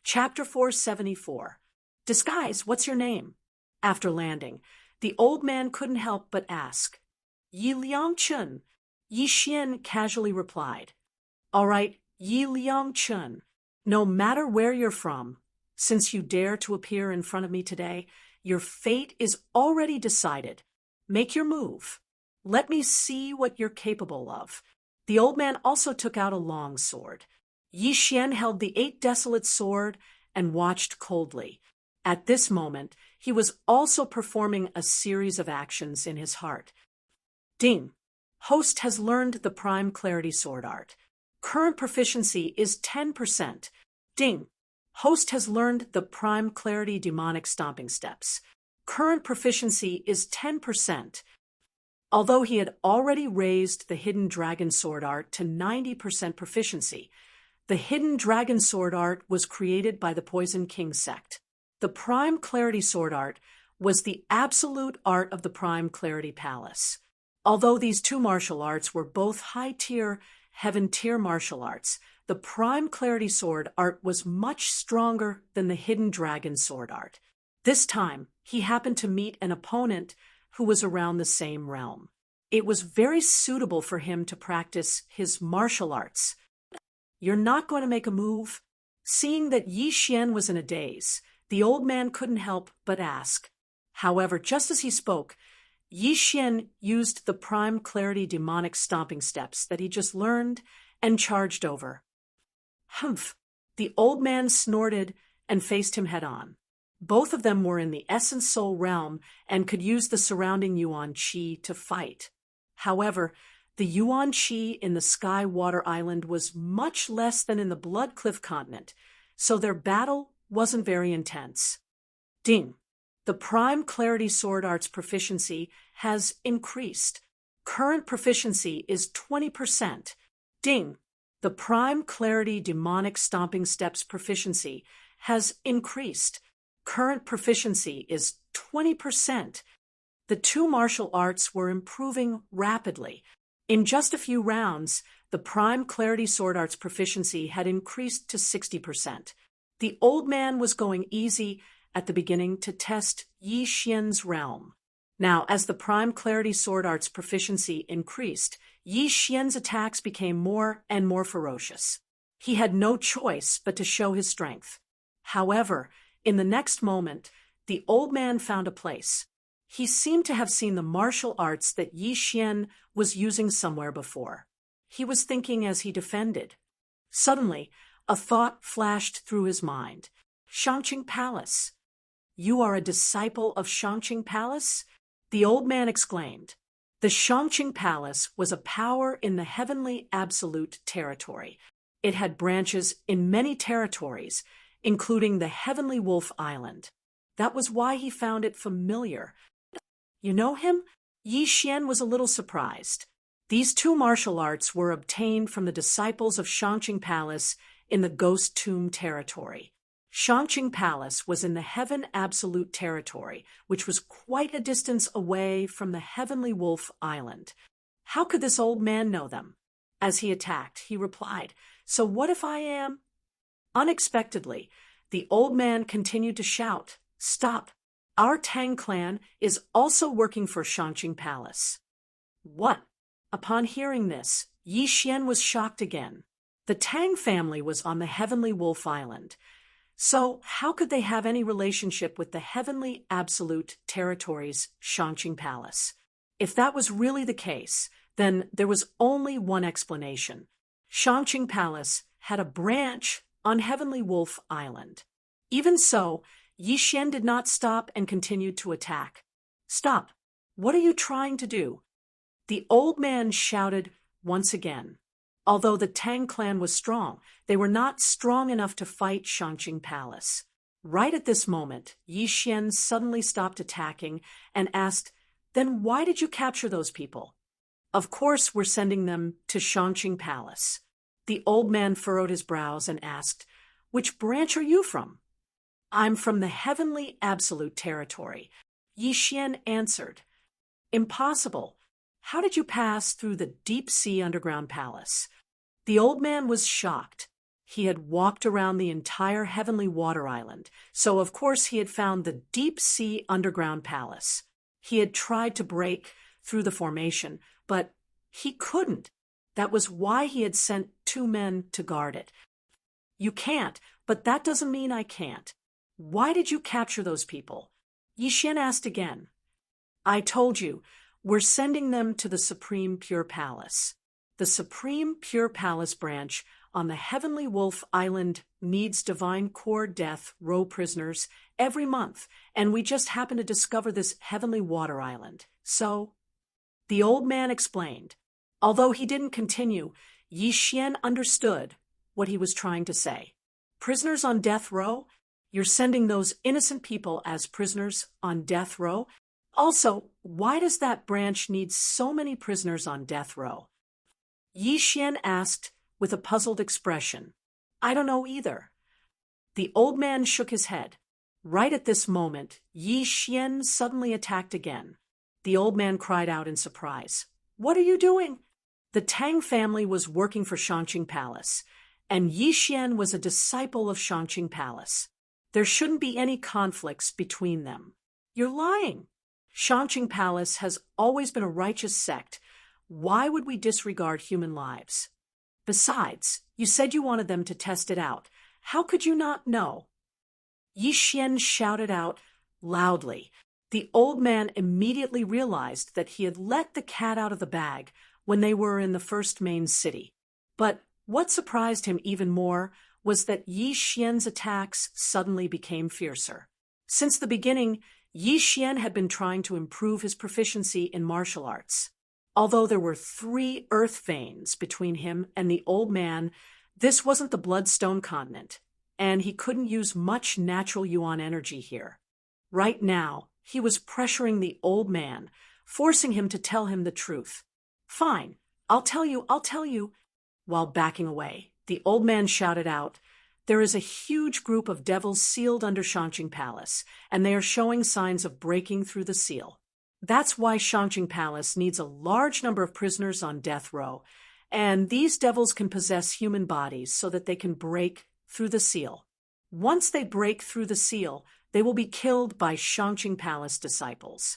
Chapter 474. Disguise, what's your name? After landing, the old man couldn't help but ask. Yi Liang Chun. Yi Xian casually replied. All right, Yi Liang Chun. No matter where you're from, since you dare to appear in front of me today, your fate is already decided. Make your move. Let me see what you're capable of. The old man also took out a long sword. Yi Xian held the 8 desolate sword and watched coldly. At this moment, he was also performing a series of actions in his heart. Ding. Host has learned the Prime Clarity Sword Art. Current proficiency is 10%. Ding. Host has learned the Prime Clarity Demonic Stomping Steps. Current proficiency is 10%. Although he had already raised the Hidden Dragon Sword Art to 90% proficiency, the Hidden Dragon Sword Art was created by the Poison King sect. The Prime Clarity Sword Art was the absolute art of the Prime Clarity Palace. Although these two martial arts were both high-tier, heaven-tier martial arts, the Prime Clarity Sword Art was much stronger than the Hidden Dragon Sword Art. This time, he happened to meet an opponent who was around the same realm. It was very suitable for him to practice his martial arts. You're not going to make a move? Seeing that Yi Xian was in a daze, the old man couldn't help but ask. However, just as he spoke, Yi Xian used the Prime Clarity Demonic Stomping Steps that he just learned and charged over. Humph! The old man snorted and faced him head-on. Both of them were in the Essence Soul realm and could use the surrounding Yuan Qi to fight. However, the Yuan Qi in the Sky Water Island was much less than in the Blood Cliff continent, so their battle wasn't very intense. Ding! The Prime Clarity Sword Art's proficiency has increased. Current proficiency is 20%. Ding! The Prime Clarity Demonic Stomping Steps proficiency has increased. Current proficiency is 20%. The two martial arts were improving rapidly. In just a few rounds, the Prime Clarity Sword Art's proficiency had increased to 60%. The old man was going easy at the beginning to test Yi Xian's realm. Now, as the Prime Clarity Sword Art's proficiency increased, Yi Xian's attacks became more and more ferocious. He had no choice but to show his strength. However, in the next moment, the old man found a place. He seemed to have seen the martial arts that Yi Xian was using somewhere before. He was thinking as he defended. Suddenly, a thought flashed through his mind. Shangqing Palace. You are a disciple of Shangqing Palace? The old man exclaimed. The Shangqing Palace was a power in the heavenly absolute territory. It had branches in many territories, including the Heavenly Wolf Island. That was why he found it familiar. You know him? Yi Xian was a little surprised. These two martial arts were obtained from the disciples of Shangqing Palace in the Ghost Tomb territory. Shangqing Palace was in the Heaven Absolute territory, which was quite a distance away from the Heavenly Wolf Island. How could this old man know them? As he attacked, he replied, So what if I am? Unexpectedly, the old man continued to shout, Stop! Our Tang clan is also working for Shangqing Palace. What? Upon hearing this, Yi Xian was shocked again. The Tang family was on the Heavenly Wolf Island. So how could they have any relationship with the Heavenly Absolute Territory's Shangqing Palace? If that was really the case, then there was only one explanation. Shangqing Palace had a branch on Heavenly Wolf Island. Even so, Yi Xian did not stop and continued to attack. Stop! What are you trying to do? The old man shouted once again. Although the Tang clan was strong, they were not strong enough to fight Shangqing Palace. Right at this moment, Yi Xian suddenly stopped attacking and asked, Then why did you capture those people? Of course we're sending them to Shangqing Palace. The old man furrowed his brows and asked, Which branch are you from? I'm from the Heavenly Absolute Territory. Yi Xian answered. Impossible. How did you pass through the deep sea underground palace? The old man was shocked. he had walked around the entire Heavenly Water Island, so of course he had found the deep-sea underground palace. He had tried to break through the formation, but he couldn't. That was why he had sent 2 men to guard it. You can't, but that doesn't mean I can't. Why did you capture those people? Yi Xian asked again. I told you, we're sending them to the Supreme Pure Palace. The Supreme Pure Palace branch on the Heavenly Wolf Island needs Divine Core Death Row prisoners every month, and we just happened to discover this Heavenly Water Island. So, the old man explained. Although he didn't continue, Yi Xian understood what he was trying to say. Prisoners on death row? You're sending those innocent people as prisoners on death row? Also, why does that branch need so many prisoners on death row? Yi Xian asked with a puzzled expression. I don't know either. The old man shook his head. Right at this moment, Yi Xian suddenly attacked again. The old man cried out in surprise. What are you doing? The Tang family was working for Enchanting Palace, and Yi Xian was a disciple of Enchanting Palace. There shouldn't be any conflicts between them. You're lying. Enchanting Palace has always been a righteous sect. Why would we disregard human lives? Besides, you said you wanted them to test it out. How could you not know? Yi Xian shouted out loudly. The old man immediately realized that he had let the cat out of the bag when they were in the first main city. But what surprised him even more was that Yi Xian's attacks suddenly became fiercer. Since the beginning, Yi Xian had been trying to improve his proficiency in martial arts. Although there were 3 earth veins between him and the old man, this wasn't the Bloodstone continent, and he couldn't use much natural yuan energy here. Right now, he was pressuring the old man, forcing him to tell him the truth. Fine, I'll tell you. While backing away, the old man shouted out, there is a huge group of devils sealed under Enchanting Palace, and they are showing signs of breaking through the seal. That's why Enchanting Palace needs a large number of prisoners on death row, and these devils can possess human bodies so that they can break through the seal. Once they break through the seal, they will be killed by Enchanting Palace disciples.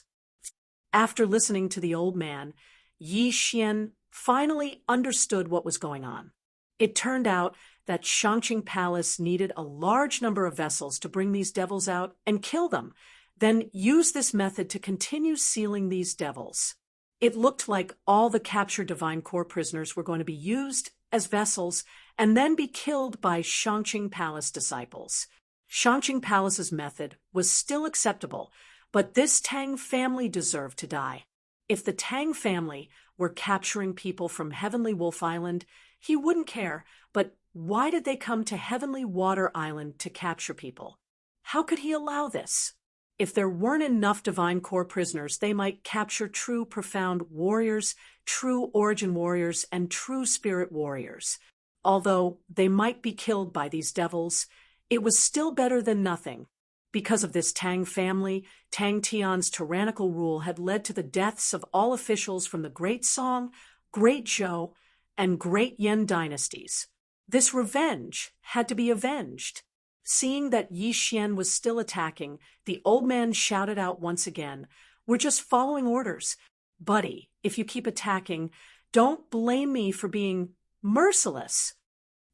After listening to the old man, Yi Xian finally understood what was going on. It turned out that Enchanting Palace needed a large number of vessels to bring these devils out and kill them, then use this method to continue sealing these devils. It looked like all the captured Divine Core prisoners were going to be used as vessels and then be killed by Enchanting Palace disciples. Enchanting Palace's method was still acceptable, but this Tang family deserved to die. If the Tang family were capturing people from Heavenly Wolf Island, he wouldn't care, but why did they come to Heavenly Water Island to capture people? How could he allow this? If there weren't enough Divine Core prisoners, they might capture true profound warriors, true origin warriors, and true spirit warriors. Although they might be killed by these devils, it was still better than nothing. Because of this Tang family, Tang Tian's tyrannical rule had led to the deaths of all officials from the Great Song, Great Zhou, and Great Yen dynasties. This revenge had to be avenged. Seeing that Yi Xian was still attacking, the old man shouted out once again, We're just following orders. Buddy, if you keep attacking, don't blame me for being merciless.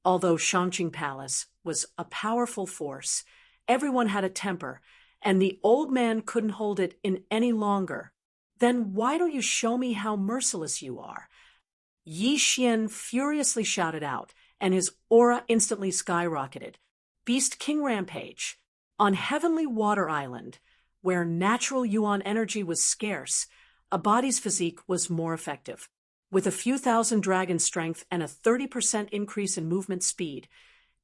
Although Enchanting Palace was a powerful force, everyone had a temper, and the old man couldn't hold it in any longer. Then why don't you show me how merciless you are? Yi Xian furiously shouted out, and his aura instantly skyrocketed. Beast King Rampage. On Heavenly Water Island, where natural yuan energy was scarce, a body's physique was more effective. With a few thousand dragon strength and a 30% increase in movement speed,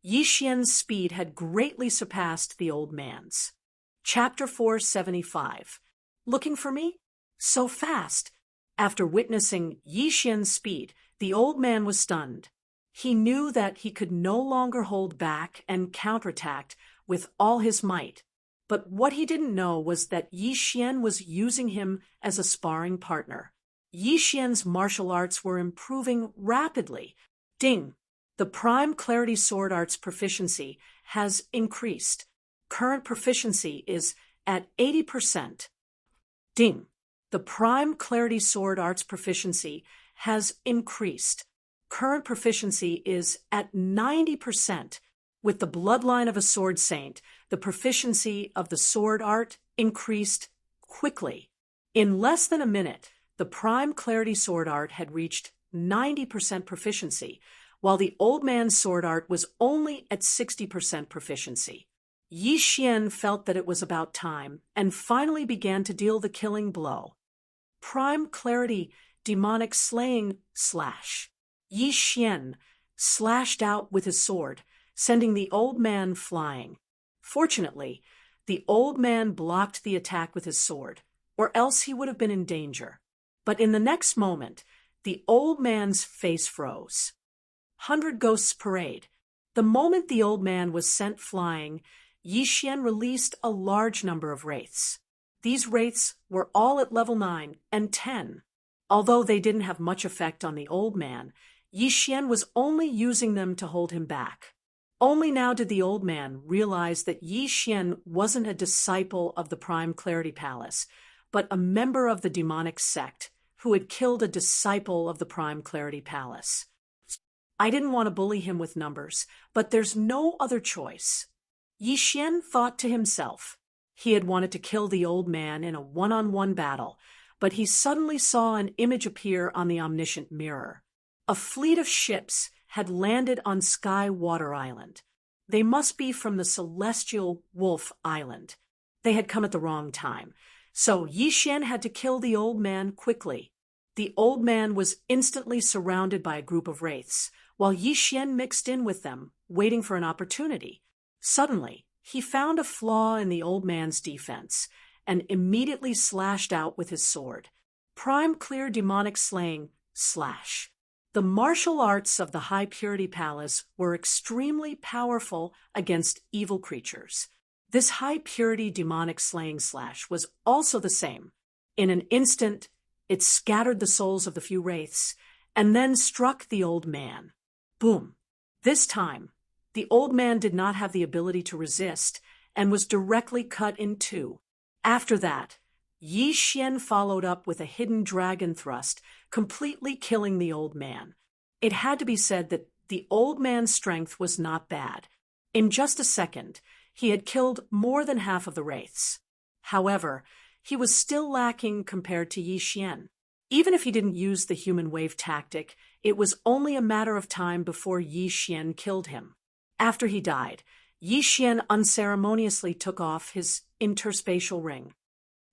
Yi Xian's speed had greatly surpassed the old man's. Chapter 475. Looking for me? So fast. After witnessing Yi Xian's speed, the old man was stunned. He knew that he could no longer hold back and counterattack with all his might. But what he didn't know was that Yi Xian was using him as a sparring partner. Yi Xian's martial arts were improving rapidly. Ding! The Prime Clarity Sword Art's proficiency has increased. Current proficiency is at 80%. Ding! The Prime Clarity Sword Art's proficiency has increased. Current proficiency is at 90%. With the bloodline of a sword saint, the proficiency of the sword art increased quickly. In less than a minute, the Prime Clarity Sword Art had reached 90% proficiency, while the old man's sword art was only at 60% proficiency. Yi Xian felt that it was about time, and finally began to deal the killing blow. Prime Clarity Demonic Slaying Slash. Yi Xian slashed out with his sword, sending the old man flying. Fortunately, the old man blocked the attack with his sword, or else he would have been in danger. But in the next moment, the old man's face froze. 100 Ghosts Parade. The moment the old man was sent flying, Yi Xian released a large number of wraiths. These wraiths were all at level 9 and 10. Although they didn't have much effect on the old man, Yi Xian was only using them to hold him back. Only now did the old man realize that Yi Xian wasn't a disciple of the Prime Clarity Palace, but a member of the demonic sect who had killed a disciple of the Prime Clarity Palace. I didn't want to bully him with numbers, but there's no other choice. Yi Xian thought to himself. He had wanted to kill the old man in a one-on-one battle, but he suddenly saw an image appear on the omniscient mirror. A fleet of ships had landed on Sky Water Island. They must be from the Celestial Wolf Island. They had come at the wrong time, so Yi Xian had to kill the old man quickly. The old man was instantly surrounded by a group of wraiths, while Yi Xian mixed in with them, waiting for an opportunity. Suddenly, he found a flaw in the old man's defense, and immediately slashed out with his sword. Prime Clear Demonic Slaying Slash. The martial arts of the High Purity Palace were extremely powerful against evil creatures. This High Purity Demonic Slaying Slash was also the same. In an instant, it scattered the souls of the few wraiths, and then struck the old man. Boom! This time, the old man did not have the ability to resist, and was directly cut in two. After that, Yi Xian followed up with a hidden dragon thrust, completely killing the old man. It had to be said that the old man's strength was not bad. In just a second, he had killed more than half of the wraiths. However, he was still lacking compared to Yi Xian. Even if he didn't use the human wave tactic, it was only a matter of time before Yi Xian killed him. After he died, Yi Xian unceremoniously took off his interspatial ring.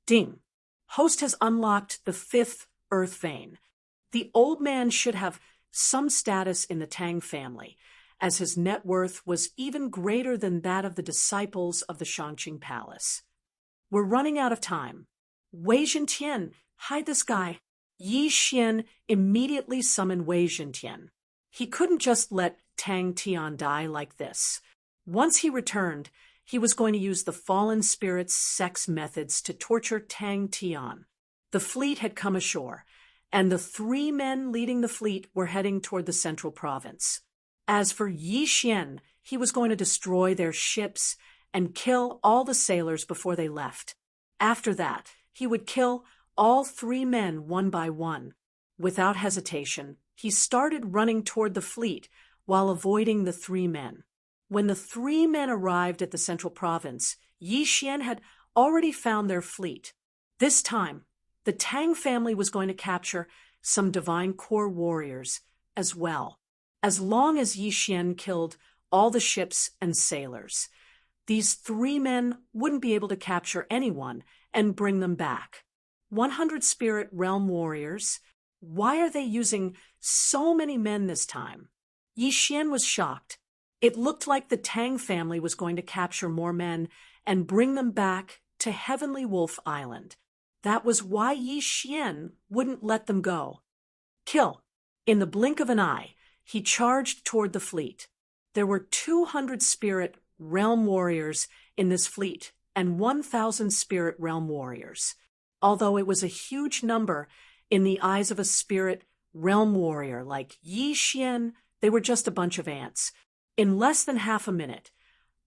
Ding! Host has unlocked the 5th Earth Vein. The old man should have some status in the Tang family, as his net worth was even greater than that of the disciples of the Shangqing Palace. We're running out of time. Wei Zhentian, hide this guy. Yi Xian immediately summoned Wei Zhentian. He couldn't just let Tang Tian die like this. Once he returned, he was going to use the fallen spirit's sex methods to torture Tang Tian. The fleet had come ashore, and the 3 men leading the fleet were heading toward the central province. As for Yi Xian, he was going to destroy their ships and kill all the sailors before they left. After that, he would kill all 3 men one by one. Without hesitation, he started running toward the fleet while avoiding the 3 men. When the 3 men arrived at the central province, Yi Xian had already found their fleet. This time, the Tang family was going to capture some Divine Core warriors as well. As long as Yi Xian killed all the ships and sailors, these 3 men wouldn't be able to capture anyone and bring them back. 100 Spirit Realm warriors? Why are they using so many men this time? Yi Xian was shocked. It looked like the Tang family was going to capture more men and bring them back to Heavenly Wolf Island. That was why Yi Xian wouldn't let them go. Kill! In the blink of an eye, he charged toward the fleet. There were 200 Spirit Realm warriors in this fleet and 1,000 Spirit Realm warriors. Although it was a huge number in the eyes of a Spirit Realm warrior like Yi Xian, They were just a bunch of ants. In less than half a minute,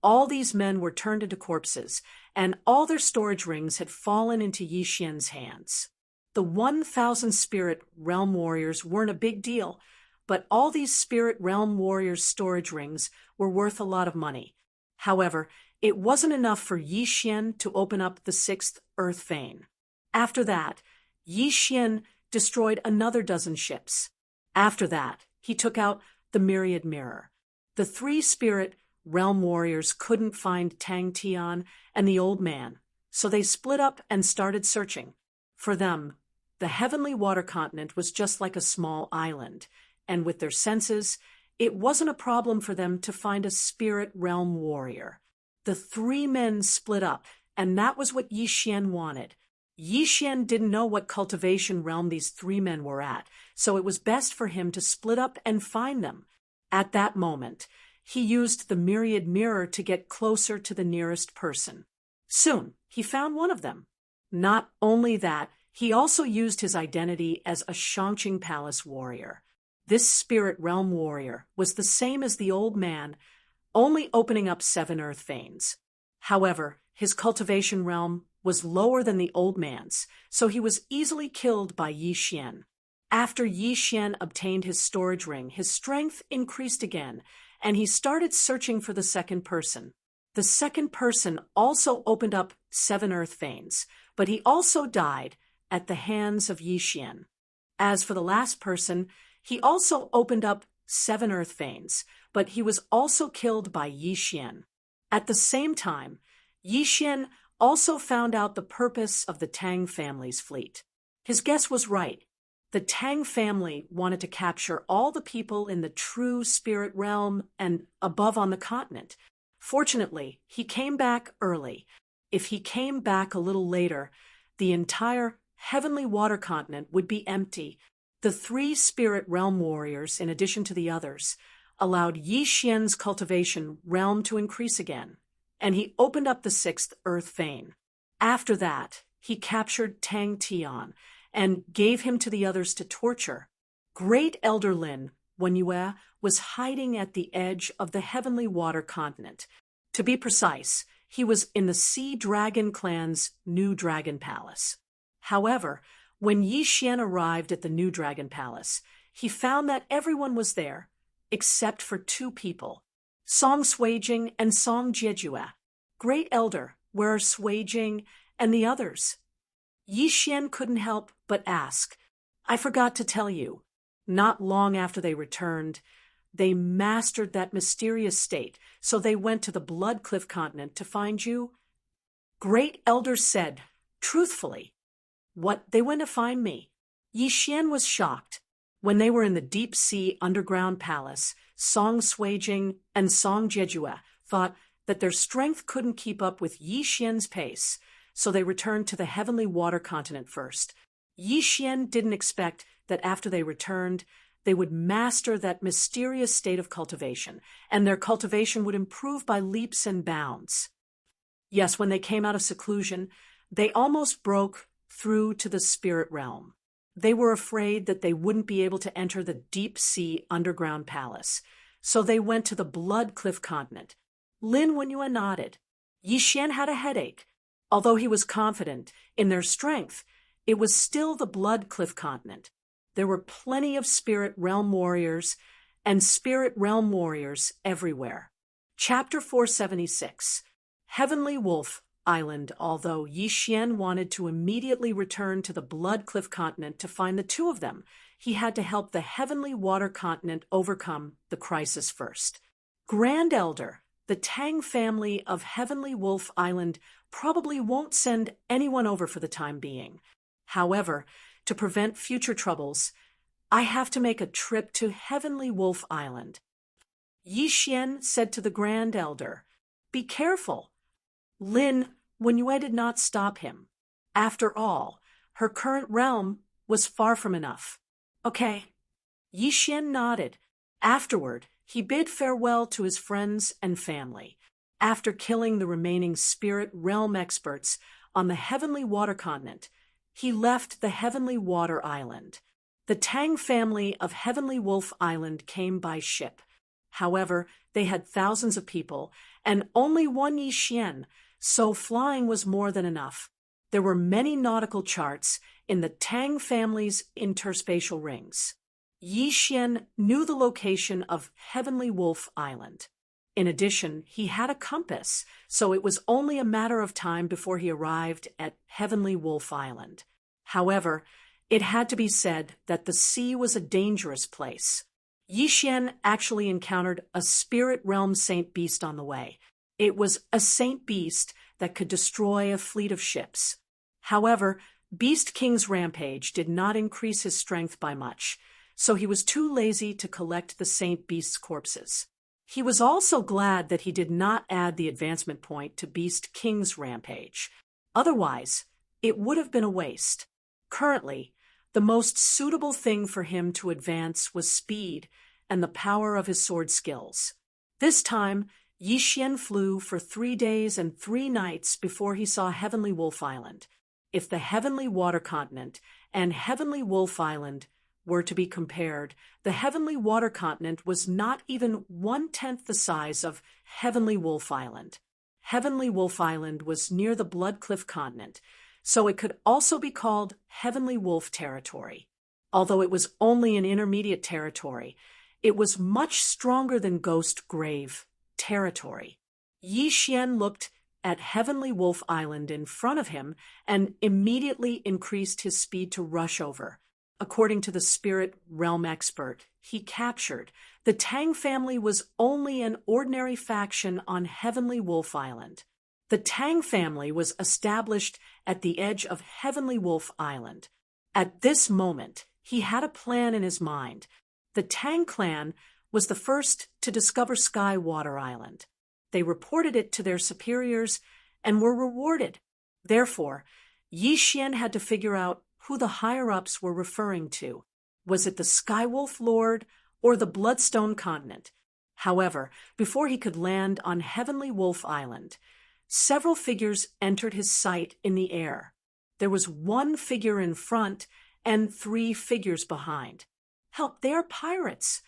all these men were turned into corpses, and all their storage rings had fallen into Yi Xian's hands. The 1,000 spirit realm warriors weren't a big deal, but all these spirit realm warriors' storage rings were worth a lot of money. However, it wasn't enough for Yi Xian to open up the 6th Earth Vein. After that, Yi Xian destroyed another dozen ships. After that, he took out the Myriad Mirror. The 3 spirit realm warriors couldn't find Tang Tian and the old man, so they split up and started searching. For them, the heavenly water continent was just like a small island, and with their senses, it wasn't a problem for them to find a spirit realm warrior. The 3 men split up, and that was what Yi Xian wanted. Yi Xian didn't know what cultivation realm these 3 men were at, so it was best for him to split up and find them. At that moment, he used the Myriad Mirror to get closer to the nearest person. Soon, he found one of them. Not only that, he also used his identity as a Shangqing Palace warrior. This spirit realm warrior was the same as the old man, only opening up 7 earth veins. However, his cultivation realm was lower than the old man's, so he was easily killed by Yi Xian. After Yi Xian obtained his storage ring, his strength increased again, and he started searching for the second person. The second person also opened up 7 earth veins, but he also died at the hands of Yi Xian. As for the last person, he also opened up 7 earth veins, but he was also killed by Yi Xian. At the same time, Yi Xian also found out the purpose of the Tang family's fleet. His guess was right. The Tang family wanted to capture all the people in the true spirit realm and above on the continent. Fortunately, he came back early. If he came back a little later, the entire heavenly water continent would be empty. The 3 spirit realm warriors, in addition to the others, allowed Yi Xian's cultivation realm to increase again, and he opened up the 6th earth vein. After that, he captured Tang Tian and gave him to the others to torture. Great Elder Lin Wenyue was hiding at the edge of the heavenly water continent. To be precise, he was in the Sea Dragon clan's New Dragon Palace. However, when Yi Xian arrived at the New Dragon Palace, he found that everyone was there, except for 2 people, Song Suijing and Song Jiejue. Great Elder, where are Suijing and the others? Yi Xian couldn't help but ask. I forgot to tell you. Not long after they returned, they mastered that mysterious state, so they went to the Blood Cliff continent to find you. Great Elder said, truthfully. What, they went to find me? Yi Xian was shocked. When they were in the deep sea underground palace, Song Suijing and Song Jiejue thought that their strength couldn't keep up with Yi Xian's pace, so they returned to the heavenly water continent first. Yi Xian didn't expect that after they returned, they would master that mysterious state of cultivation, and their cultivation would improve by leaps and bounds. Yes, when they came out of seclusion, they almost broke through to the spirit realm. They were afraid that they wouldn't be able to enter the deep sea underground palace, so they went to the Blood Cliff continent. Lin Wenyue nodded. Yi Xian had a headache. Although he was confident in their strength, it was still the Blood Cliff continent. There were plenty of spirit realm warriors and spirit realm warriors everywhere. Chapter 476, Heavenly Wolf Island. Although Yi Xian wanted to immediately return to the Blood Cliff continent to find the 2 of them, he had to help the Heavenly Water continent overcome the crisis first. Grand Elder, the Tang family of Heavenly Wolf Island probably won't send anyone over for the time being. However, to prevent future troubles, I have to make a trip to Heavenly Wolf Island. Yi Xian said to the Grand Elder, Be careful. Lin Wenyue did not stop him. After all, her current realm was far from enough. Okay. Yi Xian nodded. Afterward, he bid farewell to his friends and family. After killing the remaining spirit realm experts on the Heavenly Water continent, he left the Heavenly Water Island. The Tang family of Heavenly Wolf Island came by ship. However, they had thousands of people, and only one Yi Xian, so flying was more than enough. There were many nautical charts in the Tang family's interspatial rings. Yi Xian knew the location of Heavenly Wolf Island. In addition, he had a compass, so it was only a matter of time before he arrived at Heavenly Wolf Island. However, it had to be said that the sea was a dangerous place. Yi Xian actually encountered a spirit realm saint beast on the way. It was a saint beast that could destroy a fleet of ships. However, Beast King's rampage did not increase his strength by much, so he was too lazy to collect the saint beast's corpses. He was also glad that he did not add the advancement point to Beast King's rampage. Otherwise, it would have been a waste. Currently, the most suitable thing for him to advance was speed and the power of his sword skills. This time, Yi Xian flew for 3 days and 3 nights before he saw Heavenly Wolf Island. If the Heavenly Water Continent and Heavenly Wolf Island were to be compared, the Heavenly Water Continent was not even 1/10 the size of Heavenly Wolf Island. Heavenly Wolf Island was near the Blood Cliff Continent, so it could also be called Heavenly Wolf Territory. Although it was only an intermediate territory, it was much stronger than Ghost Grave Territory. Yi Xian looked at Heavenly Wolf Island in front of him and immediately increased his speed to rush over. According to the spirit realm expert he captured, the Tang family was only an ordinary faction on Heavenly Wolf Island. The Tang family was established at the edge of Heavenly Wolf Island. At this moment, he had a plan in his mind. The Tang clan was the first to discover Sky Water Island. They reported it to their superiors and were rewarded. Therefore, Yi Xian had to figure out who the higher-ups were referring to. Was it the Skywolf Lord or the Bloodstone Continent? However, before he could land on Heavenly Wolf Island, several figures entered his sight in the air. There was 1 figure in front and 3 figures behind. "Help, they are pirates!"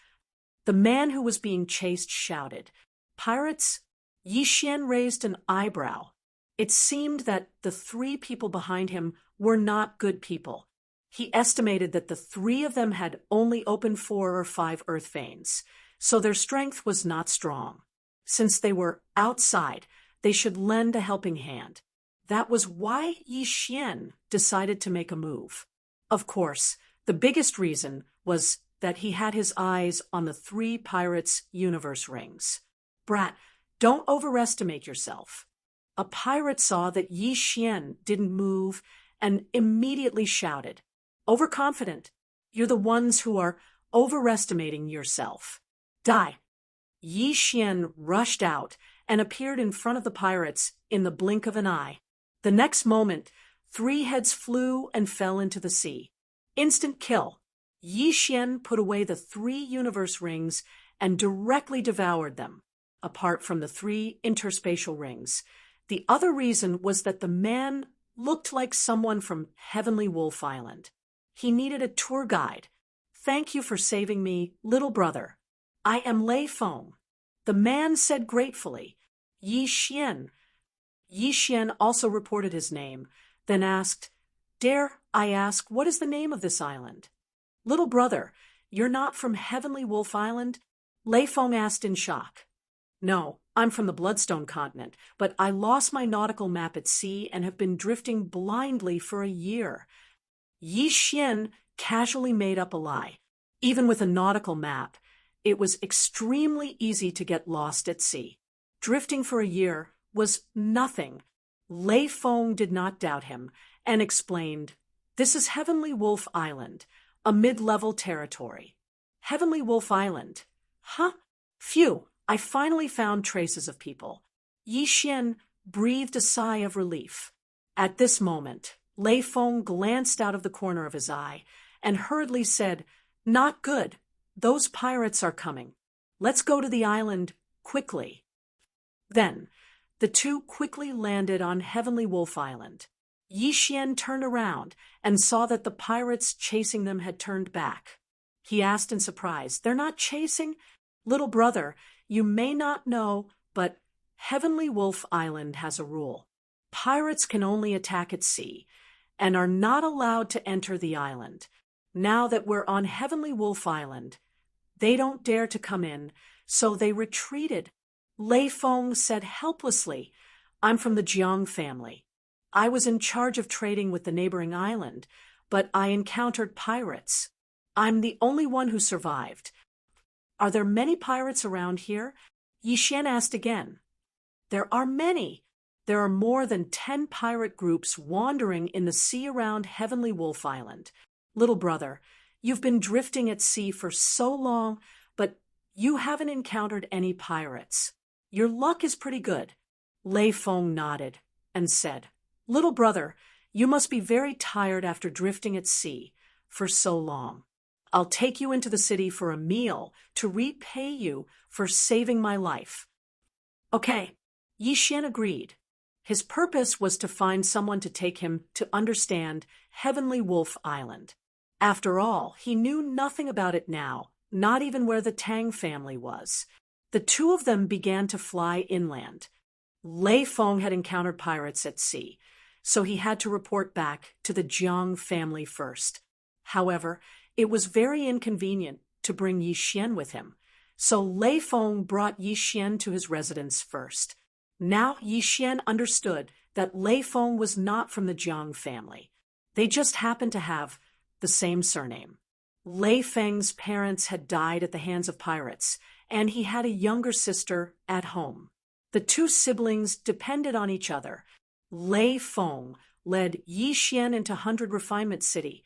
The man who was being chased shouted. "Pirates?" Yi Xian raised an eyebrow. It seemed that the 3 people behind him were not good people. He estimated that the 3 of them had only opened 4 or 5 earth veins, so their strength was not strong. Since they were outside, they should lend a helping hand. That was why Yi Xian decided to make a move. Of course, the biggest reason was that he had his eyes on the 3 pirates' universe rings. "Brat, don't overestimate yourself." A pirate saw that Yi Xian didn't move and immediately shouted, "Overconfident, you're the ones who are overestimating yourself. Die." Yi Xian rushed out and appeared in front of the pirates in the blink of an eye. The next moment, 3 heads flew and fell into the sea. Instant kill. Yi Xian put away the 3 universe rings and directly devoured them, apart from the 3 interspatial rings. The other reason was that the man looked like someone from Heavenly Wolf Island. He needed a tour guide. "Thank you for saving me, little brother. I am Lei Feng." The man said gratefully, "Yi Xian." Yi Xian also reported his name, then asked, "Dare I ask, what is the name of this island?" "Little brother, you're not from Heavenly Wolf Island?" Lei Feng asked in shock. "No, I'm from the Bloodstone Continent, but I lost my nautical map at sea and have been drifting blindly for a year." Yi Xian casually made up a lie. Even with a nautical map, it was extremely easy to get lost at sea. Drifting for a year was nothing. Lei Feng did not doubt him and explained, "This is Heavenly Wolf Island, a mid-level territory." "Heavenly Wolf Island? Huh? Phew, I finally found traces of people." Yi Xian breathed a sigh of relief. At this moment, Lei Feng glanced out of the corner of his eye and hurriedly said, "Not good. Those pirates are coming. Let's go to the island quickly." Then, the 2 quickly landed on Heavenly Wolf Island. Yi Xian turned around and saw that the pirates chasing them had turned back. He asked in surprise, "They're not chasing?" "Little brother, you may not know, but Heavenly Wolf Island has a rule. Pirates can only attack at sea and are not allowed to enter the island. Now that we're on Heavenly Wolf Island, they don't dare to come in, so they retreated." Lei Feng said helplessly, "I'm from the Jiang family. I was in charge of trading with the neighboring island, but I encountered pirates. I'm the only one who survived." "Are there many pirates around here?" Yi Xian asked again. "There are many. There are more than 10 pirate groups wandering in the sea around Heavenly Wolf Island. Little brother, you've been drifting at sea for so long, but you haven't encountered any pirates. Your luck is pretty good." Lei Feng nodded and said, "Little brother, you must be very tired after drifting at sea for so long. I'll take you into the city for a meal to repay you for saving my life." "Okay," Yi Xian agreed. His purpose was to find someone to take him to understand Heavenly Wolf Island. After all, he knew nothing about it now, not even where the Tang family was. The two of them began to fly inland. Lei Feng had encountered pirates at sea, so he had to report back to the Jiang family first. However, it was very inconvenient to bring Yi Xian with him, so Lei Feng brought Yi Xian to his residence first. Now Yi Xian understood that Lei Feng was not from the Jiang family. They just happened to have the same surname. Lei Feng's parents had died at the hands of pirates, and he had a younger sister at home. The two siblings depended on each other. Lei Feng led Yi Xian into 100 Refinement City,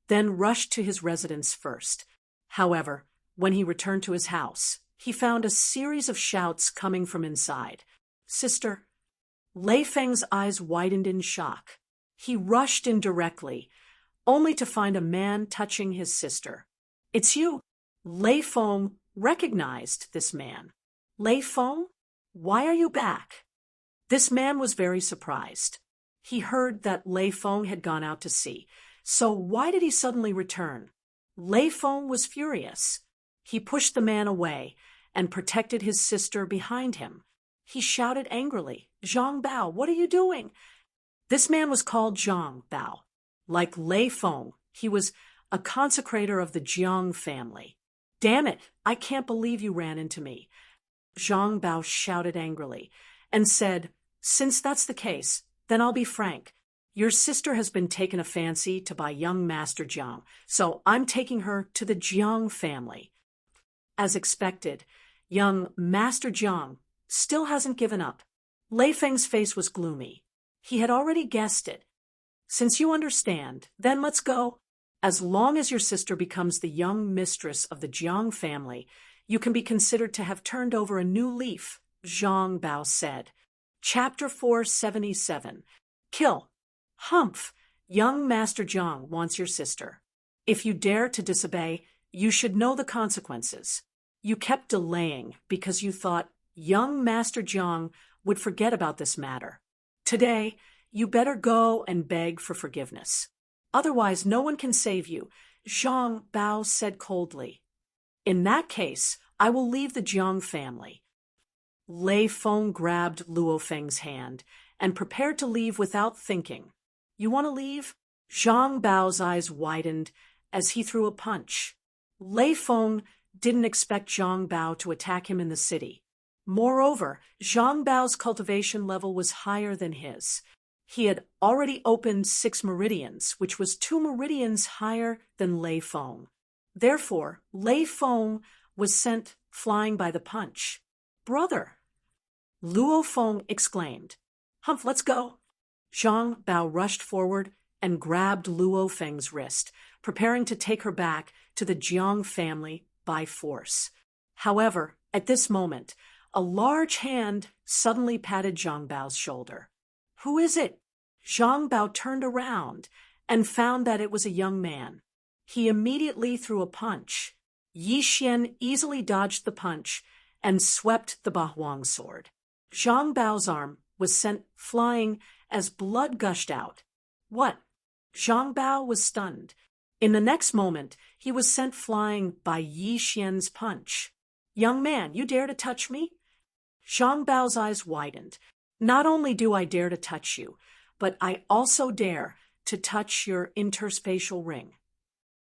then rushed to his residence first. However, when he returned to his house, he found a series of shouts coming from inside. "Sister!" Lei Feng's eyes widened in shock. He rushed in directly, only to find a man touching his sister. "It's you!" Lei Feng recognized this man. "Lei Feng? Why are you back?" This man was very surprised. He heard that Lei Feng had gone out to sea, so why did he suddenly return? Lei Feng was furious. He pushed the man away and protected his sister behind him. He shouted angrily, "Zhang Bao, what are you doing?" This man was called Zhang Bao. Like Lei Feng, he was a consecrator of the Jiang family. "Damn it, I can't believe you ran into me." Zhang Bao shouted angrily and said, "Since that's the case, then I'll be frank. Your sister has been taken a fancy to by young Master Jiang, so I'm taking her to the Jiang family." As expected, young Master Jiang still hasn't given up. Lei Feng's face was gloomy. He had already guessed it. "Since you understand, then let's go. As long as your sister becomes the young mistress of the Jiang family, you can be considered to have turned over a new leaf," Zhang Bao said. Chapter 477. Kill. "Humph! Young Master Jiang wants your sister. If you dare to disobey, you should know the consequences. You kept delaying because you thought young Master Jiang would forget about this matter. Today, you better go and beg for forgiveness. Otherwise, no one can save you," Zhang Bao said coldly. "In that case, I will leave the Jiang family." Lei Feng grabbed Luo Feng's hand and prepared to leave without thinking. "You want to leave?" Zhang Bao's eyes widened as he threw a punch. Lei Feng didn't expect Zhang Bao to attack him in the city. Moreover, Zhang Bao's cultivation level was higher than his. He had already opened 6 meridians, which was 2 meridians higher than Lei Feng. Therefore, Lei Feng was sent flying by the punch. "Brother!" Luo Feng exclaimed. "Humph, let's go." Zhang Bao rushed forward and grabbed Luo Feng's wrist, preparing to take her back to the Jiang family by force. However, at this moment, a large hand suddenly patted Zhang Bao's shoulder. "Who is it?" Zhang Bao turned around and found that it was a young man. He immediately threw a punch. Yi Xian easily dodged the punch and swept the Bahuang sword. Zhang Bao's arm was sent flying as blood gushed out. What? Zhang Bao was stunned. In the next moment, he was sent flying by Yi Xian's punch. Young man, you dare to touch me? Zhang Bao's eyes widened. Not only do I dare to touch you, but I also dare to touch your interspatial ring.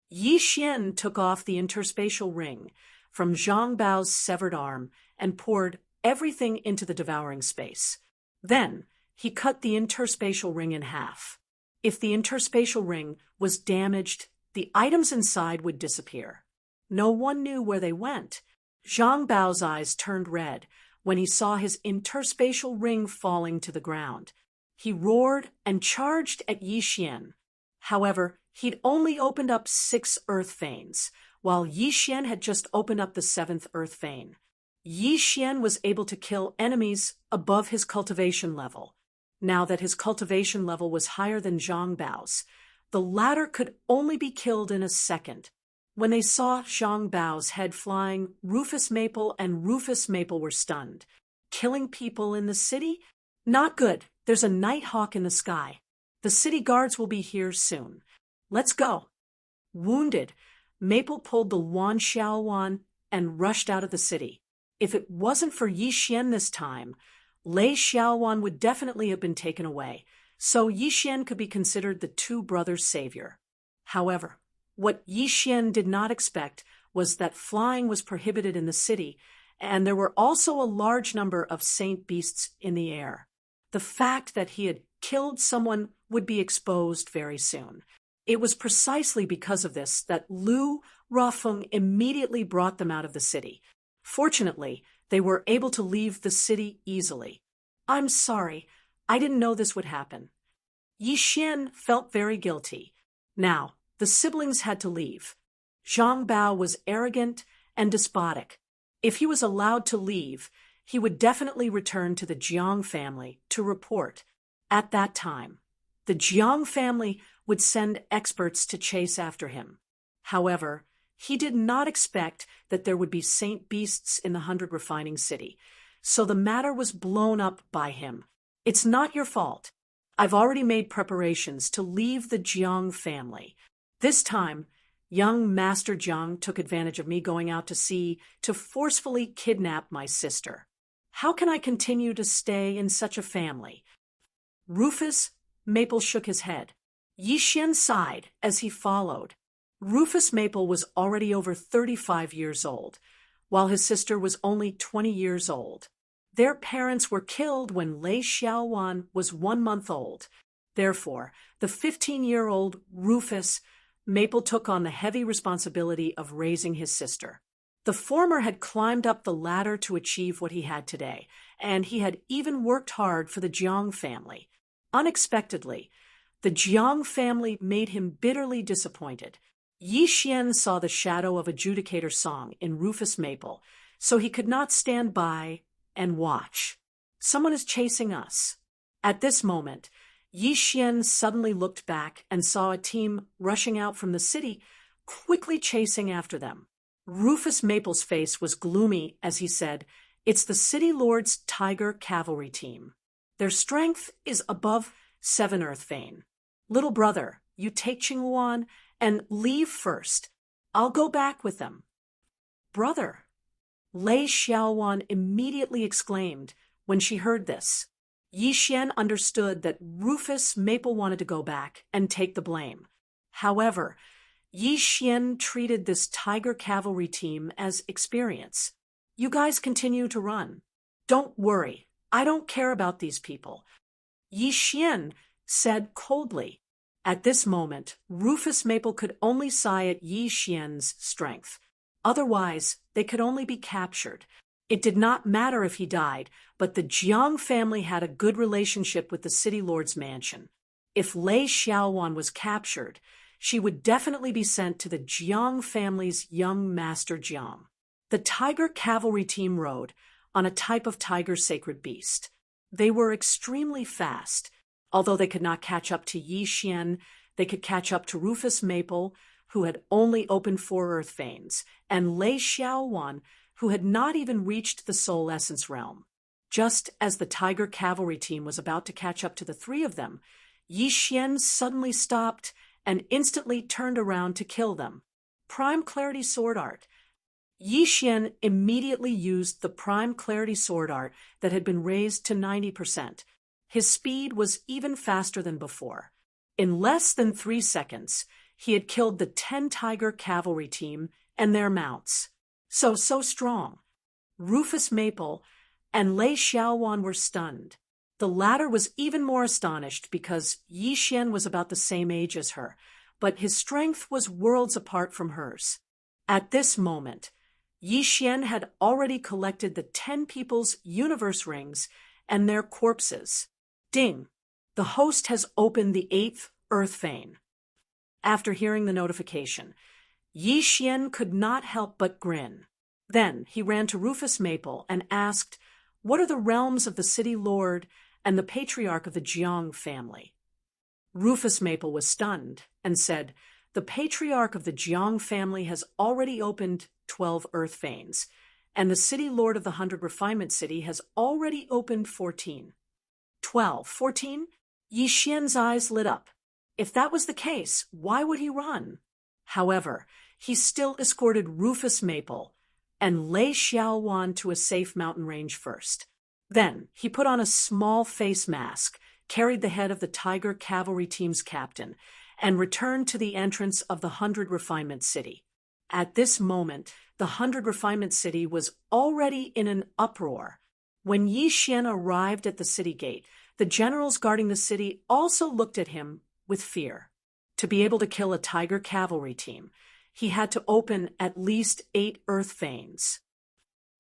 Yi Xian took off the interspatial ring from Zhang Bao's severed arm and poured everything into the devouring space. Then, he cut the interspatial ring in half. If the interspatial ring was damaged, the items inside would disappear. No one knew where they went. Zhang Bao's eyes turned red when he saw his interspatial ring falling to the ground. He roared and charged at Yi Xian. However, he'd only opened up 6 earth veins, while Yi Xian had just opened up the 7th earth vein. Yi Xian was able to kill enemies above his cultivation level. Now that his cultivation level was higher than Zhang Bao's, the latter could only be killed in a second. When they saw Zhang Bao's head flying, Rufus Maple and Rufus Maple were stunned. Killing people in the city? Not good. There's a nighthawk in the sky. The city guards will be here soon. Let's go. Wounded, Maple pulled the Wan Xiaowan and rushed out of the city. If it wasn't for Yi Xian this time, Lei Xiaowan would definitely have been taken away, so Yi Xian could be considered the 2 brothers' savior. However, what Yi Xian did not expect was that flying was prohibited in the city, and there were also a large number of saint beasts in the air. The fact that he had killed someone would be exposed very soon. It was precisely because of this that Lu Rafeng immediately brought them out of the city. Fortunately, they were able to leave the city easily. I'm sorry, I didn't know this would happen. Yi Xian felt very guilty. Now, the siblings had to leave. Zhang Bao was arrogant and despotic. If he was allowed to leave, he would definitely return to the Jiang family to report. At that time, the Jiang family would send experts to chase after him. However, he did not expect that there would be saint beasts in the 100 refining city, so the matter was blown up by him. It's not your fault. I've already made preparations to leave the Jiang family. This time, young Master Jiang took advantage of me going out to sea to forcefully kidnap my sister. How can I continue to stay in such a family? Rufus Maple shook his head. Yi Xian sighed as he followed. Rufus Maple was already over 35 years old, while his sister was only 20 years old. Their parents were killed when Lei Xiaowan was 1 month old. Therefore, the 15-year-old Rufus Maple took on the heavy responsibility of raising his sister. The former had climbed up the ladder to achieve what he had today, and he had even worked hard for the Jiang family. Unexpectedly, the Jiang family made him bitterly disappointed. Yi Xian saw the shadow of adjudicator song in Rufus Maple, so he could not stand by and watch. Someone is chasing us. At this moment, Yi Xian suddenly looked back and saw a team rushing out from the city, quickly chasing after them. Rufus Maple's face was gloomy as he said, "It's the City Lord's Tiger Cavalry team. Their strength is above 7 Earth Vein. Little brother, you take Qingyuan and leave first. I'll go back with them." "Brother," Lei Xiaowan immediately exclaimed when she heard this. Yi Xian understood that Rufus Maple wanted to go back and take the blame. However, Yi Xian treated this Tiger Cavalry team as experience. "You guys continue to run. Don't worry, I don't care about these people," Yi Xian said coldly. At this moment, Rufus Maple could only sigh at Yi Xian's strength. Otherwise, they could only be captured. It did not matter if he died, but the Jiang family had a good relationship with the City Lord's mansion. If Lei Xiaowan was captured, she would definitely be sent to the Jiang family's young Master Jiang. The Tiger Cavalry team rode on a type of tiger sacred beast. They were extremely fast. Although they could not catch up to Yi Xian, they could catch up to Rufus Maple, who had only opened 4 earth veins, and Lei Xiaowan, who had not even reached the soul essence realm. Just as the Tiger Cavalry team was about to catch up to the 3 of them, Yi Xian suddenly stopped and instantly turned around to kill them. Prime Clarity Sword Art. Yi Xian immediately used the Prime Clarity Sword Art that had been raised to 90%. His speed was even faster than before. In less than 3 seconds, he had killed the 10 Tiger Cavalry team and their mounts. So strong. Rufus Maple and Lei Xiaowan were stunned. The latter was even more astonished because Yi Xian was about the same age as her, but his strength was worlds apart from hers. At this moment, Yi Xian had already collected the 10 people's universe rings and their corpses. Ding! The host has opened the 8th Earth Vein. After hearing the notification, Yi Xian could not help but grin. Then he ran to Rufus Maple and asked, "What are the realms of the City Lord and the Patriarch of the Jiang family?" Rufus Maple was stunned and said, "The Patriarch of the Jiang family has already opened 12 Earth Veins, and the City Lord of the 100 Refinement City has already opened 14. 12, 14? Yi Xian's eyes lit up. If that was the case, why would he run? However, he still escorted Rufus Maple and Lei Xiaowan to a safe mountain range first. Then he put on a small face mask, carried the head of the Tiger Cavalry team's captain, and returned to the entrance of the 100 Refinement City. At this moment, the 100 Refinement City was already in an uproar. When Yi Xian arrived at the city gate, the generals guarding the city also looked at him with fear. To be able to kill a Tiger Cavalry team, he had to open at least 8 Earth Veins.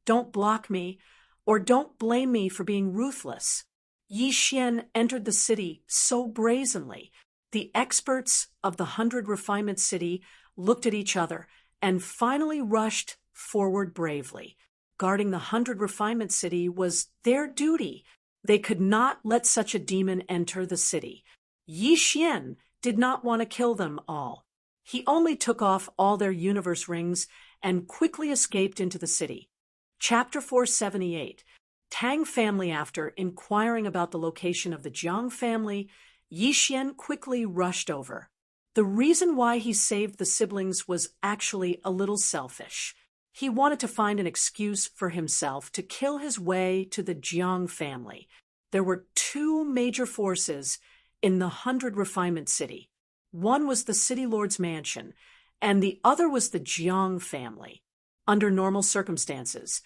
"Don't block me, or don't blame me for being ruthless." Yi Xian entered the city so brazenly. The experts of the 100 Refinement City looked at each other and finally rushed forward bravely. Guarding the 100 Refinement City was their duty. They could not let such a demon enter the city. Yi Xian did not want to kill them all. He only took off all their universe rings and quickly escaped into the city. Chapter 478. Tang family. After inquiring about the location of the Jiang family, Yi Xian quickly rushed over. The reason why he saved the siblings was actually a little selfish. He wanted to find an excuse for himself to kill his way to the Jiang family. There were 2 major forces in the 100 Refinement City. One was the City Lord's mansion, and the other was the Jiang family. Under normal circumstances,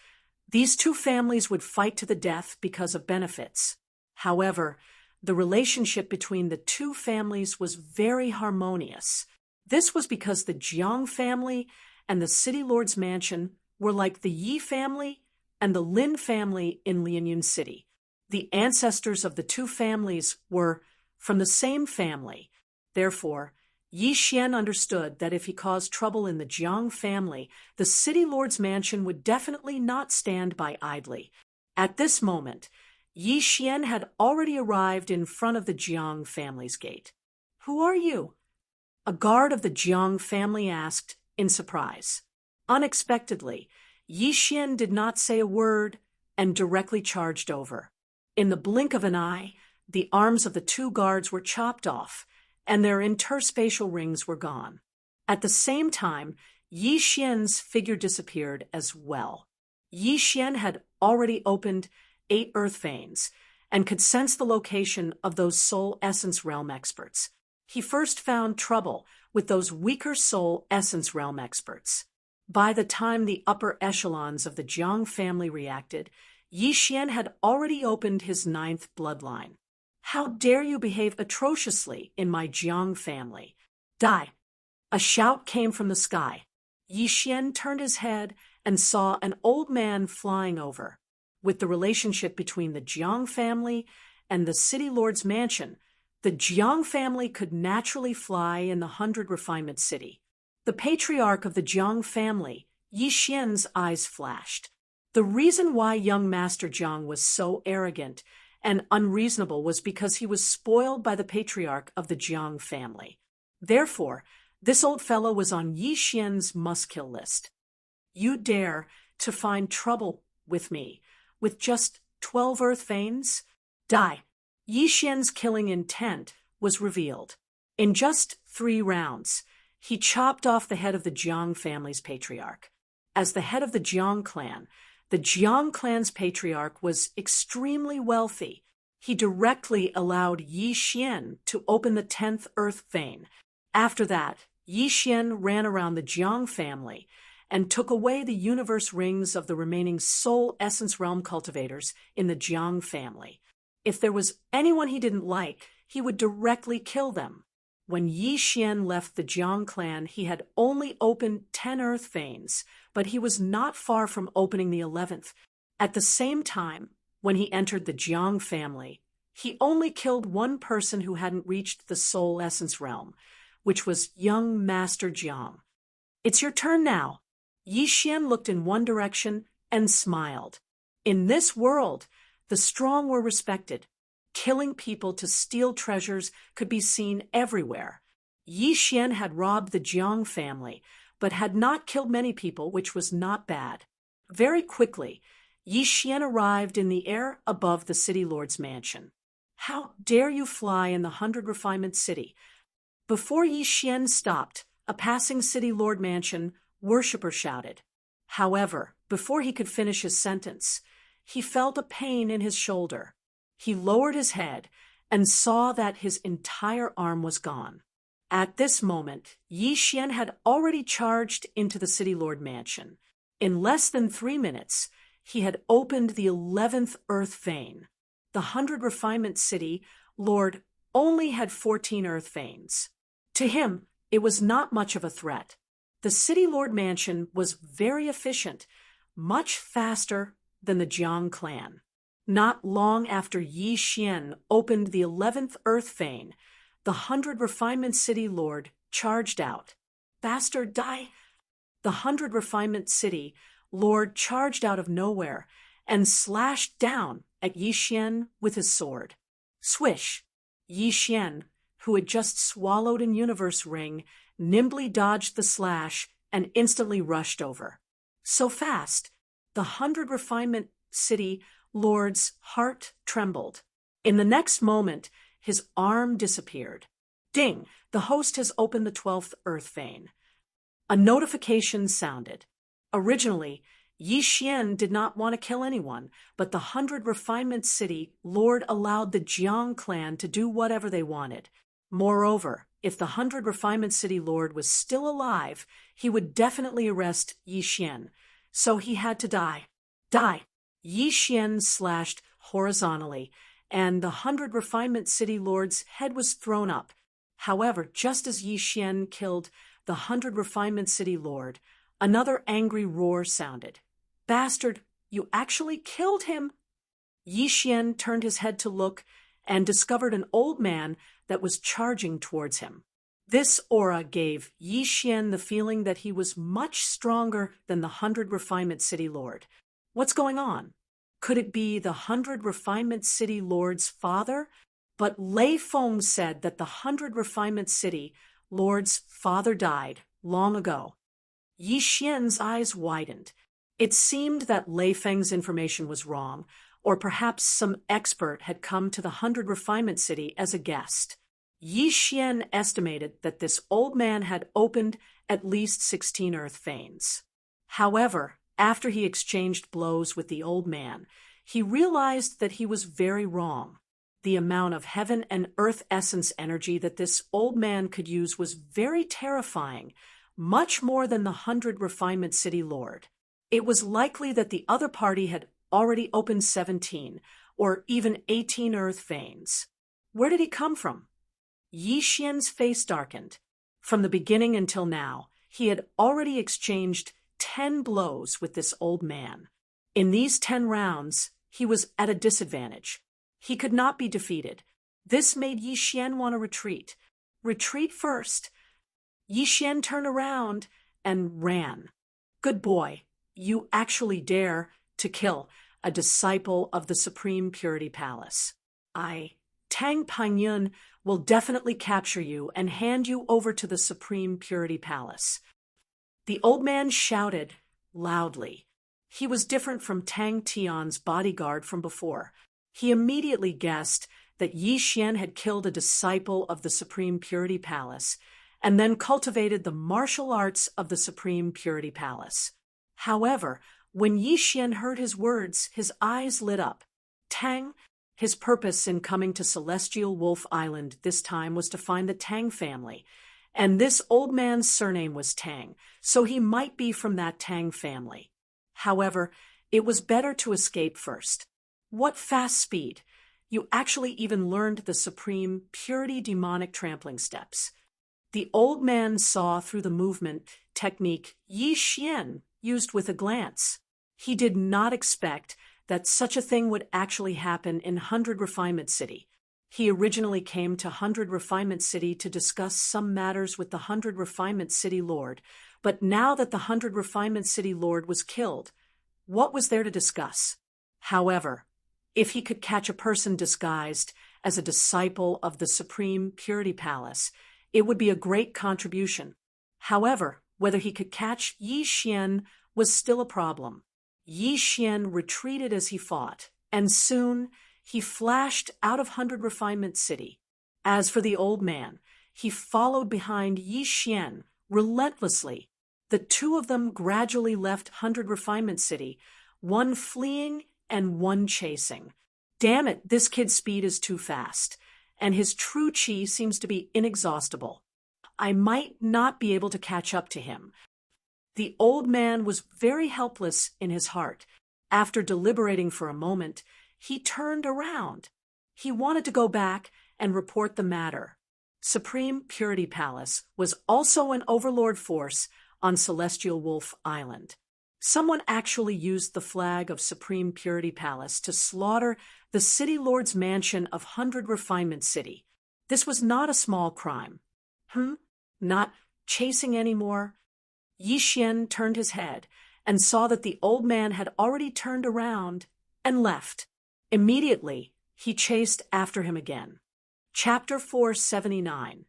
these 2 families would fight to the death because of benefits. However, the relationship between the 2 families was very harmonious. This was because the Jiang family and the City Lord's mansion were like the Yi family and the Lin family in Lianyun City. The ancestors of the 2 families were from the same family. Therefore, Yi Xian understood that if he caused trouble in the Jiang family, the City Lord's mansion would definitely not stand by idly. At this moment, Yi Xian had already arrived in front of the Jiang family's gate. "Who are you?" a guard of the Jiang family asked in surprise. Unexpectedly, Yi Xian did not say a word and directly charged over. In the blink of an eye, the arms of the 2 guards were chopped off, and their interspatial rings were gone. At the same time, Yi Xian's figure disappeared as well. Yi Xian had already opened 8 Earth Veins and could sense the location of those Soul Essence Realm experts. He first found trouble with those weaker Soul Essence Realm experts. By the time the upper echelons of the Jiang family reacted, Yi Xian had already opened his 9th bloodline. "How dare you behave atrociously in my Jiang family? Die!" A shout came from the sky. Yi Xian turned his head and saw an old man flying over. With the relationship between the Jiang family and the City Lord's mansion, the Jiang family could naturally fly in the 100 Refinement City. The patriarch of the Jiang family, Yi Xian's eyes flashed. The reason why young Master Jiang was so arrogant and unreasonable was because he was spoiled by the patriarch of the Jiang family. Therefore, this old fellow was on Yi Xian's must-kill list. "You dare to find trouble with me, with just 12 Earth Veins? Die!" Yi Xian's killing intent was revealed. In just 3 rounds, he chopped off the head of the Jiang family's patriarch. As the head of the Jiang clan's patriarch was extremely wealthy. He directly allowed Yi Xian to open the 10th earth vein. After that, Yi Xian ran around the Jiang family and took away the universe rings of the remaining soul essence realm cultivators in the Jiang family. If there was anyone he didn't like, he would directly kill them. When Yi Xian left the Jiang clan, he had only opened 10 earth veins, but he was not far from opening the 11th. At the same time, when he entered the Jiang family, he only killed one person who hadn't reached the soul essence realm, which was young Master Jiang. It's your turn now. Yi Xian looked in one direction and smiled. In this world, the strong were respected. Killing people to steal treasures could be seen everywhere. Yi Xian had robbed the Jiang family, but had not killed many people, which was not bad. Very quickly, Yi Xian arrived in the air above the city lord's mansion. How dare you fly in the 100 Refinement City? Before Yi Xian stopped, a passing city lord mansion worshipper shouted. However, before he could finish his sentence, he felt a pain in his shoulder. He lowered his head and saw that his entire arm was gone. At this moment, Yi Xian had already charged into the city lord mansion. In less than 3 minutes, he had opened the 11th earth vein. The 100 Refinement City Lord only had 14 earth veins. To him, it was not much of a threat. The city lord mansion was very efficient, much faster than the Jiang clan. Not long after Yi Xian opened the 11th earth vein, the 100 Refinement City Lord charged out. Bastard, die! The 100 Refinement City Lord charged out of nowhere and slashed down at Yi Xian with his sword. Swish! Yi Xian, who had just swallowed an universe ring, nimbly dodged the slash and instantly rushed over. So fast, the 100 Refinement City Lord's heart trembled. In the next moment, his arm disappeared. Ding! The host has opened the 12th earth vein. A notification sounded. Originally, Yi Xian did not want to kill anyone, but the 100 Refinement City Lord allowed the Jiang clan to do whatever they wanted. Moreover, if the 100 Refinement City Lord was still alive, he would definitely arrest Yi Xian. So he had to die. Die! Yi Xian slashed horizontally, and the 100 Refinement City Lord's head was thrown up. However, just as Yi Xian killed the 100 Refinement City Lord, another angry roar sounded. Bastard, you actually killed him! Yi Xian turned his head to look and discovered an old man that was charging towards him. This aura gave Yi Xian the feeling that he was much stronger than the 100 Refinement City Lord. What's going on? Could it be the 100 Refinement City Lord's father? But Lei Feng said that the 100 Refinement City Lord's father died long ago. Yi Xian's eyes widened. It seemed that Lei Feng's information was wrong, or perhaps some expert had come to the 100 Refinement City as a guest. Yi Xian estimated that this old man had opened at least 16 earth veins. However, after he exchanged blows with the old man, he realized that he was very wrong. The amount of heaven and earth essence energy that this old man could use was very terrifying, much more than the 100 Refinement City Lord. It was likely that the other party had already opened 17 or even 18 earth veins. Where did he come from? Yi Xian's face darkened. From the beginning until now, he had already exchanged 10 blows with this old man. In these 10 rounds, he was at a disadvantage. He could not be defeated. This made Yi Xian want to retreat. Retreat first. Yi Xian turned around and ran. Good boy, you actually dare to kill a disciple of the Supreme Purity Palace. Tang Pangyun, will definitely capture you and hand you over to the Supreme Purity Palace. The old man shouted loudly. He was different from Tang Tian's bodyguard from before. He immediately guessed that Yi Xian had killed a disciple of the Supreme Purity Palace and then cultivated the martial arts of the Supreme Purity Palace. However, when Yi Xian heard his words, his eyes lit up. Tang, his purpose in coming to Celestial Wolf Island this time was to find the Tang family, and this old man's surname was Tang, so he might be from that Tang family. However, it was better to escape first. What fast speed! You actually even learned the Supreme Purity demonic trampling steps. The old man saw through the movement technique Yi Xian used with a glance. He did not expect that such a thing would actually happen in 100 Refinement City. He originally came to 100 Refinement City to discuss some matters with the 100 Refinement City Lord, but now that the 100 Refinement City Lord was killed, what was there to discuss? However, if he could catch a person disguised as a disciple of the Supreme Purity Palace, it would be a great contribution. However, whether he could catch Yi Xian was still a problem. Yi Xian retreated as he fought, and soon he flashed out of 100 Refinement City. As for the old man, he followed behind Yi Xian relentlessly. The two of them gradually left 100 Refinement City, one fleeing and one chasing. Damn it, this kid's speed is too fast, and his true chi seems to be inexhaustible. I might not be able to catch up to him. The old man was very helpless in his heart. After deliberating for a moment, he turned around. He wanted to go back and report the matter. Supreme Purity Palace was also an overlord force on Celestial Wolf Island. Someone actually used the flag of Supreme Purity Palace to slaughter the City Lord's mansion of 100 Refinement City. This was not a small crime. Not chasing anymore? Yi Xian turned his head and saw that the old man had already turned around and left. Immediately, he chased after him again. Chapter 479.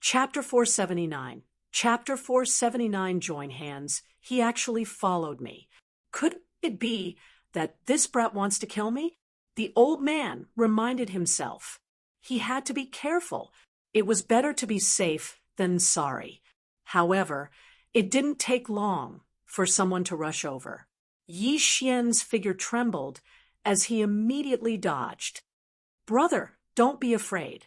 Chapter 479. Chapter 479 join hands. He actually followed me. Could it be that this brat wants to kill me? The old man reminded himself. He had to be careful. It was better to be safe than sorry. However, it didn't take long for someone to rush over. Yi Xian's figure trembled as he immediately dodged. Brother, don't be afraid.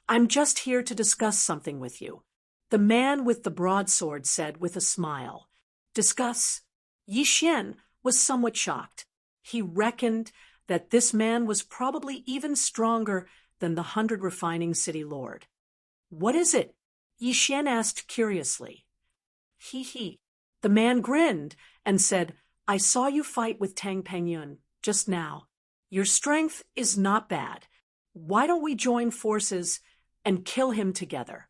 I'm just here to discuss something with you, the man with the broadsword said with a smile. Discuss? Yi Xian was somewhat shocked. He reckoned that this man was probably even stronger than the 100 Refining City Lord. What is it? Yi Xian asked curiously. He. The man grinned and said, I saw you fight with Tang Pengyun just now. Your strength is not bad. Why don't we join forces and kill him together?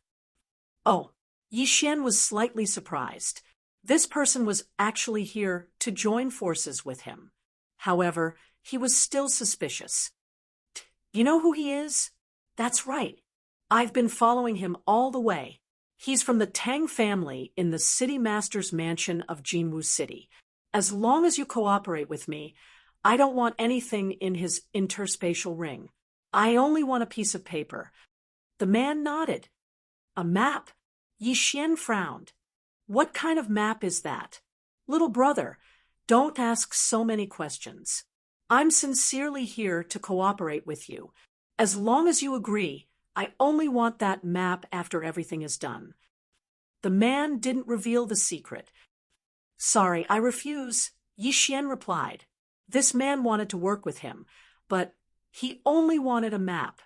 Oh, Yi Xian was slightly surprised. This person was actually here to join forces with him. However, he was still suspicious. You know who he is? That's right. I've been following him all the way. He's from the Tang family in the City Master's mansion of Jinwu City. As long as you cooperate with me, I don't want anything in his interspatial ring. I only want a piece of paper. The man nodded. A map? Yi Xian frowned. What kind of map is that? Little brother, don't ask so many questions. I'm sincerely here to cooperate with you. As long as you agree, I only want that map after everything is done. The man didn't reveal the secret. Sorry, I refuse, Yi Xian replied. This man wanted to work with him, but he only wanted a map.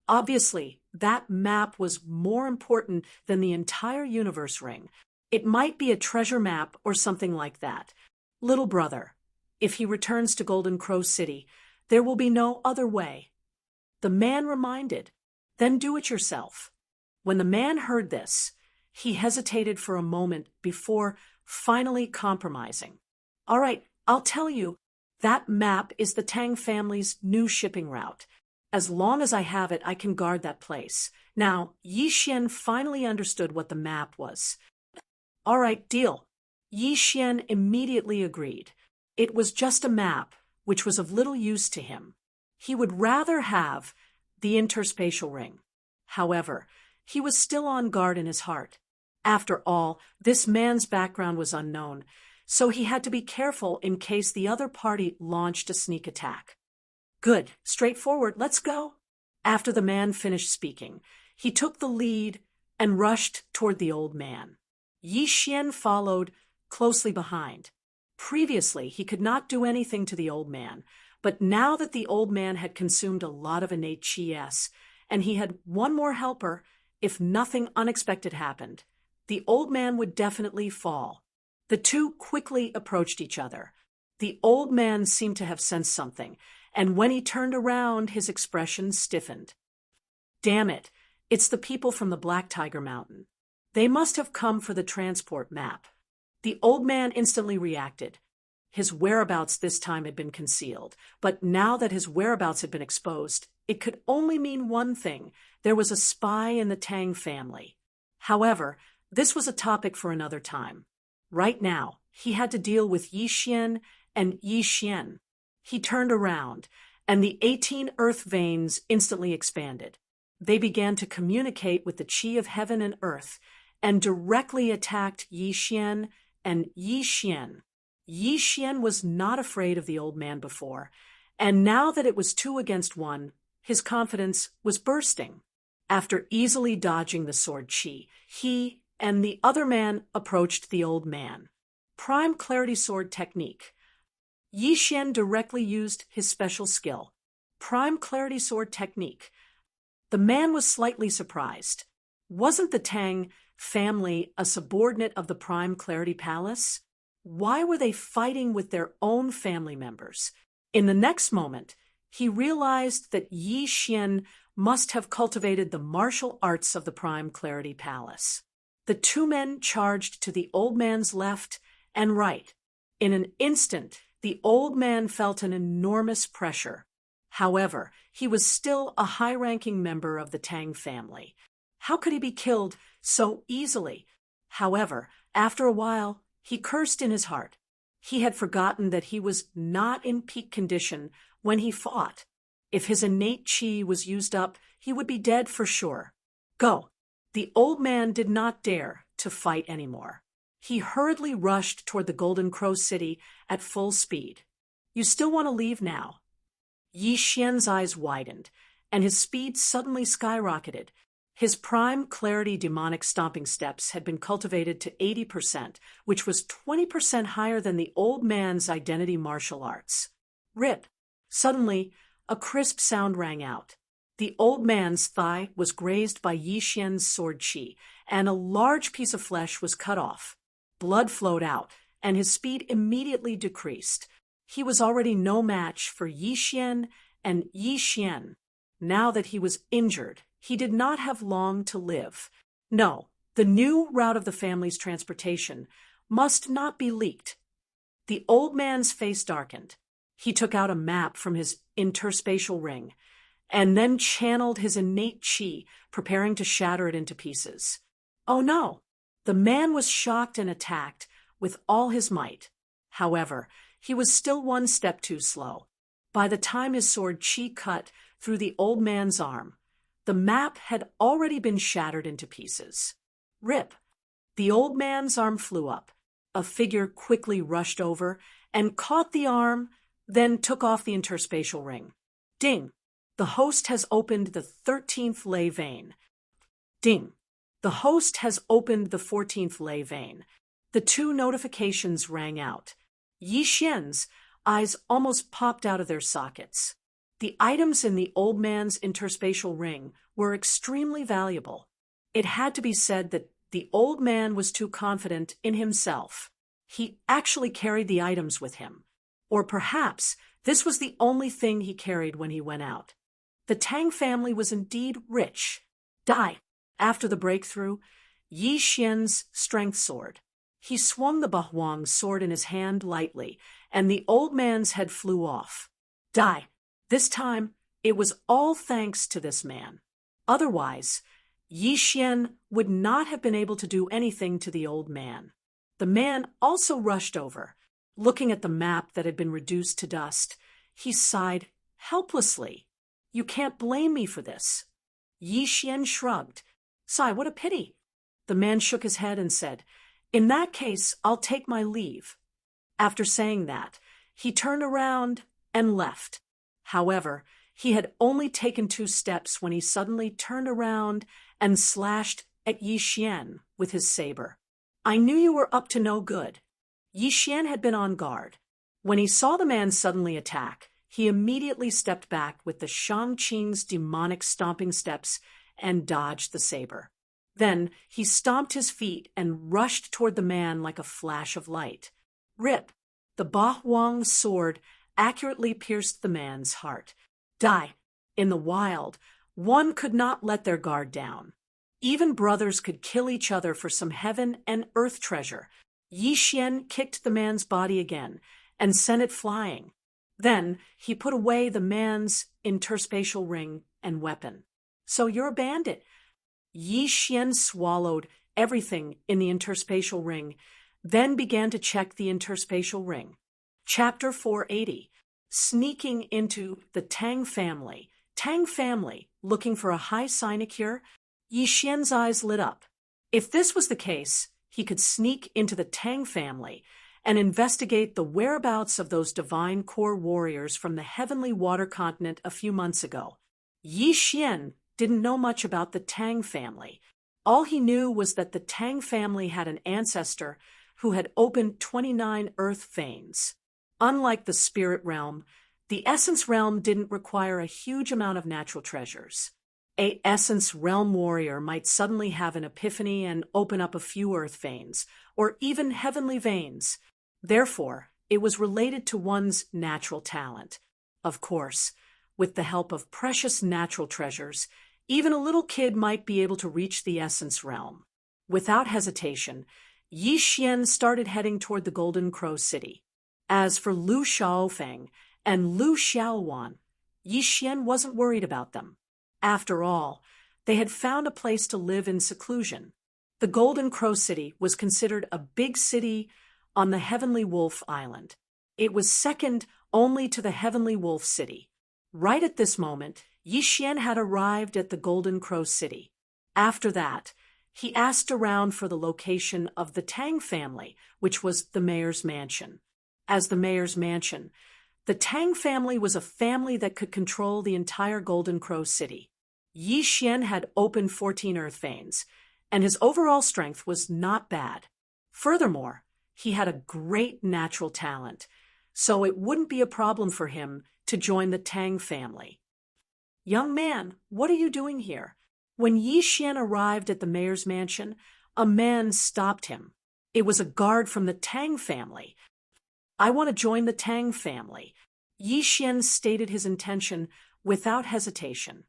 Obviously, that map was more important than the entire universe ring. It might be a treasure map or something like that. Little brother, if he returns to Golden Crow City, there will be no other way. The man reminded, then do it yourself. When the man heard this, he hesitated for a moment before finally compromising. All right, I'll tell you, that map is the Tang family's new shipping route. As long as I have it, I can guard that place. Now, Yi Xian finally understood what the map was. All right, deal. Yi Xian immediately agreed. It was just a map, which was of little use to him. He would rather have the interspatial ring. However, he was still on guard in his heart. After all, this man's background was unknown, so he had to be careful in case the other party launched a sneak attack. Good, straightforward, let's go. After the man finished speaking, he took the lead and rushed toward the old man. Yi Xian followed closely behind. Previously, he could not do anything to the old man, but now that the old man had consumed a lot of innate Qi, and he had one more helper, if nothing unexpected happened, the old man would definitely fall. The two quickly approached each other. The old man seemed to have sensed something, and when he turned around, his expression stiffened. Damn it, it's the people from the Black Tiger Mountain. They must have come for the transport map. The old man instantly reacted. His whereabouts this time had been concealed, but now that his whereabouts had been exposed, it could only mean one thing: there was a spy in the Tang family. However, this was a topic for another time. Right now, he had to deal with Yi Xian and Yi Xian. He turned around, and the 18 earth veins instantly expanded. They began to communicate with the Qi of heaven and earth, and directly attacked Yi Xian and Yi Xian. Yi Xian was not afraid of the old man before, and now that it was 2 against 1, his confidence was bursting. After easily dodging the sword Qi, he and the other man approached the old man. Prime Clarity Sword Technique. Yi Xian directly used his special skill, Prime Clarity Sword Technique. The man was slightly surprised. Wasn't the Tang family a subordinate of the Prime Clarity Palace? Why were they fighting with their own family members? In the next moment, he realized that Yi Xian must have cultivated the martial arts of the Prime Clarity Palace. The two men charged to the old man's left and right. In an instant, the old man felt an enormous pressure. However, he was still a high-ranking member of the Tang family. How could he be killed so easily? However, after a while, he cursed in his heart. He had forgotten that he was not in peak condition when he fought. If his innate Qi was used up, he would be dead for sure. Go! The old man did not dare to fight anymore. He hurriedly rushed toward the Golden Crow City at full speed. You still want to leave now? Yi Xian's eyes widened, and his speed suddenly skyrocketed. His Prime Clarity demonic stomping steps had been cultivated to 80%, which was 20% higher than the old man's identity martial arts. Rip! Suddenly, a crisp sound rang out. The old man's thigh was grazed by Yi Xian's sword Qi, and a large piece of flesh was cut off. Blood flowed out, and his speed immediately decreased. He was already no match for Yi Xian and Yi Xian. Now that he was injured, he did not have long to live. No, the new route of the family's transportation must not be leaked. The old man's face darkened. He took out a map from his interspatial ring, and then channeled his innate Qi, preparing to shatter it into pieces. Oh no! The man was shocked and attacked with all his might. However, he was still one step too slow. By the time his sword Qi cut through the old man's arm, the map had already been shattered into pieces. Rip! The old man's arm flew up. A figure quickly rushed over and caught the arm, then took off the interspatial ring. Ding! The host has opened the 13th ley vein. Ding! The host has opened the 14th ley vein. The two notifications rang out. Yi Xian's eyes almost popped out of their sockets. The items in the old man's interspatial ring were extremely valuable. It had to be said that the old man was too confident in himself. He actually carried the items with him. Or perhaps this was the only thing he carried when he went out. The Tang family was indeed rich. Die! After the breakthrough, Yi Xian's strength sword. He swung the Bahuang sword in his hand lightly, and the old man's head flew off. Die! This time, it was all thanks to this man. Otherwise, Yi Xian would not have been able to do anything to the old man. The man also rushed over. Looking at the map that had been reduced to dust, he sighed helplessly. You can't blame me for this. Yi Xian shrugged. Sigh, what a pity. The man shook his head and said, In that case, I'll take my leave. After saying that, he turned around and left. However, he had only taken 2 steps when he suddenly turned around and slashed at Yi Xian with his saber. I knew you were up to no good. Yi Xian had been on guard. When he saw the man suddenly attack, he immediately stepped back with the Shang-Qing's demonic stomping steps and dodged the saber. Then he stomped his feet and rushed toward the man like a flash of light. Rip! The Ba Huang's sword accurately pierced the man's heart. Die! In the wild, one could not let their guard down. Even brothers could kill each other for some heaven and earth treasure. Yi Xian kicked the man's body again and sent it flying. Then he put away the man's interspatial ring and weapon. So you're a bandit. Yi Xian swallowed everything in the interspatial ring, then began to check the interspatial ring. Chapter 480. Sneaking into the Tang family. Tang family, looking for a high sinecure? Yi Xian's eyes lit up. If this was the case, he could sneak into the Tang family and investigate the whereabouts of those divine core warriors from the heavenly water continent a few months ago. Yi Xian didn't know much about the Tang family. All he knew was that the Tang family had an ancestor who had opened 29 earth veins. Unlike the spirit realm, the essence realm didn't require a huge amount of natural treasures. A essence realm warrior might suddenly have an epiphany and open up a few earth veins, or even heavenly veins. Therefore, it was related to one's natural talent. Of course, with the help of precious natural treasures, even a little kid might be able to reach the essence realm. Without hesitation, Yi Xian started heading toward the Golden Crow City. As for Lu Xiaofeng and Lu Xiaowan, Yi Xian wasn't worried about them. After all, they had found a place to live in seclusion. The Golden Crow City was considered a big city on the Heavenly Wolf Island. It was second only to the Heavenly Wolf City. Right at this moment, Yi Xian had arrived at the Golden Crow City. After that, he asked around for the location of the Tang family, which was the mayor's mansion. As the mayor's mansion, the Tang family was a family that could control the entire Golden Crow City. Yi Xian had opened 14 earth veins, and his overall strength was not bad. Furthermore, he had a great natural talent, so it wouldn't be a problem for him to join the Tang family. Young man, what are you doing here? When Yi Xian arrived at the mayor's mansion, a man stopped him. It was a guard from the Tang family. I want to join the Tang family. Yi Xian stated his intention without hesitation.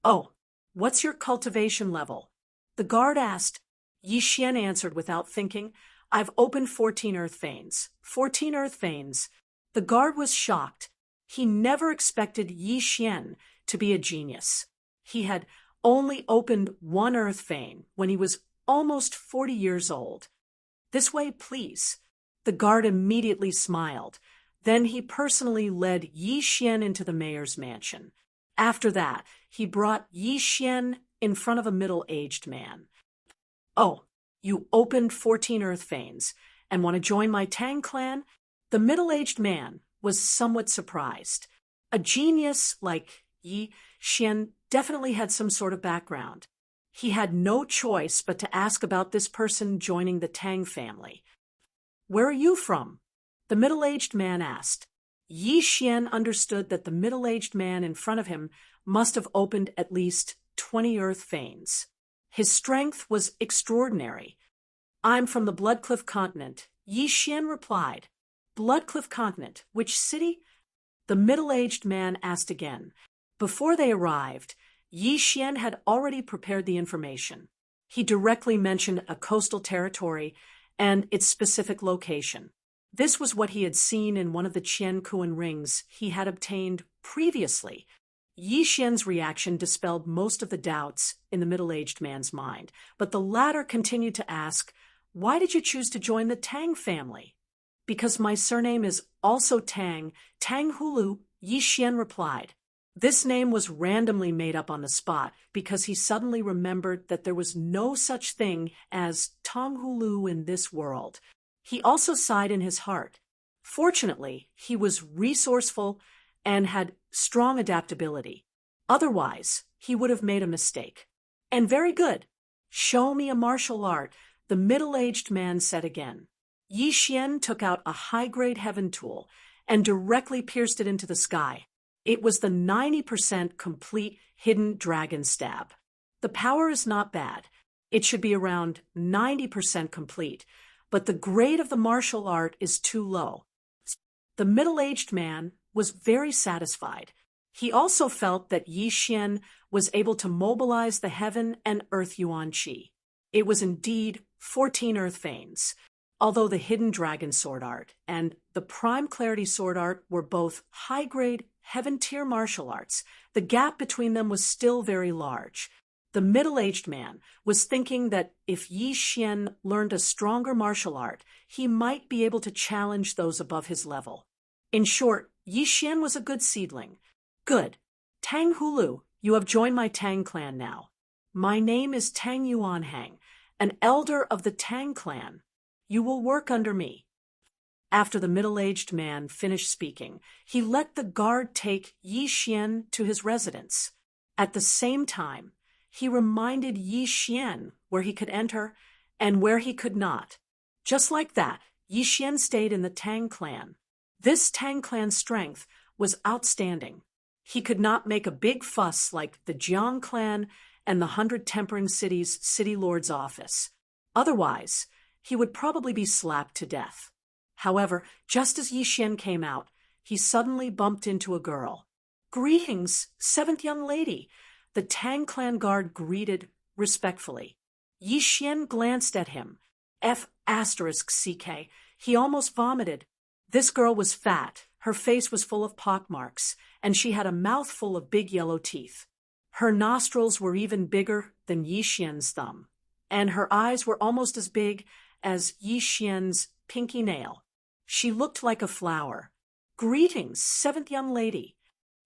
Oh, what's your cultivation level? The guard asked. Yi Xian answered without thinking, I've opened 14 earth veins. 14 earth veins. The guard was shocked. He never expected Yi Xian to be a genius. He had only opened 1 earth vein when he was almost 40 years old. This way, please. The guard immediately smiled. Then he personally led Yi Xian into the mayor's mansion. After that, he brought Yi Xian in front of a middle-aged man. Oh, you opened 14 earth veins and want to join my Tang clan? The middle-aged man was somewhat surprised. A genius like Yi Xian definitely had some sort of background. He had no choice but to ask about this person joining the Tang family. Where are you from? The middle-aged man asked. Yi Xian understood that the middle-aged man in front of him must have opened at least 20 earth veins. His strength was extraordinary. I'm from the Bloodcliff continent, Yi Xian replied. Bloodcliff continent, which city? The middle-aged man asked again. Before they arrived, Yi Xian had already prepared the information. He directly mentioned a coastal territory and its specific location. This was what he had seen in one of the Qian Kuan rings he had obtained previously. Yi Xian's reaction dispelled most of the doubts in the middle-aged man's mind, but the latter continued to ask, Why did you choose to join the Tang family? Because my surname is also Tang, Tang Hulu, Yi Xian replied. This name was randomly made up on the spot because he suddenly remembered that there was no such thing as Tonghulu in this world. He also sighed in his heart. Fortunately, he was resourceful and had strong adaptability. Otherwise, he would have made a mistake. And very good. Show me a martial art, the middle-aged man said again. Yi Xian took out a high-grade heaven tool and directly pierced it into the sky. It was the 90% complete hidden dragon stab. The power is not bad. It should be around 90% complete, but the grade of the martial art is too low. The middle-aged man was very satisfied. He also felt that Yi Xian was able to mobilize the heaven and earth yuan qi. It was indeed 14 earth veins. Although the hidden dragon sword art and the prime clarity sword art were both high-grade heaven-tier martial arts, the gap between them was still very large. The middle-aged man was thinking that if Yi Xian learned a stronger martial art, he might be able to challenge those above his level. In short, Yi Xian was a good seedling. Good. Tang Hulu, you have joined my Tang clan now. My name is Tang Yuanhang, an elder of the Tang clan. You will work under me. After the middle-aged man finished speaking, he let the guard take Yi Xian to his residence. At the same time, he reminded Yi Xian where he could enter and where he could not. Just like that, Yi Xian stayed in the Tang clan. This Tang clan's strength was outstanding. He could not make a big fuss like the Jiang clan and the 100 Tempering Cities City Lord's office. Otherwise, he would probably be slapped to death. However, just as Yi Xian came out, he suddenly bumped into a girl. Greetings, seventh young lady, the Tang clan guard greeted respectfully. Yi Xian glanced at him. F***CK. He almost vomited. This girl was fat, her face was full of pockmarks, and she had a mouthful of big yellow teeth. Her nostrils were even bigger than Yi Xian's thumb, and her eyes were almost as big as Yi Xian's pinky nail. She looked like a flower. Greetings, seventh young lady.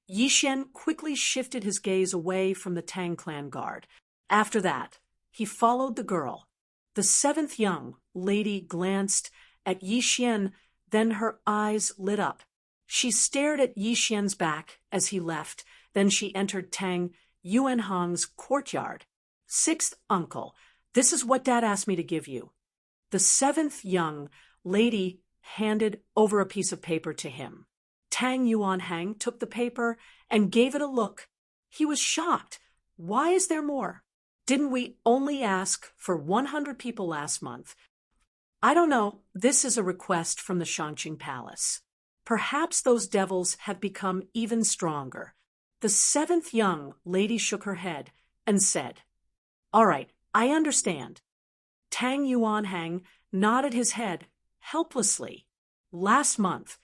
Yi Xian quickly shifted his gaze away from the Tang clan guard. After that, he followed the girl. The seventh young lady glanced at Yi Xian, then her eyes lit up. She stared at Yi Xian's back as he left, then she entered Tang Yuanhang's courtyard. Sixth uncle, this is what Dad asked me to give you. The seventh young lady handed over a piece of paper to him. Tang Yuanhang took the paper and gave it a look. He was shocked. Why is there more? Didn't we only ask for 100 people last month? I don't know. This is a request from the Shangqing Palace. Perhaps those devils have become even stronger. The seventh young lady shook her head and said, All right, I understand. Tang Yuanhang nodded his head helplessly. Last month,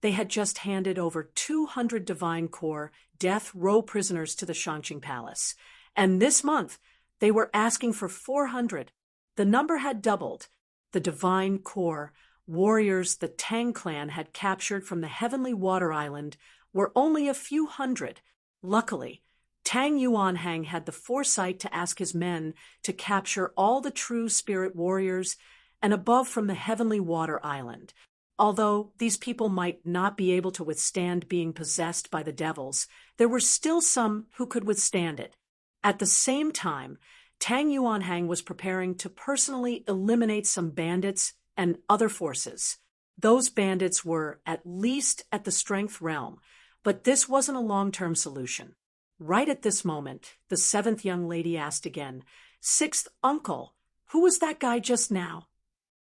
they had just handed over 200 Divine Core death row prisoners to the Shangqing Palace, and this month they were asking for 400. The number had doubled. The Divine Core warriors the Tang clan had captured from the Heavenly Water Island were only a few hundred. Luckily, Tang Yuanhang had the foresight to ask his men to capture all the true spirit warriors and above from the Heavenly Water Island. Although these people might not be able to withstand being possessed by the devils, there were still some who could withstand it. At the same time, Tang Yuanhang was preparing to personally eliminate some bandits and other forces. Those bandits were at least at the strength realm, but this wasn't a long-term solution. Right at this moment, the seventh young lady asked again, Sixth uncle, who was that guy just now?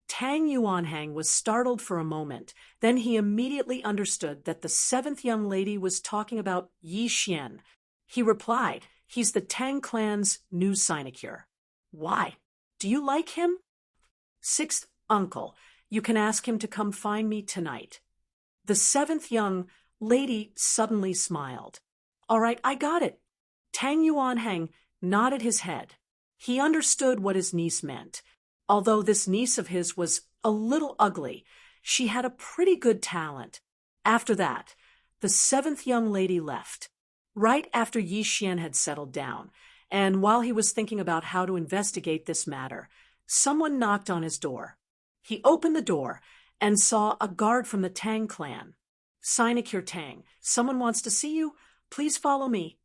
Tang Yuanhang was startled for a moment. Then he immediately understood that the seventh young lady was talking about Yi Xian. He replied, He's the Tang clan's new sinecure. Why? Do you like him? Sixth uncle, you can ask him to come find me tonight. The seventh young lady suddenly smiled. All right, I got it. Tang Yuanhang nodded his head. He understood what his niece meant. Although this niece of his was a little ugly, she had a pretty good talent. After that, the seventh young lady left. right after Yi Xian had settled down, and while he was thinking about how to investigate this matter, someone knocked on his door. He opened the door and saw a guard from the Tang clan. "Sinecure Tang, someone wants to see you. Please follow me,"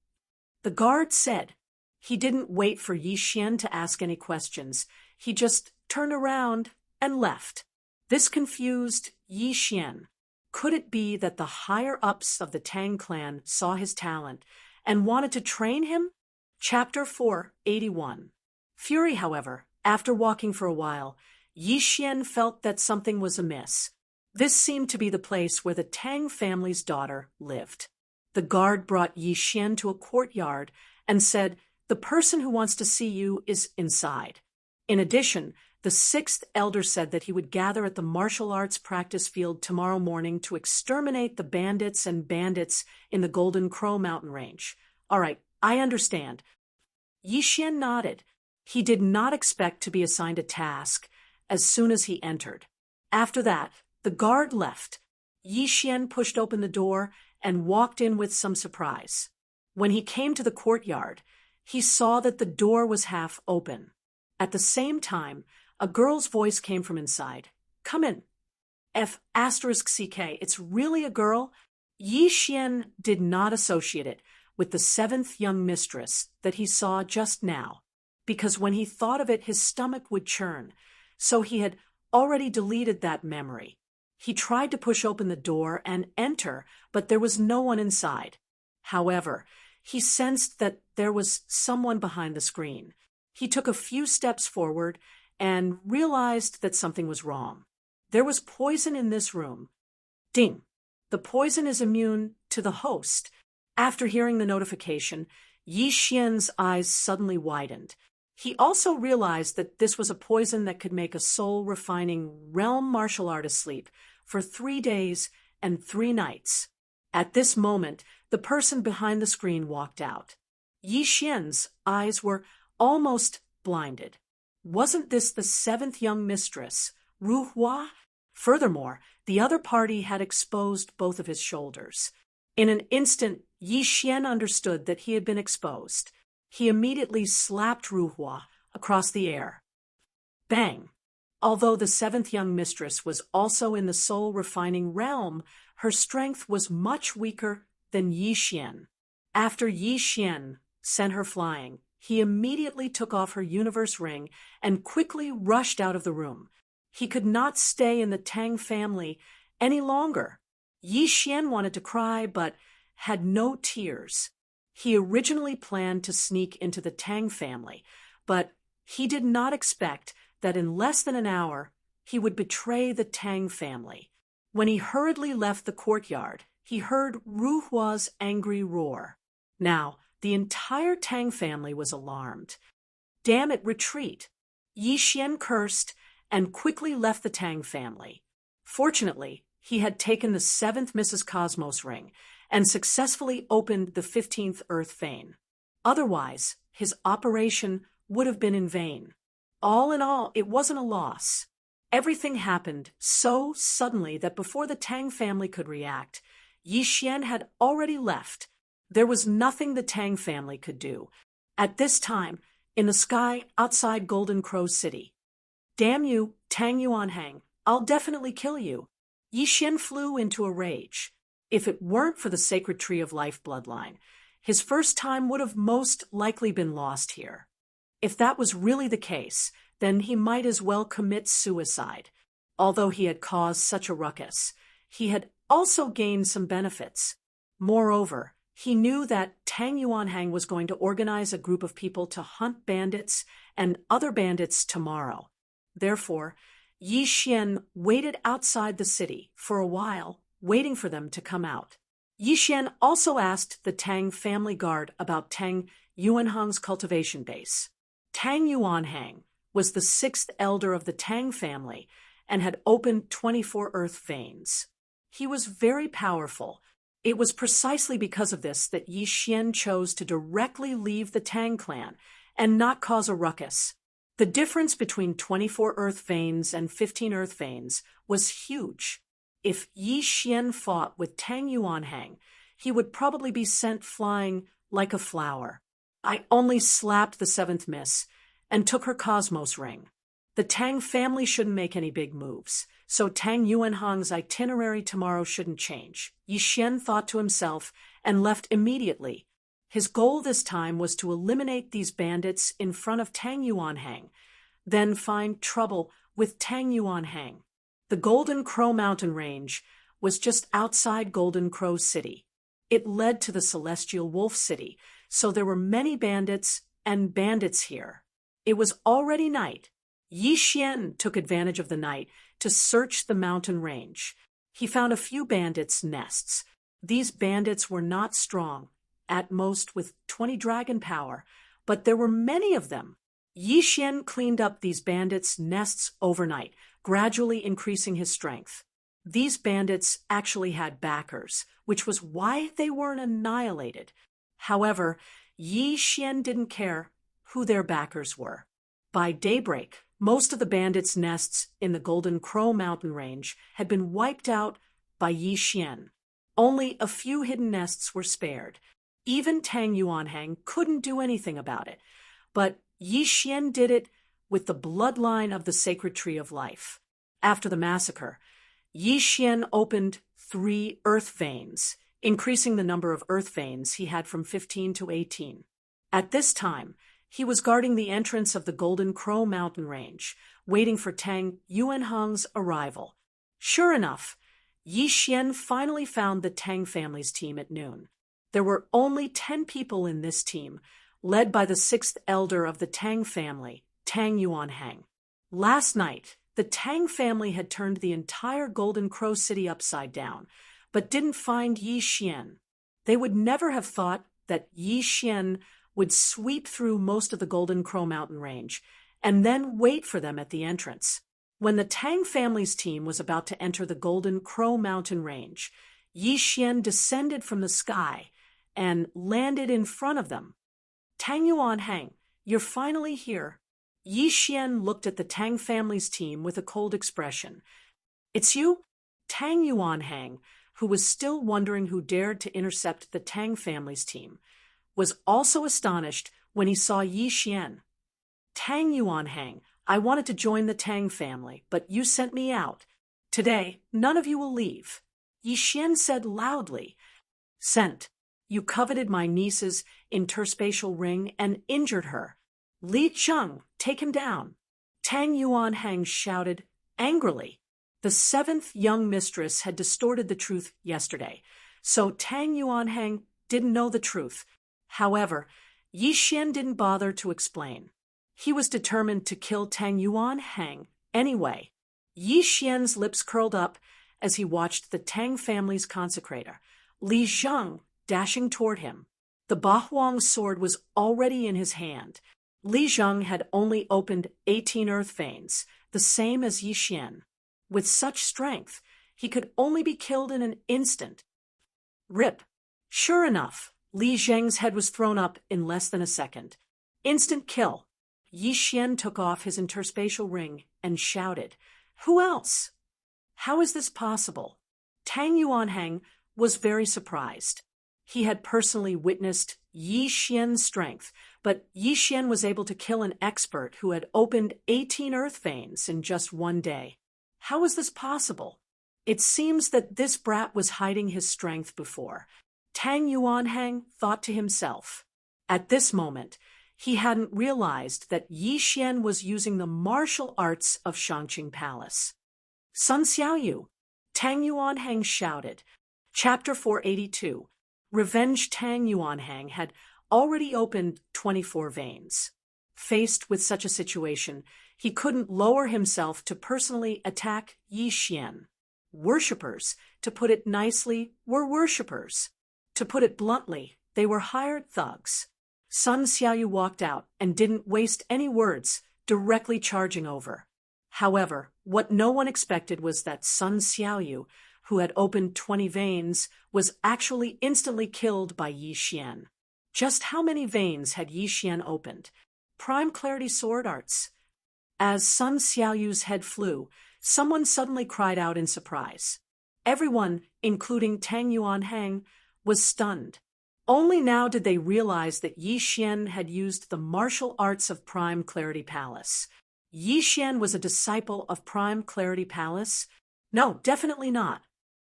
the guard said. He didn't wait for Yi Xian to ask any questions. He just turned around and left. This confused Yi Xian. Could it be that the higher-ups of the Tang clan saw his talent and wanted to train him? Chapter 481. Fury, however, after walking for a while, Yi Xian felt that something was amiss. This seemed to be the place where the Tang family's daughter lived. The guard brought Yi Xian to a courtyard and said, "The person who wants to see you is inside." In addition, the sixth elder said that he would gather at the martial arts practice field tomorrow morning to exterminate the bandits in the Golden Crow mountain range. "All right, I understand." Yi Xian nodded. He did not expect to be assigned a task as soon as he entered. After that, the guard left. Yi Xian pushed open the door and walked in with some surprise. When he came to the courtyard, he saw that the door was half open. At the same time, a girl's voice came from inside. "Come in." F***CK, it's really a girl? Yi Xian did not associate it with the seventh young mistress that he saw just now, because when he thought of it, his stomach would churn, so he had already deleted that memory. He tried to push open the door and enter, but there was no one inside. However, he sensed that there was someone behind the screen. He took a few steps forward and realized that something was wrong. There was poison in this room. Ding! The poison is immune to the host. After hearing the notification, Yi Xian's eyes suddenly widened. He also realized that this was a poison that could make a soul-refining realm martial artist sleep for 3 days and 3 nights. At this moment, the person behind the screen walked out. Yi Xian's eyes were almost blinded. Wasn't this the seventh young mistress, Ru Hua? Furthermore, the other party had exposed both of his shoulders. In an instant, Yi Xian understood that he had been exposed. He immediately slapped Ru Hua across the air. Bang! Although the seventh young mistress was also in the soul-refining realm, her strength was much weaker than Yi Xian. After Yi Xian sent her flying, he immediately took off her universe ring and quickly rushed out of the room. He could not stay in the Tang family any longer. Yi Xian wanted to cry, but had no tears. He originally planned to sneak into the Tang family, but he did not expect that in less than an hour he would betray the Tang family. When he hurriedly left the courtyard, he heard Ru Hua's angry roar. Now, the entire Tang family was alarmed. "Damn it, retreat!" Yi Xian cursed and quickly left the Tang family. Fortunately, he had taken the 7th Mrs. Cosmos ring and successfully opened the 15th Earth vein. Otherwise, his operation would have been in vain. All in all, it wasn't a loss. Everything happened so suddenly that before the Tang family could react, Yi Xian had already left. There was nothing the Tang family could do. At this time, in the sky outside Golden Crow City. "Damn you, Tang Yuanhang, I'll definitely kill you." Yi Xian flew into a rage. If it weren't for the Sacred Tree of Life bloodline, his first time would have most likely been lost here. If that was really the case, then he might as well commit suicide. Although he had caused such a ruckus, he had also gained some benefits. Moreover, he knew that Tang Yuanhang was going to organize a group of people to hunt bandits and other bandits tomorrow. Therefore, Yi Xian waited outside the city for a while, waiting for them to come out. Yi Xian also asked the Tang family guard about Tang Yuanhang's cultivation base. Tang Yuanhang was the 6th elder of the Tang family and had opened 24 earth veins. He was very powerful. It was precisely because of this that Yi Xian chose to directly leave the Tang clan and not cause a ruckus. The difference between 24 earth veins and 15 earth veins was huge. If Yi Xian fought with Tang Yuanhang, he would probably be sent flying like a flower. I only slapped the seventh miss and took her Cosmos ring. The Tang family shouldn't make any big moves, so Tang Yuanhang's itinerary tomorrow shouldn't change. Yi Xian thought to himself and left immediately. His goal this time was to eliminate these bandits in front of Tang Yuanhang, then find trouble with Tang Yuanhang. The Golden Crow mountain range was just outside Golden Crow City. It led to the Celestial Wolf City, so there were many bandits and bandits here. It was already night. Yi Xian took advantage of the night to search the mountain range. He found a few bandits' nests. These bandits were not strong, at most with 20 dragon power, but there were many of them. Yi Xian cleaned up these bandits' nests overnight, gradually increasing his strength. These bandits actually had backers, which was why they weren't annihilated. However, Yi Xian didn't care who their backers were. By daybreak, most of the bandits' nests in the Golden Crow mountain range had been wiped out by Yi Xian. Only a few hidden nests were spared. Even Tang Yuanhang couldn't do anything about it, but Yi Xian did it with the bloodline of the sacred tree of life. After the massacre, Yi Xian opened 3 earth veins, increasing the number of earth veins he had from 15 to 18. At this time, he was guarding the entrance of the Golden Crow mountain range, waiting for Tang Yuanhang's arrival. Sure enough, Yi Xian finally found the Tang family's team at noon. There were only 10 people in this team, led by the 6th elder of the Tang family, Tang Yuanhang. Last night, the Tang family had turned the entire Golden Crow City upside down, but didn't find Yi Xian. They would never have thought that Yi Xian would sweep through most of the Golden Crow mountain range and then wait for them at the entrance. When the Tang family's team was about to enter the Golden Crow mountain range, Yi Xian descended from the sky and landed in front of them. Tang Yuanhang, you're finally here. Yi Xian looked at the Tang family's team with a cold expression. It's you? Tang Yuanhang, who was still wondering who dared to intercept the Tang family's team, was also astonished when he saw Yi Xian. Tang Yuanhang, I wanted to join the Tang family, but you sent me out. Today, none of you will leave. Yi Xian said loudly. Sent. You coveted my niece's interspatial ring and injured her. Li Cheng, take him down. Tang Yuanhang shouted angrily. The 7th young mistress had distorted the truth yesterday, so Tang Yuanhang didn't know the truth. However, Yi Xian didn't bother to explain. He was determined to kill Tang Yuanhang anyway. Yi Xian's lips curled up as he watched the Tang family's consecrator, Li Zheng, dashing toward him. The Bahuang's sword was already in his hand. Li Zheng had only opened 18 earth veins, the same as Yi Xian. With such strength, he could only be killed in an instant. Rip. Sure enough, Li Zheng's head was thrown up in less than a second. Instant kill. Yi Xian took off his interspatial ring and shouted, Who else? How is this possible? Tang Yuanhang was very surprised. He had personally witnessed Yi Xian's strength, but Yi Xian was able to kill an expert who had opened 18 earth veins in just one day. How was this possible? It seems that this brat was hiding his strength before. Tang Yuanhang thought to himself. At this moment, he hadn't realized that Yi Xian was using the martial arts of Shangqing Palace. Sun Xiaoyu, Tang Yuanhang shouted. Chapter 482. Revenge. Tang Yuanhang had already opened 24 veins. Faced with such a situation, he couldn't lower himself to personally attack Yi Xian. Worshippers, to put it nicely, were worshippers. To put it bluntly, they were hired thugs. Sun Xiaoyu walked out and didn't waste any words, directly charging over. However, what no one expected was that Sun Xiaoyu, who had opened 20 veins, was actually instantly killed by Yi Xian. Just how many veins had Yi Xian opened? Prime Clarity Sword Arts. As Sun Xiaoyu's head flew, someone suddenly cried out in surprise. Everyone, including Tang Yuanhang, was stunned. Only now did they realize that Yi Xian had used the martial arts of Prime Clarity Palace. Yi Xian was a disciple of Prime Clarity Palace? No, definitely not.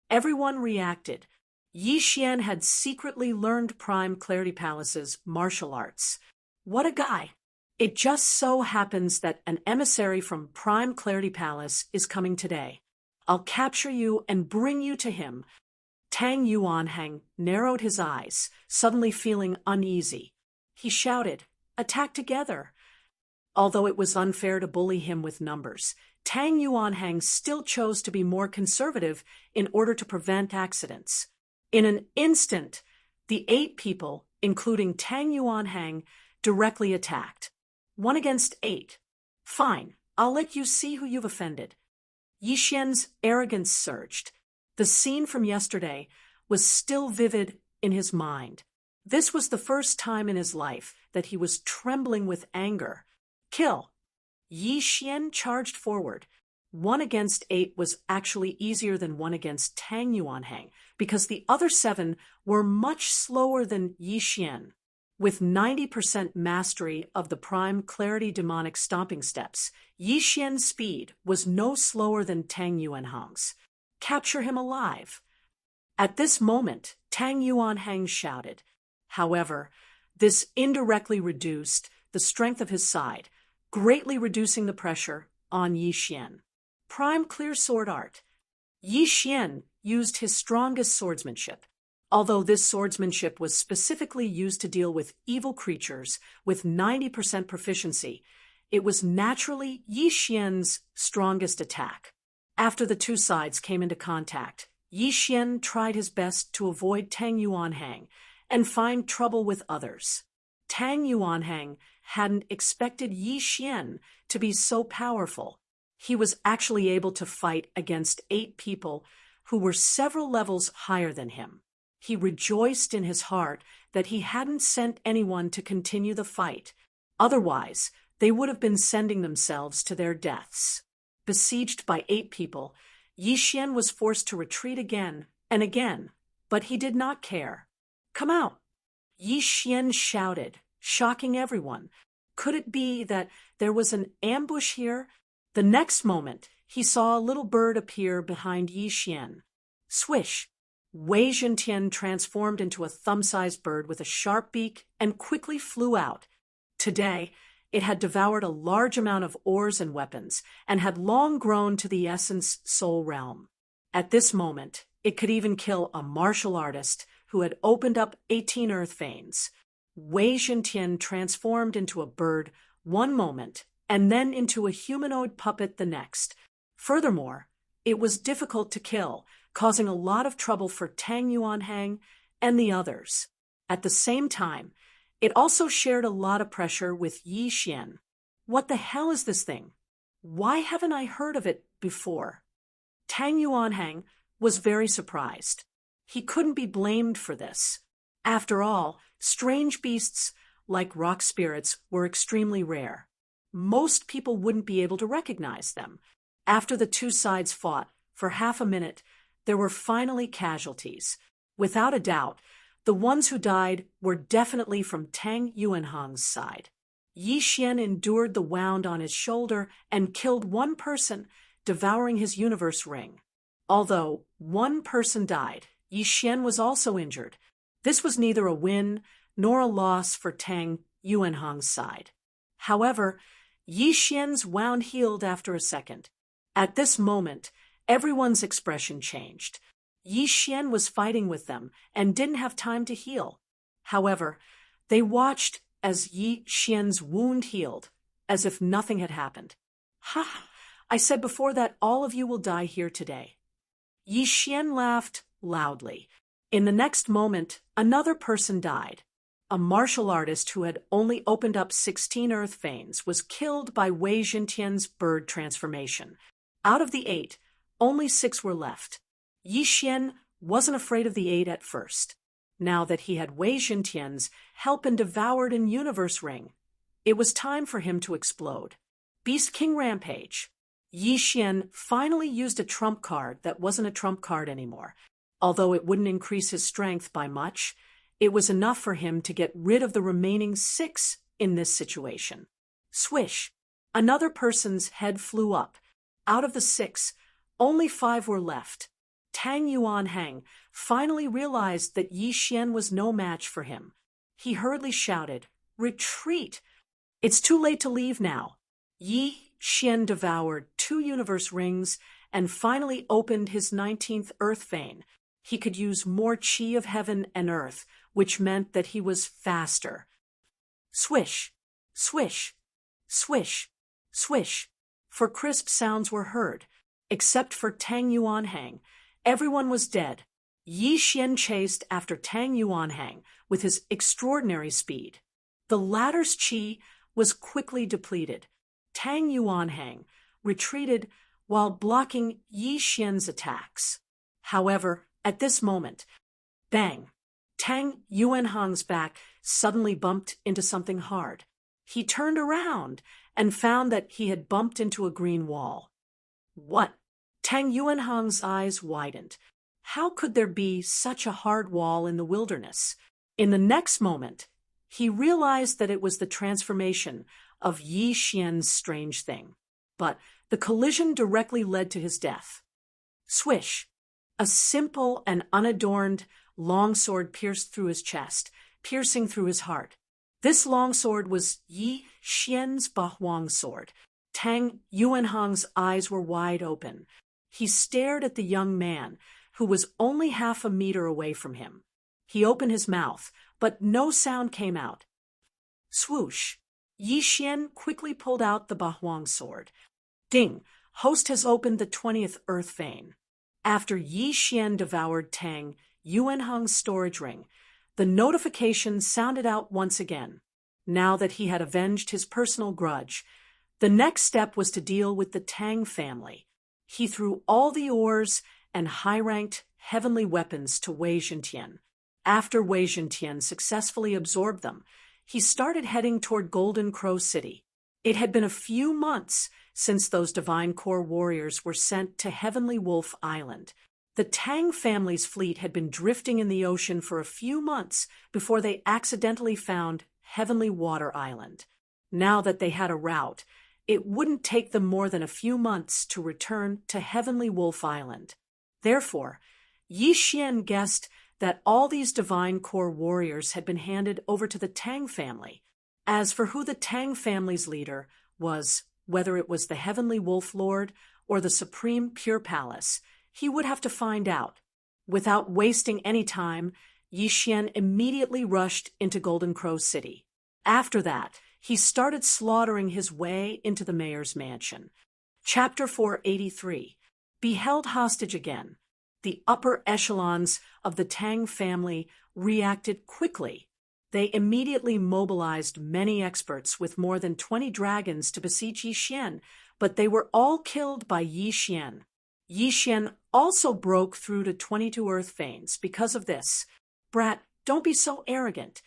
Everyone reacted. Yi Xian had secretly learned Prime Clarity Palace's martial arts. What a guy! It just so happens that an emissary from Prime Clarity Palace is coming today. I'll capture you and bring you to him. Tang Yuanhang narrowed his eyes, suddenly feeling uneasy. He shouted, "Attack together!" Although it was unfair to bully him with numbers, Tang Yuanhang still chose to be more conservative in order to prevent accidents. In an instant, the 8 people, including Tang Yuanhang, directly attacked. 1 against 8. Fine, I'll let you see who you've offended. Yi Xian's arrogance surged. The scene from yesterday was still vivid in his mind. This was the first time in his life that he was trembling with anger. Kill! Yi Xian charged forward. 1 against 8 was actually easier than 1 against Tang Yuanhang, because the other 7 were much slower than Yi Xian. With 90% mastery of the Prime Clarity Demonic Stomping Steps, Yi Xian's speed was no slower than Tang Yuanhang's. Capture him alive! At this moment, Tang Yuanhang shouted. However, this indirectly reduced the strength of his side, greatly reducing the pressure on Yi Xian. Prime Clear Sword Art. Yi Xian used his strongest swordsmanship. Although this swordsmanship was specifically used to deal with evil creatures with 90% proficiency, it was naturally Yi Xian's strongest attack. After the 2 sides came into contact, Yi Xian tried his best to avoid Tang Yuanhang and find trouble with others. Tang Yuanhang hadn't expected Yi Xian to be so powerful. He was actually able to fight against 8 people who were several levels higher than him. He rejoiced in his heart that he hadn't sent anyone to continue the fight. Otherwise, they would have been sending themselves to their deaths. Besieged by 8 people, Yi Xian was forced to retreat again and again, but he did not care. "Come out!" Yi Xian shouted, shocking everyone. Could it be that there was an ambush here? The next moment, he saw a little bird appear behind Yi Xian. Swish! Wei Zhentian transformed into a thumb-sized bird with a sharp beak and quickly flew out. Today, it had devoured a large amount of ores and weapons and had long grown to the essence soul realm. At this moment, it could even kill a martial artist who had opened up 18 earth veins. Wei Zhentian transformed into a bird one moment and then into a humanoid puppet the next. Furthermore, it was difficult to kill, causing a lot of trouble for Tang Yuanhang and the others. At the same time, it also shared a lot of pressure with Yi Xian. What the hell is this thing? Why haven't I heard of it before? Tang Yuanhang was very surprised. He couldn't be blamed for this. After all, strange beasts like rock spirits were extremely rare. Most people wouldn't be able to recognize them. After the 2 sides fought for half a minute, there were finally casualties. Without a doubt, the ones who died were definitely from Tang Yuanhang's side. Yi Xian endured the wound on his shoulder and killed 1 person, devouring his universe ring. Although 1 person died, Yi Xian was also injured. This was neither a win nor a loss for Tang Yuanhang's side. However, Yi Xian's wound healed after a second. At this moment, everyone's expression changed. Yi Xian was fighting with them and didn't have time to heal. However, they watched as Yi Xian's wound healed, as if nothing had happened. "Ha! I said before that all of you will die here today." Yi Xian laughed loudly. In the next moment, another person died. A martial artist who had only opened up 16 earth veins was killed by Wei Zhentian's bird transformation. Out of the 8, only 6 were left. Yi Xian wasn't afraid of the 8 at first. Now that he had Wei Zhentian's help and devoured in Universe Ring, it was time for him to explode. Beast King Rampage. Yi Xian finally used a trump card that wasn't a trump card anymore. Although it wouldn't increase his strength by much, it was enough for him to get rid of the remaining 6 in this situation. Swish! Another person's head flew up. Out of the 6, only 5 were left. Tang Yuanhang finally realized that Yi Xian was no match for him. He hurriedly shouted, "Retreat! It's too late to leave now." Yi Xian devoured 2 universe rings and finally opened his 19th earth vein. He could use more qi of heaven and earth, which meant that he was faster. Swish! Swish! Swish! Swish! For crisp sounds were heard. Except for Tang Yuanhang, everyone was dead. Yi Xian chased after Tang Yuanhang with his extraordinary speed. The latter's qi was quickly depleted. Tang Yuanhang retreated while blocking Yi Xian's attacks. However, at this moment, bang! Tang Yuanhang's back suddenly bumped into something hard. He turned around and found that he had bumped into a green wall. What? Tang Yuanhang's eyes widened. How could there be such a hard wall in the wilderness? In the next moment, he realized that it was the transformation of Yi Xian's strange thing. But the collision directly led to his death. Swish! A simple and unadorned longsword pierced through his chest, piercing through his heart. This longsword was Yi Xian's Bahuang sword. Tang Yuanhang's eyes were wide open. He stared at the young man, who was only half a meter away from him. He opened his mouth, but no sound came out. Swoosh! Yi Xian quickly pulled out the Bahuang sword. Ding! Host has opened the 20th earth vein. After Yi Xian devoured Tang Yuanhang's storage ring, the notification sounded out once again. Now that he had avenged his personal grudge, the next step was to deal with the Tang family. He threw all the ores and high-ranked heavenly weapons to Wei Zhentian. After Wei Zhentian successfully absorbed them, he started heading toward Golden Crow City. It had been a few months since those Divine Core warriors were sent to Heavenly Wolf Island. The Tang family's fleet had been drifting in the ocean for a few months before they accidentally found Heavenly Water Island. Now that they had a route, it wouldn't take them more than a few months to return to Heavenly Wolf Island. Therefore, Yi Xian guessed that all these Divine Core warriors had been handed over to the Tang family. As for who the Tang family's leader was, whether it was the Heavenly Wolf Lord or the Supreme Pure Palace, he would have to find out. Without wasting any time, Yi Xian immediately rushed into Golden Crow City. After that, he started slaughtering his way into the mayor's mansion. Chapter 483. Be held hostage again. The upper echelons of the Tang family reacted quickly. They immediately mobilized many experts with more than 20 dragons to besiege Yi Xian, but they were all killed by Yi Xian. Yi Xian also broke through to 22 earth veins because of this. Brat, don't be so arrogant.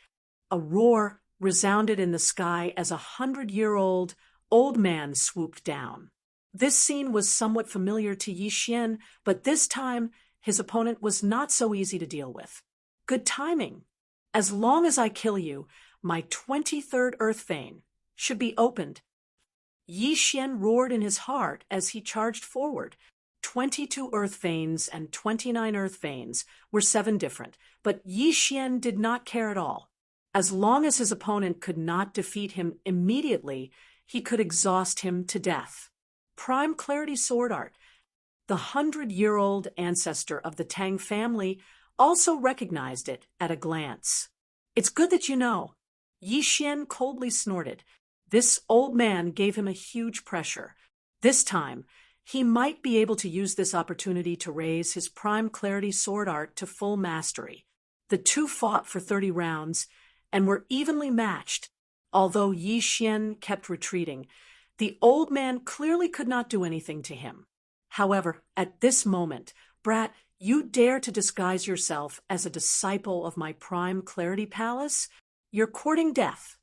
A roar resounded in the sky as a 100-year-old old man swooped down. This scene was somewhat familiar to Yi Xian, but this time his opponent was not so easy to deal with. Good timing. As long as I kill you, my 23rd earth vein should be opened. Yi Xian roared in his heart as he charged forward. 22 earth veins and 29 earth veins were 7 different, but Yi Xian did not care at all. As long as his opponent could not defeat him immediately, he could exhaust him to death. Prime Clarity Sword Art. The 100-year-old ancestor of the Tang family also recognized it at a glance. It's good that you know. Yi Xian coldly snorted. This old man gave him a huge pressure. This time, he might be able to use this opportunity to raise his Prime Clarity Sword Art to full mastery. The two fought for 30 rounds and were evenly matched. Although Yi Xian kept retreating, the old man clearly could not do anything to him. However, at this moment, Brat, you dare to disguise yourself as a disciple of my Prime Clarity Palace? You're courting death.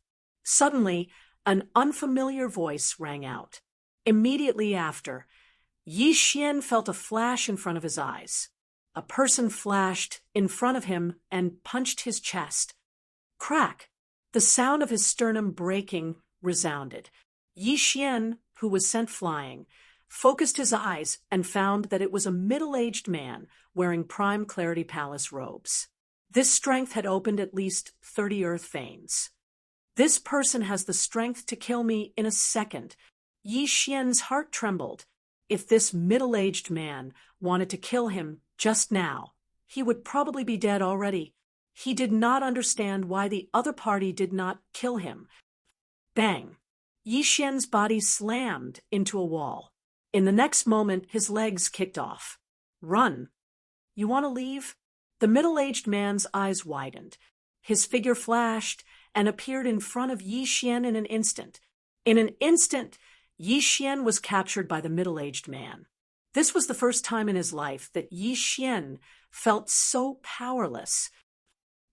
Suddenly, an unfamiliar voice rang out. Immediately after, Yi Xian felt a flash in front of his eyes. A person flashed in front of him and punched his chest. Crack! The sound of his sternum breaking resounded. Yi Xian, who was sent flying, focused his eyes and found that it was a middle-aged man wearing prime Clarity Palace robes. This strength had opened at least 30 earth veins. This person has the strength to kill me in a second. Yi Xian's heart trembled. If this middle-aged man wanted to kill him just now, he would probably be dead already. He did not understand why the other party did not kill him. Bang! Yi Xian's body slammed into a wall. In the next moment, his legs kicked off. Run! You want to leave? The middle-aged man's eyes widened. His figure flashed and appeared in front of Yi Xian in an instant. In an instant, Yi Xian was captured by the middle-aged man. This was the first time in his life that Yi Xian felt so powerless.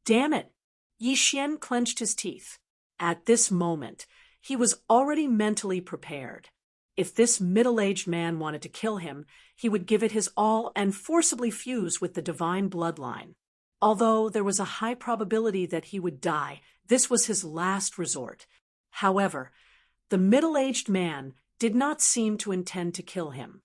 Damn it! Yi Xian clenched his teeth. At this moment, he was already mentally prepared. If this middle-aged man wanted to kill him, he would give it his all and forcibly fuse with the divine bloodline. Although there was a high probability that he would die, this was his last resort. However, the middle-aged man did not seem to intend to kill him.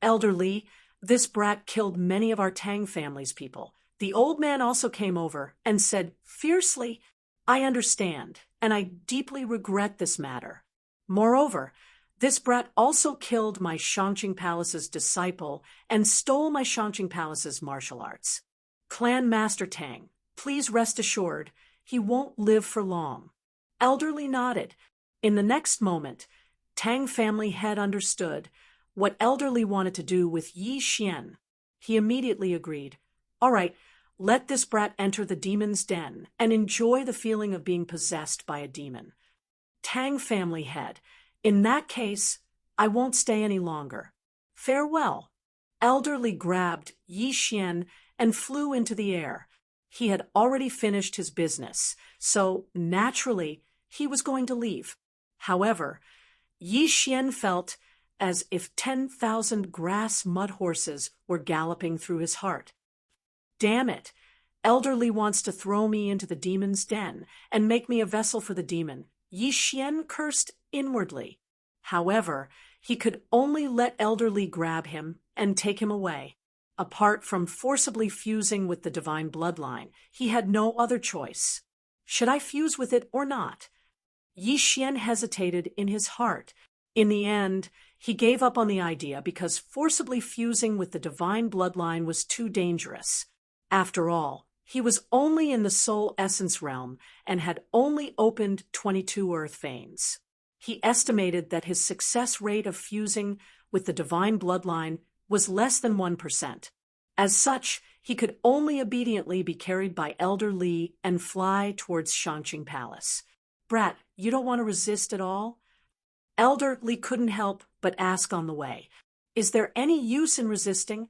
Elder Li, this brat killed many of our Tang family's people. The old man also came over and said fiercely, I understand, and I deeply regret this matter. Moreover, this brat also killed my Shangqing Palace's disciple and stole my Shangqing Palace's martial arts. Clan Master Tang, please rest assured, he won't live for long. Elder Li nodded. In the next moment, Tang family had understood what Elder Li wanted to do with Yi Xian. He immediately agreed. All right, let this brat enter the demon's den and enjoy the feeling of being possessed by a demon. Tang family head. In that case, I won't stay any longer. Farewell. Elder Li grabbed Yi Xian and flew into the air. He had already finished his business, so naturally he was going to leave. However, Yi Xian felt as if 10,000 grass mud horses were galloping through his heart. Damn it! Elder Li wants to throw me into the demon's den and make me a vessel for the demon. Yi Xian cursed inwardly. However, he could only let Elder Li grab him and take him away. Apart from forcibly fusing with the divine bloodline, he had no other choice. Should I fuse with it or not? Yi Xian hesitated in his heart. In the end, he gave up on the idea because forcibly fusing with the divine bloodline was too dangerous. After all, he was only in the soul essence realm and had only opened 22 earth veins. He estimated that his success rate of fusing with the divine bloodline was less than 1%. As such, he could only obediently be carried by Elder Li and fly towards Shangqing Palace. Brat, you don't want to resist at all? Elder Li couldn't help but ask on the way. Is there any use in resisting?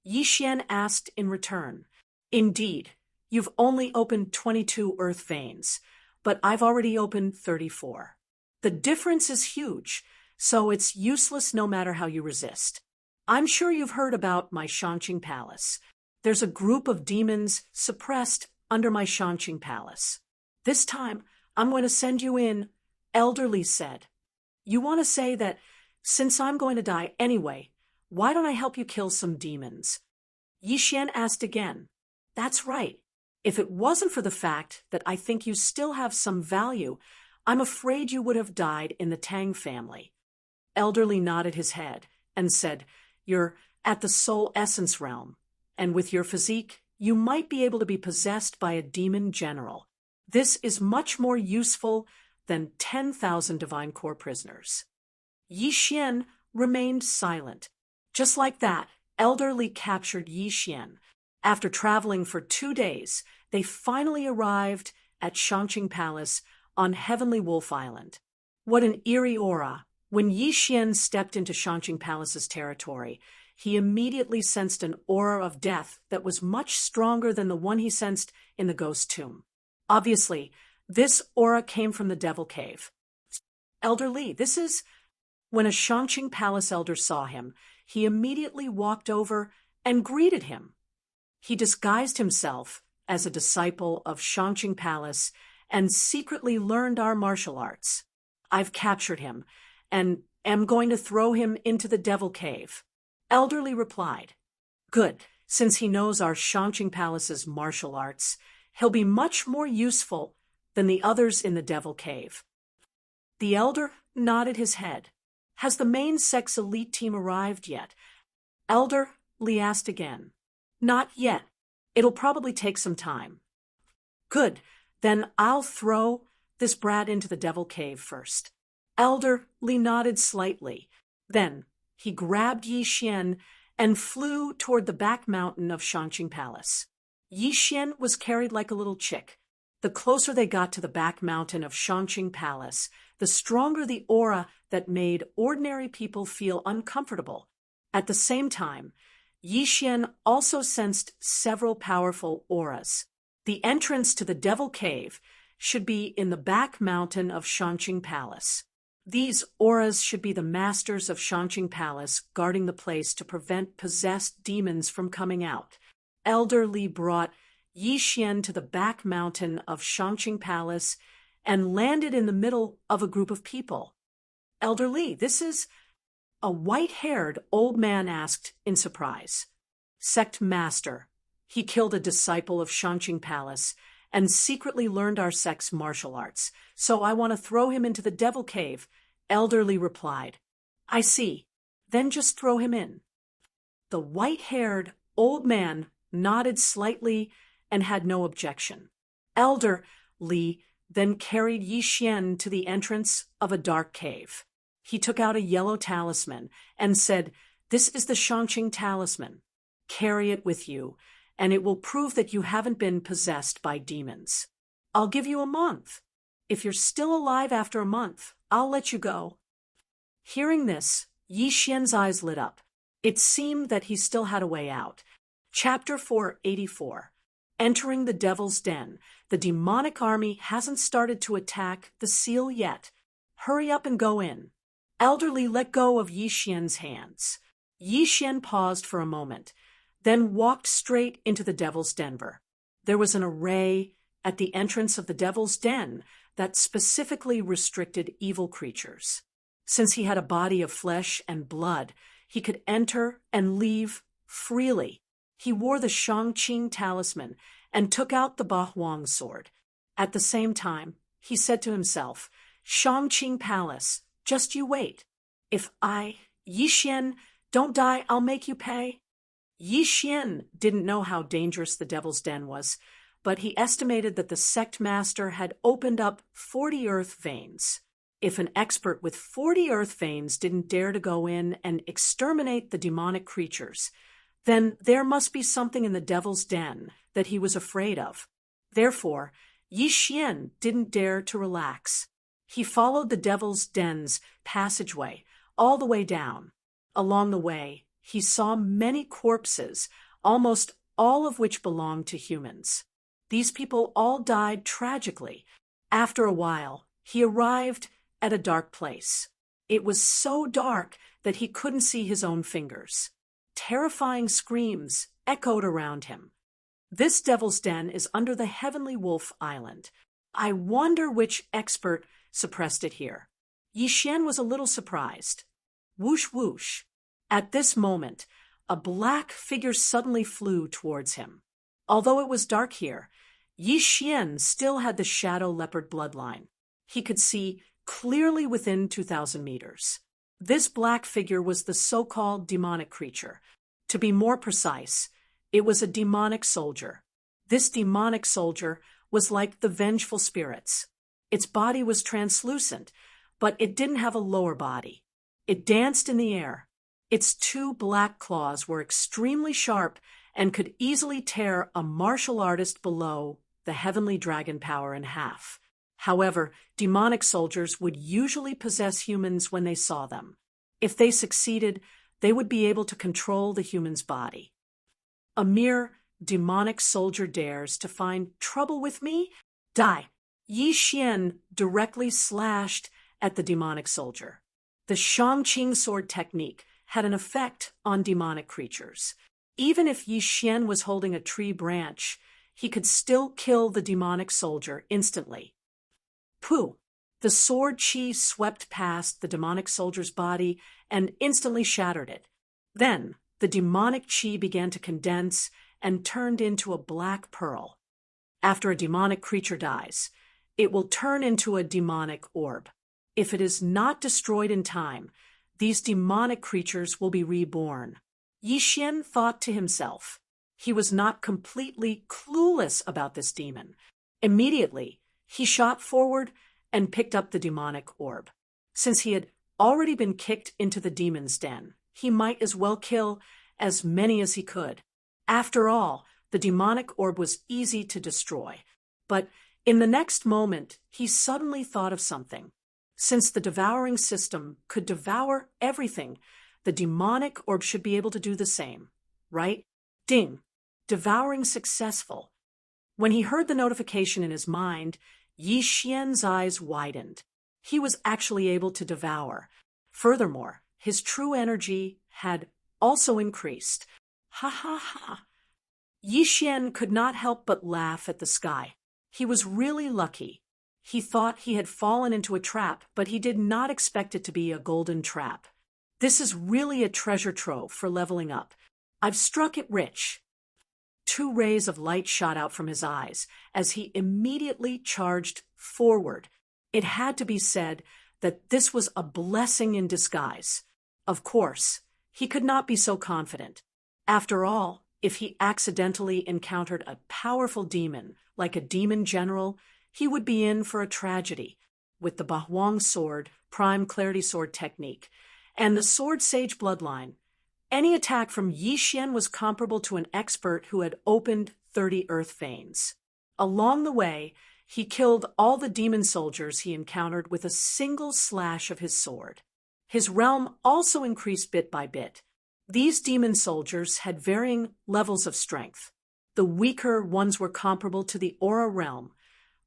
Yi Xian asked in return. Indeed, you've only opened 22 earth veins, but I've already opened 34. The difference is huge, so it's useless no matter how you resist. I'm sure you've heard about my Shangqing Palace. There's a group of demons suppressed under my Shangqing Palace. This time, I'm going to send you in, Elder Li said. You want to say that since I'm going to die anyway, why don't I help you kill some demons? Yi Xian asked again. That's right. If it wasn't for the fact that I think you still have some value, I'm afraid you would have died in the Tang family. Elder Li nodded his head and said, You're at the soul essence realm, and with your physique, you might be able to be possessed by a demon general. This is much more useful than 10,000 divine core prisoners. Yi Xian remained silent. Just like that, Elder Li captured Yi Xian. After traveling for 2 days, they finally arrived at Shangqing Palace on Heavenly Wolf Island. What an eerie aura! When Yi Xian stepped into Shangqing Palace's territory, he immediately sensed an aura of death that was much stronger than the one he sensed in the ghost tomb. Obviously, this aura came from the Devil Cave. Elder Li, this is... When a Shangqing Palace elder saw him, he immediately walked over and greeted him. He disguised himself as a disciple of Shangqing Palace and secretly learned our martial arts. I've captured him and am going to throw him into the Devil Cave. Elderly replied. Good, since he knows our Shangqing Palace's martial arts, he'll be much more useful than the others in the Devil Cave. The elder nodded his head. Has the main sex elite team arrived yet? Elder Lee asked again. Not yet. It'll probably take some time. Good, then I'll throw this brat into the Devil Cave first. Elder Lee nodded slightly. Then he grabbed Yi Xian and flew toward the back mountain of Shangqing Palace. Yi Xian was carried like a little chick. The closer they got to the back mountain of Shangqing Palace, the stronger the aura that made ordinary people feel uncomfortable. At the same time, Yi Xian also sensed several powerful auras. The entrance to the Devil Cave should be in the back mountain of Shangqing Palace. These auras should be the masters of Shangqing Palace guarding the place to prevent possessed demons from coming out. Elder Li brought Yi Xian to the back mountain of Shangqing Palace and landed in the middle of a group of people. Elder Li, this is... A white-haired old man asked in surprise. Sect Master. He killed a disciple of Shangqing Palace and secretly learned our sect's martial arts, so I want to throw him into the Devil Cave, Elder Li replied. I see. Then just throw him in. The white-haired old man nodded slightly and had no objection. Elder Li then carried Yi Xian to the entrance of a dark cave. He took out a yellow talisman and said, This is the Shangqing talisman. Carry it with you, and it will prove that you haven't been possessed by demons. I'll give you a month. If you're still alive after a month, I'll let you go. Hearing this, Yi Xian's eyes lit up. It seemed that he still had a way out. Chapter 484. Entering the Devil's Den. The demonic army hasn't started to attack the seal yet. Hurry up and go in. Elder Li let go of Yi Xian's hands. Yi Xian paused for a moment, then walked straight into the Devil's Den. There was an array at the entrance of the Devil's Den that specifically restricted evil creatures. Since he had a body of flesh and blood, he could enter and leave freely. He wore the Shangqing talisman and took out the Ba Huang sword. At the same time, he said to himself, Shangqing Palace, just you wait. If I, Yi Xian, don't die, I'll make you pay. Yi Xian didn't know how dangerous the Devil's Den was, but he estimated that the sect master had opened up 40 earth veins. If an expert with 40 earth veins didn't dare to go in and exterminate the demonic creatures, then there must be something in the Devil's Den that he was afraid of. Therefore, Yi Xian didn't dare to relax. He followed the Devil's Den's passageway all the way down. Along the way, he saw many corpses, almost all of which belonged to humans. These people all died tragically. After a while, he arrived at a dark place. It was so dark that he couldn't see his own fingers. Terrifying screams echoed around him. This Devil's Den is under the Heavenly Wolf Island. I wonder which expert suppressed it here. Yi Xian was a little surprised. Whoosh whoosh. At this moment, a black figure suddenly flew towards him. Although it was dark here, Yi Xian still had the shadow leopard bloodline. He could see clearly within 2,000 meters. This black figure was the so-called demonic creature. To be more precise, it was a demonic soldier. This demonic soldier was like the vengeful spirits. Its body was translucent, but it didn't have a lower body. It danced in the air. Its two black claws were extremely sharp and could easily tear a martial artist below the heavenly dragon power in half. However, demonic soldiers would usually possess humans when they saw them. If they succeeded, they would be able to control the human's body. A mere demonic soldier dares to find trouble with me? Die! Yi Xian directly slashed at the demonic soldier. The Shangqing sword technique had an effect on demonic creatures. Even if Yi Xian was holding a tree branch, he could still kill the demonic soldier instantly. Pooh! The sword chi swept past the demonic soldier's body and instantly shattered it. Then, the demonic chi began to condense and turned into a black pearl. After a demonic creature dies, it will turn into a demonic orb. If it is not destroyed in time, these demonic creatures will be reborn. Yi Xian thought to himself. He was not completely clueless about this demon. Immediately, he shot forward and picked up the demonic orb. Since he had already been kicked into the demon's den, he might as well kill as many as he could. After all, the demonic orb was easy to destroy. But in the next moment, he suddenly thought of something. Since the devouring system could devour everything, the demonic orb should be able to do the same, right? Ding! Devouring successful. When he heard the notification in his mind, Yi Xian's eyes widened. He was actually able to devour. Furthermore, his true energy had also increased. Ha ha ha! Yi Xian could not help but laugh at the sky. He was really lucky. He thought he had fallen into a trap, but he did not expect it to be a golden trap. This is really a treasure trove for leveling up. I've struck it rich. 2 rays of light shot out from his eyes as he immediately charged forward. It had to be said that this was a blessing in disguise. Of course, he could not be so confident. After all, if he accidentally encountered a powerful demon, like a demon general, he would be in for a tragedy. With the Bahuang sword, prime clarity sword technique, and the sword sage bloodline, any attack from Yi Xian was comparable to an expert who had opened 30 earth veins. Along the way, he killed all the demon soldiers he encountered with a single slash of his sword. His realm also increased bit by bit. These demon soldiers had varying levels of strength. The weaker ones were comparable to the aura realm,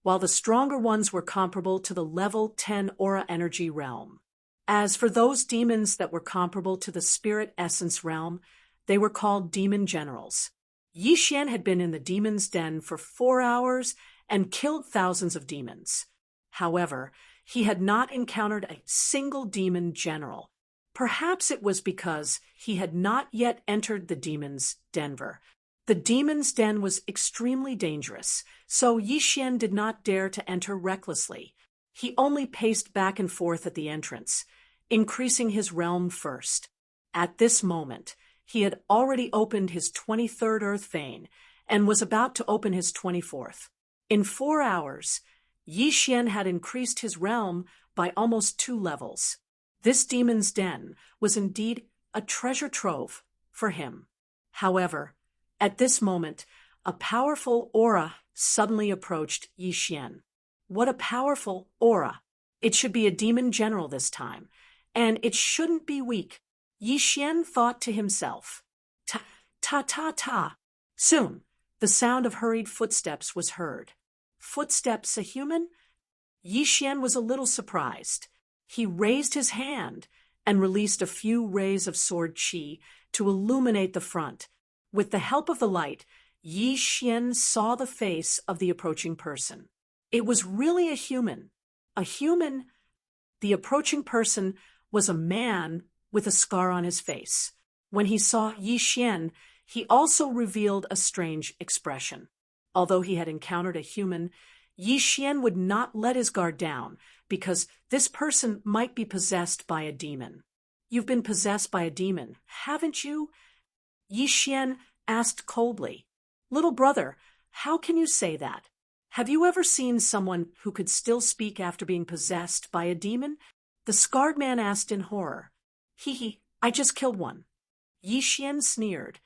while the stronger ones were comparable to the level 10 aura energy realm. As for those demons that were comparable to the spirit essence realm, they were called demon generals. Yi Xian had been in the demon's den for 4 hours and killed thousands of demons. However, he had not encountered a single demon general. Perhaps it was because he had not yet entered the demon's den. The demon's den was extremely dangerous, so Yi Xian did not dare to enter recklessly. He only paced back and forth at the entrance, increasing his realm first. At this moment, he had already opened his 23rd earth vein and was about to open his 24th. In 4 hours, Yi Xian had increased his realm by almost 2 levels. This demon's den was indeed a treasure trove for him. However, at this moment, a powerful aura suddenly approached Yi Xian. What a powerful aura! It should be a demon general this time, and it shouldn't be weak. Yi Xian thought to himself. Ta, ta, ta, ta. Soon, the sound of hurried footsteps was heard. Footsteps a human? Yi Xian was a little surprised. He raised his hand and released a few rays of sword chi to illuminate the front. With the help of the light, Yi Xian saw the face of the approaching person. It was really a human. A human. The approaching person was a man with a scar on his face. When he saw Yi Xian, he also revealed a strange expression. Although he had encountered a human, Yi Xian would not let his guard down, because this person might be possessed by a demon. You've been possessed by a demon, haven't you? Yi Xian asked coldly. Little brother, how can you say that? Have you ever seen someone who could still speak after being possessed by a demon? The scarred man asked in horror. Hee, I just killed one. Yi Xian sneered.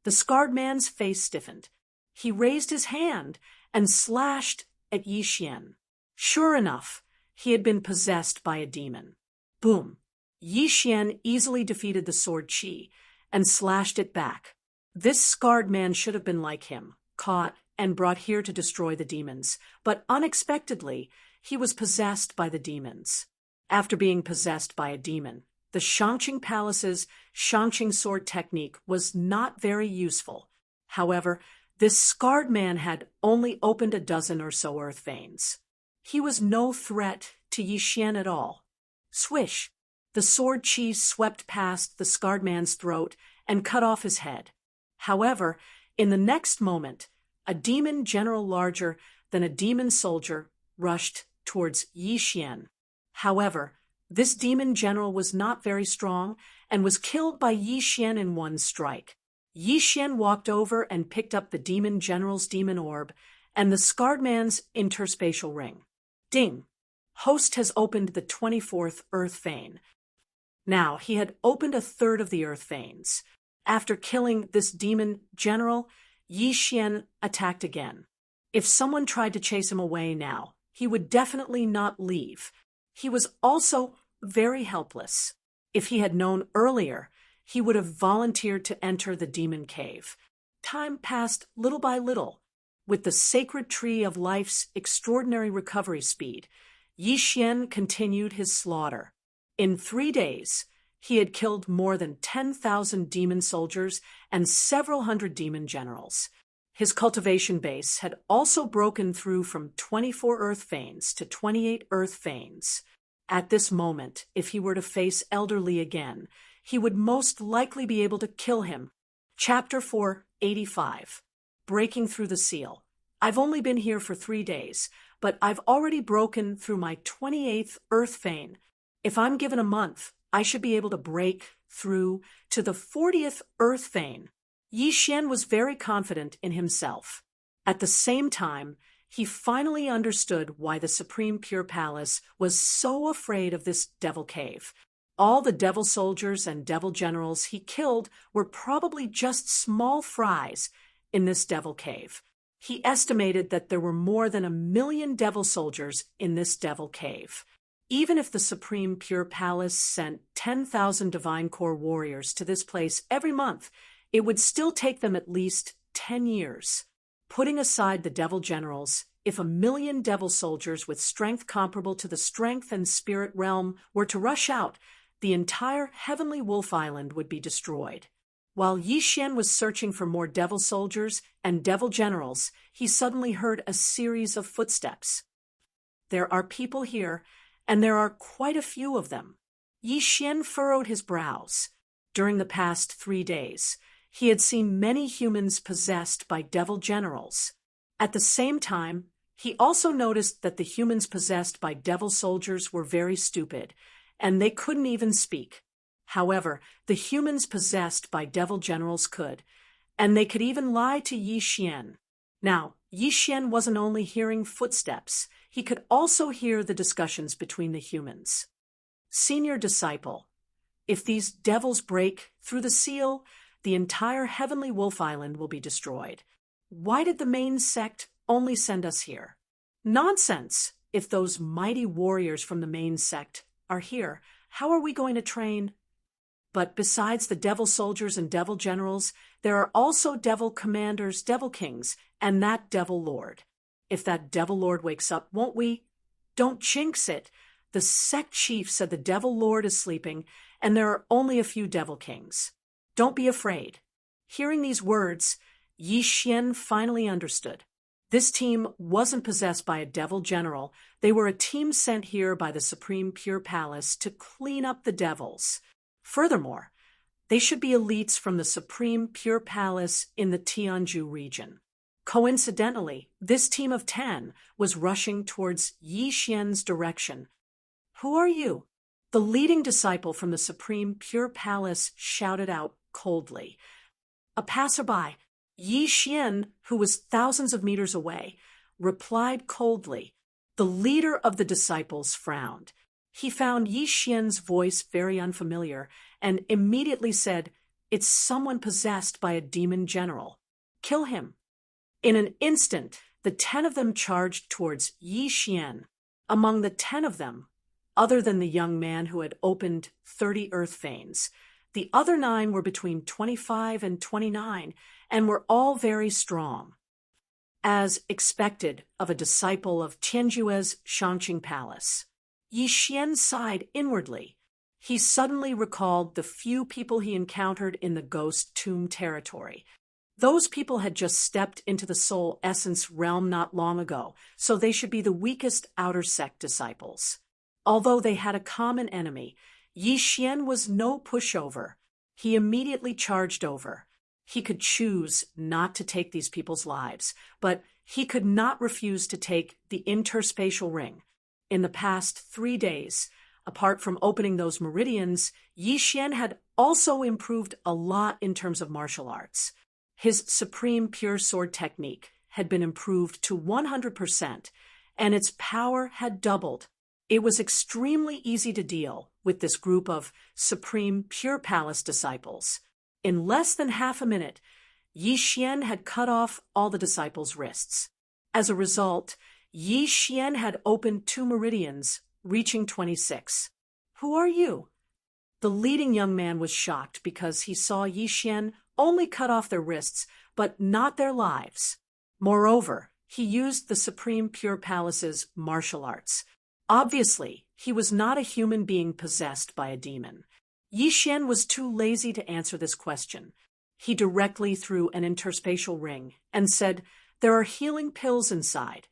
The scarred man's face stiffened. He raised his hand and slashed at Yi Xian. Sure enough, he had been possessed by a demon. Boom! Yi Xian easily defeated the sword chi and slashed it back. This scarred man should have been like him, caught and brought here to destroy the demons, but unexpectedly, he was possessed by the demons. After being possessed by a demon, The Shangqing Palace's Shangqing sword technique was not very useful. However, this scarred man had only opened a dozen or so earth veins. He was no threat to Yi Xian at all. Swish! The sword chief swept past the scarred man's throat and cut off his head. However, in the next moment, a demon general larger than a demon soldier rushed towards Yi Xian. However, this demon general was not very strong and was killed by Yi Xian in one strike. Yi Xian walked over and picked up the demon general's demon orb and the scarred man's interspatial ring. Ding! Host has opened the 24th earth vein. Now, he had opened a third of the earth veins. After killing this demon general, Yi Xian attacked again. If someone tried to chase him away now, he would definitely not leave. He was also very helpless. If he had known earlier, he would have volunteered to enter the demon cave. Time passed little by little. With the sacred tree of life's extraordinary recovery speed, Yi Xian continued his slaughter. In 3 days, he had killed more than 10,000 demon soldiers and several hundred demon generals. His cultivation base had also broken through from 24 earth veins to 28 earth veins. At this moment, if he were to face Elder Li again, he would most likely be able to kill him. Chapter 485. Breaking through the seal. I've only been here for 3 days, but I've already broken through my 28th earth vein. If I'm given a month, I should be able to break through to the 40th earth vein. Yi Xian was very confident in himself. At the same time, he finally understood why the Supreme Pure Palace was so afraid of this devil cave. All the devil soldiers and devil generals he killed were probably just small fries in this devil cave. He estimated that there were more than 1 million devil soldiers in this devil cave. Even if the Supreme Pure Palace sent 10,000 Divine Core warriors to this place every month, it would still take them at least 10 years. Putting aside the devil generals, if 1 million devil soldiers with strength comparable to the strength and spirit realm were to rush out, the entire Heavenly Wolf Island would be destroyed. While Yi Xian was searching for more devil soldiers and devil generals, he suddenly heard a series of footsteps. There are people here, and there are quite a few of them. Yi Xian furrowed his brows. During the past 3 days, he had seen many humans possessed by devil generals. At the same time, he also noticed that the humans possessed by devil soldiers were very stupid, and they couldn't even speak. However, the humans possessed by devil generals could, and they could even lie to Yi Xian. Now, Yi Xian wasn't only hearing footsteps, he could also hear the discussions between the humans. Senior Disciple, if these devils break through the seal, the entire Heavenly Wolf Island will be destroyed. Why did the main sect only send us here? Nonsense! If those mighty warriors from the main sect are here, how are we going to train? But besides the devil soldiers and devil generals, there are also devil commanders, devil kings, and that devil lord. If that devil lord wakes up, won't we? Don't jinx it. The sect chief said the devil lord is sleeping, and there are only a few devil kings. Don't be afraid. Hearing these words, Yi Xian finally understood. This team wasn't possessed by a devil general. They were a team sent here by the Supreme Pure Palace to clean up the devils. Furthermore, they should be elites from the Supreme Pure Palace in the Tianzhu region. Coincidentally, this team of 10 was rushing towards Yi Xian's direction. Who are you? The leading disciple from the Supreme Pure Palace shouted out coldly. A passerby, Yi Xian, who was thousands of meters away, replied coldly. The leader of the disciples frowned. He found Yi Xian's voice very unfamiliar and immediately said, "It's someone possessed by a demon general. Kill him." In an instant, the 10 of them charged towards Yi Xian. Among the 10 of them, other than the young man who had opened 30 earth veins, the other 9 were between 25 and 29 and were all very strong. As expected of a disciple of Tianjue's Shangqing Palace, Yi Xian sighed inwardly. He suddenly recalled the few people he encountered in the ghost tomb territory. Those people had just stepped into the soul essence realm not long ago, so they should be the weakest outer sect disciples. Although they had a common enemy, Yi Xian was no pushover. He immediately charged over. He could choose not to take these people's lives, but he could not refuse to take the interspatial ring. In the past 3 days, apart from opening those meridians, Yi Xian had also improved a lot in terms of martial arts. His supreme pure sword technique had been improved to 100%, and its power had doubled. It was extremely easy to deal with this group of supreme pure palace disciples. In less than half a minute, Yi Xian had cut off all the disciples' wrists. As a result, Yi Xian had opened 2 meridians, reaching 26. "Who are you?" The leading young man was shocked because he saw Yi Xian only cut off their wrists, but not their lives. Moreover, he used the Supreme Pure Palace's martial arts. Obviously, he was not a human being possessed by a demon. Yi Xian was too lazy to answer this question. He directly threw an interspatial ring and said, "There are healing pills inside."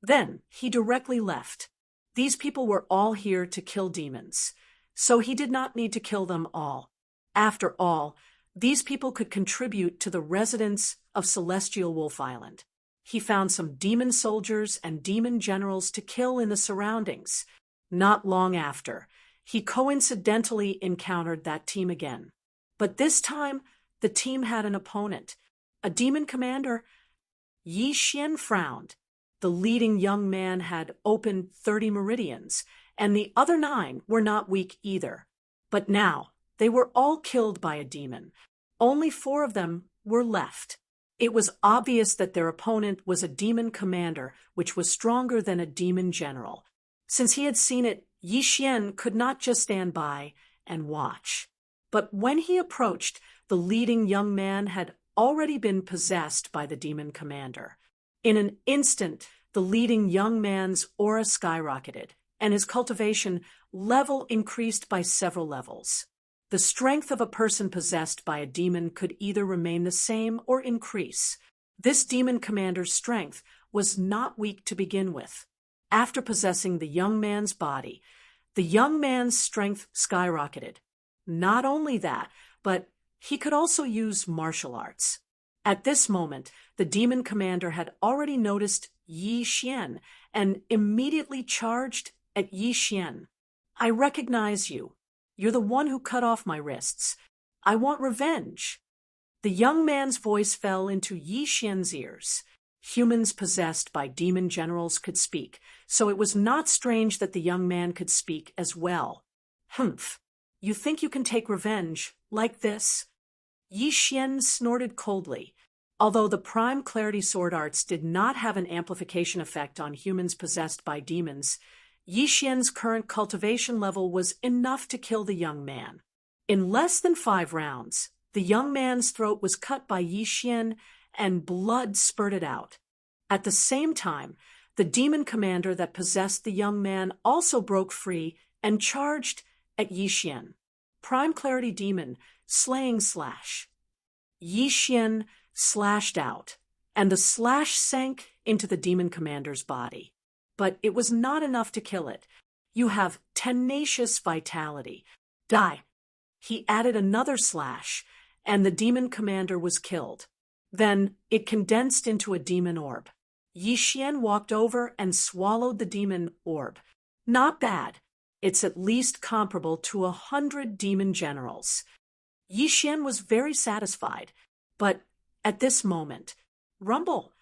Then he directly left. These people were all here to kill demons, so he did not need to kill them all. After all, these people could contribute to the residents of Celestial Wolf Island. He found some demon soldiers and demon generals to kill in the surroundings. Not long after, he coincidentally encountered that team again. But this time, the team had an opponent, a demon commander. Yi Xian frowned. The leading young man had opened 30 meridians, and the other 9 were not weak either. But now, they were all killed by a demon. Only 4 of them were left. It was obvious that their opponent was a demon commander, which was stronger than a demon general. Since he had seen it, Yi Xian could not just stand by and watch. But when he approached, the leading young man had already been possessed by the demon commander. In an instant, the leading young man's aura skyrocketed, and his cultivation level increased by several levels. The strength of a person possessed by a demon could either remain the same or increase. This demon commander's strength was not weak to begin with. After possessing the young man's body, the young man's strength skyrocketed. Not only that, but he could also use martial arts. At this moment, the demon commander had already noticed Yi Xian and immediately charged at Yi Xian. "I recognize you. You're the one who cut off my wrists. I want revenge." The young man's voice fell into Yi Xian's ears. Humans possessed by demon generals could speak, so it was not strange that the young man could speak as well. "Humph. You think you can take revenge like this?" Yi Xian snorted coldly. Although the Prime Clarity Sword Arts did not have an amplification effect on humans possessed by demons, Yi Xian's current cultivation level was enough to kill the young man. In less than 5 rounds, the young man's throat was cut by Yi Xian and blood spurted out. At the same time, the demon commander that possessed the young man also broke free and charged at Yi Xian. Prime Clarity Demon, slaying slash. Yi Xian slashed out, and the slash sank into the demon commander's body. But it was not enough to kill it. "You have tenacious vitality. Die." He added another slash, and the demon commander was killed. Then it condensed into a demon orb. Yi Xian walked over and swallowed the demon orb. Not bad. It's at least comparable to 100 demon generals. Yi Xian was very satisfied, but at this moment, rumble!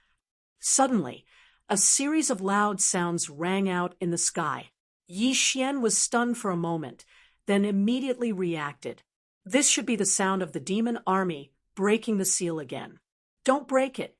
Suddenly, a series of loud sounds rang out in the sky. Yi Xian was stunned for a moment, then immediately reacted. This should be the sound of the demon army breaking the seal again. "Don't break it.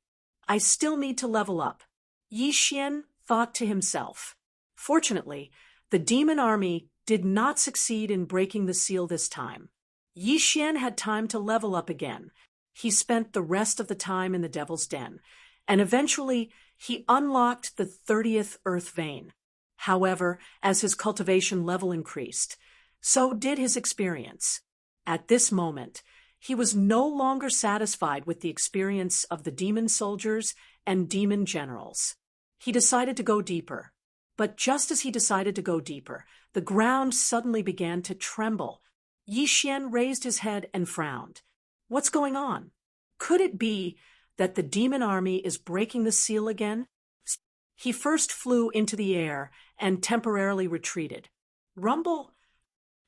I still need to level up," Yi Xian thought to himself. Fortunately, the demon army did not succeed in breaking the seal this time. Yi Xian had time to level up again. He spent the rest of the time in the Devil's Den, and eventually he unlocked the 30th Earth Vein. However, as his cultivation level increased, So did his experience. At this moment, he was no longer satisfied with the experience of the demon soldiers and demon generals. He decided to go deeper. But just as he decided to go deeper, the ground suddenly began to tremble. Yi Xian raised his head and frowned. What's going on? Could it be that the demon army is breaking the seal again? He first flew into the air and temporarily retreated. Rumble.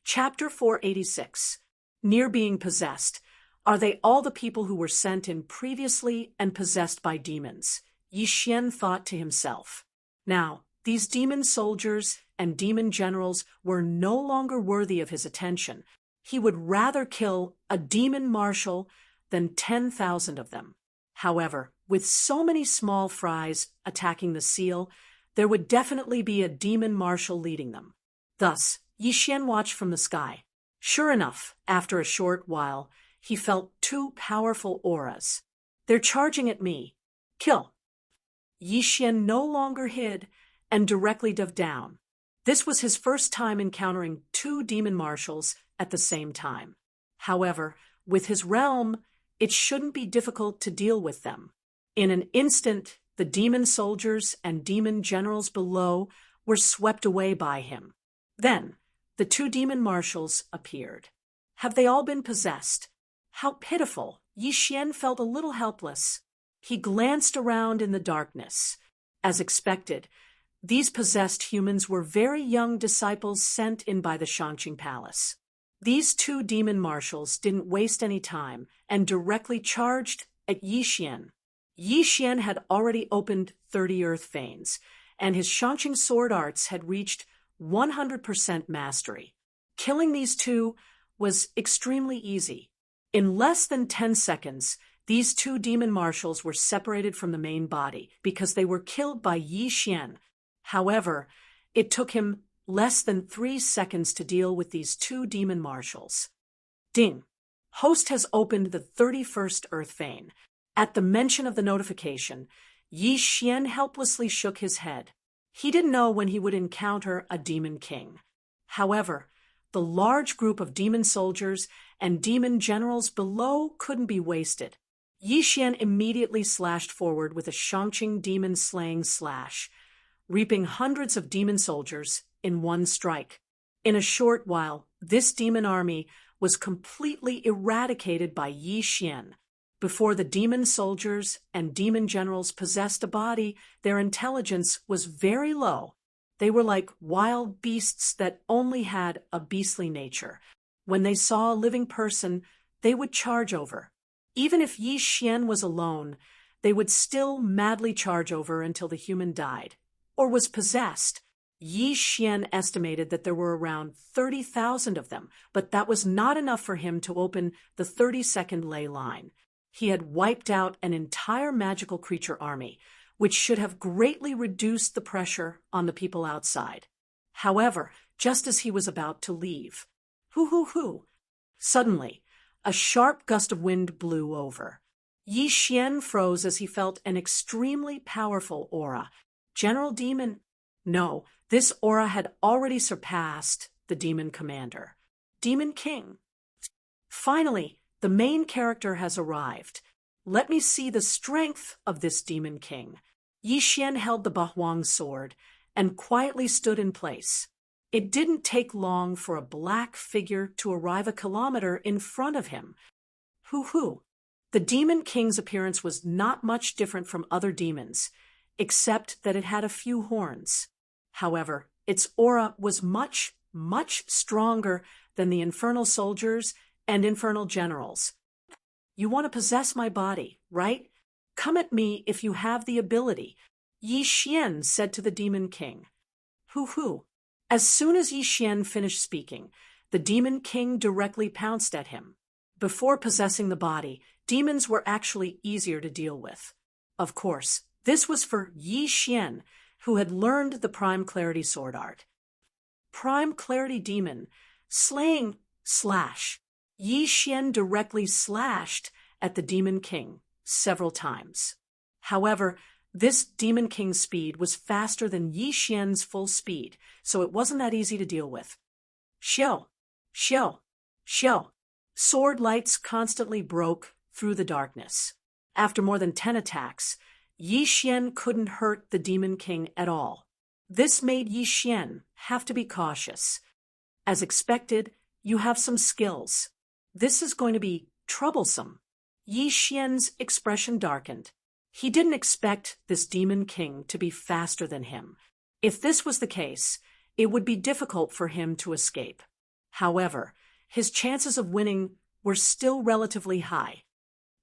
Chapter 486. Near being possessed. Are they all the people who were sent in previously and possessed by demons? Yi Xian thought to himself. Now, these demon soldiers and demon generals were no longer worthy of his attention. He would rather kill a demon marshal than 10,000 of them. However, with so many small fries attacking the seal, there would definitely be a demon marshal leading them. Thus, Yi Xian watched from the sky. Sure enough, after a short while, he felt two powerful auras. They're charging at me. Kill. Yi Xian no longer hid and directly dove down. This was his first time encountering two demon marshals at the same time. However, with his realm, it shouldn't be difficult to deal with them. In an instant, the demon soldiers and demon generals below were swept away by him. Then, the two demon marshals appeared. Have they all been possessed? How pitiful! Yi Xian felt a little helpless. He glanced around in the darkness. As expected, these possessed humans were very young disciples sent in by the Shangqing Palace. These two demon marshals didn't waste any time and directly charged at Yi Xian. Yi Xian had already opened 30 earth veins, and his Shangqing sword arts had reached 100% mastery. Killing these two was extremely easy. In less than 10 seconds, these two demon marshals were separated from the main body because they were killed by Yi Xian. However, it took him less than 3 seconds to deal with these two demon marshals. Ding! Host has opened the 31st earth vein. At the mention of the notification, Yi Xian helplessly shook his head. He didn't know when he would encounter a demon king. However, the large group of demon soldiers and demon generals below couldn't be wasted. Yi Xian immediately slashed forward with a Shangqing demon slaying slash, reaping hundreds of demon soldiers in one strike. In a short while, this demon army was completely eradicated by Yi Xian. Before the demon soldiers and demon generals possessed a body, their intelligence was very low. They were like wild beasts that only had a beastly nature. When they saw a living person, they would charge over. Even if Yi Xian was alone, they would still madly charge over until the human died, or was possessed. Yi Xian estimated that there were around 30,000 of them, but that was not enough for him to open the 30-second ley line. He had wiped out an entire magical creature army, which should have greatly reduced the pressure on the people outside. However, just as he was about to leave, hoo! Suddenly, a sharp gust of wind blew over. Yi Xian froze as he felt an extremely powerful aura. General Demon? No, this aura had already surpassed the demon commander. Demon King. Finally, the main character has arrived. Let me see the strength of this demon king. Yi Xian held the Bahuang sword and quietly stood in place. It didn't take long for a black figure to arrive a kilometer in front of him. Hoo! The demon king's appearance was not much different from other demons, except that it had a few horns. However, its aura was much stronger than the infernal soldiers and infernal generals. You want to possess my body, right? Come at me if you have the ability, Yi Xian said to the demon king. Hoo! As soon as Yi Xian finished speaking, the demon king directly pounced at him. Before possessing the body, demons were actually easier to deal with. Of course, this was for Yi Xian, who had learned the Prime Clarity sword art. Prime Clarity Demon, slaying, slash. Yi Xian directly slashed at the Demon King several times. However, this Demon King's speed was faster than Yi Xian's full speed, so it wasn't that easy to deal with. Xiao, Xiao, xiao. Sword lights constantly broke through the darkness. After more than 10 attacks, Yi Xian couldn't hurt the Demon King at all. This made Yi Xian have to be cautious. As expected, you have some skills. This is going to be troublesome. Yi Xian's expression darkened. He didn't expect this Demon King to be faster than him. If this was the case, it would be difficult for him to escape. However, his chances of winning were still relatively high.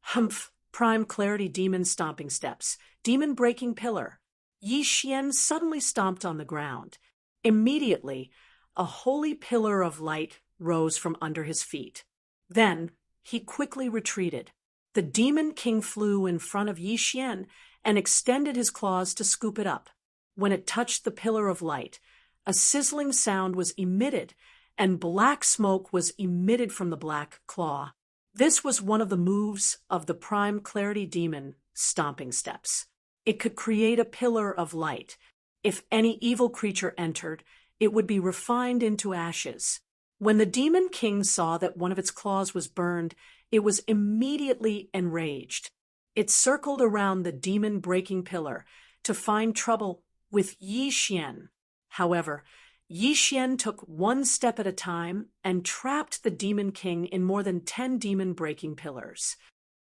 Humph! Prime Clarity Demon Stomping Steps. Demon Breaking Pillar. Yi Xian suddenly stomped on the ground. Immediately, a holy pillar of light rose from under his feet. Then, he quickly retreated. The Demon King flew in front of Yi Xian and extended his claws to scoop it up. When it touched the pillar of light, a sizzling sound was emitted, and black smoke was emitted from the black claw. This was one of the moves of the Prime Clarity Demon Stomping Steps. It could create a pillar of light. If any evil creature entered, it would be refined into ashes. When the Demon King saw that one of its claws was burned, it was immediately enraged. It circled around the demon breaking pillar to find trouble with Yi Xian. However, Yi Xian took one step at a time and trapped the Demon King in more than 10 demon-breaking pillars.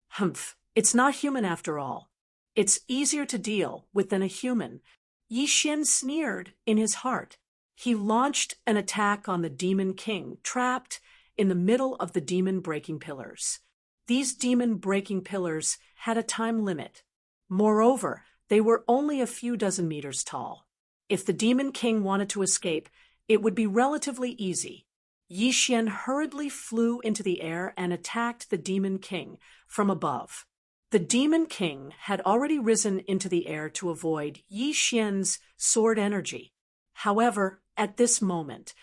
Humph, it's not human after all. It's easier to deal with than a human. Yi Xian sneered in his heart. He launched an attack on the Demon King, trapped in the middle of the demon-breaking pillars. These demon-breaking pillars had a time limit. Moreover, they were only a few dozen meters tall. If the Demon King wanted to escape, it would be relatively easy. Yi Xian hurriedly flew into the air and attacked the Demon King from above. The Demon King had already risen into the air to avoid Yi Xian's sword energy. However, at this moment,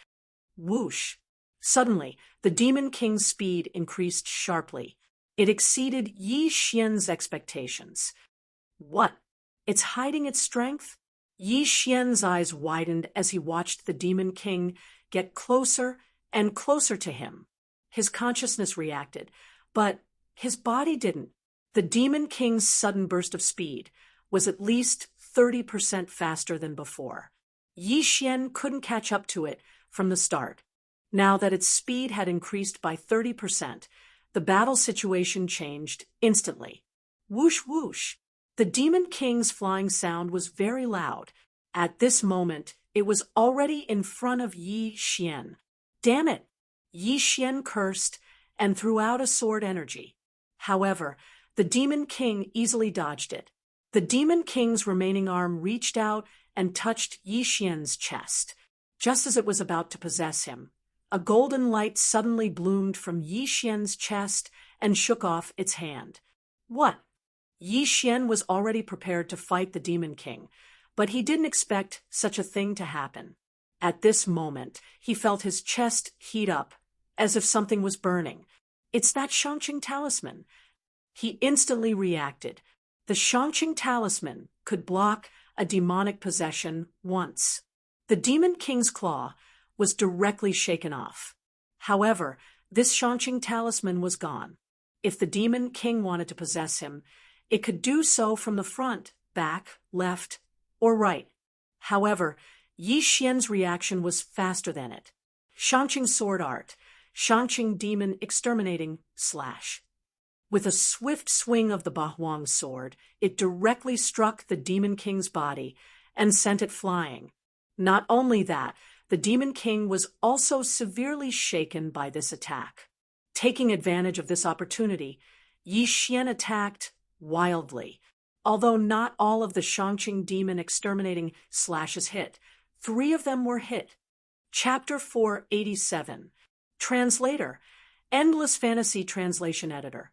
whoosh! Suddenly, the Demon King's speed increased sharply. It exceeded Yi Xian's expectations. What? It's hiding its strength? Yi Xian's eyes widened as he watched the Demon King get closer and closer to him. His consciousness reacted, but his body didn't. The Demon King's sudden burst of speed was at least 30% faster than before. Yi Xian couldn't catch up to it from the start. Now that its speed had increased by 30%, the battle situation changed instantly. Whoosh whoosh! The Demon King's flying sound was very loud. At this moment, it was already in front of Yi Xian. Damn it! Yi Xian cursed and threw out a sword energy. However, the Demon King easily dodged it. The Demon King's remaining arm reached out and touched Yi Xian's chest. Just as it was about to possess him, a golden light suddenly bloomed from Yi Xian's chest and shook off its hand. What? Yi Xian was already prepared to fight the Demon King, but he didn't expect such a thing to happen. At this moment, he felt his chest heat up, as if something was burning. It's that Shangqing talisman. He instantly reacted. The Shangqing talisman could block a demonic possession once. The Demon King's claw was directly shaken off. However, this Shangqing talisman was gone. If the Demon King wanted to possess him, it could do so from the front, back, left, or right. However, Yi Xian's reaction was faster than it. Shangqing Sword Art, Shangqing Demon Exterminating Slash. With a swift swing of the Bahuang sword, it directly struck the Demon King's body and sent it flying. Not only that, the Demon King was also severely shaken by this attack. Taking advantage of this opportunity, Yi Xian attacked wildly. Although not all of the Shangqing Demon Exterminating Slashes hit, 3 of them were hit. Chapter 487. Translator. Endless Fantasy Translation Editor.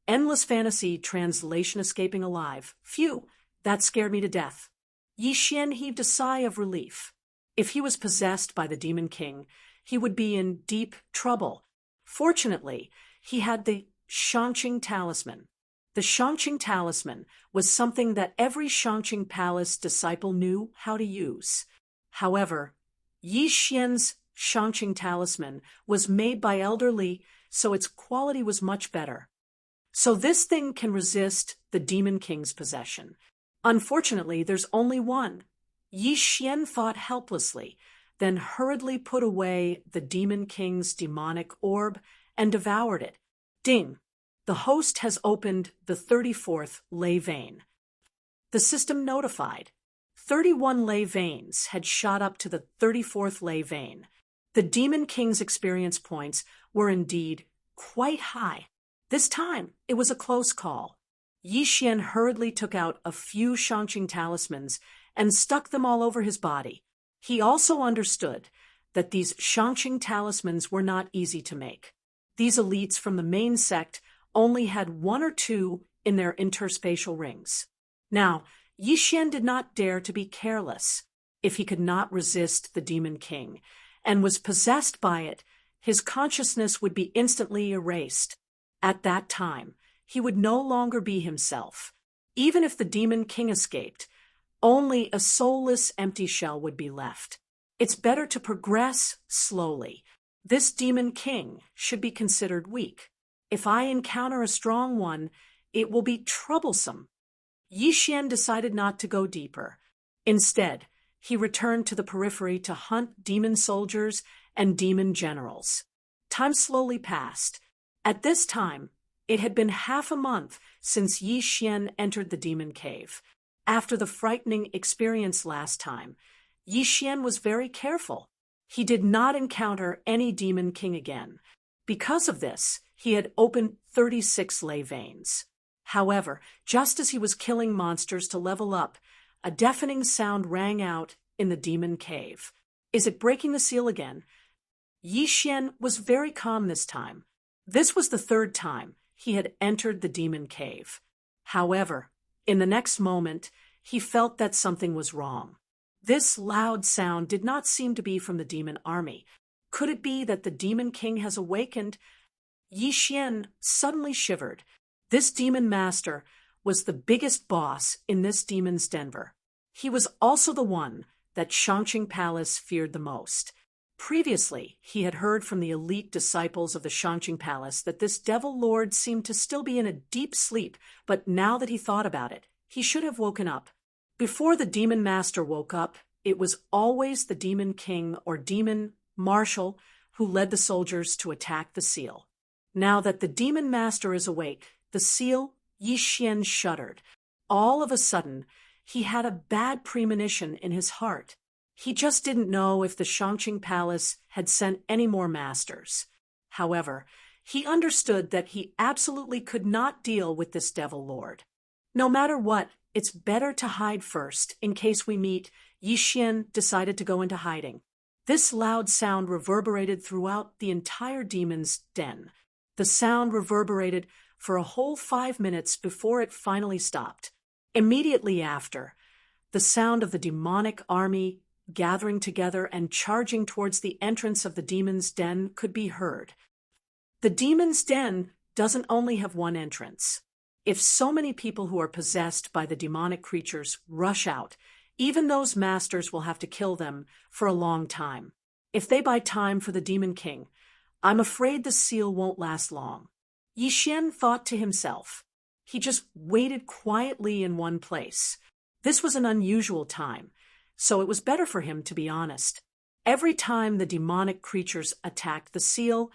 Endless Fantasy Translation Escaping Alive. Phew, that scared me to death. Yi Xian heaved a sigh of relief. If he was possessed by the Demon King, he would be in deep trouble. Fortunately, he had the Shangqing Talisman. The Shangqing Talisman was something that every Shangqing Palace disciple knew how to use. However, Yi Xian's Shangqing talisman was made by Elder Li, so its quality was much better. So this thing can resist the Demon King's possession. Unfortunately, there's only one. Yi Xian fought helplessly, then hurriedly put away the Demon King's demonic orb and devoured it. Ding! The host has opened the 34th ley vein. The system notified. 31 ley veins had shot up to the 34th ley vein. The Demon King's experience points were indeed quite high. This time, it was a close call. Yi Xian hurriedly took out a few Shangqing talismans and stuck them all over his body. He also understood that these Shangqing talismans were not easy to make. These elites from the main sect only had 1 or 2 in their interspatial rings. Now, Yi Xian did not dare to be careless. If he could not resist the Demon King and was possessed by it, his consciousness would be instantly erased. At that time, he would no longer be himself. Even if the Demon King escaped, only a soulless empty shell would be left. It's better to progress slowly. This Demon King should be considered weak. If I encounter a strong one, it will be troublesome. Yi Xian decided not to go deeper. Instead, he returned to the periphery to hunt demon soldiers and demon generals. Time slowly passed. At this time, it had been half a month since Yi Xian entered the demon cave. After the frightening experience last time, Yi Xian was very careful. He did not encounter any Demon King again. Because of this, he had opened 36 ley veins. However, just as he was killing monsters to level up, a deafening sound rang out in the demon cave. Is it breaking the seal again? Yi Xian was very calm this time. This was the 3rd time he had entered the demon cave. However, in the next moment, he felt that something was wrong. This loud sound did not seem to be from the demon army. Could it be that the Demon King has awakened? Yi Xian suddenly shivered. This demon master was the biggest boss in this demon's Denver. He was also the one that Shangqing Palace feared the most. Previously, he had heard from the elite disciples of the Shangqing Palace that this devil lord seemed to still be in a deep sleep, but now that he thought about it, he should have woken up. Before the demon master woke up, it was always the Demon King or demon marshal who led the soldiers to attack the seal. Now that the demon master is awake, the seal, Yi Xian shuddered. All of a sudden, he had a bad premonition in his heart. He just didn't know if the Shangqing Palace had sent any more masters. However, he understood that he absolutely could not deal with this devil lord. No matter what, it's better to hide first in case we meet. Yi Xian decided to go into hiding. This loud sound reverberated throughout the entire demon's den. The sound reverberated for a whole 5 minutes before it finally stopped. Immediately after, the sound of the demonic army gathering together and charging towards the entrance of the demon's den could be heard. The demon's den doesn't only have one entrance. If so many people who are possessed by the demonic creatures rush out, even those masters will have to kill them for a long time. If they buy time for the Demon King, I'm afraid the seal won't last long. Yi Xian thought to himself. He just waited quietly in one place. This was an unusual time, so it was better for him to be honest. Every time the demonic creatures attacked the seal,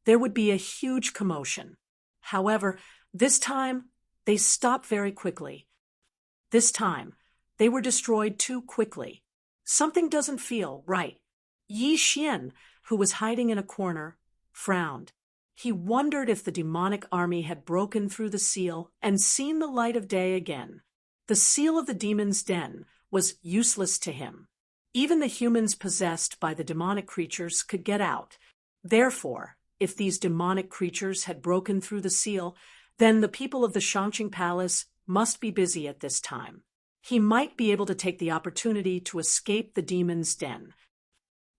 there would be a huge commotion. However, this time, they stopped very quickly. This time, they were destroyed too quickly. Something doesn't feel right. Yi Xian, who was hiding in a corner, frowned. He wondered if the demonic army had broken through the seal and seen the light of day again. The seal of the demon's den was useless to him. Even the humans possessed by the demonic creatures could get out. Therefore, if these demonic creatures had broken through the seal, then the people of the Shangqing Palace must be busy at this time. He might be able to take the opportunity to escape the demon's den.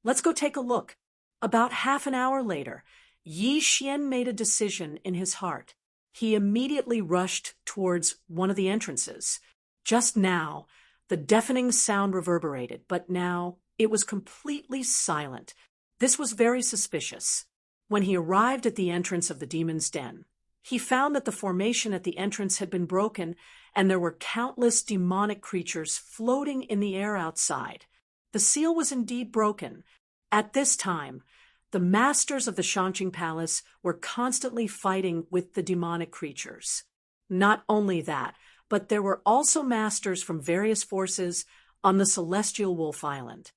Let's go take a look. About half an hour later, Yi Xian made a decision in his heart. He immediately rushed towards one of the entrances. Just now, the deafening sound reverberated, but now it was completely silent. This was very suspicious. When he arrived at the entrance of the demon's den, he found that the formation at the entrance had been broken, and there were countless demonic creatures floating in the air outside. The seal was indeed broken. At this time, the masters of the Enchanting Palace were constantly fighting with the demonic creatures. Not only that, but there were also masters from various forces on the Celestial Wolf Island.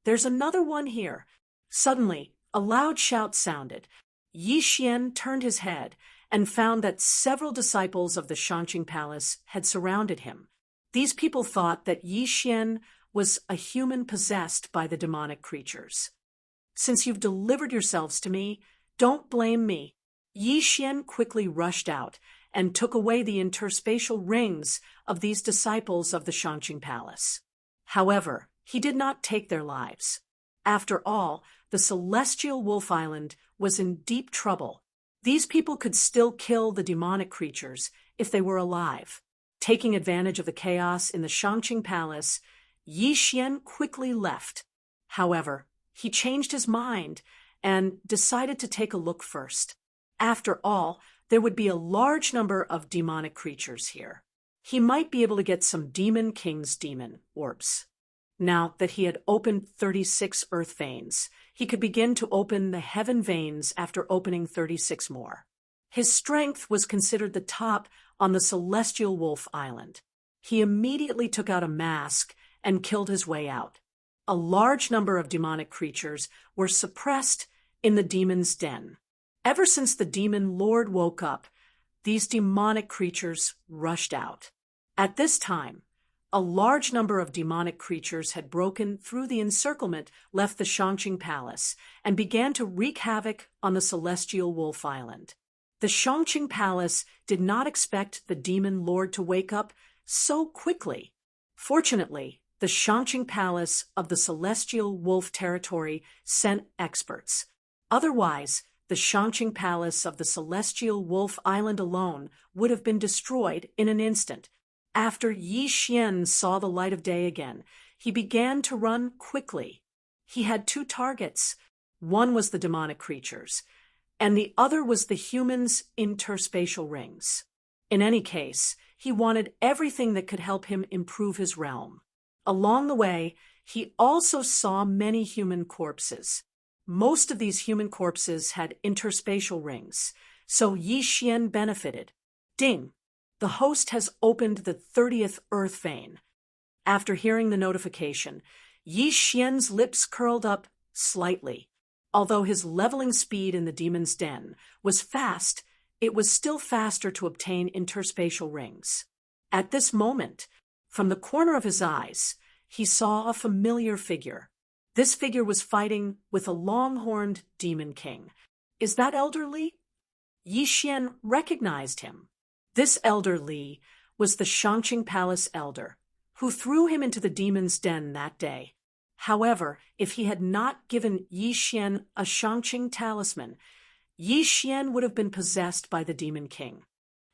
There's another one here. Suddenly, a loud shout sounded. Yi Xian turned his head and found that several disciples of the Enchanting Palace had surrounded him. These people thought that Yi Xian was a human possessed by the demonic creatures. Since you've delivered yourselves to me, don't blame me. Yi Xian quickly rushed out and took away the interspatial rings of these disciples of the Enchanting Palace. However, he did not take their lives. After all, the Celestial Wolf Island was in deep trouble. These people could still kill the demonic creatures if they were alive. Taking advantage of the chaos in the Enchanting Palace, Yi Xian quickly left. However, he changed his mind and decided to take a look first. After all, there would be a large number of demonic creatures here. He might be able to get some Demon King's demon orbs. Now that he had opened 36 earth veins, he could begin to open the heaven veins after opening 36 more. His strength was considered the top on the Celestial Wolf Island. He immediately took out a mask and killed his way out. A large number of demonic creatures were suppressed in the demon's den. Ever since the demon lord woke up, these demonic creatures rushed out. At this time, a large number of demonic creatures had broken through the encirclement, left the Enchanting Palace, and began to wreak havoc on the Celestial Wolf Island. The Enchanting Palace did not expect the demon lord to wake up so quickly. Fortunately, the Enchanting Palace of the Celestial Wolf Territory sent experts. Otherwise, the Enchanting Palace of the Celestial Wolf Island alone would have been destroyed in an instant. After Yi Xian saw the light of day again, he began to run quickly. He had two targets. One was the demonic creatures, and the other was the humans' interspatial rings. In any case, he wanted everything that could help him improve his realm. Along the way, he also saw many human corpses. Most of these human corpses had interspatial rings, so Yi Xian benefited. Ding! The host has opened the 30th earth vein. After hearing the notification, Yi Xian's lips curled up slightly. Although his leveling speed in the demon's den was fast, it was still faster to obtain interspatial rings. At this moment, from the corner of his eyes, he saw a familiar figure. This figure was fighting with a long-horned demon king. Is that Elder Li? Yi Xian recognized him. This Elder Li was the Enchanting Palace elder, who threw him into the demon's den that day. However, if he had not given Yi Xian a Enchanting talisman, Yi Xian would have been possessed by the Demon King.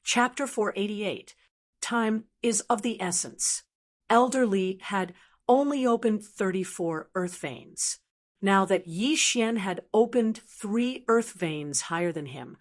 Chapter 488. Time is of the essence. Elder Li had only opened 34 earth veins. Now that Yi Xian had opened 3 earth veins higher than him,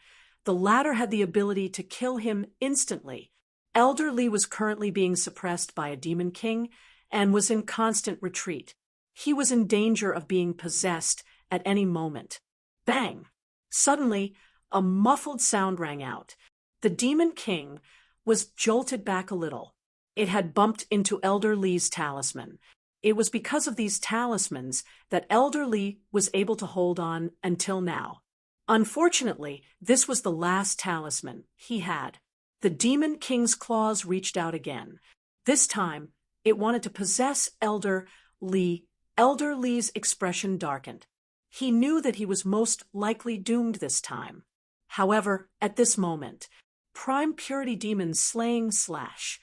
the latter had the ability to kill him instantly. Elder Li was currently being suppressed by a demon king and was in constant retreat. He was in danger of being possessed at any moment. Bang! Suddenly, a muffled sound rang out. The demon king was jolted back a little. It had bumped into Elder Li's talisman. It was because of these talismans that Elder Li was able to hold on until now. Unfortunately, this was the last talisman he had. The Demon King's claws reached out again. This time, it wanted to possess Elder Li. Elder Li's expression darkened. He knew that he was most likely doomed this time. However, at this moment, Prime Purity Demon slaying slash.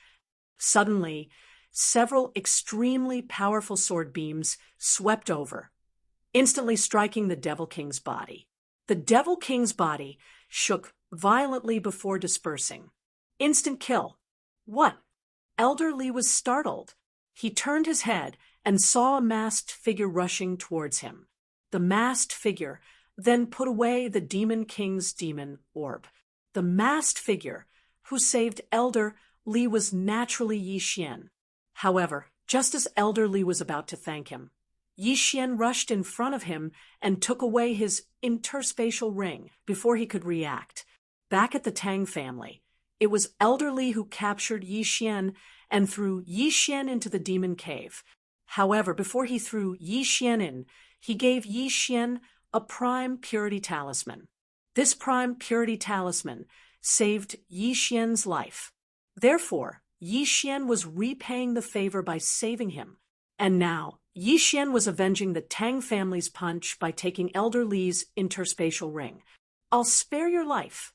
Suddenly, several extremely powerful sword beams swept over, instantly striking the Devil King's body. The Devil King's body shook violently before dispersing. Instant kill. What? Elder Li was startled. He turned his head and saw a masked figure rushing towards him. the masked figure, then put away the Demon King's demon orb. The masked figure who saved Elder Li was naturally Yi Xian. However, just as Elder Li was about to thank him, Yi Xian rushed in front of him and took away his interspatial ring before he could react. Back at the Tang family, it was Elder Li who captured Yi Xian and threw Yi Xian into the demon cave. However, before he threw Yi Xian in, he gave Yi Xian a prime purity talisman. This prime purity talisman saved Yi Xian's life. Therefore, Yi Xian was repaying the favor by saving him, and now Yi Xian was avenging the Tang family's punch by taking Elder Li's interspatial ring. "I'll spare your life."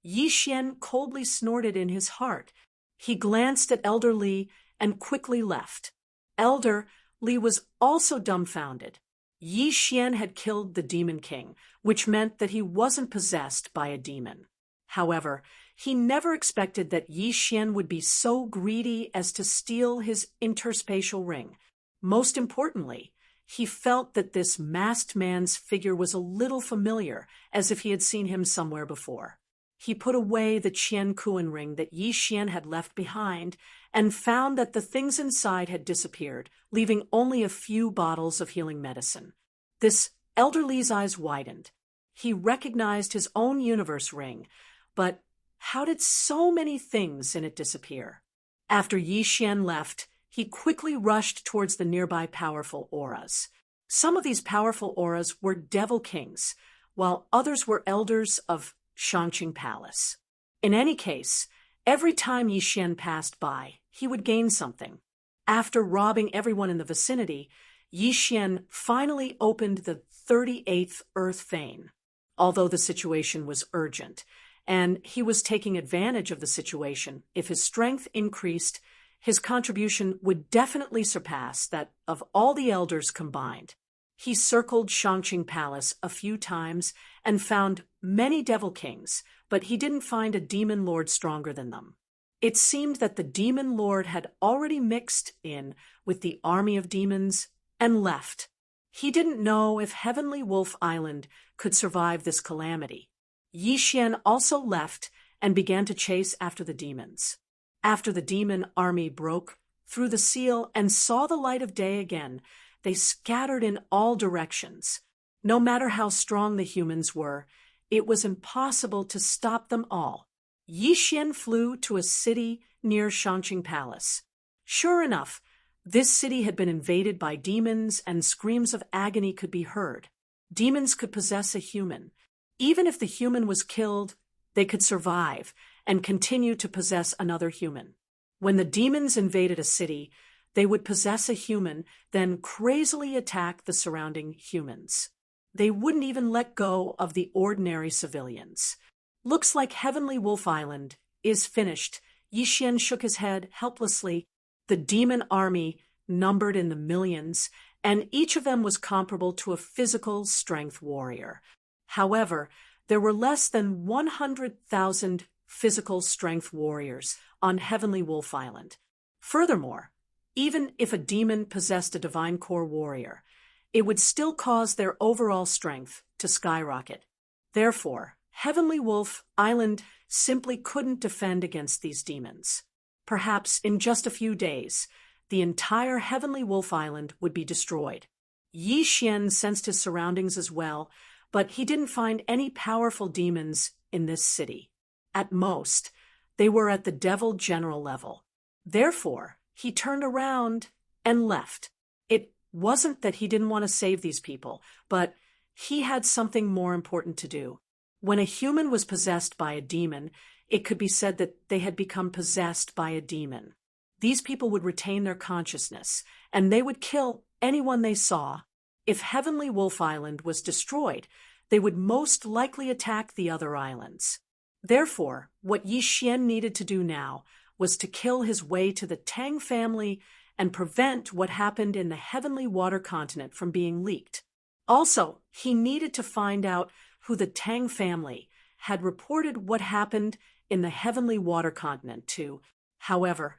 Yi Xian coldly snorted in his heart. He glanced at Elder Li and quickly left. Elder Li was also dumbfounded. Yi Xian had killed the Demon King, which meant that he wasn't possessed by a demon. However, he never expected that Yi Xian would be so greedy as to steal his interspatial ring. Most importantly, he felt that this masked man's figure was a little familiar, as if he had seen him somewhere before. He put away the Qian Kuan ring that Yi Xian had left behind and found that the things inside had disappeared, leaving only a few bottles of healing medicine. This Elder Li's eyes widened. He recognized his own universe ring, but how did so many things in it disappear? After Yi Xian left, he quickly rushed towards the nearby powerful auras. Some of these powerful auras were devil kings, while others were elders of Shangqing Palace. In any case, every time Yi Xian passed by, he would gain something. After robbing everyone in the vicinity, Yi Xian finally opened the 38th Earth Vein. Although the situation was urgent, and he was taking advantage of the situation, if his strength increased, his contribution would definitely surpass that of all the elders combined. He circled Shangqing Palace a few times and found many devil kings, but he didn't find a demon lord stronger than them. It seemed that the demon lord had already mixed in with the army of demons and left. He didn't know if Heavenly Wolf Island could survive this calamity. Yi Xian also left and began to chase after the demons. After the demon army broke through the seal and saw the light of day again, they scattered in all directions. No matter how strong the humans were, it was impossible to stop them all. Yi Xian flew to a city near Shangqing Palace. Sure enough, this city had been invaded by demons, and screams of agony could be heard. Demons could possess a human. Even if the human was killed, they could survive and continue to possess another human. When the demons invaded a city, they would possess a human, then crazily attack the surrounding humans. They wouldn't even let go of the ordinary civilians. "Looks like Heavenly Wolf Island is finished." Yi Xian shook his head helplessly. The demon army numbered in the millions, and each of them was comparable to a physical strength warrior. However, there were less than 100,000 physical strength warriors on Heavenly Wolf Island. Furthermore, even if a demon possessed a divine core warrior, it would still cause their overall strength to skyrocket. Therefore, Heavenly Wolf Island simply couldn't defend against these demons. Perhaps in just a few days, the entire Heavenly Wolf Island would be destroyed. Yi Xian sensed his surroundings as well, but he didn't find any powerful demons in this city. At most, they were at the devil general level. Therefore, he turned around and left. It wasn't that he didn't want to save these people, but he had something more important to do. When a human was possessed by a demon, it could be said that they had become possessed by a demon. These people would retain their consciousness, and they would kill anyone they saw. If Heavenly Wolf Island was destroyed, they would most likely attack the other islands. Therefore, what Yi Xian needed to do now was to kill his way to the Tang family and prevent what happened in the Heavenly Water Continent from being leaked. Also, he needed to find out who the Tang family had reported what happened in the Heavenly Water Continent to. However,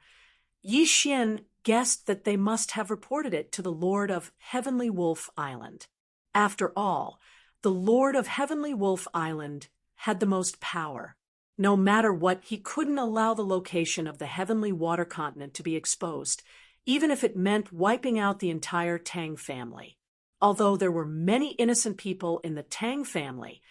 Yi Xian guessed that they must have reported it to the Lord of Heavenly Wolf Island. After all, the Lord of Heavenly Wolf Island had the most power. No matter what, he couldn't allow the location of the Heavenly Water Continent to be exposed, even if it meant wiping out the entire Tang family. Although there were many innocent people in the Tang family,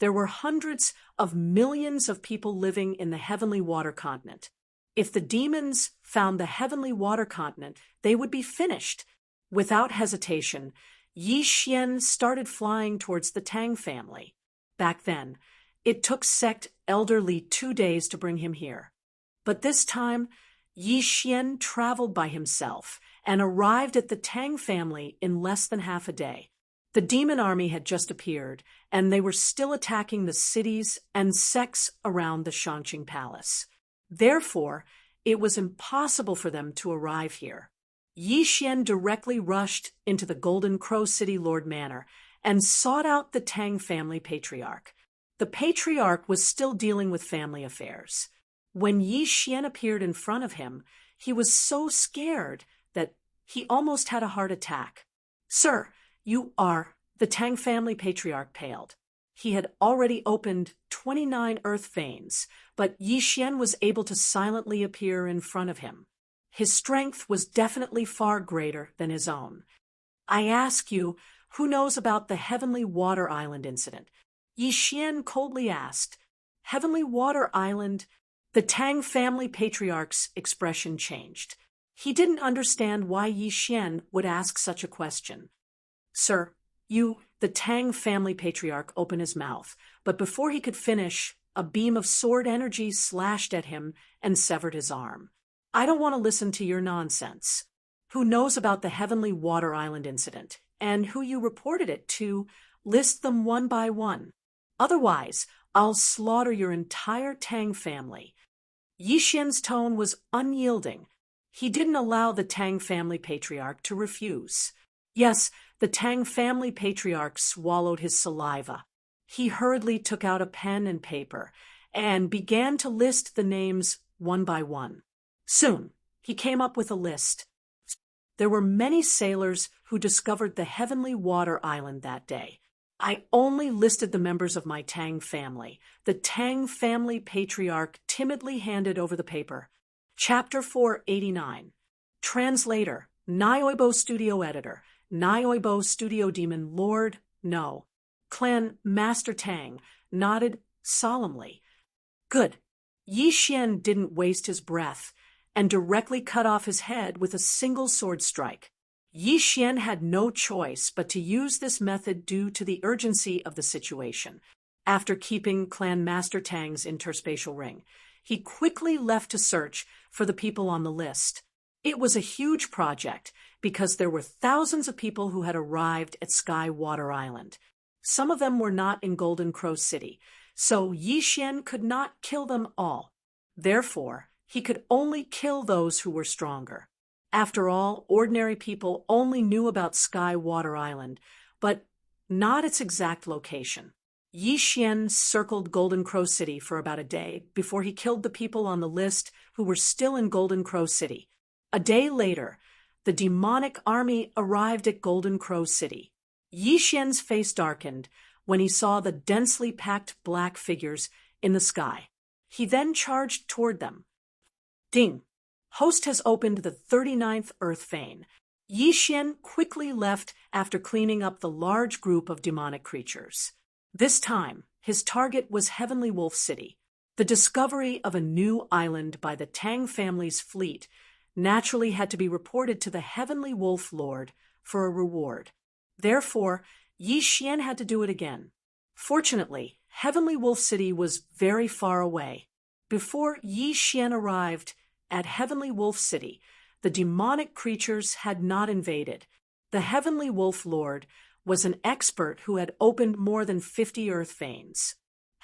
there were hundreds of millions of people living in the Heavenly Water Continent. If the demons found the Heavenly Water Continent, they would be finished. Without hesitation, Yi Xian started flying towards the Tang family. Back then, it took Sect Elder Li 2 days to bring him here. But this time, Yi Xian traveled by himself and arrived at the Tang family in less than half a day. The demon army had just appeared, and they were still attacking the cities and sects around the Shangqing Palace. Therefore, it was impossible for them to arrive here. Yi Xian directly rushed into the Golden Crow City Lord Manor and sought out the Tang family patriarch. The patriarch was still dealing with family affairs. When Yi Xian appeared in front of him, he was so scared that he almost had a heart attack. "Sir, you are..." The Tang family patriarch paled. He had already opened 29 earth veins, but Yi Xian was able to silently appear in front of him. His strength was definitely far greater than his own. "I ask you, who knows about the Heavenly Water Island incident?" Yi Xian coldly asked. "Heavenly Water Island?" The Tang family patriarch's expression changed. He didn't understand why Yi Xian would ask such a question. "Sir, the Tang family patriarch opened his mouth, but before he could finish, a beam of sword energy slashed at him and severed his arm. "I don't want to listen to your nonsense. Who knows about the Heavenly Water Island incident, and who you reported it to? List them one by one. Otherwise, I'll slaughter your entire Tang family." Yi Xian's tone was unyielding. He didn't allow the Tang family patriarch to refuse. Yes, the Tang family patriarch swallowed his saliva. He hurriedly took out a pen and paper and began to list the names one by one. Soon, he came up with a list. There were many sailors who discovered the Heavenly Water Island that day. I only listed the members of my Tang family. The Tang family patriarch timidly handed over the paper. Chapter 489. Translator, Nioibo Studio Editor, Nioibo Studio Demon Lord, no. Clan Master Tang nodded solemnly. Good. Yi Xian didn't waste his breath and directly cut off his head with a single sword strike. Yi Xian had no choice but to use this method due to the urgency of the situation. After keeping Clan Master Tang's interspatial ring, he quickly left to search for the people on the list. It was a huge project because there were thousands of people who had arrived at Sky Water Island. Some of them were not in Golden Crow City, so Yi Xian could not kill them all. Therefore, he could only kill those who were stronger. After all, ordinary people only knew about Sky Water Island, but not its exact location. Yi Xian circled Golden Crow City for about a day before he killed the people on the list who were still in Golden Crow City. A day later, the demonic army arrived at Golden Crow City. Yi Xian's face darkened when he saw the densely packed black figures in the sky. He then charged toward them. Ding! Host has opened the 39th Earth Vein. Yi Xian quickly left after cleaning up the large group of demonic creatures. This time, his target was Heavenly Wolf City. The discovery of a new island by the Tang family's fleet naturally had to be reported to the Heavenly Wolf Lord for a reward. Therefore, Yi Xian had to do it again. Fortunately, Heavenly Wolf City was very far away. Before Yi Xian arrived at Heavenly Wolf City, the demonic creatures had not invaded. The Heavenly Wolf Lord was an expert who had opened more than 50 earth veins.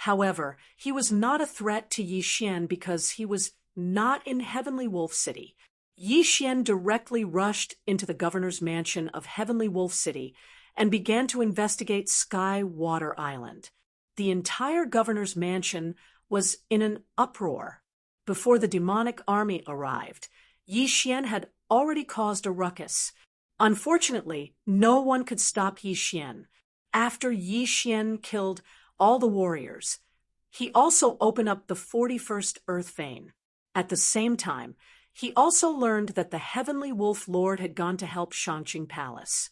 However, he was not a threat to Yi Xian because he was not in Heavenly Wolf City. Yi Xian directly rushed into the governor's mansion of Heavenly Wolf City and began to investigate Sky Water Island. The entire governor's mansion was in an uproar. Before the demonic army arrived, Yi Xian had already caused a ruckus. Unfortunately, no one could stop Yi Xian. after Yi Xian killed all the warriors, he also opened up the 41st Earth Vein. At the same time, he also learned that the Heavenly Wolf Lord had gone to help Shangqing Palace.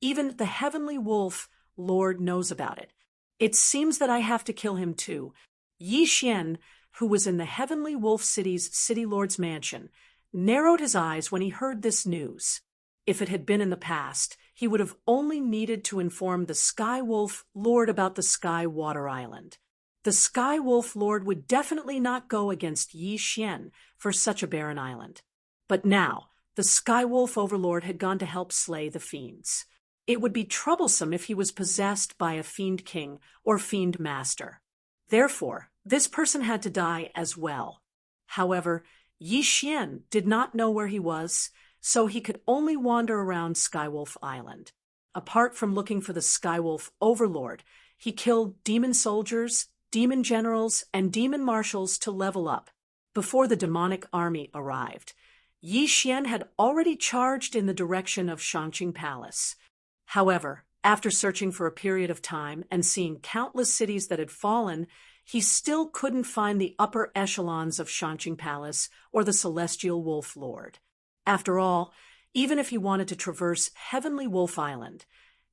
Even the Heavenly Wolf Lord knows about it. It seems that I have to kill him too. Yi Xian, who was in the Heavenly Wolf City's City Lord's mansion, narrowed his eyes when he heard this news. If it had been in the past, he would have only needed to inform the Sky Wolf Lord about the Sky Water Island. The Sky Wolf Lord would definitely not go against Yi Xian for such a barren island. But now, the Sky Wolf Overlord had gone to help slay the fiends. It would be troublesome if he was possessed by a fiend king or fiend master. Therefore, this person had to die as well. However, Yi Xian did not know where he was, so he could only wander around Skywolf Island. Apart from looking for the Skywolf Overlord, he killed demon soldiers, demon generals, and demon marshals to level up. Before the demonic army arrived, Yi Xian had already charged in the direction of Shangqing Palace. However, after searching for a period of time and seeing countless cities that had fallen, he still couldn't find the upper echelons of Shangqing Palace or the Celestial Wolf Lord. After all, even if he wanted to traverse Heavenly Wolf Island,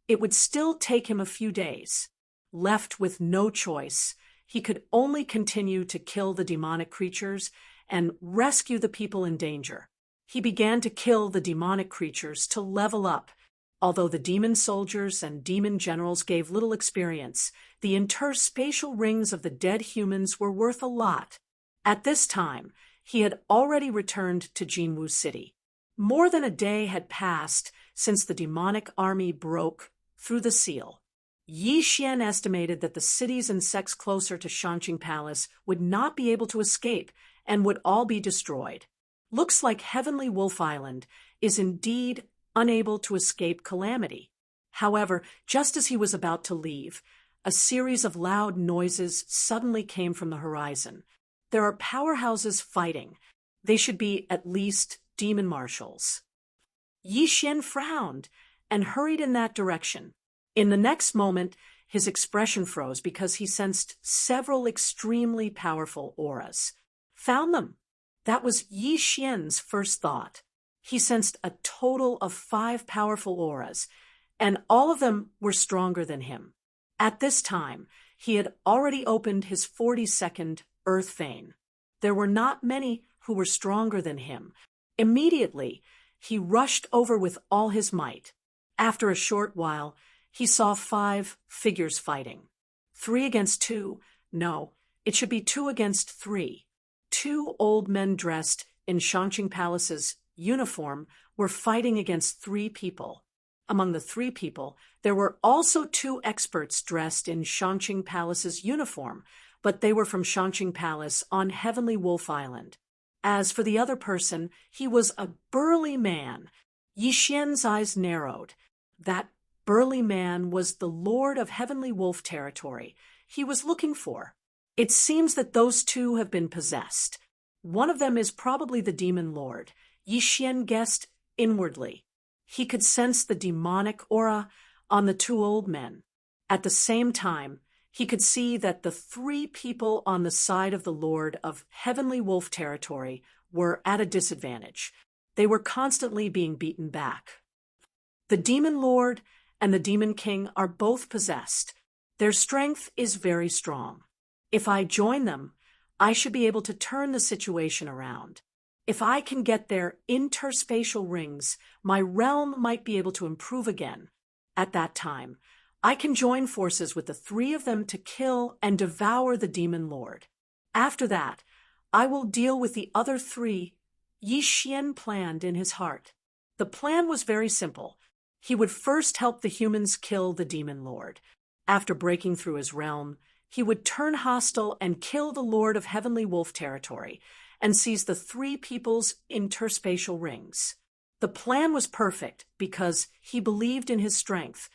it would still take him a few days. Left with no choice, he could only continue to kill the demonic creatures and rescue the people in danger. He began to kill the demonic creatures to level up. Although the demon soldiers and demon generals gave little experience, the interspatial rings of the dead humans were worth a lot. At this time, he had already returned to Jinwu City. More than a day had passed since the demonic army broke through the seal. Yi Xian estimated that the cities and sects closer to Shangqing Palace would not be able to escape and would all be destroyed. Looks like Heavenly Wolf Island is indeed unable to escape calamity. However, just as he was about to leave, a series of loud noises suddenly came from the horizon. There are powerhouses fighting. They should be at least demon marshals. Yi Xian frowned and hurried in that direction. In the next moment, his expression froze because he sensed several extremely powerful auras. Found them. That was Yi Xian's first thought. He sensed a total of 5 powerful auras, and all of them were stronger than him. At this time, he had already opened his 42nd Earth Vein. There were not many who were stronger than him. Immediately, he rushed over with all his might. After a short while, he saw 5 figures fighting. 3 against 2. No, it should be 2 against 3. 2 old men dressed in Shangqing Palace's uniform were fighting against 3 people. Among the 3 people, there were also 2 experts dressed in Shangqing Palace's uniform, but they were from Shangqing Palace on Heavenly Wolf Island. As for the other person, he was a burly man. Yi Xian's eyes narrowed. That burly man was the Lord of Heavenly Wolf territory he was looking for. It seems that those 2 have been possessed. One of them is probably the demon lord. Yi Xian guessed inwardly. He could sense the demonic aura on the 2 old men. At the same time, he could see that the 3 people on the side of the Lord of Heavenly Wolf territory were at a disadvantage. They were constantly being beaten back. The Demon Lord and the Demon King are both possessed. Their strength is very strong. If I join them, I should be able to turn the situation around. If I can get their interspatial rings, my realm might be able to improve again. At that time, I can join forces with the 3 of them to kill and devour the Demon Lord. After that, I will deal with the other 3. Yi Xian planned in his heart. The plan was very simple. He would first help the humans kill the Demon Lord. After breaking through his realm, he would turn hostile and kill the Lord of Heavenly Wolf territory and seize the 3 people's interspatial rings. The plan was perfect because he believed in his strength.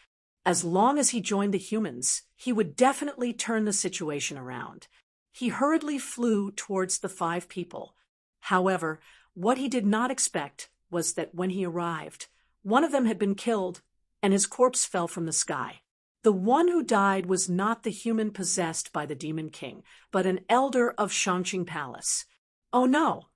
As long as he joined the humans, he would definitely turn the situation around. He hurriedly flew towards the 5 people. However, what he did not expect was that when he arrived, one of them had been killed and his corpse fell from the sky. The one who died was not the human possessed by the Demon King, but an elder of Enchanting Palace. Oh no!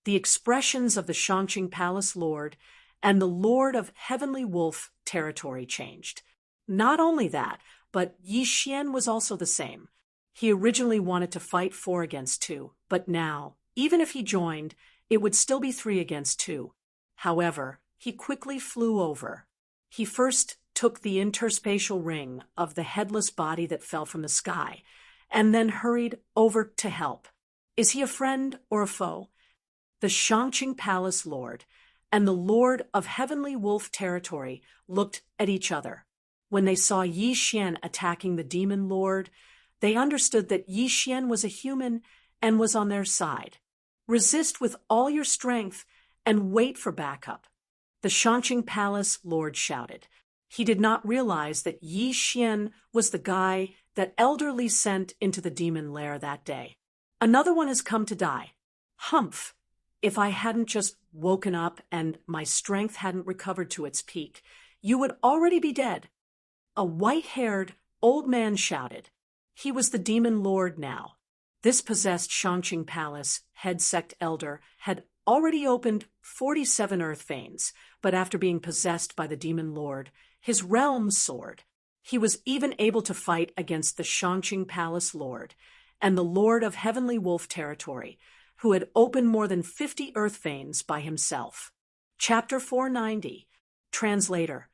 The expressions of the Enchanting Palace Lord and the Lord of Heavenly Wolf territory changed. Not only that, but Yi Xian was also the same. He originally wanted to fight 4 against 2, but now, even if he joined, it would still be 3 against 2. However, he quickly flew over. He first took the interspatial ring of the headless body that fell from the sky, and then hurried over to help. Is he a friend or a foe? The Enchanting Palace Lord and the Lord of Heavenly Wolf territory looked at each other. When they saw Yi Xian attacking the Demon Lord, they understood that Yi Xian was a human and was on their side. Resist with all your strength and wait for backup, the Enchanting Palace Lord shouted. He did not realize that Yi Xian was the guy that Elder Li sent into the demon lair that day. Another one has come to die. Humph! If I hadn't just woken up and my strength hadn't recovered to its peak, you would already be dead. A white-haired old man shouted. He was the demon lord now. This possessed Enchanting Palace head sect elder had already opened 47 earth veins, but after being possessed by the demon lord, his realm soared. He was even able to fight against the Enchanting Palace Lord and the Lord of Heavenly Wolf territory, who had opened more than 50 earth veins by himself. Chapter 490. Translator.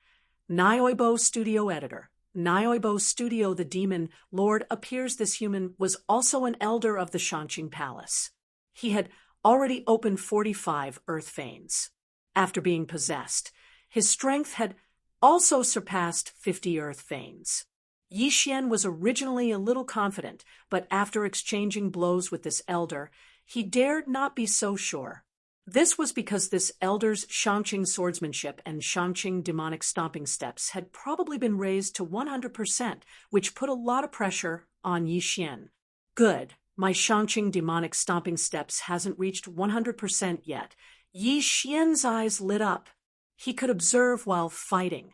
Nioibo Studio Editor. Nioibo Studio. The demon lord appears this human was also an elder of the Enchanting Palace. He had already opened 45 earth veins. After being possessed, his strength had also surpassed 50 earth veins. Yi Xian was originally a little confident, but after exchanging blows with this elder, he dared not be so sure. This was because this elder's Enchanting swordsmanship and Enchanting demonic stomping steps had probably been raised to 100%, which put a lot of pressure on Yi Xian. Good, my Enchanting demonic stomping steps hasn't reached 100% yet. Yi Xian's eyes lit up. He could observe while fighting.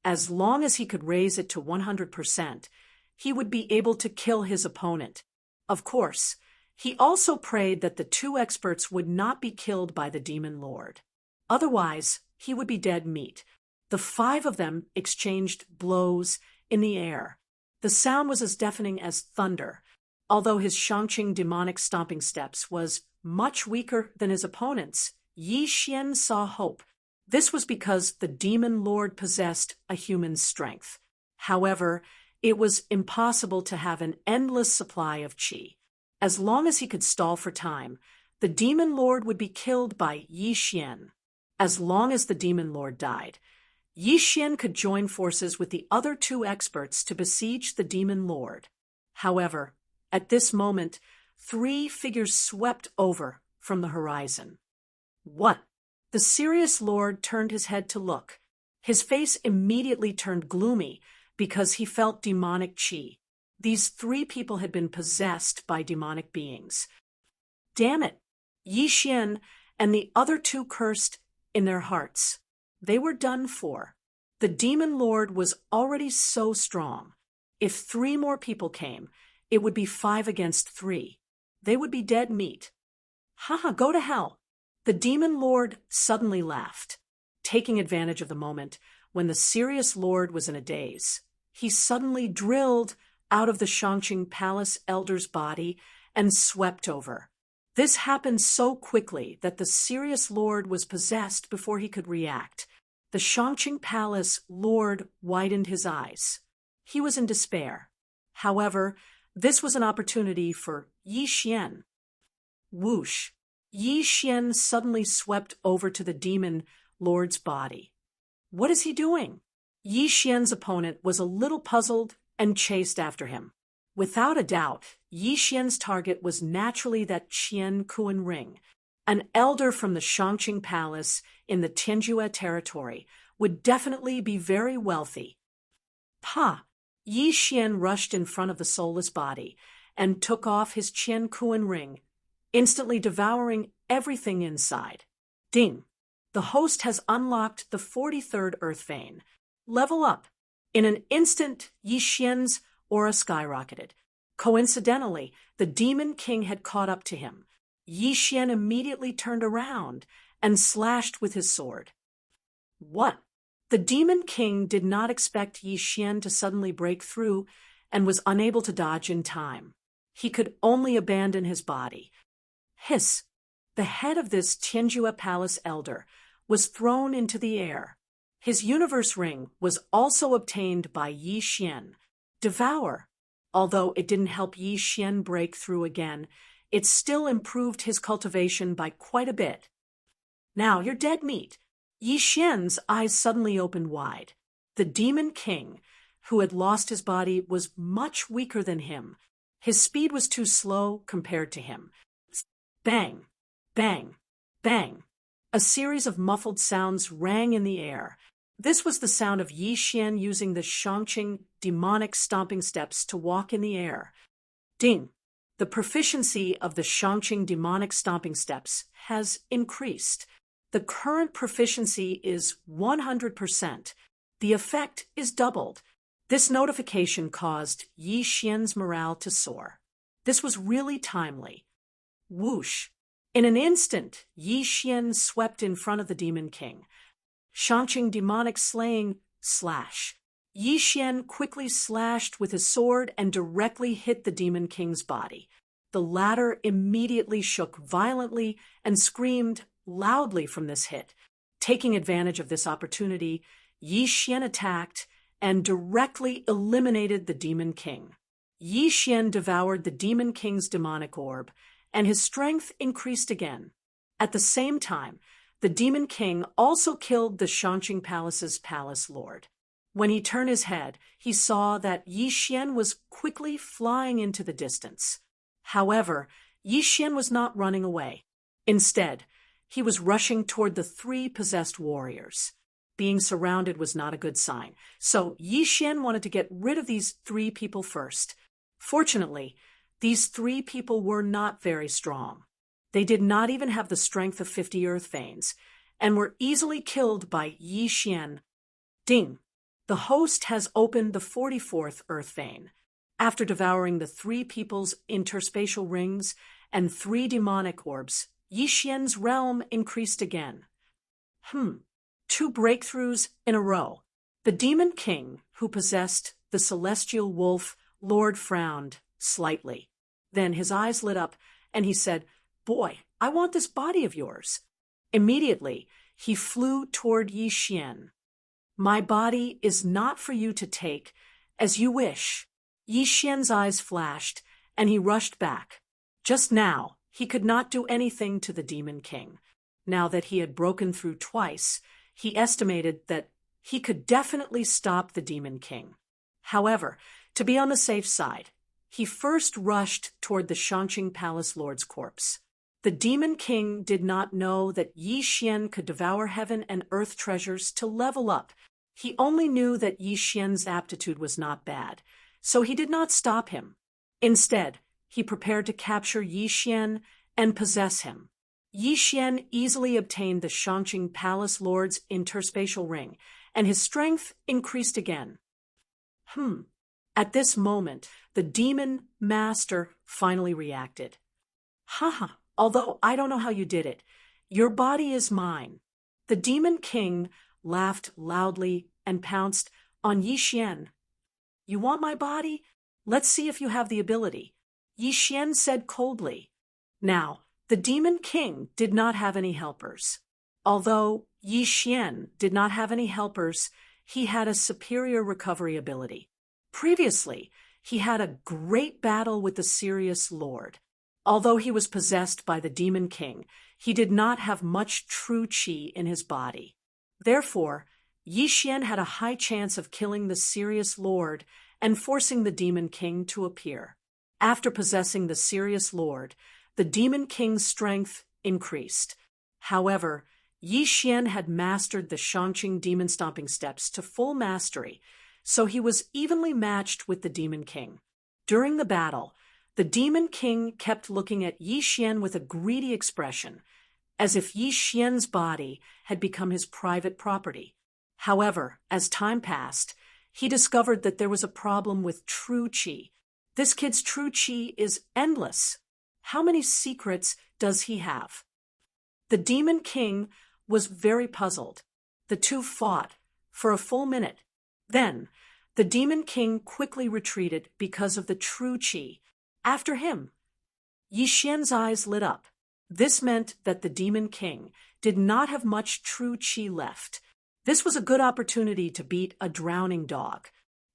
As long as he could raise it to 100%, he would be able to kill his opponent. Of course, he also prayed that the 2 experts would not be killed by the Demon Lord. Otherwise, he would be dead meat. The 5 of them exchanged blows in the air. The sound was as deafening as thunder. Although his Enchanting demonic stomping steps was much weaker than his opponent's, Yi Xian saw hope. This was because the Demon Lord possessed a human's strength. However, it was impossible to have an endless supply of qi. As long as he could stall for time, the Demon Lord would be killed by Yi Xian. As long as the Demon Lord died, Yi Xian could join forces with the other 2 experts to besiege the Demon Lord. However, at this moment, 3 figures swept over from the horizon. What? The serious lord turned his head to look. His face immediately turned gloomy because he felt demonic qi. These 3 people had been possessed by demonic beings. Damn it! Yi Xian and the other 2 cursed in their hearts. They were done for. The Demon Lord was already so strong. If 3 more people came, it would be 5 against 3. They would be dead meat. Haha, go to hell! The Demon Lord suddenly laughed. Taking advantage of the moment when the serious lord was in a daze, he suddenly drilled out of the Enchanting Palace elder's body and swept over. This happened so quickly that the serious lord was possessed before he could react. The Enchanting Palace lord widened his eyes. He was in despair. However, this was an opportunity for Yi Xian. Whoosh! Yi Xian suddenly swept over to the Demon Lord's body. What is he doing? Yi Xian's opponent was a little puzzled and chased after him. Without a doubt, Yi Xian's target was naturally that Qian Kuan ring. An elder from the Enchanting Palace in the Tianjue territory would definitely be very wealthy. Pa! Yi Xian rushed in front of the soulless body and took off his Qian Kuan ring, instantly devouring everything inside. Ding! The host has unlocked the 43rd earth vein. Level up. In an instant, Yi Xian's aura skyrocketed. Coincidentally, the Demon King had caught up to him. Yi Xian immediately turned around and slashed with his sword. What? The Demon King did not expect Yi Xian to suddenly break through and was unable to dodge in time. He could only abandon his body. Hiss! The head of this Tianjue Palace elder was thrown into the air. His universe ring was also obtained by Yi Xian. Devour. Although it didn't help Yi Xian break through again, it still improved his cultivation by quite a bit. Now you're dead meat. Yi Xian's eyes suddenly opened wide. The Demon King, who had lost his body, was much weaker than him. His speed was too slow compared to him. Bang! Bang! Bang! A series of muffled sounds rang in the air. This was the sound of Yi Xian using the Shangqing demonic stomping steps to walk in the air. Ding! The proficiency of the Shangqing demonic stomping steps has increased. The current proficiency is 100%. The effect is doubled. This notification caused Yi Xian's morale to soar. This was really timely. Whoosh! In an instant, Yi Xian swept in front of the Demon King. Shangqing demonic slaying slash. Yi Xian quickly slashed with his sword and directly hit the Demon King's body. The latter immediately shook violently and screamed loudly from this hit. Taking advantage of this opportunity, Yi Xian attacked and directly eliminated the Demon King. Yi Xian devoured the Demon King's demonic orb, and his strength increased again. At the same time, the Demon King also killed the Shangqing Palace's palace lord. When he turned his head, he saw that Yi Xian was quickly flying into the distance. However, Yi Xian was not running away. Instead, he was rushing toward the 3 possessed warriors. Being surrounded was not a good sign, so Yi Xian wanted to get rid of these 3 people first. Fortunately, these 3 people were not very strong. They did not even have the strength of 50 earth veins, and were easily killed by Yi Xian. Ding! The host has opened the 44th earth vein. After devouring the 3 people's interspatial rings and 3 demonic orbs, Yi Xian's realm increased again. 2 breakthroughs in a row. The Demon King, who possessed the celestial wolf Lord, frowned slightly. Then his eyes lit up, and he said, "Boy, I want this body of yours." Immediately, he flew toward Yi Xian. "My body is not for you to take, as you wish." Yi Xian's eyes flashed, and he rushed back. Just now, he could not do anything to the Demon King. Now that he had broken through twice, he estimated that he could definitely stop the Demon King. However, to be on the safe side, he first rushed toward the Shangqing Palace Lord's corpse. The Demon King did not know that Yi Xian could devour heaven and earth treasures to level up. He only knew that Yi Xian's aptitude was not bad, so he did not stop him. Instead, he prepared to capture Yi Xian and possess him. Yi Xian easily obtained the Shangqing Palace Lord's interspatial ring, and his strength increased again. At this moment, the Demon Master finally reacted. "Haha, although I don't know how you did it, your body is mine." The Demon King laughed loudly and pounced on Yi Xian. "You want my body? Let's see if you have the ability," Yi Xian said coldly. Now, the Demon King did not have any helpers. Although Yi Xian did not have any helpers, he had a superior recovery ability. Previously, he had a great battle with the Sirius Lord. Although he was possessed by the Demon King, he did not have much true qi in his body. Therefore, Yi Xian had a high chance of killing the Sirius Lord and forcing the Demon King to appear. After possessing the Sirius Lord, the Demon King's strength increased. However, Yi Xian had mastered the Shangqing demon stomping steps to full mastery, so he was evenly matched with the Demon King. During the battle, the Demon King kept looking at Yi Xian with a greedy expression, as if Yi Xian's body had become his private property. However, as time passed, he discovered that there was a problem with true qi. This kid's true qi is endless. How many secrets does he have? The Demon King was very puzzled. The two fought for a full minute. Then, the Demon King quickly retreated because of the true qi. After him, Yi Xian's eyes lit up. This meant that the Demon King did not have much true qi left. This was a good opportunity to beat a drowning dog.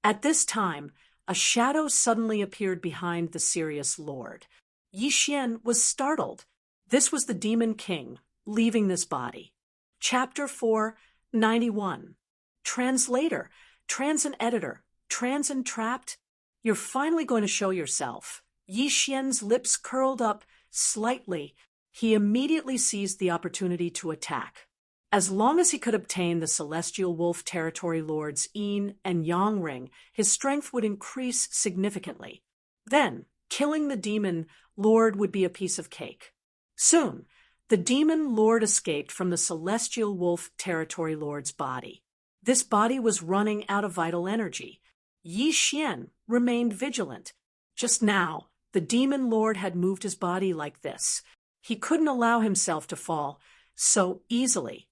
At this time, a shadow suddenly appeared behind the serious lord. Yi Xian was startled. This was the Demon King, leaving this body. Chapter 491. Translator, trans and editor, trans and trapped. You're finally going to show yourself. Yi Xian's lips curled up slightly. He immediately seized the opportunity to attack. As long as he could obtain the celestial wolf territory lords Yin and Yang ring, his strength would increase significantly. Then, killing the demon lord would be a piece of cake. Soon, the demon lord escaped from the celestial wolf territory lord's body. This body was running out of vital energy. Yi Xian remained vigilant. Just now, the demon lord had moved his body like this. He couldn't allow himself to fall so easily.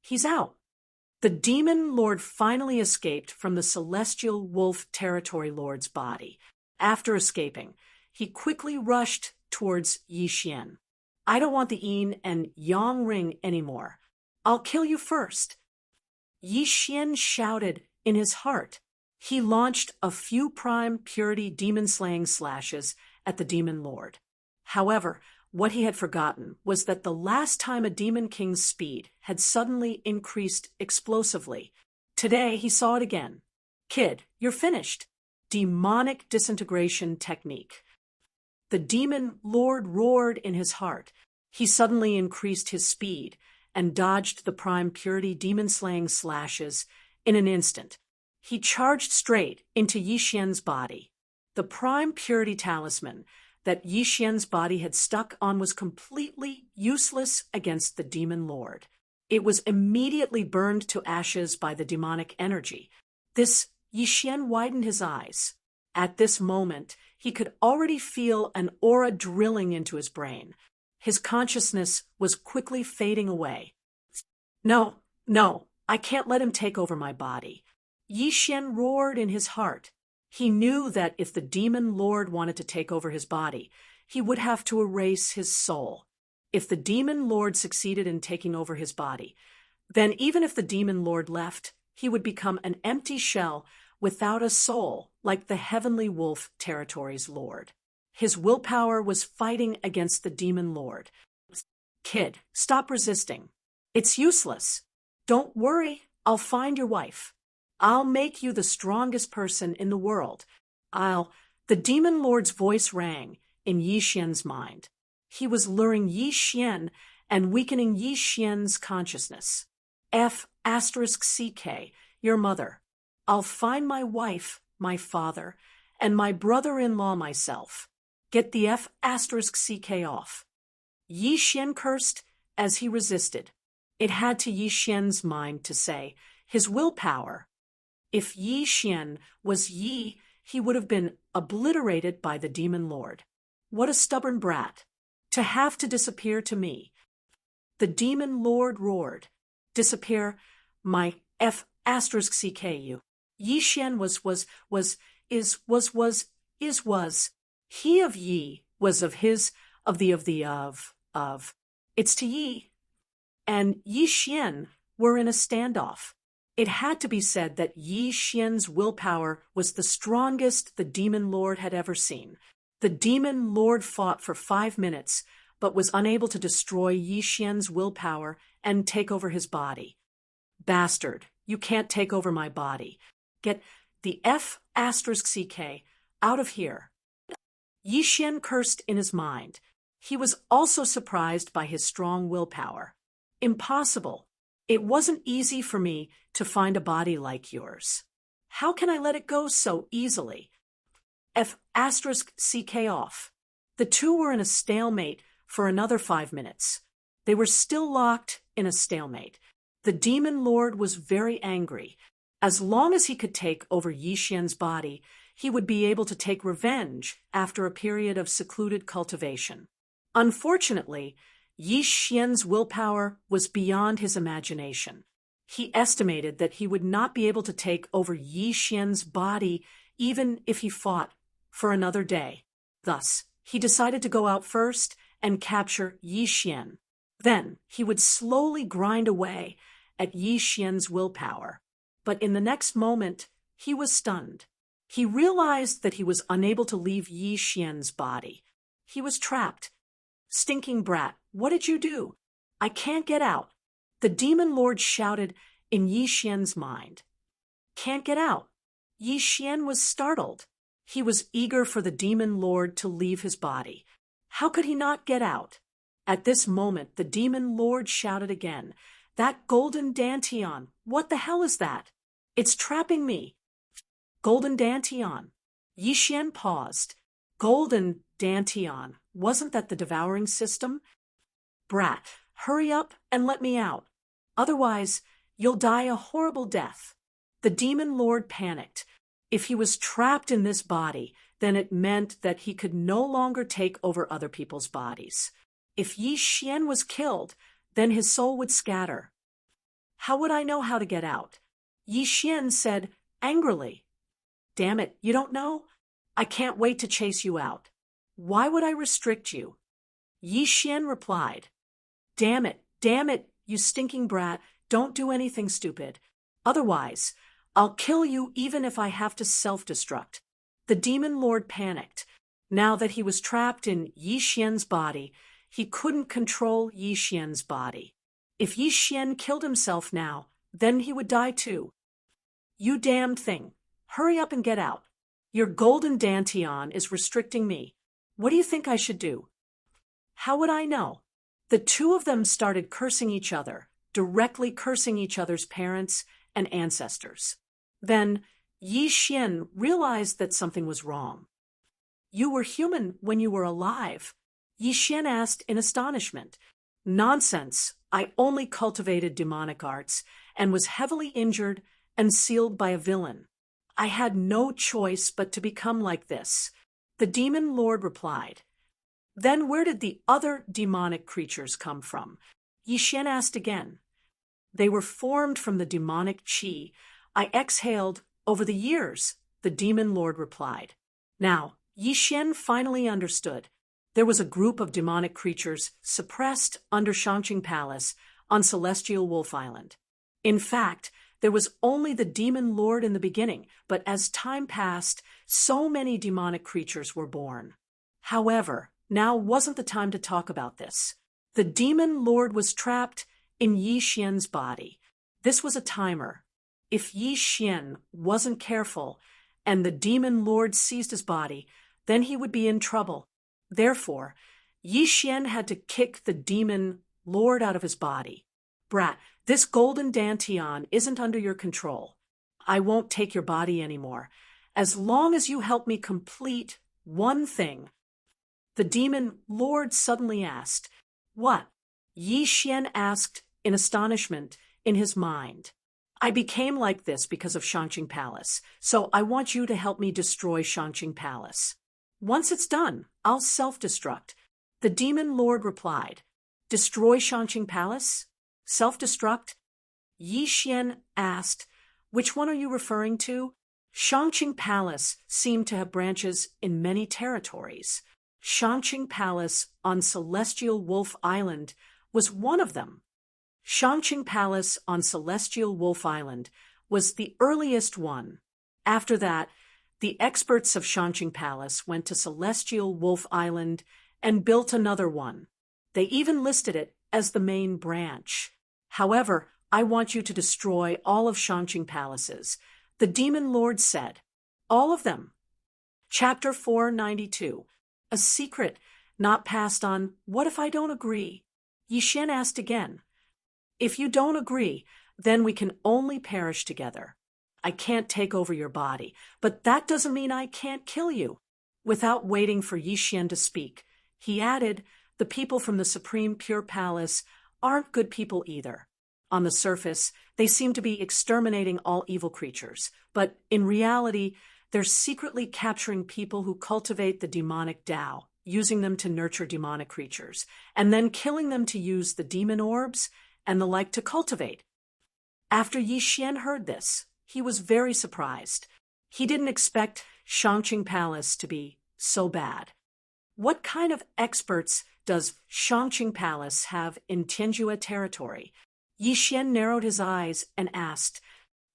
He's out. The demon lord finally escaped from the celestial wolf territory lord's body. After escaping, he quickly rushed towards Yi Xian. I don't want the Yin and Yang ring anymore. I'll kill you first. Yi Xian shouted in his heart. He launched a few prime purity demon-slaying slashes at the demon lord. However, what he had forgotten was that the last time a Demon King's speed had suddenly increased explosively. Today he saw it again. Kid, you're finished. Demonic disintegration technique. The demon lord roared in his heart. He suddenly increased his speed and dodged the prime purity demon-slaying slashes in an instant. He charged straight into Yi Xian's body. The prime purity talisman that Yi Xian's body had stuck on was completely useless against the demon lord. It was immediately burned to ashes by the demonic energy. Yi Xian widened his eyes. At this moment, he could already feel an aura drilling into his brain. His consciousness was quickly fading away. No, I can't let him take over my body. Yi Xian roared in his heart. He knew that if the demon lord wanted to take over his body, he would have to erase his soul. If the demon lord succeeded in taking over his body, then even if the demon lord left, he would become an empty shell without a soul, like the heavenly wolf territory's lord. His willpower was fighting against the demon lord. Kid, stop resisting. It's useless. Don't worry, I'll find your wife. I'll make you the strongest person in the world. The demon lord's voice rang in Yi Xian's mind. He was luring Yi Xian and weakening Yi Xian's consciousness. F*CK, your mother. I'll find my wife, my father, and my brother-in-law myself. Get the F*CK off. Yi Xian cursed as he resisted. It had to Yi Xian's mind to say, his willpower. If Yi Xian was Yi, he would have been obliterated by the demon lord. What a stubborn brat. To have to disappear to me. The demon lord roared. Disappear, my F*CK you. Yi Xian was. He of Yi was of his, of the. It's to Yi. And Yi Xian were in a standoff. It had to be said that Yi Xian's willpower was the strongest the demon lord had ever seen. The demon lord fought for 5 minutes, but was unable to destroy Yi Xian's willpower and take over his body. Bastard, you can't take over my body. Get the F*CK out of here. Yi Xian cursed in his mind. He was also surprised by his strong willpower. Impossible. It wasn't easy for me to find a body like yours. How can I let it go so easily? F*CK off. The two were in a stalemate for another 5 minutes. They were still locked in a stalemate. The demon lord was very angry. As long as he could take over Yi Xian's body, he would be able to take revenge after a period of secluded cultivation. Unfortunately, Yi Xian's willpower was beyond his imagination. He estimated that he would not be able to take over Yi Xian's body even if he fought for another day. Thus, he decided to go out first and capture Yi Xian. Then, he would slowly grind away at Yi Xian's willpower. But in the next moment, he was stunned. He realized that he was unable to leave Yi Xian's body. He was trapped. "Stinking brat, what did you do? I can't get out," the demon lord shouted in Yi Xian's mind. "Can't get out?" Yi Xian was startled. He was eager for the demon lord to leave his body. How could he not get out? At this moment, the demon lord shouted again, "That golden dantian, what the hell is that? It's trapping me." Golden dantian. Yi Xian paused. Golden dantian. Wasn't that the devouring system? "Brat, hurry up and let me out. Otherwise, you'll die a horrible death." The demon lord panicked. If he was trapped in this body, then it meant that he could no longer take over other people's bodies. If Yi Xian was killed, then his soul would scatter. "How would I know how to get out?" Yi Xian said angrily. "Damn it, you don't know? I can't wait to chase you out. Why would I restrict you?" Yi Xian replied, damn it, you stinking brat, don't do anything stupid. Otherwise, I'll kill you even if I have to self-destruct." The demon lord panicked. Now that he was trapped in Yi Xian's body, he couldn't control Yi Xian's body. If Yi Xian killed himself now, then he would die too. "You damned thing. Hurry up and get out. Your golden dantian is restricting me. What do you think I should do?" "How would I know?" The two of them started cursing each other, directly cursing each other's parents and ancestors. Then Yi Xian realized that something was wrong. "You were human when you were alive?" Yi Xian asked in astonishment. "Nonsense. I only cultivated demonic arts and was heavily injured and sealed by a villain. I had no choice but to become like this," the demon lord replied. "Then where did the other demonic creatures come from?" Yi Xian asked again. "They were formed from the demonic qi I exhaled over the years," the demon lord replied. Now, Yi Xian finally understood. There was a group of demonic creatures suppressed under Shangqing Palace on Celestial Wolf Island. In fact, there was only the demon lord in the beginning, but as time passed, so many demonic creatures were born. However, now wasn't the time to talk about this. The demon lord was trapped in Yi Xian's body. This was a timer. If Yi Xian wasn't careful and the demon lord seized his body, then he would be in trouble. Therefore, Yi Xian had to kick the demon lord out of his body. "Brat, this golden dantian isn't under your control. I won't take your body anymore, as long as you help me complete one thing." The demon lord suddenly asked, "What?" Yi Xian asked in astonishment in his mind. "I became like this because of Shangqing Palace, so I want you to help me destroy Shangqing Palace. Once it's done, I'll self-destruct." The demon lord replied, "Destroy Shangqing Palace? Self-destruct?" Yi Xian asked, "Which one are you referring to?" Shangqing Palace seemed to have branches in many territories. Shangqing Palace on Celestial Wolf Island was one of them. Shangqing Palace on Celestial Wolf Island was the earliest one. After that, the experts of Shangqing Palace went to Celestial Wolf Island and built another one. They even listed it as the main branch. "However, I want you to destroy all of Shangqing Palaces," the demon lord said. "All of them." Chapter 492. A secret not passed on. What if I don't agree? Yi Xian asked again. "If you don't agree, then we can only perish together. I can't take over your body, but that doesn't mean I can't kill you." Without waiting for Yi Xian to speak, he added, "The people from the Supreme Pure Palace aren't good people either. On the surface, they seem to be exterminating all evil creatures, but in reality, they're secretly capturing people who cultivate the demonic Tao, using them to nurture demonic creatures, and then killing them to use the demon orbs and the like to cultivate. After Yi Xian heard this, he was very surprised. He didn't expect Shangqing Palace to be so bad. What kind of experts does Shangqing Palace have in Tianjue territory? Yi Xian narrowed his eyes and asked,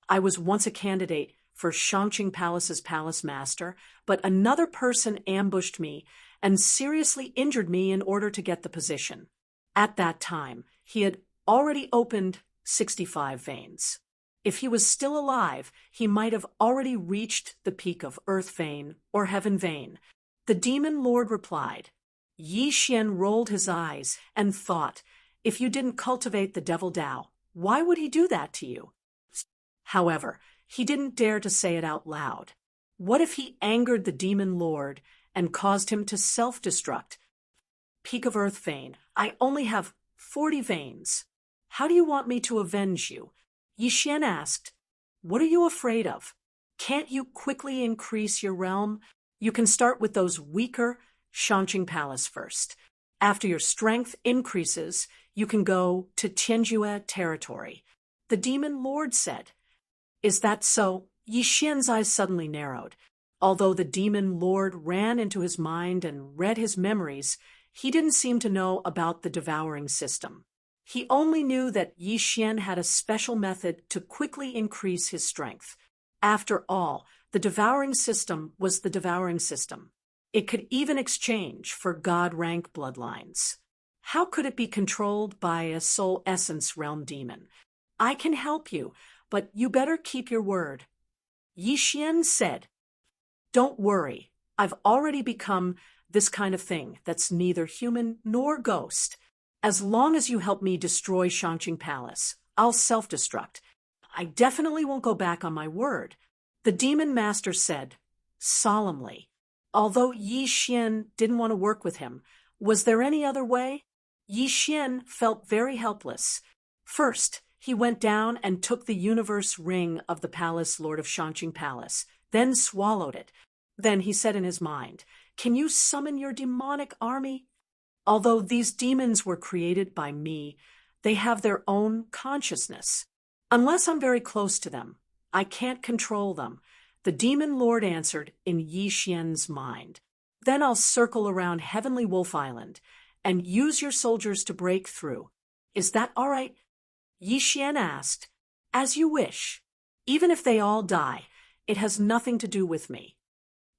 I was once a candidate for Shangqing Palace's palace master, but another person ambushed me and seriously injured me in order to get the position. At that time, he had already opened 65 veins. If he was still alive, he might have already reached the peak of Earth Vein or Heaven Vein. The demon lord replied. Yi Xian rolled his eyes and thought, if you didn't cultivate the devil Tao, why would he do that to you? However, he didn't dare to say it out loud. What if he angered the demon lord and caused him to self-destruct? Peak of Earth Vein, I only have 40 veins. How do you want me to avenge you? Yi Xian asked. What are you afraid of? Can't you quickly increase your realm? You can start with those weaker Shangqing Palace first. After your strength increases, you can go to Tianjue territory. The demon lord said. Is that so? Yi Xian's eyes suddenly narrowed. Although the demon lord ran into his mind and read his memories, he didn't seem to know about the devouring system. He only knew that Yi Xian had a special method to quickly increase his strength. After all, the devouring system was the devouring system. It could even exchange for god-rank bloodlines. How could it be controlled by a soul essence realm demon? I can help you, but you better keep your word. Yi Xian said, Don't worry, I've already become this kind of thing that's neither human nor ghost. As long as you help me destroy Shangqing Palace, I'll self-destruct. I definitely won't go back on my word. The demon master said, solemnly. Although Yi Xian didn't want to work with him, was there any other way? Yi Xian felt very helpless. First, he went down and took the universe ring of the palace lord of Shangqing Palace, then swallowed it. Then he said in his mind, Can you summon your demonic army? Although these demons were created by me, they have their own consciousness. Unless I'm very close to them, I can't control them. The demon lord answered in Yi Xian's mind. Then I'll circle around Heavenly Wolf Island and use your soldiers to break through. Is that all right? Yi Xian asked. As you wish. Even if they all die, it has nothing to do with me.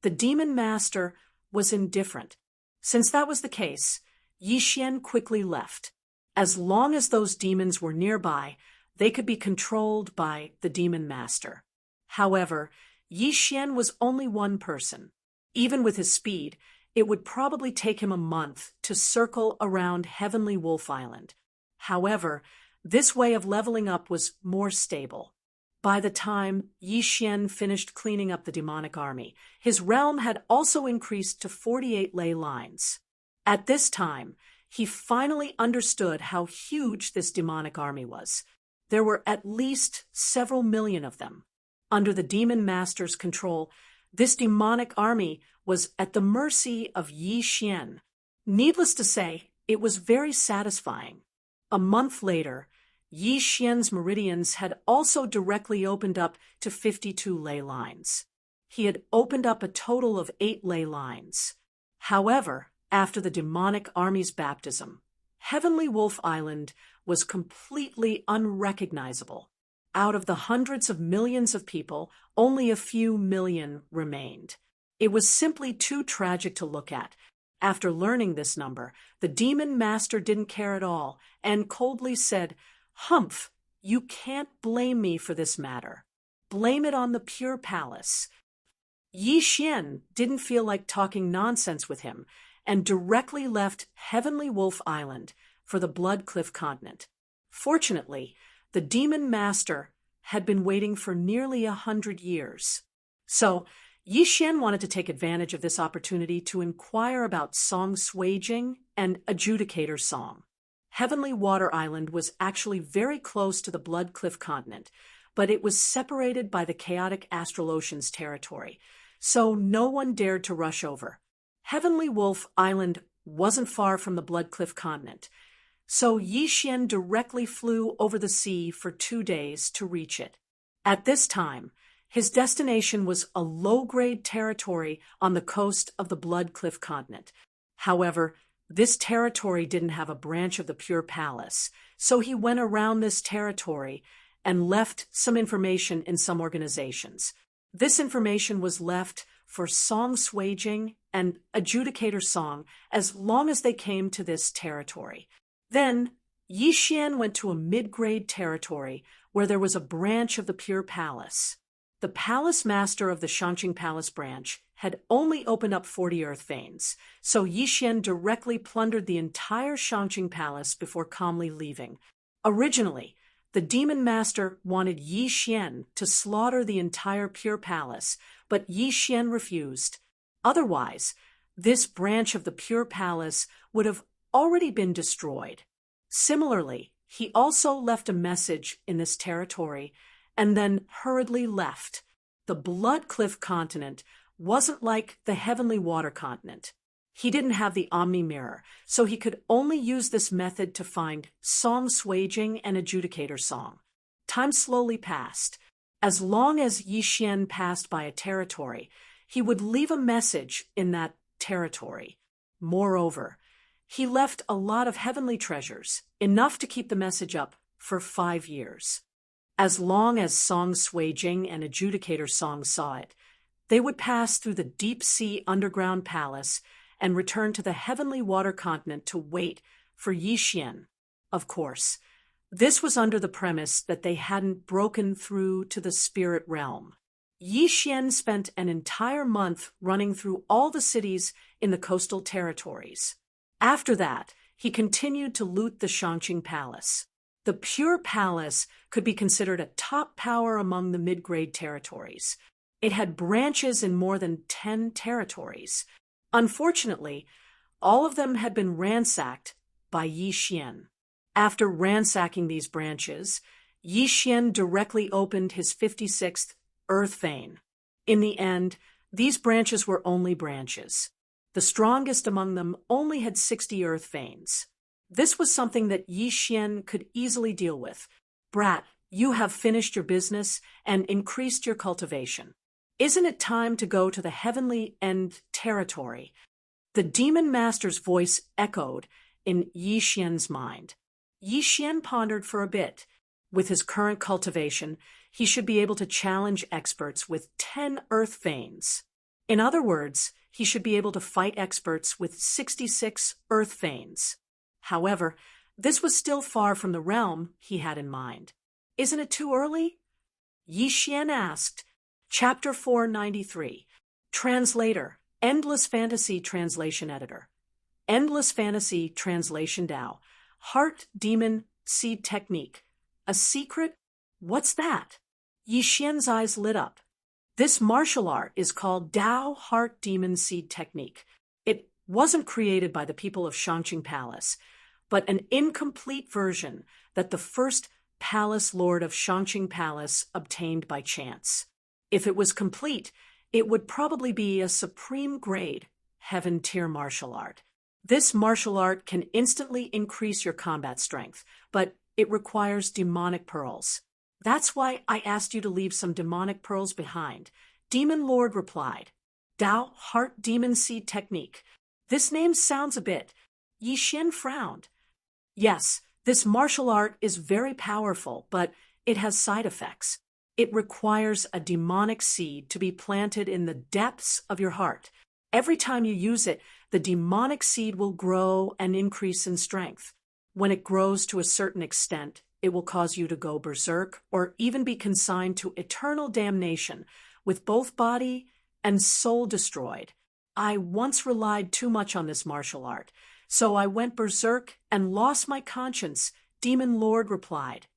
The demon master was indifferent. Since that was the case, Yi Xian quickly left. As long as those demons were nearby, they could be controlled by the demon master. However, Yi Xian was only one person. Even with his speed, it would probably take him a month to circle around Heavenly Wolf Island. However, this way of leveling up was more stable. By the time Yi Xian finished cleaning up the demonic army, his realm had also increased to 48 ley lines. At this time, he finally understood how huge this demonic army was. There were at least several million of them. Under the demon master's control, this demonic army was at the mercy of Yi Xian. Needless to say, it was very satisfying. A month later, Yi Xian's meridians had also directly opened up to 52 ley lines. He had opened up a total of 8 ley lines. However, after the demonic army's baptism, Heavenly Wolf Island was completely unrecognizable. Out of the hundreds of millions of people, only a few million remained. It was simply too tragic to look at. After learning this number, the demon master didn't care at all and coldly said, Humph, you can't blame me for this matter. Blame it on the pure palace. Yi Xian didn't feel like talking nonsense with him and directly left Heavenly Wolf Island for the Blood Cliff continent. Fortunately, the demon master had been waiting for nearly 100 years. So, Yi Xian wanted to take advantage of this opportunity to inquire about Song Sui Jing and Adjudicator Song. Heavenly Water Island was actually very close to the Blood Cliff continent, but it was separated by the chaotic Astral Ocean's territory, so no one dared to rush over. Heavenly Wolf Island wasn't far from the Blood Cliff continent, so Yi Xian directly flew over the sea for 2 days to reach it. At this time, his destination was a low-grade territory on the coast of the Blood Cliff continent. However, this territory didn't have a branch of the Pure Palace, so he went around this territory and left some information in some organizations. This information was left for Song Suijing and Adjudicator Song as long as they came to this territory. Then, Yi Xian went to a mid-grade territory where there was a branch of the Pure Palace. The palace master of the Enchanting Palace branch had only opened up 40 earth veins, so Yi Xian directly plundered the entire Enchanting Palace before calmly leaving. Originally, the demon master wanted Yi Xian to slaughter the entire Pure Palace, but Yi Xian refused. Otherwise, this branch of the Pure Palace would have already been destroyed. Similarly, he also left a message in this territory and then hurriedly left. The Blood Cliff continent wasn't like the Heavenly Water continent. He didn't have the Omni Mirror, so he could only use this method to find Song Suijing and Adjudicator Song. Time slowly passed. As long as Yi Xian passed by a territory, he would leave a message in that territory. Moreover, he left a lot of heavenly treasures, enough to keep the message up for 5 years. As long as Song Suijing and Adjudicator Song saw it, they would pass through the deep-sea underground palace and return to the Heavenly Water continent to wait for Yi Xian. Of course, this was under the premise that they hadn't broken through to the spirit realm. Yi Xian spent an entire month running through all the cities in the coastal territories. After that, he continued to loot the Enchanting Palace. The Pure Palace could be considered a top power among the mid-grade territories. It had branches in more than 10 territories. Unfortunately, all of them had been ransacked by Yi Xian. After ransacking these branches, Yi Xian directly opened his 56th earth vein. In the end, these branches were only branches. The strongest among them only had 60 earth veins. This was something that Yi Xian could easily deal with. Brat, you have finished your business and increased your cultivation. Isn't it time to go to the Heavenly End territory? The demon master's voice echoed in Yi Xian's mind. Yi Xian pondered for a bit. With his current cultivation, he should be able to challenge experts with 10 earth veins. In other words, he should be able to fight experts with 66 earth veins. However, this was still far from the realm he had in mind. Isn't it too early? Yi Xian asked. Chapter 493. Translator, Endless Fantasy Translation Editor. Endless Fantasy Translation DAO. Heart Demon Seed Technique. A secret? What's that? Yi Xian's eyes lit up. This martial art is called Dao Heart Demon Seed Technique. It wasn't created by the people of Enchanting Palace, but an incomplete version that the first Palace Lord of Enchanting Palace obtained by chance. If it was complete, it would probably be a supreme grade, heaven tier martial art. This martial art can instantly increase your combat strength, but it requires demonic pearls. That's why I asked you to leave some demonic pearls behind. Demon Lord replied. Dao Heart Demon Seed Technique. This name sounds a bit. Yi Xian frowned. Yes, this martial art is very powerful, but it has side effects. It requires a demonic seed to be planted in the depths of your heart. Every time you use it, the demonic seed will grow and increase in strength. When it grows to a certain extent, it will cause you to go berserk or even be consigned to eternal damnation, with both body and soul destroyed. I once relied too much on this martial art, so I went berserk and lost my conscience, Demon Lord replied.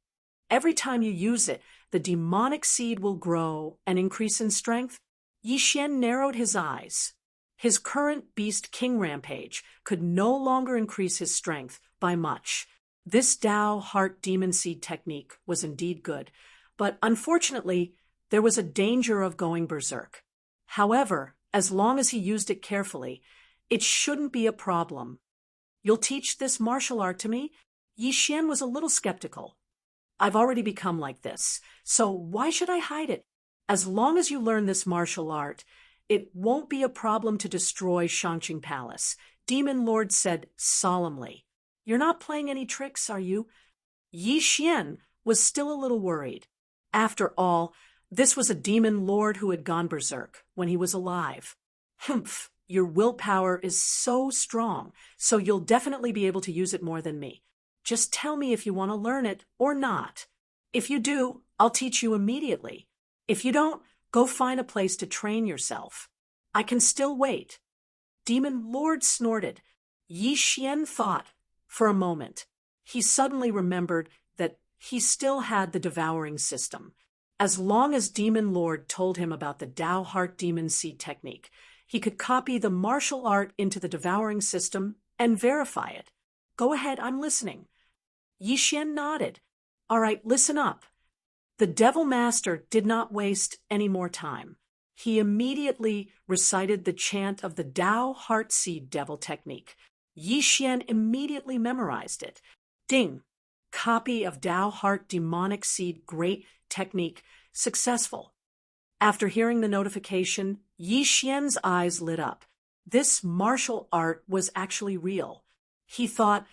Every time you use it, the demonic seed will grow and increase in strength. Yi Xian narrowed his eyes. His current Beast King rampage could no longer increase his strength by much. This Tao Heart Demon Seed technique was indeed good, but unfortunately, there was a danger of going berserk. However, as long as he used it carefully, it shouldn't be a problem. You'll teach this martial art to me? Yi Xian was a little skeptical. I've already become like this, so why should I hide it? As long as you learn this martial art, it won't be a problem to destroy Shangqing Palace, Demon Lord said solemnly. You're not playing any tricks, are you? Yi Xian was still a little worried. After all, this was a demon lord who had gone berserk when he was alive. Humph, your willpower is so strong, so you'll definitely be able to use it more than me. Just tell me if you want to learn it or not. If you do, I'll teach you immediately. If you don't, go find a place to train yourself. I can still wait. Demon Lord snorted. Yi Xian thought for a moment. He suddenly remembered that he still had the devouring system. As long as Demon Lord told him about the Tao Heart Demon Seed technique, he could copy the martial art into the devouring system and verify it. Go ahead, I'm listening. Yi Xian nodded. All right, listen up. The Devil Master did not waste any more time. He immediately recited the chant of the Tao Heart Seed Devil technique. Yi Xian immediately memorized it. Ding! Copy of Tao Heart Demonic Seed Great Technique successful. After hearing the notification, Yi Xian's eyes lit up. This martial art was actually real. He thought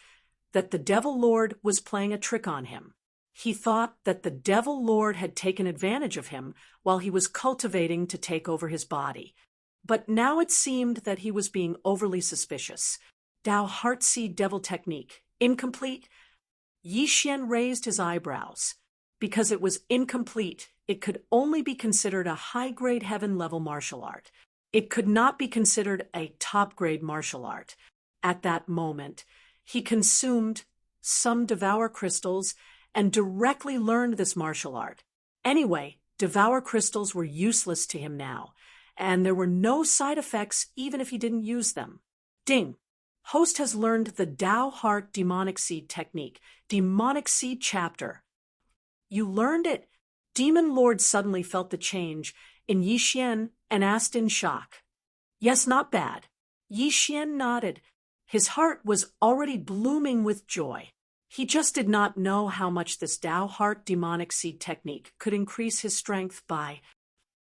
that the Devil Lord was playing a trick on him. He thought that the Devil Lord had taken advantage of him while he was cultivating to take over his body. But now it seemed that he was being overly suspicious. Tao Heartseed Devil Technique. Incomplete? Yi Xian raised his eyebrows. Because it was incomplete, it could only be considered a high-grade heaven-level martial art. It could not be considered a top-grade martial art. At that moment, he consumed some Devour crystals and directly learned this martial art. Anyway, Devour crystals were useless to him now, and there were no side effects even if he didn't use them. Ding! Host has learned the Tao Heart Demonic Seed technique, Demonic Seed chapter. You learned it? Demon Lord suddenly felt the change in Yi Xian and asked in shock. Yes, not bad. Yi Xian nodded. His heart was already blooming with joy. He just did not know how much this Tao Heart Demonic Seed technique could increase his strength by.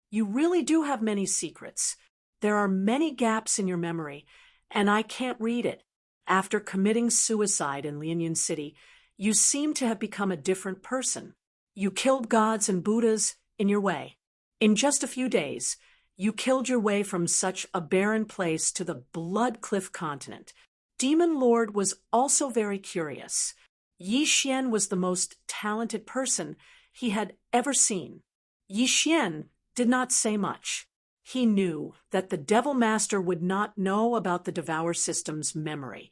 You really do have many secrets. There are many gaps in your memory, and I can't read it. After committing suicide in Lianyan City, you seem to have become a different person. You killed gods and Buddhas in your way. In just a few days, you killed your way from such a barren place to the Blood Cliff continent. Demon Lord was also very curious. Yi Xian was the most talented person he had ever seen. Yi Xian did not say much. He knew that the Devil Master would not know about the Devour system's memory.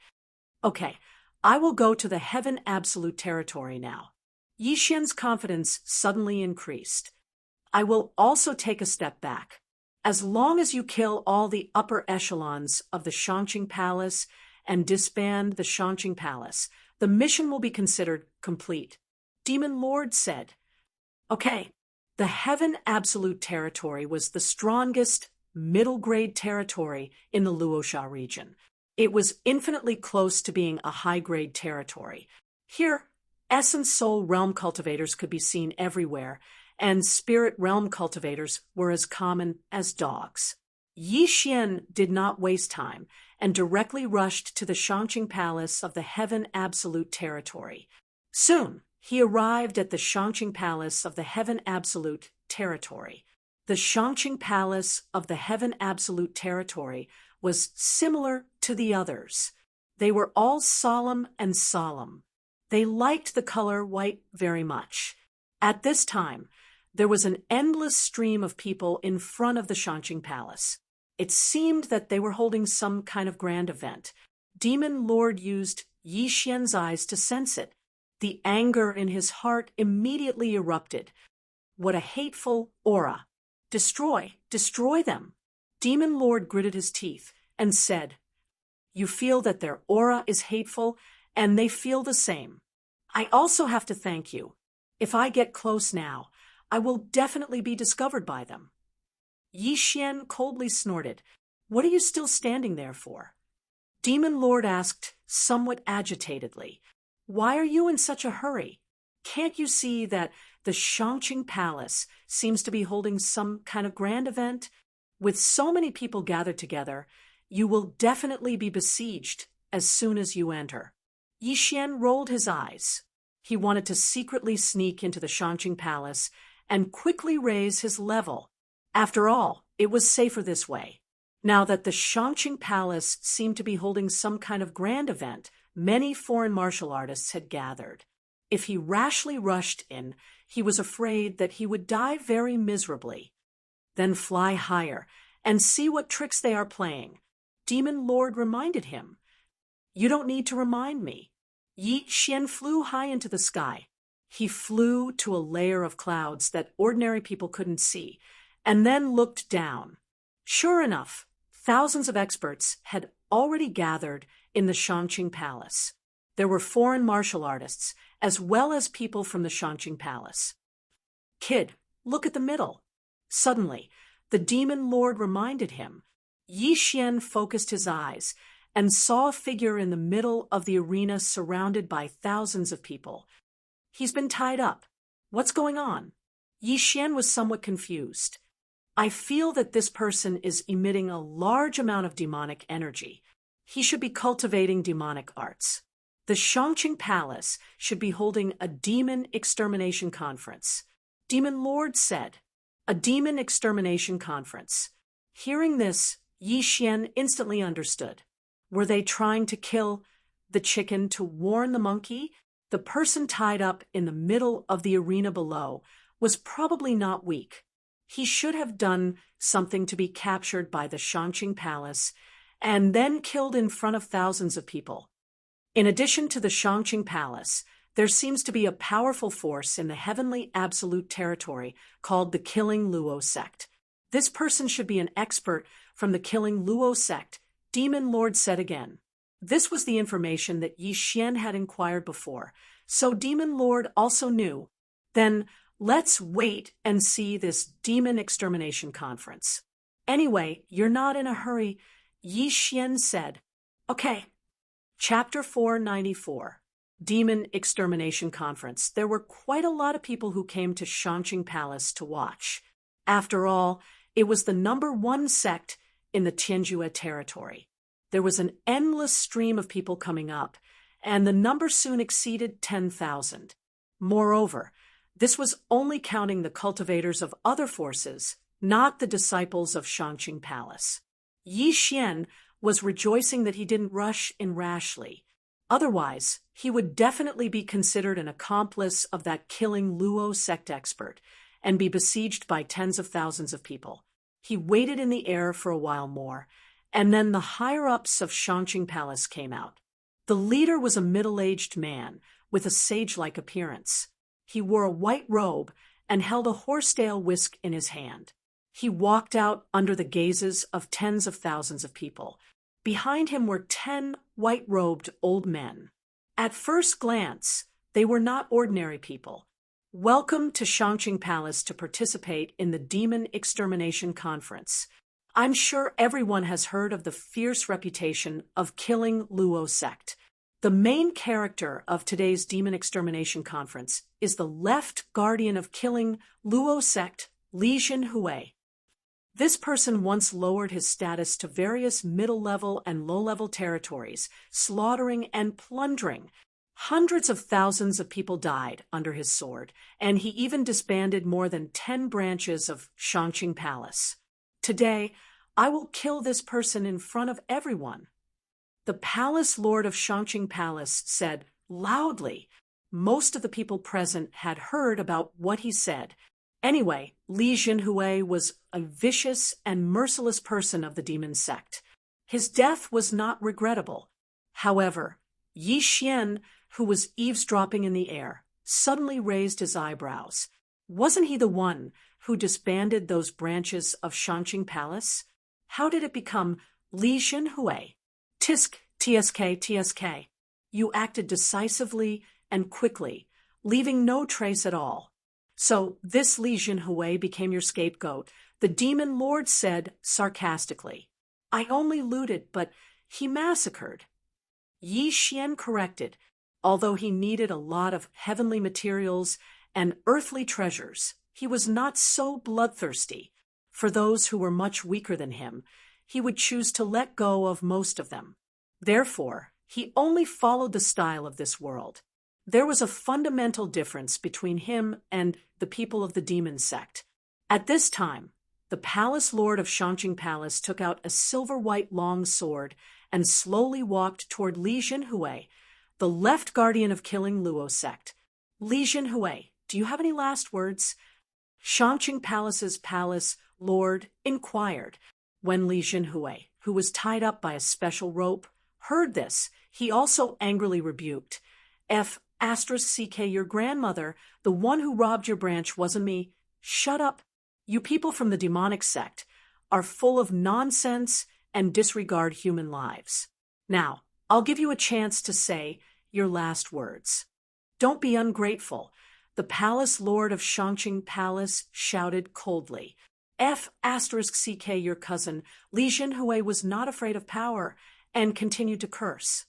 Okay, I will go to the Heaven Absolute territory now. Yi Xian's confidence suddenly increased. I will also take a step back. As long as you kill all the upper echelons of the Shangqing Palace and disband the Shangqing Palace, the mission will be considered complete. Demon Lord said. Okay, the Heaven Absolute territory was the strongest middle-grade territory in the Luosha region. It was infinitely close to being a high-grade territory. Here, Essence Soul Realm cultivators could be seen everywhere, and Spirit Realm cultivators were as common as dogs. Yi Xian did not waste time and directly rushed to the Shangqing Palace of the Heaven Absolute territory. Soon, he arrived at the Shangqing Palace of the Heaven Absolute territory. The Shangqing Palace of the Heaven Absolute territory was similar to the others. They were all solemn and solemn. They liked the color white very much. At this time, there was an endless stream of people in front of the Shangqing Palace. It seemed that they were holding some kind of grand event. Demon Lord used Yi Xian's eyes to sense it. The anger in his heart immediately erupted. What a hateful aura! Destroy, destroy them! Demon Lord gritted his teeth and said, You feel that their aura is hateful, and they feel the same. I also have to thank you. If I get close now, I will definitely be discovered by them. Yi Xian coldly snorted. What are you still standing there for? Demon Lord asked, somewhat agitatedly. Why are you in such a hurry? Can't you see that the Shangqing Palace seems to be holding some kind of grand event? With so many people gathered together, you will definitely be besieged as soon as you enter. Yi Xian rolled his eyes. He wanted to secretly sneak into the Shangqing Palace and quickly raise his level. After all, it was safer this way. Now that the Shangqing Palace seemed to be holding some kind of grand event, many foreign martial artists had gathered. If he rashly rushed in, he was afraid that he would die very miserably. Then fly higher and see what tricks they are playing. Demon Lord reminded him. You don't need to remind me. Yi Xian flew high into the sky. He flew to a layer of clouds that ordinary people couldn't see, and then looked down. Sure enough, thousands of experts had already gathered in the Shangqing Palace. There were foreign martial artists, as well as people from the Shangqing Palace. Kid, look at the middle. Suddenly, the Demon Lord reminded him. Yi Xian focused his eyes and saw a figure in the middle of the arena surrounded by thousands of people. He's been tied up. What's going on? Yi Xian was somewhat confused. I feel that this person is emitting a large amount of demonic energy. He should be cultivating demonic arts. The Shangqing Palace should be holding a demon extermination conference. Demon Lord said, a demon extermination conference. Hearing this, Yi Xian instantly understood. Were they trying to kill the chicken to warn the monkey? The person tied up in the middle of the arena below was probably not weak. He should have done something to be captured by the Shangqing Palace and then killed in front of thousands of people. In addition to the Shangqing Palace, there seems to be a powerful force in the heavenly absolute territory called the Killing Luo sect. This person should be an expert from the Killing Luo sect, Demon Lord said again. This was the information that Yi Xian had inquired before, so Demon Lord also knew. Then let's wait and see this demon extermination conference. Anyway, you're not in a hurry, Yi Xian said. Okay. Chapter 494. Demon Extermination Conference. There were quite a lot of people who came to Shangqing Palace to watch. After all, it was the #1 sect in the Tianjue territory. There was an endless stream of people coming up, and the number soon exceeded 10,000. Moreover, this was only counting the cultivators of other forces, not the disciples of Shangqing Palace. Yi Xian was rejoicing that he didn't rush in rashly. Otherwise, he would definitely be considered an accomplice of that Killing Luo sect expert and be besieged by tens of thousands of people. He waited in the air for a while more, and then the higher-ups of Shangqing Palace came out. The leader was a middle-aged man with a sage-like appearance. He wore a white robe and held a horsetail whisk in his hand. He walked out under the gazes of tens of thousands of people. Behind him were 10 white-robed old men. At first glance, they were not ordinary people. Welcome to Shangqing Palace to participate in the Demon Extermination Conference. I'm sure everyone has heard of the fierce reputation of Killing Luo sect. The main character of today's Demon Extermination Conference is the left guardian of Killing Luo sect, Li Jinhui. This person once lowered his status to various middle-level and low-level territories, slaughtering and plundering. Hundreds of thousands of people died under his sword, and he even disbanded more than 10 branches of Shangqing Palace. Today, I will kill this person in front of everyone. The palace lord of Shangqing Palace said loudly. Most of the people present had heard about what he said. Anyway, Li Jinhui was a vicious and merciless person of the demon sect. His death was not regrettable. However, Yi Xian, who was eavesdropping in the air, suddenly raised his eyebrows. Wasn't he the one who disbanded those branches of Shangqing Palace? How did it become Li Jinhui? Tisk, TSK. You acted decisively and quickly, leaving no trace at all. So this Li Jinhui became your scapegoat, the demon lord said sarcastically. I only looted, but he massacred. Yi Xian corrected, although he needed a lot of heavenly materials and earthly treasures. He was not so bloodthirsty. For those who were much weaker than him, he would choose to let go of most of them. Therefore, he only followed the style of this world. There was a fundamental difference between him and the people of the demon sect. At this time, the palace lord of Shangqing Palace took out a silver-white long sword and slowly walked toward Li Jinhui, the left guardian of Killing Luo sect. Li Jinhui, do you have any last words? Shangqing Palace's palace lord inquired. When Li Jinhui, who was tied up by a special rope, heard this, he also angrily rebuked. *CK, your grandmother, the one who robbed your branch wasn't me. Shut up. You people from the demonic sect are full of nonsense and disregard human lives. Now, I'll give you a chance to say your last words. Don't be ungrateful. The palace lord of Shangqing Palace shouted coldly. *CK, your cousin, Li Jinhui was not afraid of power and continued to curse.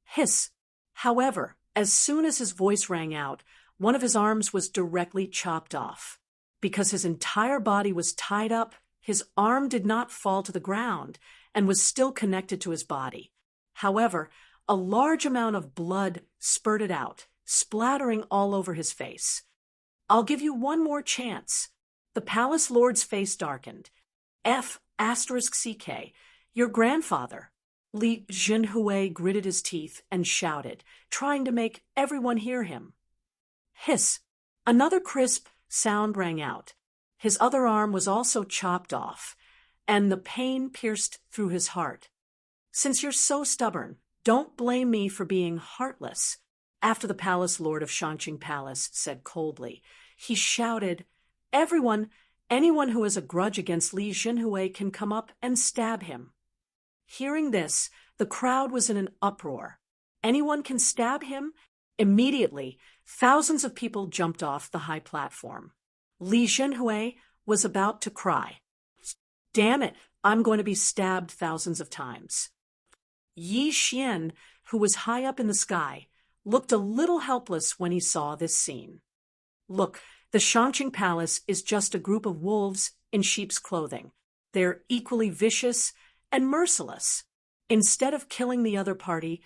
Hiss. However, as soon as his voice rang out, one of his arms was directly chopped off. Because his entire body was tied up, his arm did not fall to the ground and was still connected to his body. However, a large amount of blood spurted out, splattering all over his face. I'll give you one more chance. The palace lord's face darkened. *CK, your grandfather. Li Jinhui gritted his teeth and shouted, trying to make everyone hear him. Hiss. Another crisp sound rang out. His other arm was also chopped off, and the pain pierced through his heart. Since you're so stubborn, don't blame me for being heartless. After the palace lord of Shangqing Palace said coldly, he shouted, anyone who has a grudge against Li Jinhui can come up and stab him. Hearing this, the crowd was in an uproar. Anyone can stab him? Immediately, thousands of people jumped off the high platform. Li Jinhui was about to cry. Damn it, I'm going to be stabbed thousands of times. Yi Xian, who was high up in the sky, looked a little helpless when he saw this scene. Look, the Shangqing Palace is just a group of wolves in sheep's clothing. They're equally vicious and merciless. Instead of killing the other party,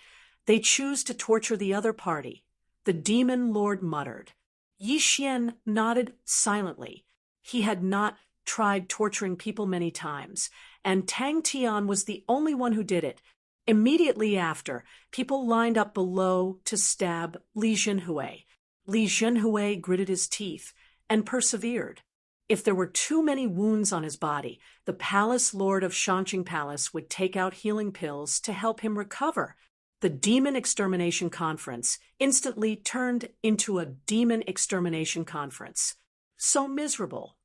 they choose to torture the other party, the demon lord muttered. Yi Xian nodded silently. He had not tried torturing people many times, and Tang Tian was the only one who did it. Immediately after, people lined up below to stab Li Jinhui. Li Jinhui gritted his teeth and persevered. If there were too many wounds on his body, the palace lord of Shangqing Palace would take out healing pills to help him recover. The Demon Extermination Conference instantly turned into a Demon Extermination Conference. So miserable.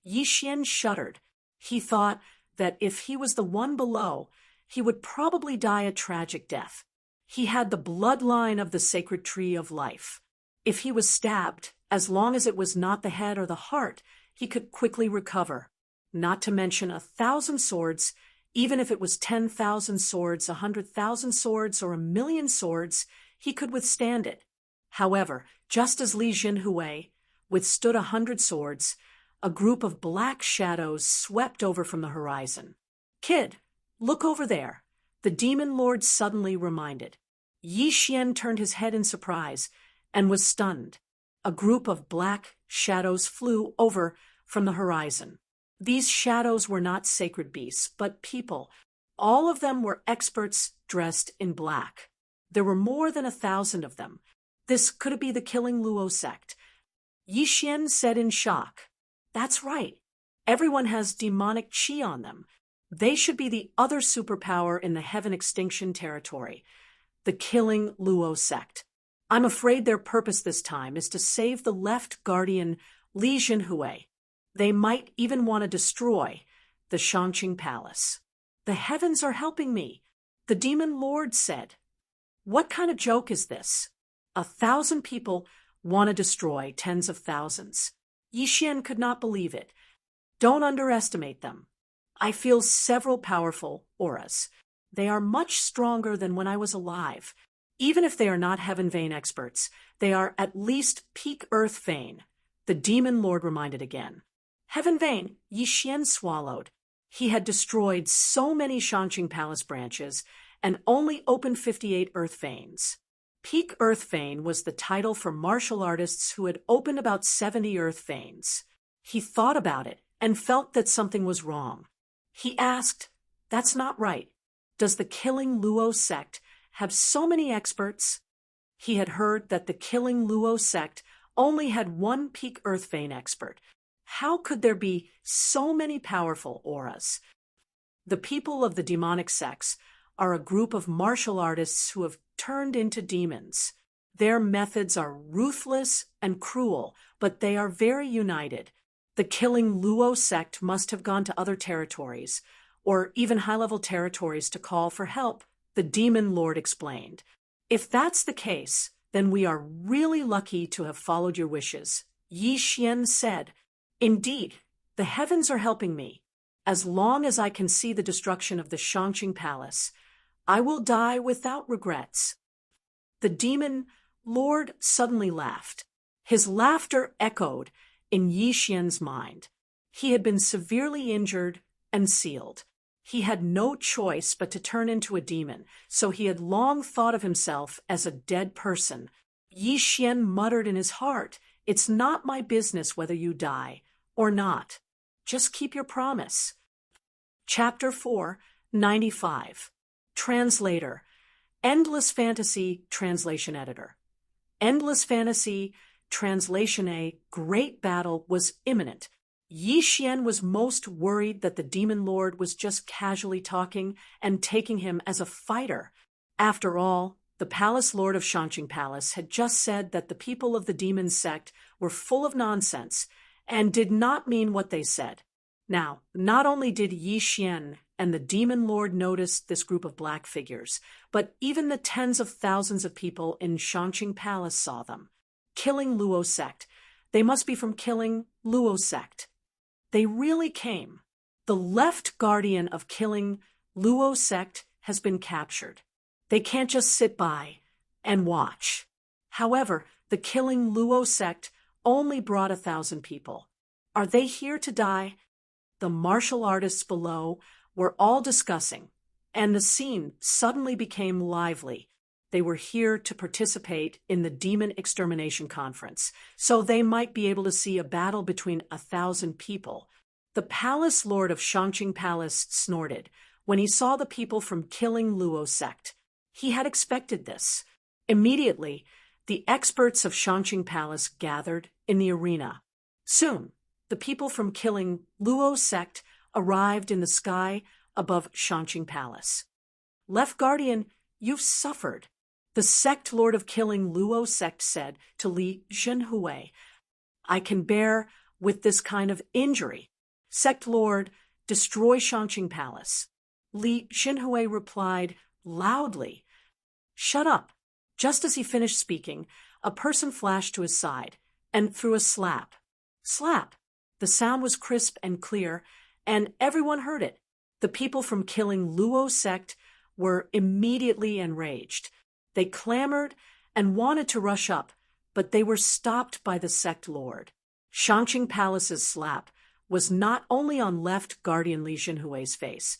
Yi Xian shuddered. He thought that if he was the one below, he would probably die a tragic death. He had the bloodline of the sacred tree of life. If he was stabbed, as long as it was not the head or the heart, he could quickly recover. Not to mention 1,000 swords, even if it was 10,000 swords, 100,000 swords, or 1,000,000 swords, he could withstand it. However, just as Li Jinhui withstood 100 swords, a group of black shadows swept over from the horizon. Kid, look over there, the demon lord suddenly reminded. Yi Xian turned his head in surprise and was stunned. A group of black shadows flew over from the horizon. These shadows were not sacred beasts, but people. All of them were experts dressed in black. There were more than 1,000 of them. This could be the Killing Luo sect. Yi Xian said in shock. That's right. Everyone has demonic chi on them. They should be the other superpower in the Heaven Extinction territory, the Killing Luo sect. I'm afraid their purpose this time is to save the left guardian Li Jinhui. They might even want to destroy the Shangqing Palace. The heavens are helping me, the demon lord said. What kind of joke is this? 1,000 people want to destroy tens of thousands. Yixian could not believe it. Don't underestimate them. I feel several powerful auras. They are much stronger than when I was alive. Even if they are not Heaven Vein experts, they are at least peak Earth Vein, the Demon Lord reminded again. Heaven Vein, Yixian swallowed. He had destroyed so many Shangqing Palace branches and only opened 58 Earth Veins. Peak Earth Vein was the title for martial artists who had opened about 70 Earth Veins. He thought about it and felt that something was wrong. He asked, "That's not right. Does the Killing Luo sect have so many experts?" He had heard that the Killing Luo sect only had one peak Earth Vein expert. How could there be so many powerful auras? The people of the demonic sects are a group of martial artists who have turned into demons. Their methods are ruthless and cruel, but they are very united. The Killing Luo sect must have gone to other territories, or even high-level territories, to call for help, the Demon Lord explained. If that's the case, then we are really lucky to have followed your wishes, Yixian said. Indeed, the heavens are helping me. As long as I can see the destruction of the Shangqing Palace, I will die without regrets. The Demon Lord suddenly laughed. His laughter echoed in Yixian's mind. He had been severely injured and sealed. He had no choice but to turn into a demon, so he had long thought of himself as a dead person. Yixian muttered in his heart, "It's not my business whether you die or not. Just keep your promise." Chapter 4, 95. Translator. Endless Fantasy Translation Editor. Endless Fantasy Translation. A great battle was imminent. Yixian was most worried that the Demon Lord was just casually talking and taking him as a fighter. After all, the Palace Lord of Shangqing Palace had just said that the people of the demon sect were full of nonsense and did not mean what they said. Now, not only did Yixian and the Demon Lord notice this group of black figures, but even the tens of thousands of people in Shangqing Palace saw them. Killing Luo sect. They must be from Killing Luo sect. They really came. The left guardian of Killing Luo sect has been captured. They can't just sit by and watch. However, the Killing Luo sect only brought 1,000 people. Are they here to die? The martial artists below were all discussing, and the scene suddenly became lively. They were here to participate in the Demon Extermination Conference, so they might be able to see a battle between 1,000 people. The Palace Lord of Shangqing Palace snorted when he saw the people from Killing Luo sect. He had expected this. Immediately, the experts of Shangqing Palace gathered in the arena. Soon, the people from Killing Luo sect arrived in the sky above Shangqing Palace. Left Guardian, you've suffered. The sect lord of Killing Luo sect said to Li Zhenhui, "I can bear with this kind of injury." Sect lord, destroy Shangqing Palace. Li Zhenhui replied loudly, "Shut up." Just as he finished speaking, a person flashed to his side and threw a slap. Slap. The sound was crisp and clear, and everyone heard it. The people from Killing Luo sect were immediately enraged. They clamored and wanted to rush up, but they were stopped by the sect lord. Shangqing Palace's slap was not only on left guardian Li Zhenhui's face,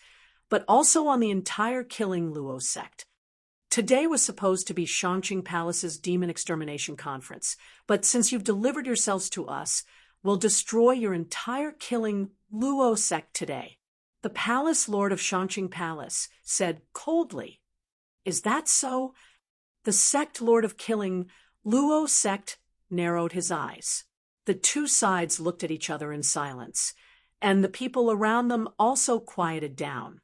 but also on the entire Killing Luo sect. Today was supposed to be Shangqing Palace's Demon Extermination Conference, but since you've delivered yourselves to us, we'll destroy your entire Killing Luo sect today. The Palace Lord of Shangqing Palace said coldly, "Is that so?" The sect lord of Killing Luo sect narrowed his eyes. The two sides looked at each other in silence, and the people around them also quieted down.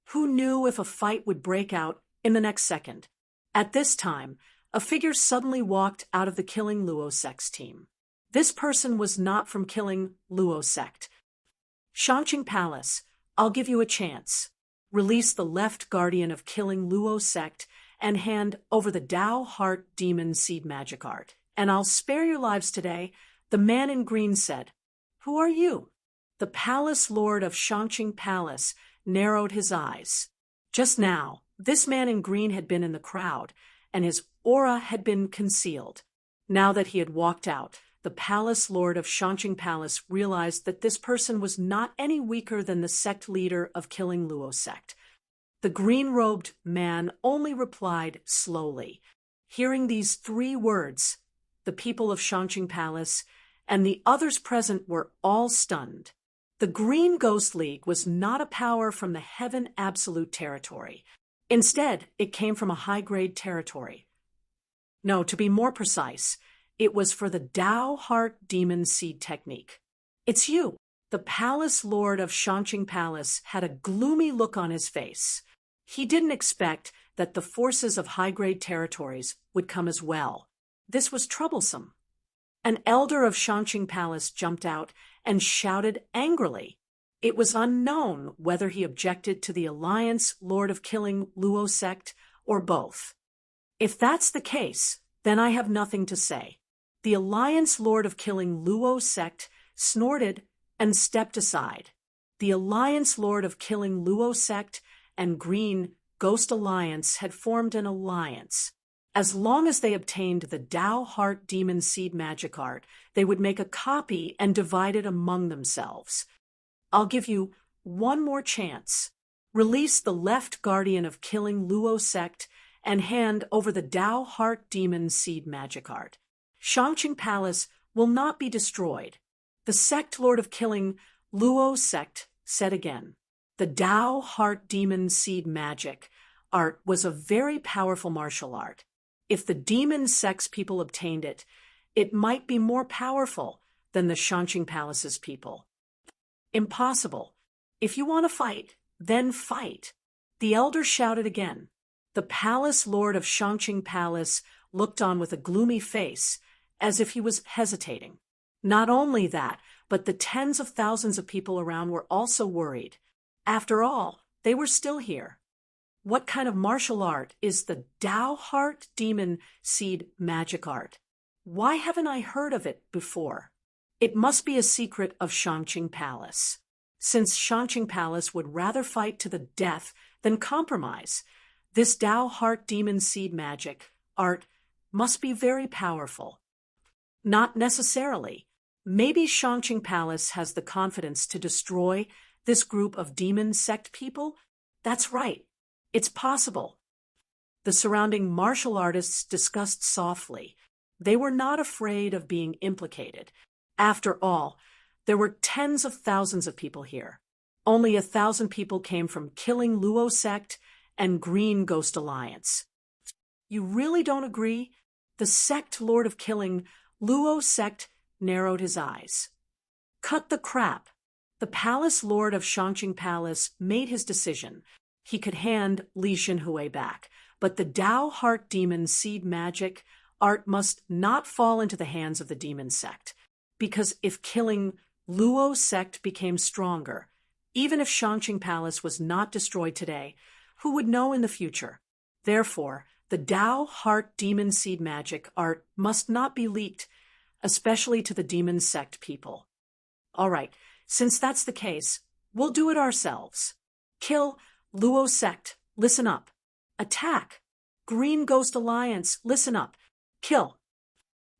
Who knew if a fight would break out in the next second? At this time, a figure suddenly walked out of the Killing Luo sect's team. This person was not from Killing Luo sect. "Shangqing Palace, I'll give you a chance. Release the left guardian of Killing Luo sect, and hand over the Tao Heart Demon Seed Magic Art. And I'll spare your lives today, the man in green said. Who are you? The palace lord of Shangqing Palace narrowed his eyes. Just now, this man in green had been in the crowd, and his aura had been concealed. Now that he had walked out, the palace lord of Shangqing Palace realized that this person was not any weaker than the sect leader of Killing Luo sect. The green-robed man only replied slowly. Hearing these 3 words, the people of Shangqing Palace and the others present were all stunned. The Green Ghost League was not a power from the Heaven Absolute territory. Instead, it came from a high-grade territory. No, to be more precise, it was for the Tao Heart Demon Seed technique. It's you. The palace lord of Shangqing Palace had a gloomy look on his face. He didn't expect that the forces of high-grade territories would come as well. This was troublesome. An elder of Shangqing Palace jumped out and shouted angrily. It was unknown whether he objected to the Alliance Lord of Killing Luo sect or both. If that's the case, then I have nothing to say. The Alliance Lord of Killing Luo sect snorted and stepped aside. The Alliance Lord of Killing Luo sect and Green Ghost Alliance had formed an alliance. As long as they obtained the Tao Heart Demon Seed Magic Art, they would make a copy and divide it among themselves. I'll give you one more chance. Release the left guardian of Killing Luo sect and hand over the Tao Heart Demon Seed Magic Art. Shangqing Palace will not be destroyed. The sect lord of Killing Luo sect said again. The Tao Heart Demon Seed Magic Art was a very powerful martial art. If the demon sect's people obtained it, it might be more powerful than the Shangqing Palace's people. Impossible. If you want to fight, then fight. The elder shouted again. The palace lord of Shangqing Palace looked on with a gloomy face, as if he was hesitating. Not only that, but the tens of thousands of people around were also worried. After all, they were still here. What kind of martial art is the Tao Heart Demon Seed Magic Art? Why haven't I heard of it before? It must be a secret of Shangqing Palace. Since Shangqing Palace would rather fight to the death than compromise, this Tao Heart Demon Seed Magic Art must be very powerful. Not necessarily. Maybe Shangqing Palace has the confidence to destroy this group of demon sect people? That's right. It's possible. The surrounding martial artists discussed softly. They were not afraid of being implicated. After all, there were tens of thousands of people here. Only 1,000 people came from Killing Luo sect and Green Ghost Alliance. You really don't agree? The sect lord of Killing Luo sect narrowed his eyes. Cut the crap. The palace lord of Shangqing Palace made his decision. He could hand Li Xinhui back, but the Tao Heart Demon Seed Magic Art must not fall into the hands of the demon sect, because if Killing Luo sect became stronger, even if Shangqing Palace was not destroyed today, who would know in the future? Therefore, the Tao Heart Demon Seed Magic Art must not be leaked, especially to the demon sect people. All right, since that's the case, we'll do it ourselves. Kill Luo sect, listen up. Attack. Green Ghost Alliance, listen up. Kill.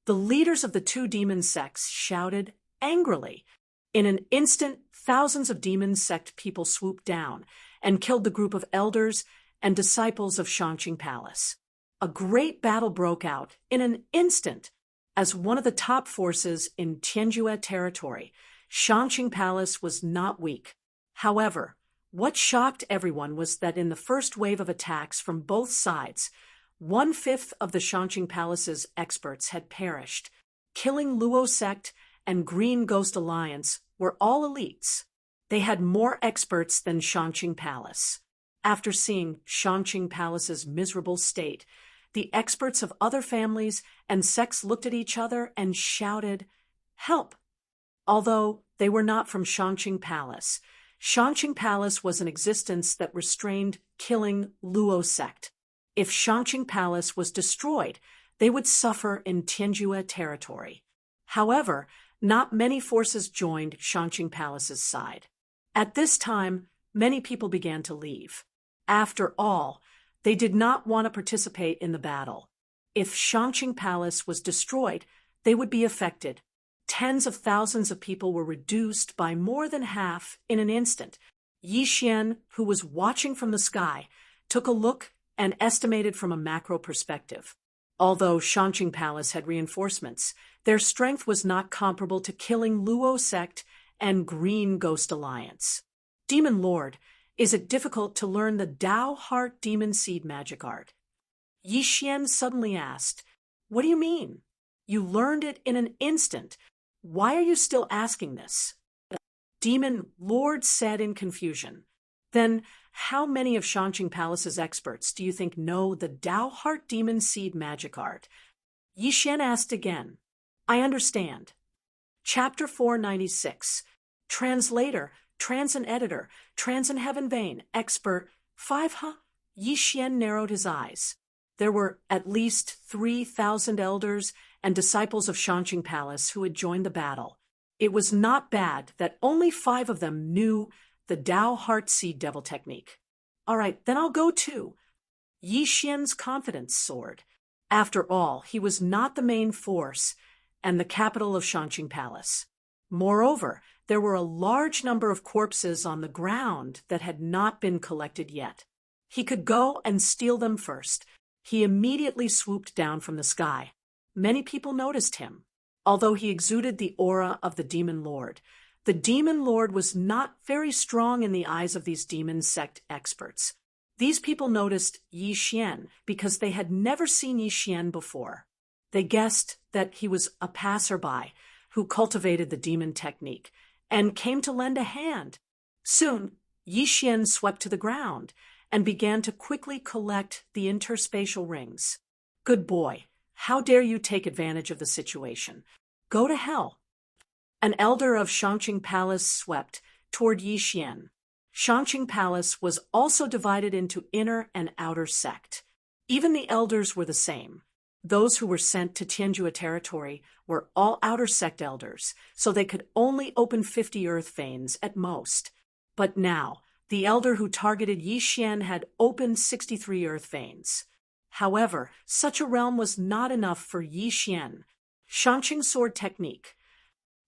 The leaders of the 2 demon sects shouted angrily. In an instant, thousands of demon sect people swooped down and killed the group of elders and disciples of Shangqing Palace. A great battle broke out in an instant. As one of the top forces in Tianjue territory, Shangqing Palace was not weak. However, what shocked everyone was that in the first wave of attacks from both sides, 1/5 of the Shangqing Palace's experts had perished. Killing Luo sect and Green Ghost Alliance were all elites. They had more experts than Shangqing Palace. After seeing Shangqing Palace's miserable state, the experts of other families and sects looked at each other and shouted, "Help!" Although they were not from Shangqing Palace, Shangqing Palace was an existence that restrained Killing Luo sect. If Shangqing Palace was destroyed, they would suffer in Tianjue territory. However, not many forces joined Shangqing Palace's side. At this time, many people began to leave. After all, they did not want to participate in the battle. If Shangqing Palace was destroyed, they would be affected. Tens of thousands of people were reduced by more than half in an instant. Yi Xian, who was watching from the sky, took a look and estimated from a macro perspective. Although Shangqing Palace had reinforcements, their strength was not comparable to killing Luo Sect and Green Ghost Alliance. Demon Lord, is it difficult to learn the Dao Heart Demon Seed magic art? Yi Xian suddenly asked, "What do you mean? You learned it in an instant. Why are you still asking this?" Demon Lord said in confusion. Then, how many of Shangqing Palace's experts do you think know the Dao Heart Demon Seed magic art? Yi Xian asked again. I understand. Chapter 496. Translator, Trans and Editor, Trans and Heaven Vein, Expert, 5 Yi Xian narrowed his eyes. There were at least 3,000 elders and disciples of Shangqing Palace who had joined the battle. It was not bad that only 5 of them knew the Dao Heart Seed Devil technique. All right, then I'll go too. Yi Xian's confidence soared. After all, he was not the main force and the capital of Shangqing Palace. Moreover, there were a large number of corpses on the ground that had not been collected yet. He could go and steal them first. He immediately swooped down from the sky. Many people noticed him. Although he exuded the aura of the Demon Lord, the Demon Lord was not very strong in the eyes of these demon sect experts. These people noticed Yi Xian because they had never seen Yi Xian before. They guessed that he was a passerby who cultivated the demon technique and came to lend a hand. Soon, Yi Xian swept to the ground and began to quickly collect the interspatial rings. Good boy, how dare you take advantage of the situation? Go to hell. An elder of Shangqing Palace swept toward Yi Xian. Shangqing Palace was also divided into inner and outer sect. Even the elders were the same. Those who were sent to Tianjue territory were all outer sect elders, so they could only open 50 earth veins at most. But now, the elder who targeted Yi Xian had opened 63 earth veins. However, such a realm was not enough for Yi Xian. Shangqing sword technique.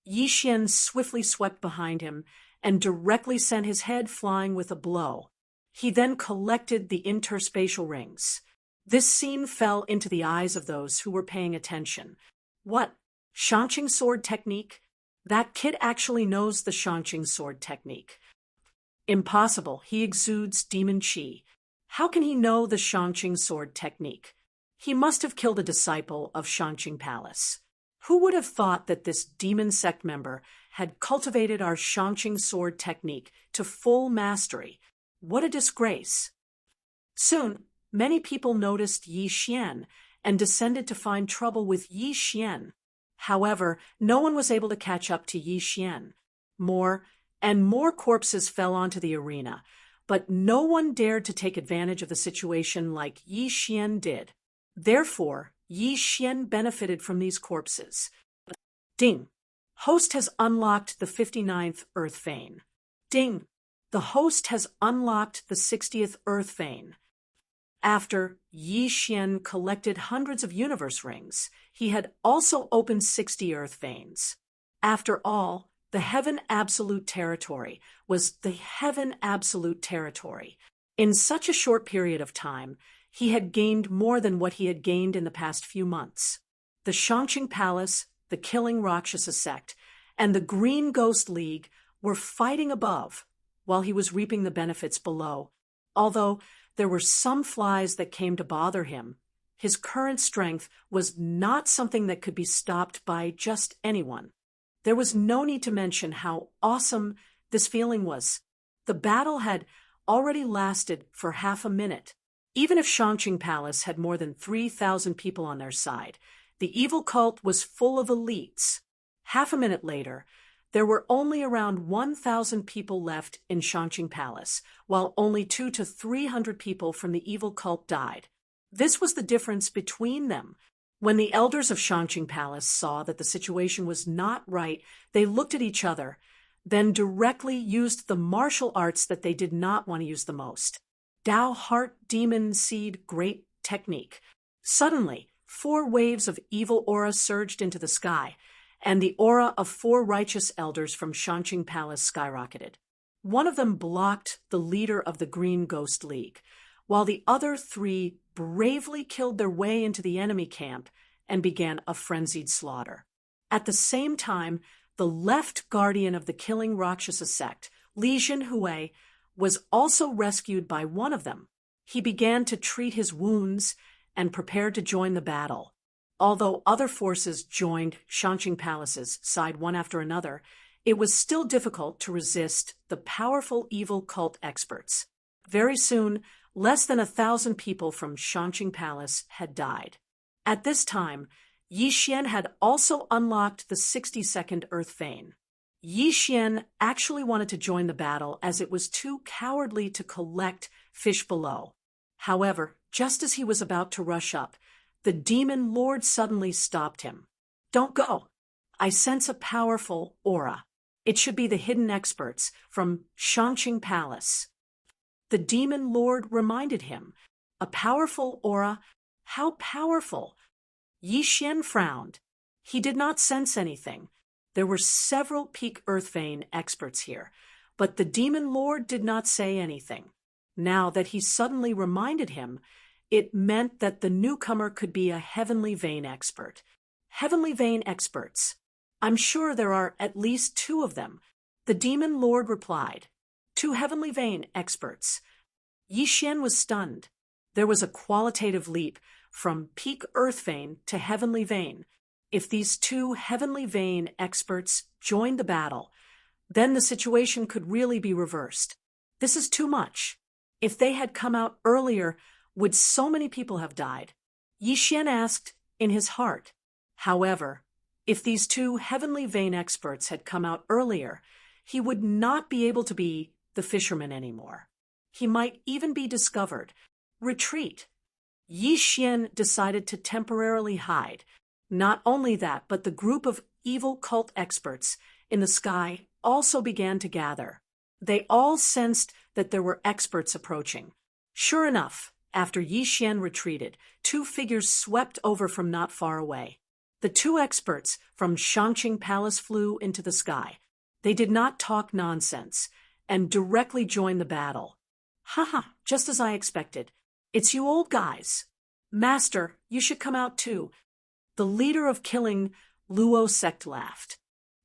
Yi Xian swiftly swept behind him and directly sent his head flying with a blow. He then collected the interspatial rings. This scene fell into the eyes of those who were paying attention. What? Shangqing sword technique? That kid actually knows the Shangqing sword technique. Impossible, he exudes demon chi. How can he know the Shangqing sword technique? He must have killed a disciple of Shangqing Palace. Who would have thought that this demon sect member had cultivated our Shangqing sword technique to full mastery? What a disgrace! Soon, many people noticed Yi Xian and descended to find trouble with Yi Xian. However, no one was able to catch up to Yi Xian. More and more corpses fell onto the arena, but no one dared to take advantage of the situation like Yi Xian did. Therefore, Yi Xian benefited from these corpses. Ding! Host has unlocked the 59th Earth Vein. Ding! The host has unlocked the 60th Earth Vein. After Yi Xian collected hundreds of universe rings, he had also opened 60 Earth Veins. After all, the Heaven Absolute Territory was the Heaven Absolute Territory. In such a short period of time, he had gained more than what he had gained in the past few months. The Shangqing Palace, the Killing Rakshasa sect, and the Green Ghost League were fighting above, while he was reaping the benefits below. Although there were some flies that came to bother him, his current strength was not something that could be stopped by just anyone. There was no need to mention how awesome this feeling was. The battle had already lasted for half a minute. Even if Shangqing Palace had more than 3,000 people on their side, the evil cult was full of elites. Half a minute later, there were only around 1,000 people left in Shangqing Palace, while only 200 to 300 people from the evil cult died. This was the difference between them. When the elders of Shangqing Palace saw that the situation was not right, they looked at each other, then directly used the martial arts that they did not want to use the most. Dao Heart Demon Seed Great Technique. Suddenly, 4 waves of evil aura surged into the sky, and the aura of 4 righteous elders from Shangqing Palace skyrocketed. One of them blocked the leader of the Green Ghost League, while the other 3 bravely killed their way into the enemy camp and began a frenzied slaughter. At the same time, the left guardian of the killing Rakshasa sect, Li Jinhui, was also rescued by one of them. He began to treat his wounds and prepared to join the battle. Although other forces joined Shangqing Palace's side one after another, it was still difficult to resist the powerful evil cult experts. Very soon, less than 1,000 people from Shangqing Palace had died. At this time, Yi Xian had also unlocked the 60-second Earth Vein. Yi Xian actually wanted to join the battle as it was too cowardly to collect fish below. However, just as he was about to rush up, the demon lord suddenly stopped him. "Don't go. I sense a powerful aura. It should be the hidden experts from Shangqing Palace." The demon lord reminded him, "A powerful aura? How powerful?" Yi Xian frowned. He did not sense anything. There were several peak Earth Vein experts here, but the demon lord did not say anything. Now that he suddenly reminded him, it meant that the newcomer could be a Heavenly Vein expert. Heavenly Vein experts. "I'm sure there are at least 2 of them," the demon lord replied. 2 Heavenly Vein experts. Yi Xian was stunned. There was a qualitative leap from peak Earth Vein to Heavenly Vein. If these 2 Heavenly Vein experts joined the battle, then the situation could really be reversed. This is too much. If they had come out earlier, would so many people have died? Yi Xian asked in his heart. However, if these 2 Heavenly Vein experts had come out earlier, he would not be able to be the fisherman anymore. He might even be discovered. Retreat. Yi Xian decided to temporarily hide. Not only that, but the group of evil cult experts in the sky also began to gather. They all sensed that there were experts approaching. Sure enough, after Yi Xian retreated, 2 figures swept over from not far away. The 2 experts from Shangqing Palace flew into the sky. They did not talk nonsense and directly joined the battle. "Haha, just as I expected. It's you old guys. Master, you should come out too." The leader of killing Luo sect laughed.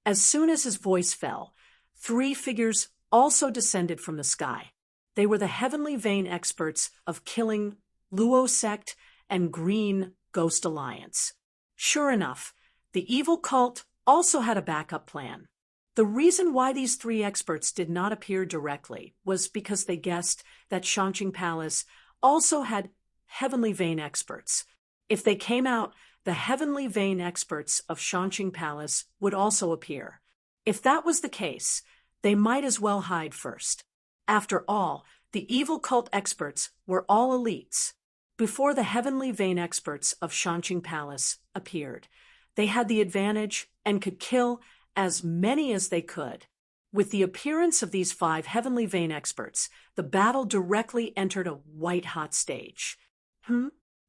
As soon as his voice fell, 3 figures also descended from the sky. They were the Heavenly Vein experts of killing Luo sect and Green Ghost Alliance. Sure enough, the evil cult also had a backup plan. The reason why these 3 experts did not appear directly was because they guessed that Shangqing Palace also had Heavenly Vein experts. If they came out, the Heavenly Vein experts of Shangqing Palace would also appear. If that was the case, they might as well hide first. After all, the evil cult experts were all elites. Before the Heavenly Vein experts of Shangqing Palace appeared, they had the advantage and could kill as many as they could. With the appearance of these 5 Heavenly Vein experts, the battle directly entered a white-hot stage.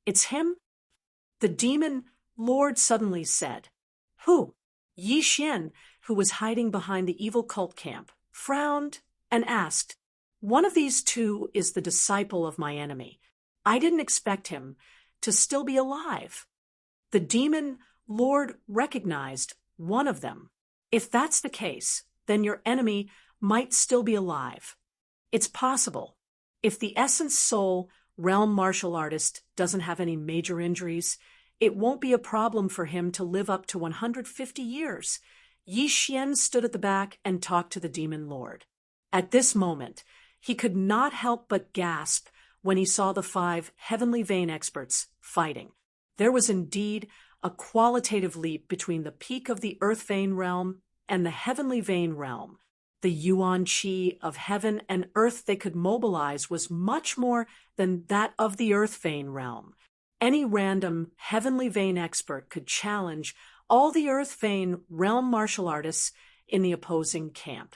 It's him?" The demon lord suddenly said. "Who?" Yi Xian, who was hiding behind the evil cult camp, frowned and asked, "One of these 2 is the disciple of my enemy. I didn't expect him to still be alive." The demon lord recognized one of them. "If that's the case, then your enemy might still be alive. It's possible. If the Essence Soul realm martial artist doesn't have any major injuries, it won't be a problem for him to live up to 150 years. Yi Xian stood at the back and talked to the demon lord. At this moment, he could not help but gasp when he saw the 5 Heavenly Vein experts fighting. There was indeed a qualitative leap between the peak of the Earth Vein realm and the Heavenly Vein realm. The yuan qi of heaven and earth they could mobilize was much more than that of the Earth Vein realm. Any random Heavenly Vein expert could challenge all the Earth Vein realm martial artists in the opposing camp.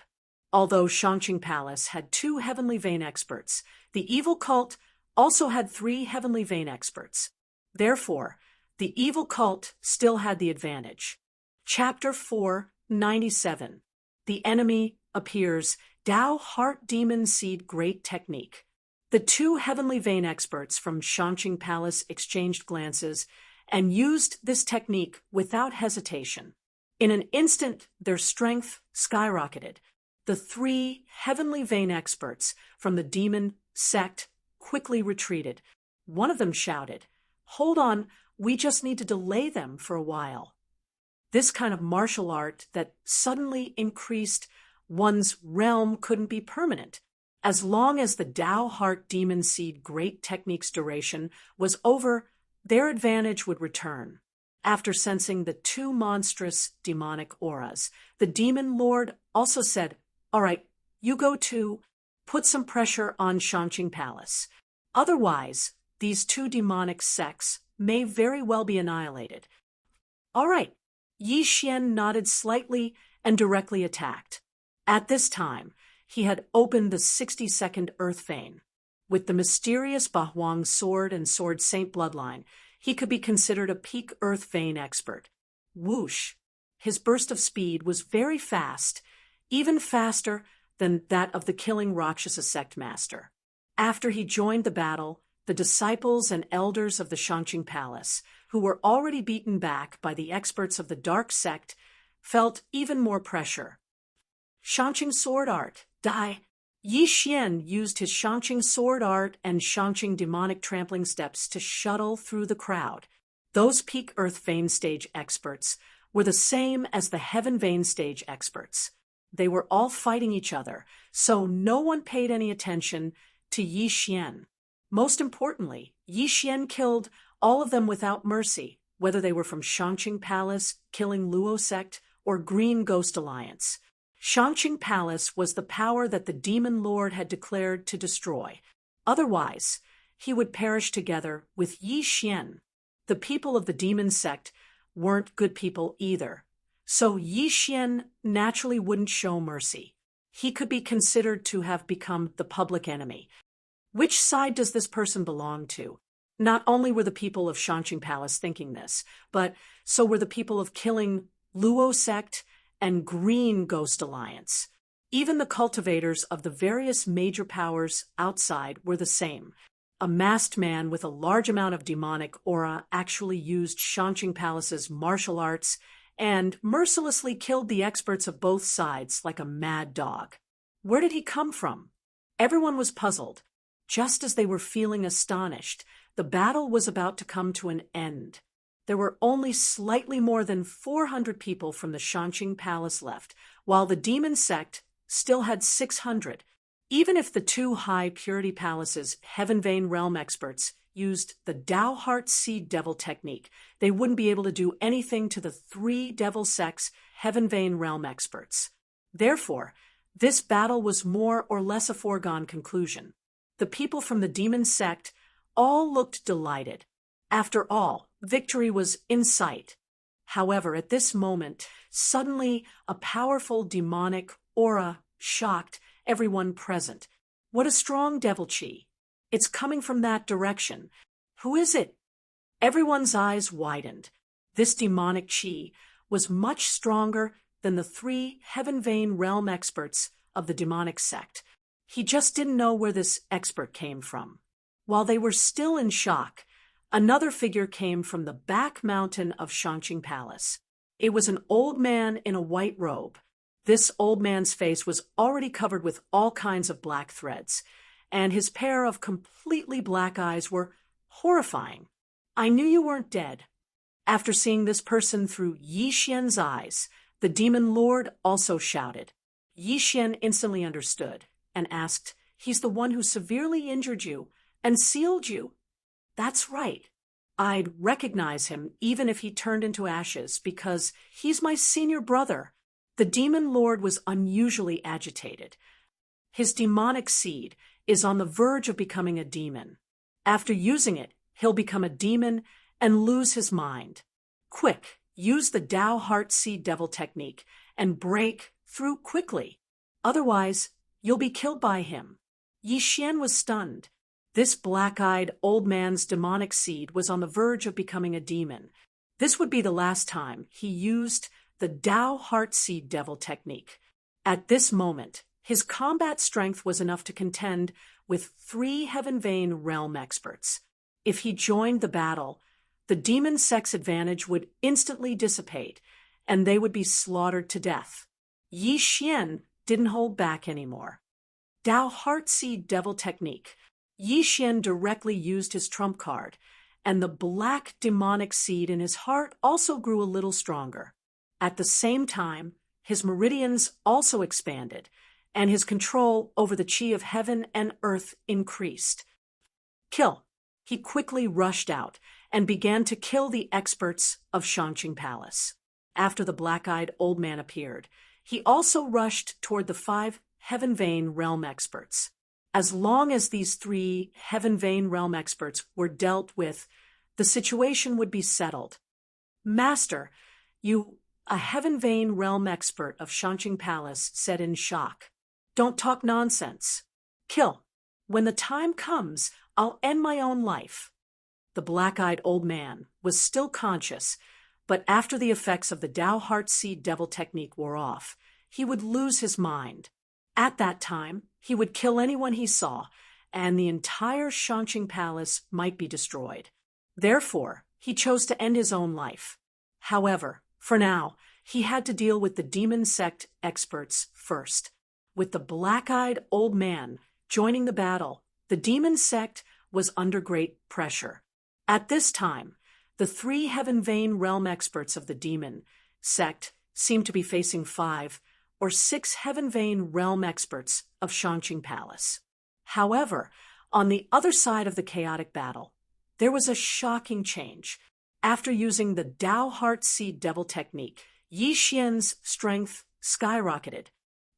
Although Shangqing Palace had 2 Heavenly Vein experts, the evil cult also had 3 Heavenly Vein experts. Therefore, the evil cult still had the advantage. Chapter 497. The enemy appears. Dao Heart Demon Seed Great Technique. The 2 Heavenly Vein experts from Shangqing Palace exchanged glances and used this technique without hesitation. In an instant, their strength skyrocketed. The 3 Heavenly Vein experts from the demon sect quickly retreated. One of them shouted, "Hold on, we just need to delay them for a while." This kind of martial art that suddenly increased one's realm couldn't be permanent. As long as the Dao Heart Demon Seed Great Technique's duration was over, their advantage would return. After sensing the 2 monstrous demonic auras, the Demon Lord also said, "All right, you go too. Put some pressure on Shangqing Palace. Otherwise, these 2 demonic sects may very well be annihilated." "All right." Yi Xian nodded slightly and directly attacked. At this time, he had opened the 62nd Earth Vein. With the mysterious Bahuang sword and sword saint bloodline, he could be considered a peak Earth Vein expert. Whoosh! His burst of speed was very fast, even faster than that of the killing Rakshasa sect master. After he joined the battle, the disciples and elders of the Shangqing Palace, who were already beaten back by the experts of the dark sect, felt even more pressure. Shangqing sword art, die. Yi Xian used his Shangqing sword art and Shangqing demonic trampling steps to shuttle through the crowd. Those peak Earth Vein stage experts were the same as the Heaven Vein stage experts. They were all fighting each other, so no one paid any attention to Yi Xian. Most importantly, Yi Xian killed all of them without mercy, whether they were from Shangqing Palace, killing Luo sect, or Green Ghost Alliance. Shangqing Palace was the power that the Demon Lord had declared to destroy. Otherwise, he would perish together with Yi Xian. The people of the demon sect weren't good people either, so Yi Xian naturally wouldn't show mercy. He could be considered to have become the public enemy. Which side does this person belong to? Not only were the people of Shangqing Palace thinking this, but so were the people of killing Luo sect and Green Ghost Alliance. Even the cultivators of the various major powers outside were the same. A masked man with a large amount of demonic aura actually used Shangqing Palace's martial arts and mercilessly killed the experts of both sides like a mad dog. Where did he come from? Everyone was puzzled. Just as they were feeling astonished, the battle was about to come to an end. There were only slightly more than 400 people from the Shangqing Palace left, while the demon sect still had 600. Even if the 2 high purity palaces' Heaven Vein realm experts used the Dao Heart Seed Devil technique, they wouldn't be able to do anything to the 3 devil sects' Heaven Vein realm experts. Therefore, this battle was more or less a foregone conclusion. The people from the demon sect all looked delighted. After all, victory was in sight. However, at this moment, suddenly a powerful demonic aura shocked everyone present. What a strong devil chi! It's coming from that direction. Who is it? Everyone's eyes widened. This demonic chi was much stronger than the 3 Heaven Vein realm experts of the demonic sect. He just didn't know where this expert came from. While they were still in shock, another figure came from the back mountain of Shangqing Palace. It was an old man in a white robe. This old man's face was already covered with all kinds of black threads, and his pair of completely black eyes were horrifying. "I knew you weren't dead." After seeing this person through Yi Xian's eyes, the Demon Lord also shouted. Yi Xian instantly understood and asked, "He's the one who severely injured you and sealed you." "That's right. I'd recognize him even if he turned into ashes because he's my senior brother." The Demon Lord was unusually agitated. His demonic seed is on the verge of becoming a demon. After using it, he'll become a demon and lose his mind. Quick, use the Tao Heart Seed Devil technique and break through quickly. Otherwise, you'll be killed by him. Yi Xian was stunned. This black-eyed old man's demonic seed was on the verge of becoming a demon. This would be the last time he used the Tao Heart Seed Devil technique. At this moment, his combat strength was enough to contend with 3 Heaven Vein realm experts. If he joined the battle, the demon sex advantage would instantly dissipate, and they would be slaughtered to death. Yi Xian didn't hold back anymore. Tao Heart Seed Devil technique. Yi Xian directly used his trump card, and the black demonic seed in his heart also grew a little stronger. At the same time, his meridians also expanded, and his control over the chi of heaven and earth increased. Kill! He quickly rushed out and began to kill the experts of Shangqing Palace. After the black-eyed old man appeared, he also rushed toward the 5 Heaven Vein realm experts. As long as these 3 Heaven Vein realm experts were dealt with, the situation would be settled. Master, a Heaven Vein realm expert of Shangqing Palace said in shock. Don't talk nonsense. Kill. When the time comes, I'll end my own life. The black-eyed old man was still conscious, but after the effects of the Tao Heart Seed Devil technique wore off, he would lose his mind. At that time, he would kill anyone he saw, and the entire Shangqing Palace might be destroyed. Therefore, he chose to end his own life. However, for now, he had to deal with the demon sect experts first. With the black-eyed old man joining the battle, the demon sect was under great pressure. At this time, the 3 Heaven Vein realm experts of the demon sect seemed to be facing 5 or 6 Heaven Vein realm experts of Shangqing Palace. However, on the other side of the chaotic battle, there was a shocking change. After using the Tao Heart Seed Devil technique, Yi Xian's strength skyrocketed.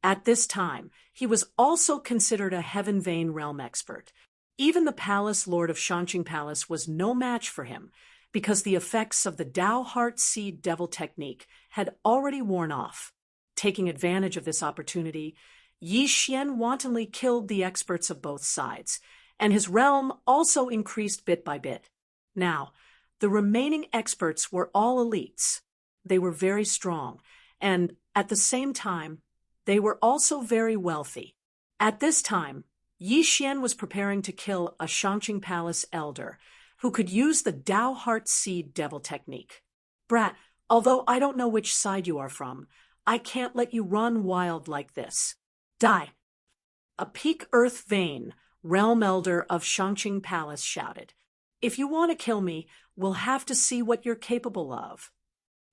At this time, he was also considered a Heaven Vein realm expert. Even the Palace Lord of Shangqing Palace was no match for him, because the effects of the Tao Heart Seed Devil technique had already worn off. Taking advantage of this opportunity, Yi Xian wantonly killed the experts of both sides, and his realm also increased bit by bit. Now, the remaining experts were all elites. They were very strong, and at the same time, they were also very wealthy. At this time, Yi Xian was preparing to kill a Shangqing Palace elder who could use the Tao Heart Seed Devil technique. Brat, although I don't know which side you are from, I can't let you run wild like this. Die! A Peak Earth Vein realm elder of Shangqing Palace shouted. If you want to kill me, we'll have to see what you're capable of.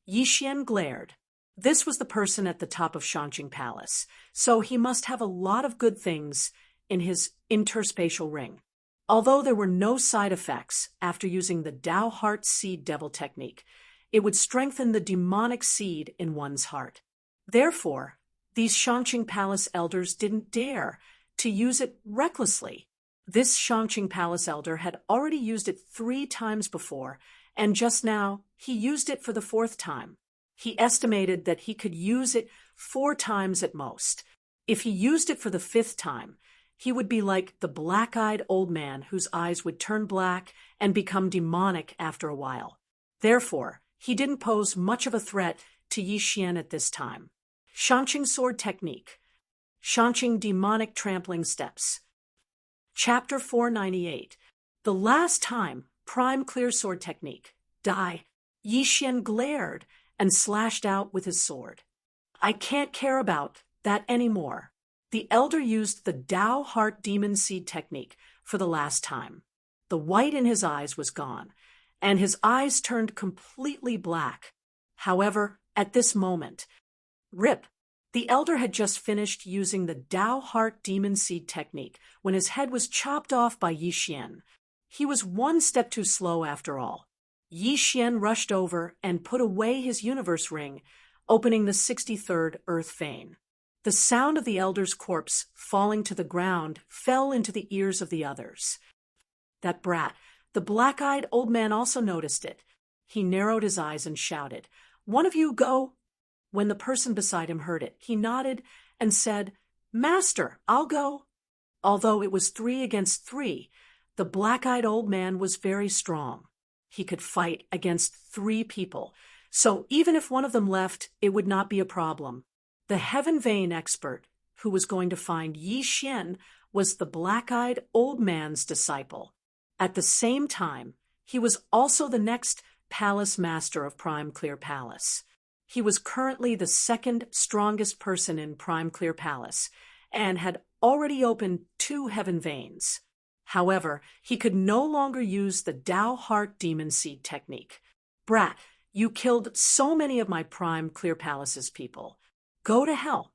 Yi Xian glared. This was the person at the top of Shangqing Palace, so he must have a lot of good things in his interspatial ring. Although there were no side effects after using the Tao Heart Seed Devil technique, it would strengthen the demonic seed in one's heart. Therefore, these Shangqing Palace elders didn't dare to use it recklessly. This Shangqing Palace elder had already used it 3 times before, and just now he used it for the 4th time. He estimated that he could use it 4 times at most. If he used it for the 5th time, he would be like the black-eyed old man whose eyes would turn black and become demonic after a while. Therefore, he didn't pose much of a threat to Yi Xian at this time. Shangqing Sword Technique. Shangqing Demonic Trampling Steps. Chapter 498. The last time, Prime Clear Sword Technique. Die. Yi Xian glared and slashed out with his sword. I can't care about that anymore. The elder used the Tao Heart Demon Seed technique for the last time. The white in his eyes was gone, and his eyes turned completely black. However, at this moment, rip, the elder had just finished using the Tao Heart Demon Seed technique when his head was chopped off by Yi Xian. He was 1 step too slow after all. Yi Xian rushed over and put away his universe ring, opening the 63rd Earth Vein. The sound of the elder's corpse falling to the ground fell into the ears of the others. That brat, The black-eyed old man also noticed it. He narrowed his eyes and shouted, "One of you go!" When the person beside him heard it, he nodded and said, "Master, I'll go." Although it was 3 against 3, the black-eyed old man was very strong. He could fight against 3 people, so even if one of them left, it would not be a problem. The Heaven Vein expert who was going to find Yi Xian was the black-eyed old man's disciple. At the same time, he was also the next palace master of Prime Clear Palace. He was currently the 2nd strongest person in Prime Clear Palace and had already opened 2 heaven veins. However, he could no longer use the Dao Heart Demon Seed technique. "Brat, you killed so many of my Prime Clear Palace's people. Go to hell."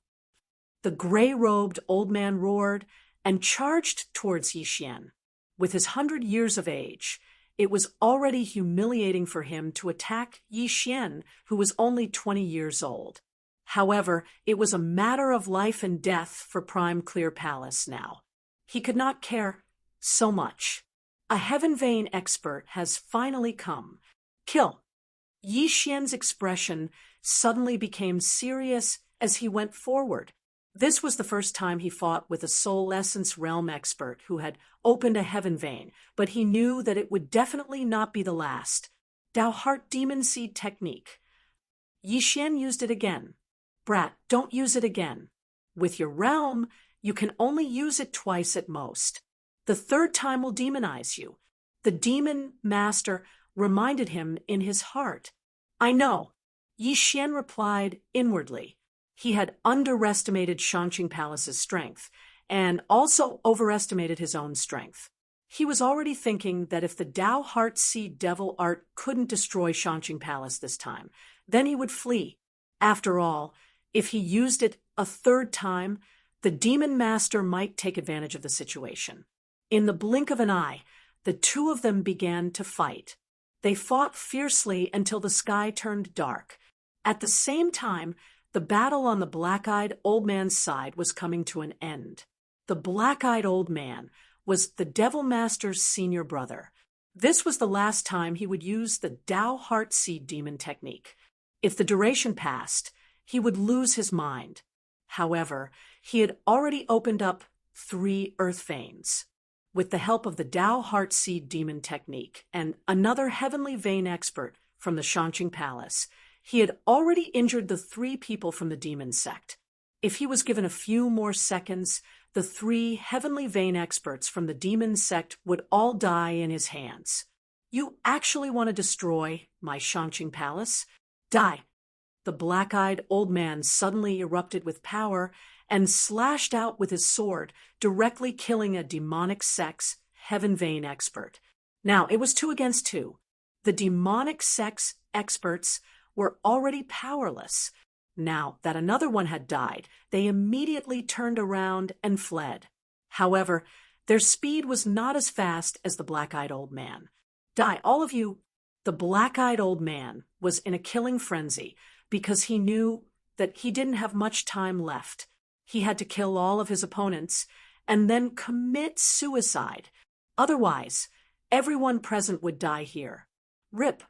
The gray-robed old man roared and charged towards Yi Xian. With his 100 years of age, it was already humiliating for him to attack Yi Xian, who was only 20 years old. However, it was a matter of life and death for Prime Clear Palace now. He could not care so much. A Heaven Vein expert has finally come. Kill. Yi Xian's expression suddenly became serious as he went forward. This was the first time he fought with a Soul Essence Realm expert who had opened a Heaven Vein, but he knew that it would definitely not be the last. Dao Heart Demon Seed technique. Yi Xian used it again. "Brat, don't use it again. With your realm, you can only use it twice at most. The 3rd time will demonize you." The demon master reminded him in his heart. "I know," Yi Xian replied inwardly. He had underestimated Shanqing Palace's strength, and also overestimated his own strength. He was already thinking that if the Dao Heart Seed Devil Art couldn't destroy Shanqing Palace this time, then he would flee. After all, if he used it a 3rd time, the Demon Master might take advantage of the situation. In the blink of an eye, the 2 of them began to fight. They fought fiercely until the sky turned dark. At the same time, the battle on the black-eyed old man's side was coming to an end. The black-eyed old man was the Devil Master's senior brother. This was the last time he would use the Dao Heart Seed Demon technique. If the duration passed, he would lose his mind. However, he had already opened up 3 earth veins. With the help of the Dao Heart Seed Demon technique and another heavenly vein expert from the Shanqing Palace, he had already injured the 3 people from the demon sect. If he was given a few more seconds, the 3 heavenly vein experts from the demon sect would all die in his hands. "You actually want to destroy my Shanqing Palace? Die!" The black-eyed old man suddenly erupted with power and slashed out with his sword, directly killing a demonic sect's heaven vein expert. Now, it was 2 against 2. The demonic sect's experts were already powerless. Now that another one had died, they immediately turned around and fled. However, their speed was not as fast as the black-eyed old man. "Die, all of you!" The black-eyed old man was in a killing frenzy because he knew that he didn't have much time left. He had to kill all of his opponents and then commit suicide. Otherwise, everyone present would die here. Rip!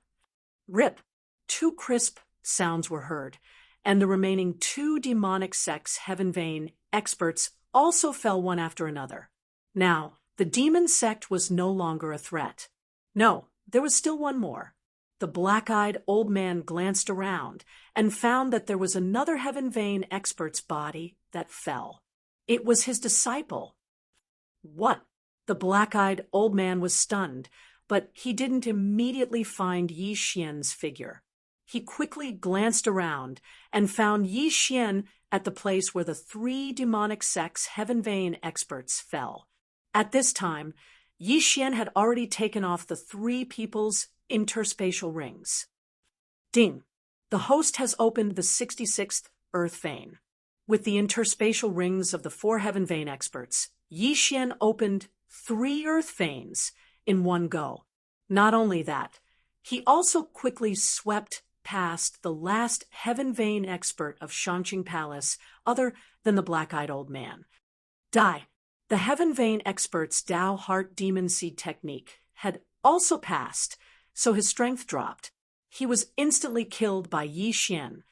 Rip! 2 crisp sounds were heard, and the remaining 2 demonic sect's heaven vein experts also fell one after another. Now, the demon sect was no longer a threat. No, there was still one more. The black-eyed old man glanced around and found that there was another heaven vein expert's body that fell. It was his disciple. "What?" The black-eyed old man was stunned, but he didn't immediately find Yi Xian's figure. He quickly glanced around and found Yi Xian at the place where the 3 demonic sect's heaven vein experts fell. At this time, Yi Xian had already taken off the 3 people's interspatial rings. Ding! The host has opened the 66th earth vein. With the interspatial rings of the 4 heaven vein experts, Yi Xian opened 3 earth veins in one go. Not only that, he also quickly swept past the last heaven vein expert of Shanqing Palace other than the black-eyed old man. Die! The heaven vein expert's Dao Heart Demon Seed technique had also passed, so his strength dropped. He was instantly killed by Yi Xian.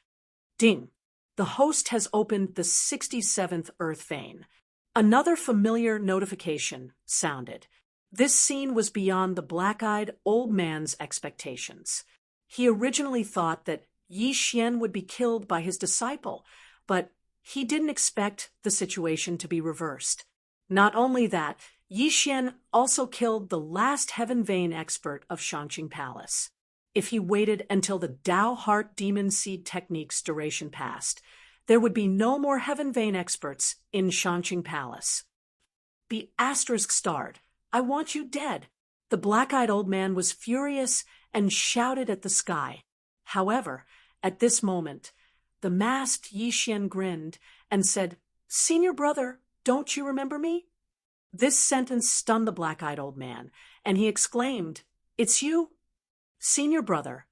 Ding! The host has opened the 67th Earth vein. Another familiar notification sounded. This scene was beyond the black-eyed old man's expectations. He originally thought that Yi Xian would be killed by his disciple, but he didn't expect the situation to be reversed. Not only that, Yi Xian also killed the last Heaven Vein expert of Shangqing Palace. If he waited until the Dao Heart Demon Seed Technique's duration passed, there would be no more Heaven Vein experts in Shangqing Palace. Be *starred. I want you dead. The black-eyed old man was furious and shouted at the sky. However, at this moment, the masked Yi Xian grinned and said, "Senior brother, don't you remember me?" This sentence stunned the black-eyed old man, and he exclaimed, "It's you? Senior brother,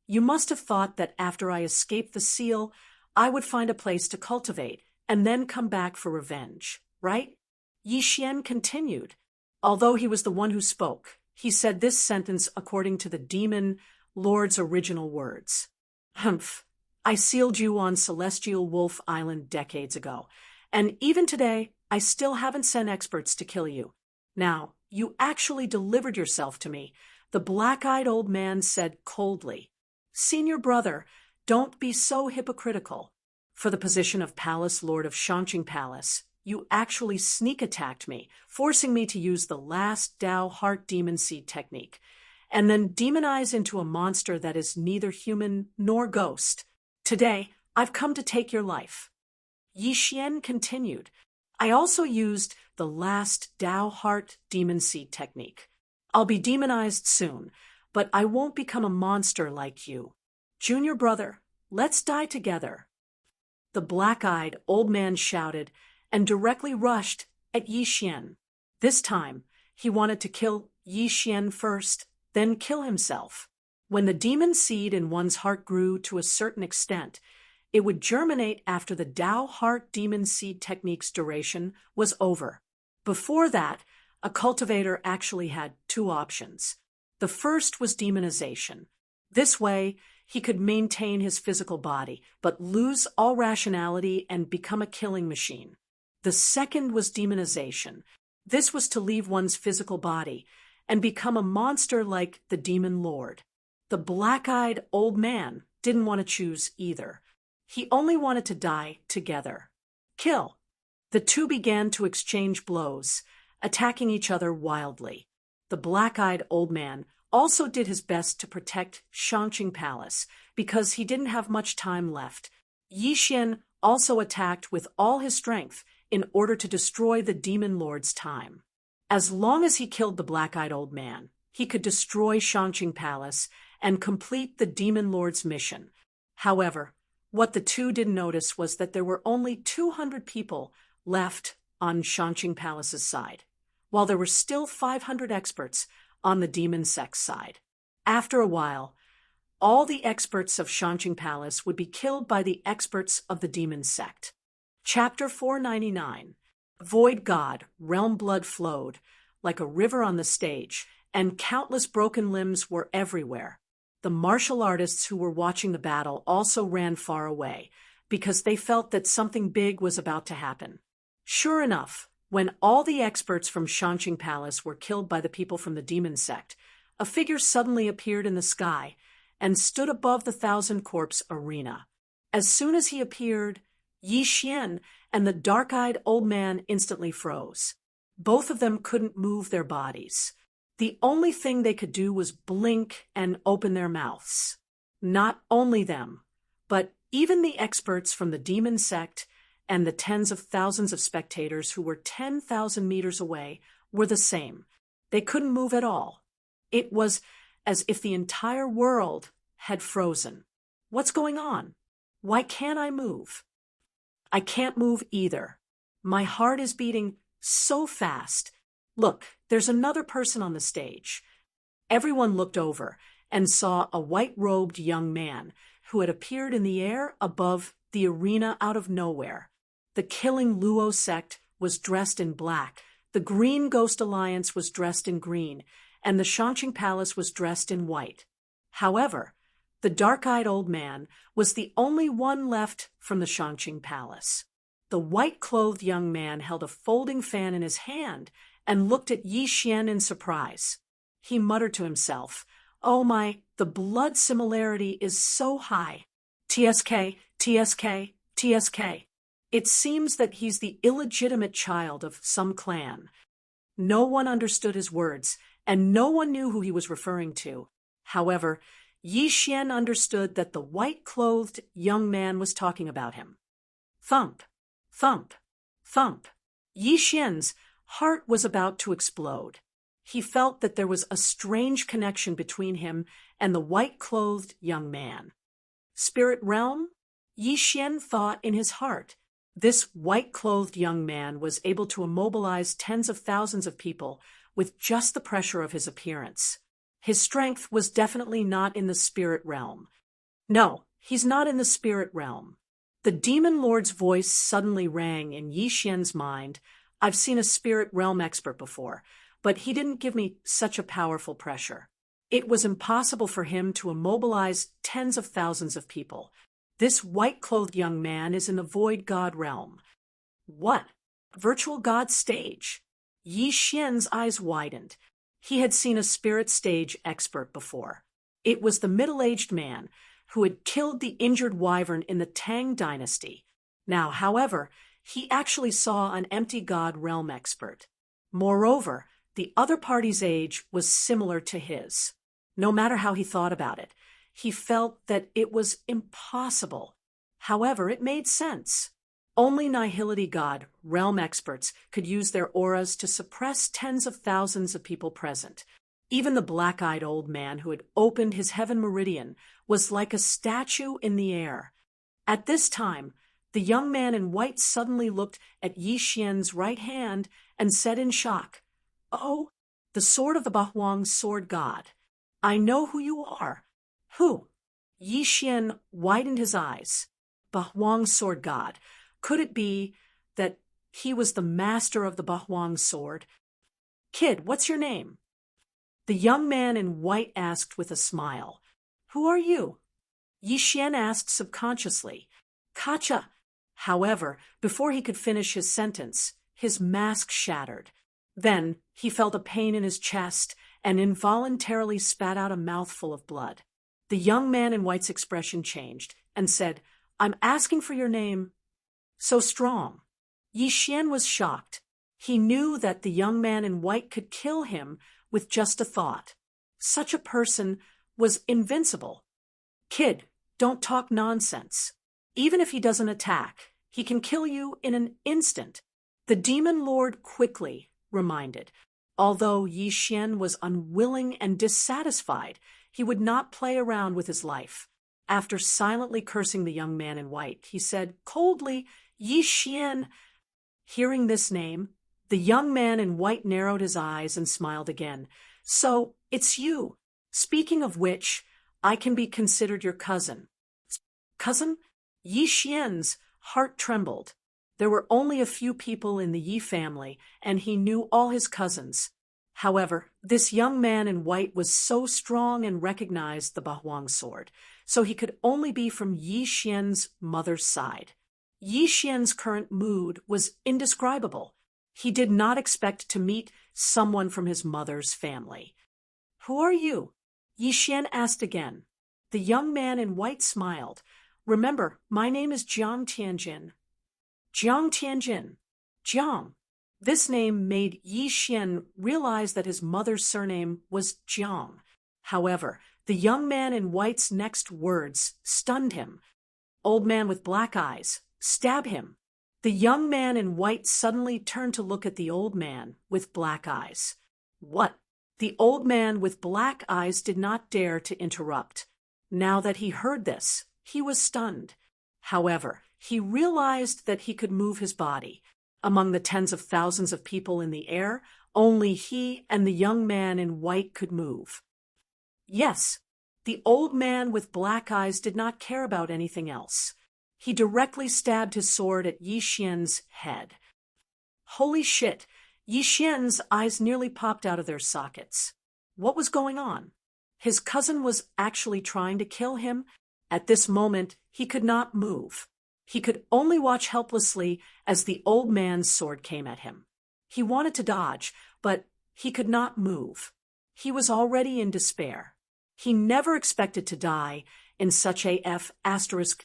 you must have thought that after I escaped the seal, I would find a place to cultivate and then come back for revenge, right?" Yi Xian continued. Although he was the one who spoke, he said this sentence according to the demon lord's original words. "Humph, I sealed you on Celestial Wolf Island decades ago, and even today, I still haven't sent experts to kill you. Now, you actually delivered yourself to me," the black-eyed old man said coldly. "Senior brother, don't be so hypocritical. For the position of Palace Lord of Shangqing Palace, you actually sneak-attacked me, forcing me to use the last Dao Heart Demon Seed technique, and then demonize into a monster that is neither human nor ghost. Today, I've come to take your life." Yi Xian continued, "I also used the last Dao Heart Demon Seed technique. I'll be demonized soon, but I won't become a monster like you. Junior brother, let's die together." The black-eyed old man shouted and directly rushed at Yi Xian. This time, he wanted to kill Yi Xian first, then kill himself. When the demon seed in one's heart grew to a certain extent, it would germinate after the Dao Heart Demon Seed technique's duration was over. Before that, a cultivator actually had two options. The first was demonization. This way, he could maintain his physical body, but lose all rationality and become a killing machine. The second was demonization. This was to leave one's physical body and become a monster like the Demon Lord. The black-eyed old man didn't want to choose either. He only wanted to die together. Kill. The two began to exchange blows, attacking each other wildly. The black-eyed old man also did his best to protect Shangqing Palace because he didn't have much time left. Yi Xian also attacked with all his strength in order to destroy the Demon Lord's time. As long as he killed the black-eyed old man, he could destroy Shangqing Palace and complete the Demon Lord's mission. However, what the two didn't notice was that there were only 200 people left on Shangqing Palace's side, while there were still 500 experts on the demon sect's side. After a while, all the experts of Shangqing Palace would be killed by the experts of the demon sect. Chapter 499. Void God, realm blood flowed like a river on the stage, and countless broken limbs were everywhere. The martial artists who were watching the battle also ran far away, because they felt that something big was about to happen. Sure enough, when all the experts from Shangqing Palace were killed by the people from the demon sect, a figure suddenly appeared in the sky and stood above the thousand-corpse arena. As soon as he appeared, Yi Xian and the dark-eyed old man instantly froze. Both of them couldn't move their bodies. The only thing they could do was blink and open their mouths. Not only them, but even the experts from the demon sect and the tens of thousands of spectators who were 10,000 meters away were the same. They couldn't move at all. It was as if the entire world had frozen. What's going on? Why can't I move? I can't move either. My heart is beating so fast. Look, there's another person on the stage. Everyone looked over and saw a white-robed young man who had appeared in the air above the arena out of nowhere. The Killing Luo sect was dressed in black. The Green Ghost Alliance was dressed in green, and the Shangqing palace was dressed in white. However, the dark-eyed old man was the only one left from the Shangqing palace. The white-clothed young man held a folding fan in his hand and looked at Yi Xian in surprise. He muttered to himself, "Oh my, the blood similarity is so high. TSK, TSK, TSK. It seems that he's the illegitimate child of some clan." No one understood his words, and no one knew who he was referring to. However, Yi Xian understood that the white-clothed young man was talking about him. Thump, thump, thump. Yi Xian's heart was about to explode. He felt that there was a strange connection between him and the white-clothed young man. Spirit realm? Yi Xian thought in his heart. This white-clothed young man was able to immobilize tens of thousands of people with just the pressure of his appearance. His strength was definitely not in the spirit realm. No, he's not in the spirit realm. The demon lord's voice suddenly rang in Yi Xian's mind. I've seen a spirit realm expert before, but he didn't give me such a powerful pressure. It was impossible for him to immobilize tens of thousands of people. This white-clothed young man is in the void god realm. What? Virtual god stage? Yi Xian's eyes widened. He had seen a spirit stage expert before. It was the middle-aged man who had killed the injured wyvern in the Tang dynasty. Now, however, he actually saw an empty god realm expert. Moreover, the other party's age was similar to his. No matter how he thought about it, he felt that it was impossible. However, it made sense. Only Nihility God realm experts could use their auras to suppress tens of thousands of people present. Even the black-eyed old man who had opened his heaven meridian was like a statue in the air. At this time, the young man in white suddenly looked at Yi Xian's right hand and said in shock, "Oh, the sword of the Bahuang sword god. I know who you are." "Who?" Yi Xian widened his eyes. Bahuang sword god. Could it be that he was the master of the Bahuang sword? "Kid, what's your name?" The young man in white asked with a smile. "Who are you?" Yi Xian asked subconsciously. "Kacha." However, before he could finish his sentence, his mask shattered. Then he felt a pain in his chest and involuntarily spat out a mouthful of blood. The young man in white's expression changed and said, "I'm asking for your name." "So strong." Yi Xian was shocked. He knew that the young man in white could kill him with just a thought. Such a person was invincible. "Kid, don't talk nonsense. Even if he doesn't attack, he can kill you in an instant," the demon lord quickly reminded. Although Yi Xian was unwilling and dissatisfied, he would not play around with his life. After silently cursing the young man in white, he said coldly, "Yi Xian." Hearing this name, the young man in white narrowed his eyes and smiled again. "So, it's you. Speaking of which, I can be considered your cousin." "Cousin?" Yi Xian's heart trembled. There were only a few people in the Yi family, and he knew all his cousins. However, this young man in white was so strong and recognized the Bahuang sword, so he could only be from Yi Xian's mother's side. Yi Xian's current mood was indescribable. He did not expect to meet someone from his mother's family. "Who are you?" Yi Xian asked again. The young man in white smiled. "Remember, my name is Jiang Tianjin." Jiang Tianjin. Jiang. This name made Yi Xian realize that his mother's surname was Jiang. However, the young man in white's next words stunned him. "Old man with black eyes, stab him." The young man in white suddenly turned to look at the old man with black eyes. "What?" The old man with black eyes did not dare to interrupt. Now that he heard this, he was stunned. However, he realized that he could move his body. Among the tens of thousands of people in the air, only he and the young man in white could move. Yes, the old man with black eyes did not care about anything else. He directly stabbed his sword at Yi Xian's head. Holy shit! Yi Xian's eyes nearly popped out of their sockets. What was going on? His cousin was actually trying to kill him. At this moment, he could not move. He could only watch helplessly as the old man's sword came at him. He wanted to dodge, but he could not move. He was already in despair. He never expected to die in such a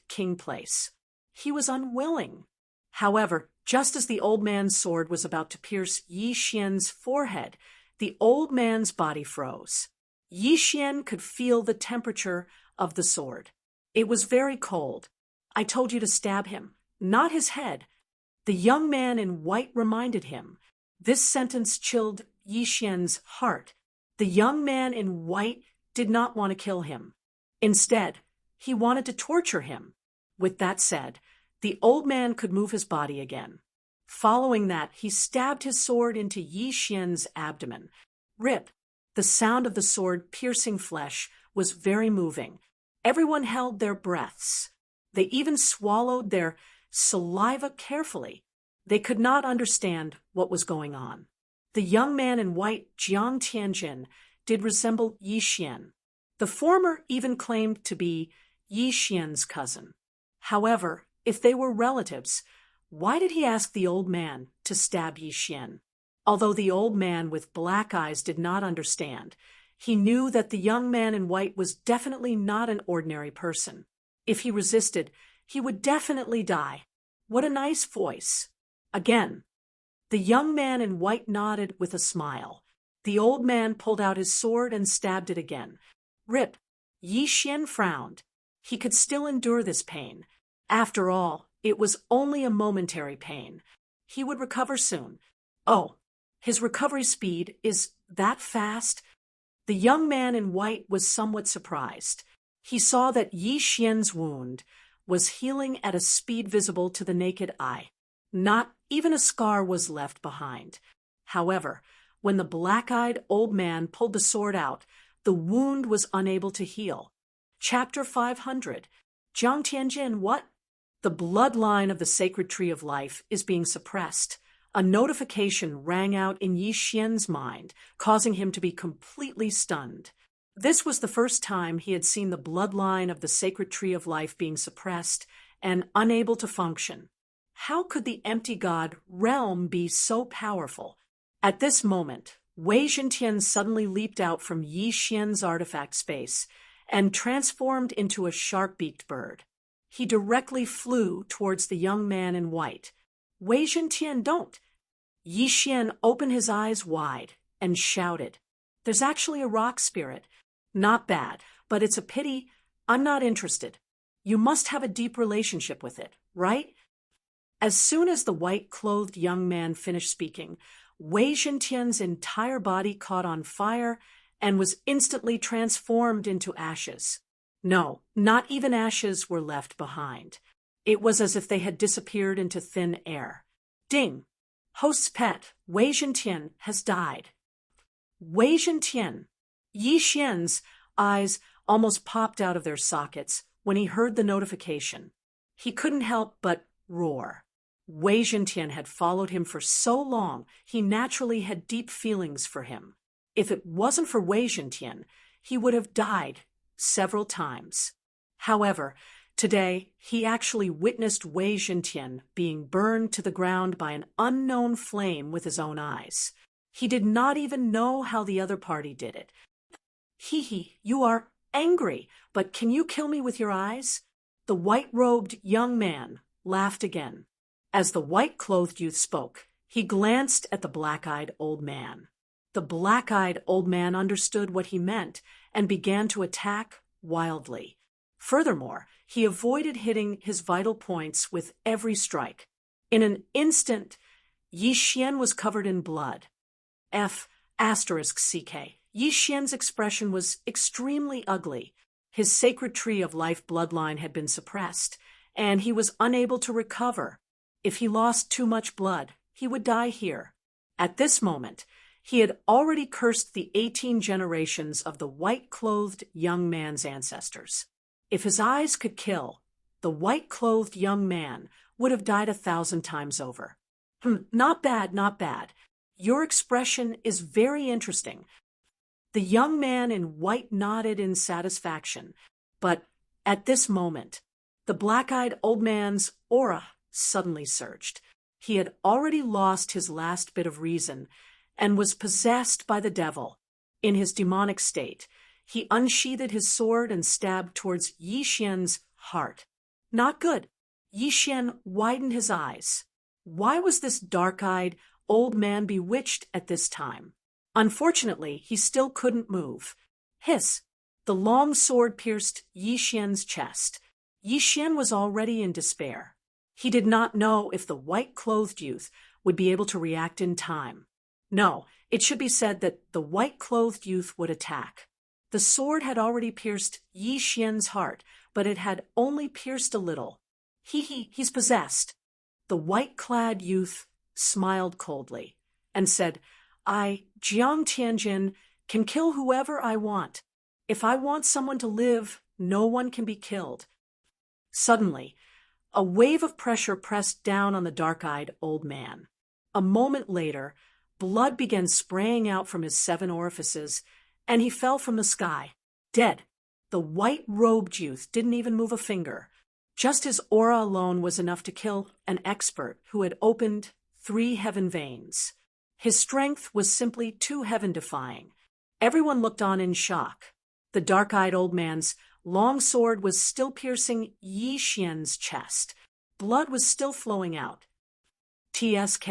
*king place. He was unwilling. However, just as the old man's sword was about to pierce Yi Xian's forehead, the old man's body froze. Yi Xian could feel the temperature of the sword. It was very cold. I told you to stab him, not his head. The young man in white reminded him. This sentence chilled Yi Xian's heart. The young man in white did not want to kill him. Instead, he wanted to torture him. With that said, the old man could move his body again. Following that, he stabbed his sword into Yi Xian's abdomen. Rip! The sound of the sword piercing flesh was very moving. Everyone held their breaths. They even swallowed their saliva carefully. They could not understand what was going on. The young man in white, Jiang Tianjin, did resemble Yi Xian. The former even claimed to be Yi Xian's cousin. However, if they were relatives, why did he ask the old man to stab Yi Xian? Although the old man with black eyes did not understand, he knew that the young man in white was definitely not an ordinary person. If he resisted, he would definitely die. What a nice voice. Again, the young man in white nodded with a smile. The old man pulled out his sword and stabbed it again. Rip! Yi Xian frowned. He could still endure this pain. After all, it was only a momentary pain. He would recover soon. Oh, his recovery speed is that fast? The young man in white was somewhat surprised. He saw that Yi Xian's wound was healing at a speed visible to the naked eye. Not even a scar was left behind. However, when the black-eyed old man pulled the sword out, the wound was unable to heal. Chapter 500. Jiang Tianjin, what? The bloodline of the sacred tree of life is being suppressed. A notification rang out in Yi Xian's mind, causing him to be completely stunned. This was the first time he had seen the bloodline of the sacred tree of life being suppressed and unable to function. How could the empty god realm be so powerful? At this moment, Wei Zhentian suddenly leaped out from Yi Xian's artifact space and transformed into a sharp-beaked bird. He directly flew towards the young man in white. Wei Zhentian, don't! Yi Xian opened his eyes wide and shouted, "There's actually a rock spirit. Not bad, but it's a pity. I'm not interested. You must have a deep relationship with it, right?" As soon as the white-clothed young man finished speaking, Wei Zhentian's entire body caught on fire and was instantly transformed into ashes. No, not even ashes were left behind. It was as if they had disappeared into thin air. Ding! Host's pet, Wei Zhentian, has died. Wei Zhentian! Yi Xian's eyes almost popped out of their sockets when he heard the notification. He couldn't help but roar. Wei Zhentian had followed him for so long, he naturally had deep feelings for him. If it wasn't for Wei Zhentian, he would have died several times. However, today he actually witnessed Wei Zhentian being burned to the ground by an unknown flame with his own eyes. He did not even know how the other party did it. Hee, you are angry, but can you kill me with your eyes? The white-robed young man laughed again. As the white-clothed youth spoke, he glanced at the black-eyed old man. The black-eyed old man understood what he meant and began to attack wildly. Furthermore, he avoided hitting his vital points with every strike. In an instant, Yi Xian was covered in blood. *CK. Yi Xian's expression was extremely ugly. His sacred tree of life bloodline had been suppressed, and he was unable to recover. If he lost too much blood, he would die here. At this moment, he had already cursed the 18 generations of the white-clothed young man's ancestors. If his eyes could kill, the white-clothed young man would have died 1,000 times over. Not bad, not bad. Your expression is very interesting. The young man in white nodded in satisfaction, but at this moment, the black-eyed old man's aura suddenly surged. He had already lost his last bit of reason and was possessed by the devil. In his demonic state, he unsheathed his sword and stabbed towards Yi Xian's heart. Not good. Yi Xian widened his eyes. Why was this dark-eyed old man bewitched at this time? Unfortunately, he still couldn't move. Hiss! The long sword pierced Yi Xian's chest. Yi Xian was already in despair. He did not know if the white-clothed youth would be able to react in time. No, it should be said that the white-clothed youth would attack. The sword had already pierced Yi Xian's heart, but it had only pierced a little. He's possessed. The white-clad youth smiled coldly and said, I, Jiang Tianjin, can kill whoever I want. If I want someone to live, no one can be killed. Suddenly, a wave of pressure pressed down on the dark-eyed old man. A moment later, blood began spraying out from his 7 orifices, and he fell from the sky, dead. The white-robed youth didn't even move a finger. Just his aura alone was enough to kill an expert who had opened 3 heaven veins. His strength was simply too heaven-defying. Everyone looked on in shock. The dark-eyed old man's long sword was still piercing Yi Xian's chest. Blood was still flowing out. TSK.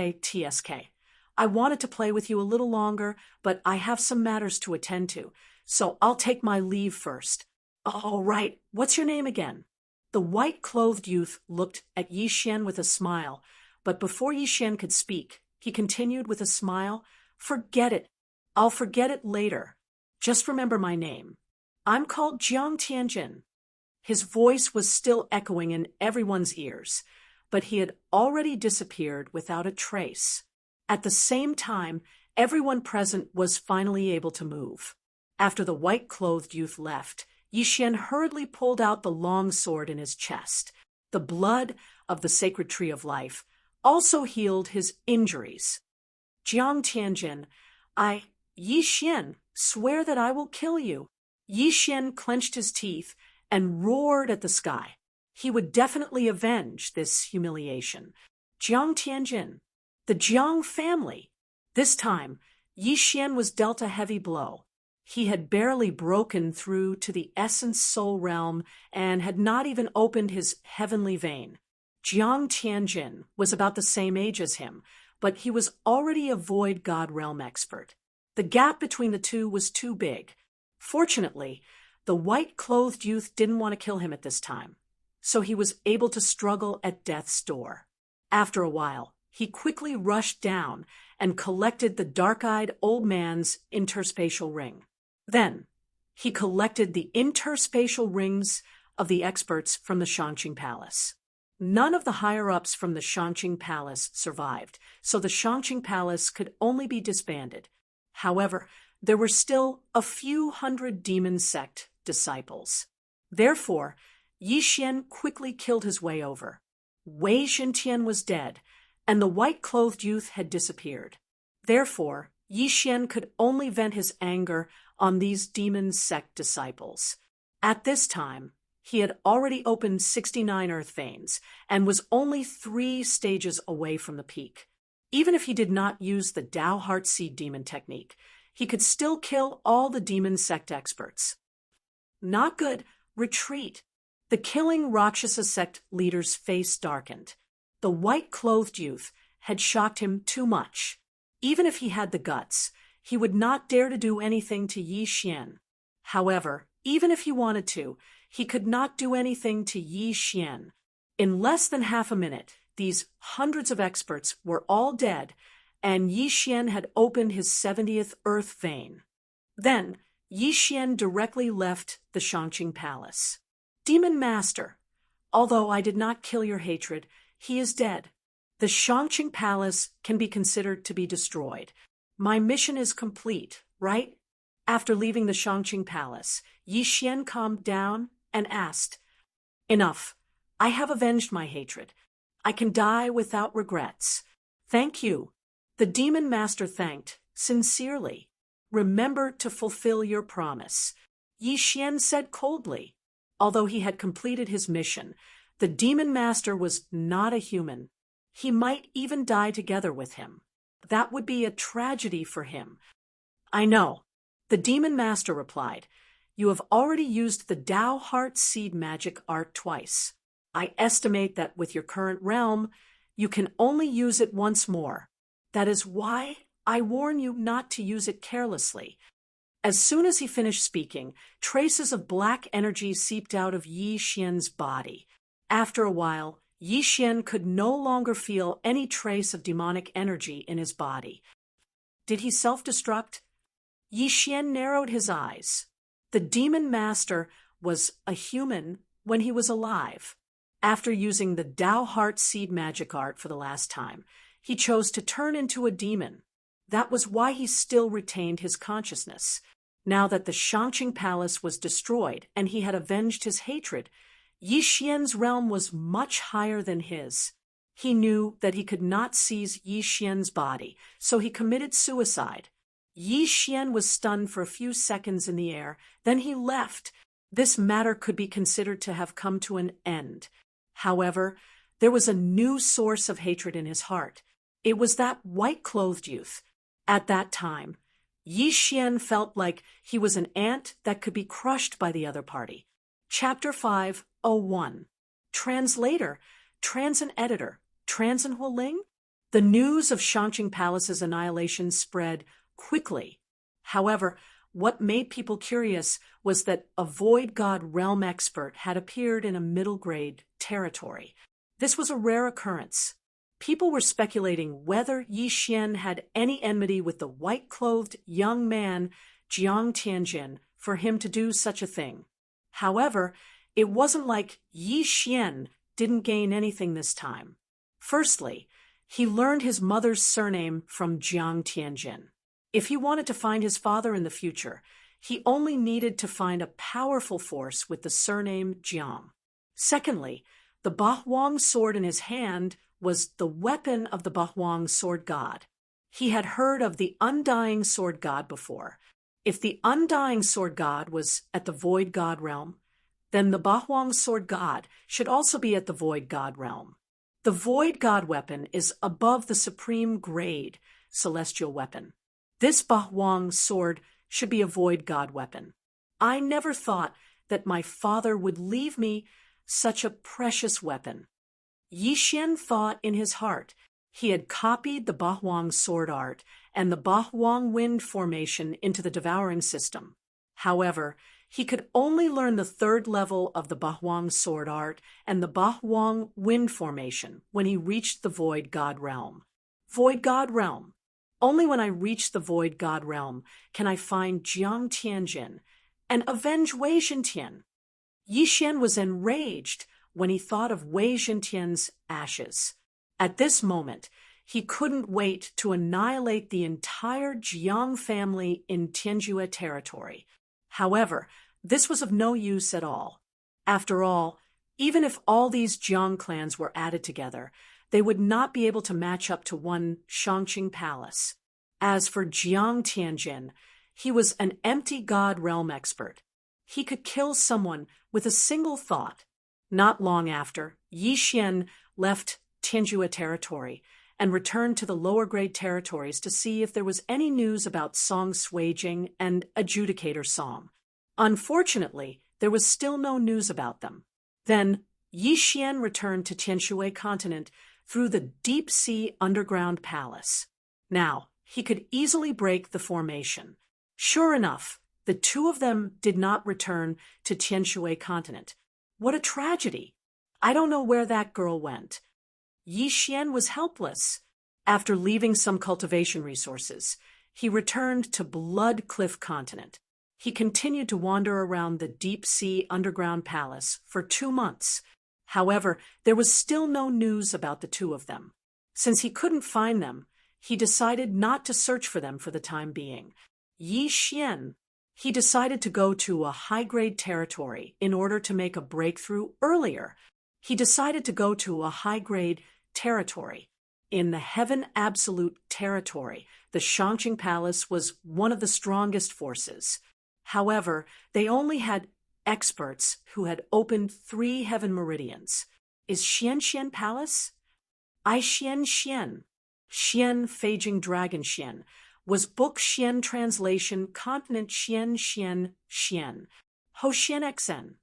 I wanted to play with you a little longer, but I have some matters to attend to, so I'll take my leave first. All right, what's your name again? The white-clothed youth looked at Yi Xian with a smile, but before Yi Xian could speak, he continued with a smile, Forget it. I'll forget it later. Just remember my name. I'm called Jiang Tianjin. His voice was still echoing in everyone's ears, but he had already disappeared without a trace. At the same time, everyone present was finally able to move. After the white-clothed youth left, Yi Xian hurriedly pulled out the long sword in his chest. The blood of the sacred tree of life also healed his injuries. Jiang Tianjin, Yi Xian, swear that I will kill you. Yi Xian clenched his teeth and roared at the sky. He would definitely avenge this humiliation. Jiang Tianjin, the Jiang family. This time, Yi Xian was dealt a heavy blow. He had barely broken through to the essence soul realm and had not even opened his heavenly vein. Jiang Tianjin was about the same age as him, but he was already a void god realm expert. The gap between the two was too big. Fortunately, the white-clothed youth didn't want to kill him at this time, so he was able to struggle at death's door. After a while, he quickly rushed down and collected the dark-eyed old man's interspatial ring. Then, he collected the interspatial rings of the experts from the Shangqing Palace. None of the higher-ups from the Shangqing Palace survived, so the Shangqing Palace could only be disbanded. However, there were still a few hundred demon sect disciples. Therefore, Yi Xian quickly killed his way over. Wei Xintian was dead, and the white-clothed youth had disappeared. Therefore, Yi Xian could only vent his anger on these demon sect disciples. At this time, he had already opened 69 earth veins and was only 3 stages away from the peak. Even if he did not use the Tao Heart Seed demon technique, he could still kill all the demon sect experts. Not good. Retreat. The killing Rakshasa sect leader's face darkened. The white-clothed youth had shocked him too much. Even if he had the guts, he would not dare to do anything to Yi Xian. However, even if he wanted to, he could not do anything to Yi Xian. In less than half a minute, these hundreds of experts were all dead, and Yi Xian had opened his 70th earth vein. Then, Yi Xian directly left the Shangqing Palace. Demon Master, although I did not kill your hatred, he is dead. The Shangqing Palace can be considered to be destroyed. My mission is complete, right? After leaving the Shangqing Palace, Yi Xian calmed down and asked, Enough. I have avenged my hatred. I can die without regrets. Thank you. The Demon Master thanked sincerely. Remember to fulfill your promise, Yi Xian said coldly. Although he had completed his mission, the demon master was not a human. He might even die together with him. That would be a tragedy for him. I know, the demon master replied. You have already used the Tao Heart Seed magic art twice. I estimate that with your current realm, you can only use it once more. That is why I warn you not to use it carelessly. As soon as he finished speaking, traces of black energy seeped out of Yi Xian's body. After a while, Yi Xian could no longer feel any trace of demonic energy in his body. Did he self-destruct? Yi Xian narrowed his eyes. The demon master was a human when he was alive. After using the Tao Heart Seed magic art for the last time, he chose to turn into a demon. That was why he still retained his consciousness. Now that the Shangqing Palace was destroyed and he had avenged his hatred, Yi Xian's realm was much higher than his. He knew that he could not seize Yi Xian's body, so he committed suicide. Yi Xian was stunned for a few seconds in the air, then he left. This matter could be considered to have come to an end. However, there was a new source of hatred in his heart. It was that white-clothed youth. At that time, Yi Xian felt like he was an ant that could be crushed by the other party. Chapter 5:01. Translator, Trans and Editor, Trans and Hualing? The news of Shangqing Palace's annihilation spread quickly. However, what made people curious was that a Void God realm expert had appeared in a middle-grade territory. This was a rare occurrence. People were speculating whether Yi Xian had any enmity with the white-clothed young man Jiang Tianjin for him to do such a thing. However, it wasn't like Yi Xian didn't gain anything this time. Firstly, he learned his mother's surname from Jiang Tianjin. If he wanted to find his father in the future, he only needed to find a powerful force with the surname Jiang. Secondly, the Bahuang sword in his hand was the weapon of the Bahuang sword god. He had heard of the Undying Sword God before. If the Undying Sword God was at the Void God realm, then the Bahuang sword god should also be at the Void God realm. The Void God weapon is above the supreme grade celestial weapon. This Bahuang sword should be a Void God weapon. I never thought that my father would leave me such a precious weapon. Yi Xian thought in his heart. He had copied the Bahuang sword art and the Bahuang wind formation into the devouring system. However, he could only learn the third level of the Bahuang sword art and the Bahuang wind formation when he reached the Void God realm. Void God realm. Only when I reach the Void God realm can I find Jiang Tianjin and avenge Wei Zhentian. Yi Xian was enraged when he thought of Wei Zhentian's ashes. At this moment, he couldn't wait to annihilate the entire Jiang family in Tianjue territory. However, this was of no use at all. After all, even if all these Jiang clans were added together, they would not be able to match up to one Shangqing Palace. As for Jiang Tianjin, he was an empty god realm expert. He could kill someone with a single thought. Not long after, Yi Xian left Tianjue territory and returned to the lower-grade territories to see if there was any news about Song Suijing and Adjudicator Song. Unfortunately, there was still no news about them. Then, Yi Xian returned to Tianjue continent through the deep-sea underground palace. Now, he could easily break the formation. Sure enough, the two of them did not return to Tianjue continent. What a tragedy! I don't know where that girl went. Yi Xian was helpless. After leaving some cultivation resources, he returned to Blood Cliff continent. He continued to wander around the deep-sea underground palace for 2 months. However, there was still no news about the two of them. Since he couldn't find them, he decided not to search for them for the time being. Yi Xian. He decided to go to a high-grade territory in order to make a breakthrough earlier. He decided to go to a high-grade territory in the Heaven Absolute territory, the Shangqing Palace was one of the strongest forces. However, they only had experts who had opened 3 heaven meridians. Is Xian Palace? I Xian. Xian, Feijing Dragon Xian, was Book Xian translation Continent Xian. Ho Xian Xen.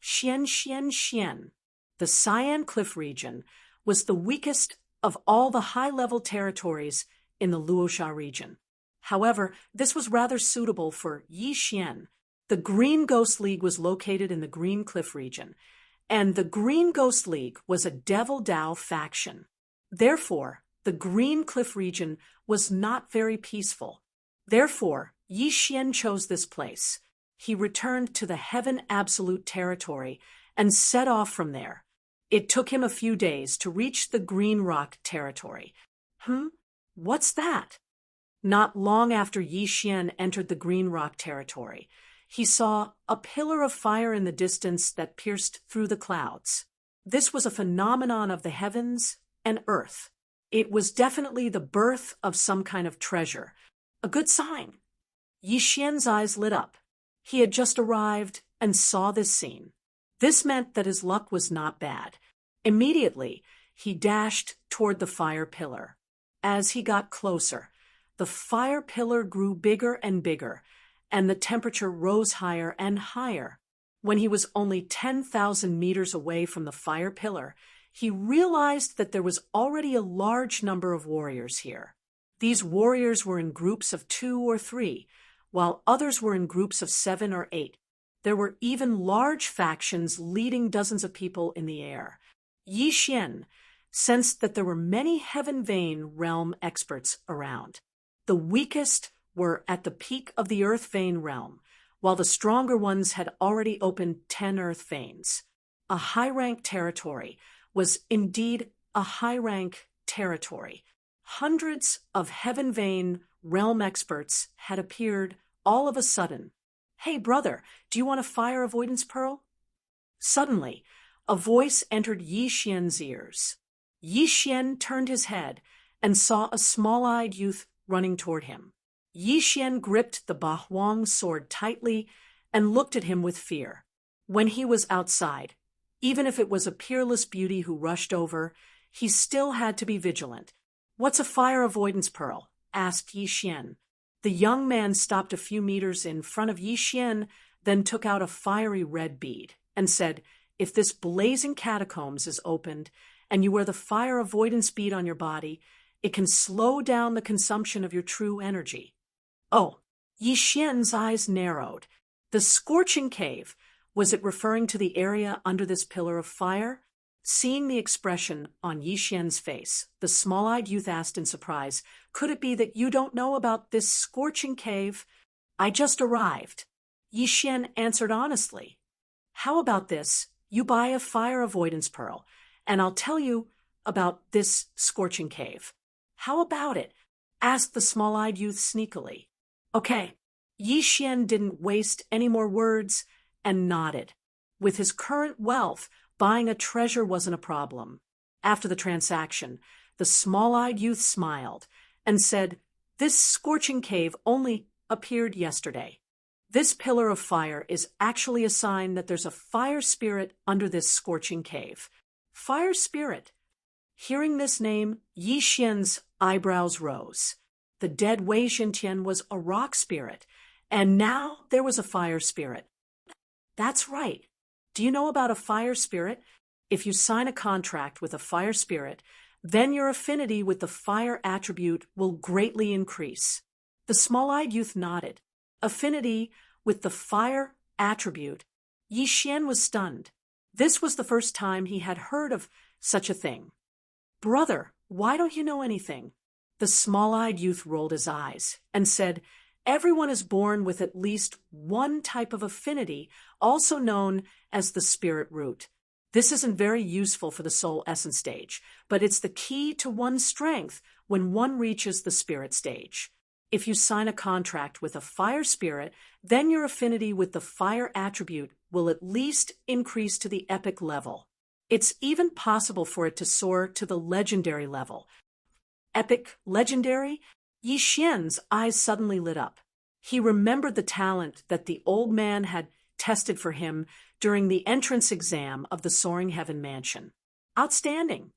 Xian. The Cyan Cliff region was the weakest of all the high-level territories in the Luosha region. However, this was rather suitable for Yi Xian. The Green Ghost League was located in the Green Cliff region, and the Green Ghost League was a Devil Dao faction. Therefore, the Green Cliff region was not very peaceful. Therefore, Yi Xian chose this place. He returned to the Heaven Absolute territory and set off from there. It took him a few days to reach the Green Rock territory. What's that? Not long after Yi Xian entered the Green Rock territory, he saw a pillar of fire in the distance that pierced through the clouds. This was a phenomenon of the heavens and earth. It was definitely the birth of some kind of treasure. A good sign. Yi Xian's eyes lit up. He had just arrived and saw this scene. This meant that his luck was not bad. Immediately, he dashed toward the fire pillar. As he got closer, the fire pillar grew bigger and bigger, and the temperature rose higher and higher. When he was only 10,000 meters away from the fire pillar, he realized that there was already a large number of warriors here. These warriors were in groups of 2 or 3, while others were in groups of 7 or 8. There were even large factions leading dozens of people in the air. Yi Xian sensed that there were many Heaven Vein realm experts around. The weakest were at the peak of the Earth Vein realm, while the stronger ones had already opened 10 Earth Veins. A high-rank territory was indeed a high-rank territory. Hundreds of Heaven Vein realm experts had appeared all of a sudden. Hey, brother, do you want a fire avoidance pearl? Suddenly, a voice entered Yi Xian's ears. Yi Xian turned his head and saw a small-eyed youth running toward him. Yi Xian gripped the Ba Huang sword tightly and looked at him with fear. When he was outside, even if it was a peerless beauty who rushed over, he still had to be vigilant. What's a fire avoidance pearl? Asked Yi Xian. The young man stopped a few meters in front of Yi Xian, then took out a fiery red bead and said, if this blazing catacombs is opened and you wear the fire avoidance bead on your body, it can slow down the consumption of your true energy. Oh, Yi Xian's eyes narrowed. The scorching cave, was it referring to the area under this pillar of fire? Seeing the expression on Yi Xian's face, the small-eyed youth asked in surprise, could it be that you don't know about this scorching cave? I just arrived. Yi Xian answered honestly. How about this? You buy a fire avoidance pearl, and I'll tell you about this scorching cave. How about it? Asked the small-eyed youth sneakily. Okay. Yi Xian didn't waste any more words and nodded. With his current wealth, buying a treasure wasn't a problem. After the transaction, the small-eyed youth smiled and said, this scorching cave only appeared yesterday. This pillar of fire is actually a sign that there's a fire spirit under this scorching cave. Fire spirit. Hearing this name, Yi Xian's eyebrows rose. The dead Wei Xintian was a rock spirit, and now there was a fire spirit. That's right. Do you know about a fire spirit? If you sign a contract with a fire spirit, then your affinity with the fire attribute will greatly increase. The small-eyed youth nodded. Affinity with the fire attribute. Yi Xian was stunned. This was the first time he had heard of such a thing. Brother, why don't you know anything? The small-eyed youth rolled his eyes and said, everyone is born with at least one type of affinity, also known as the spirit root. This isn't very useful for the soul essence stage, but it's the key to one's strength when one reaches the spirit stage. If you sign a contract with a fire spirit, then your affinity with the fire attribute will at least increase to the epic level. It's even possible for it to soar to the legendary level. Epic, legendary? Yi Xian's eyes suddenly lit up. He remembered the talent that the old man had tested for him during the entrance exam of the Soaring Heaven Mansion. Outstanding.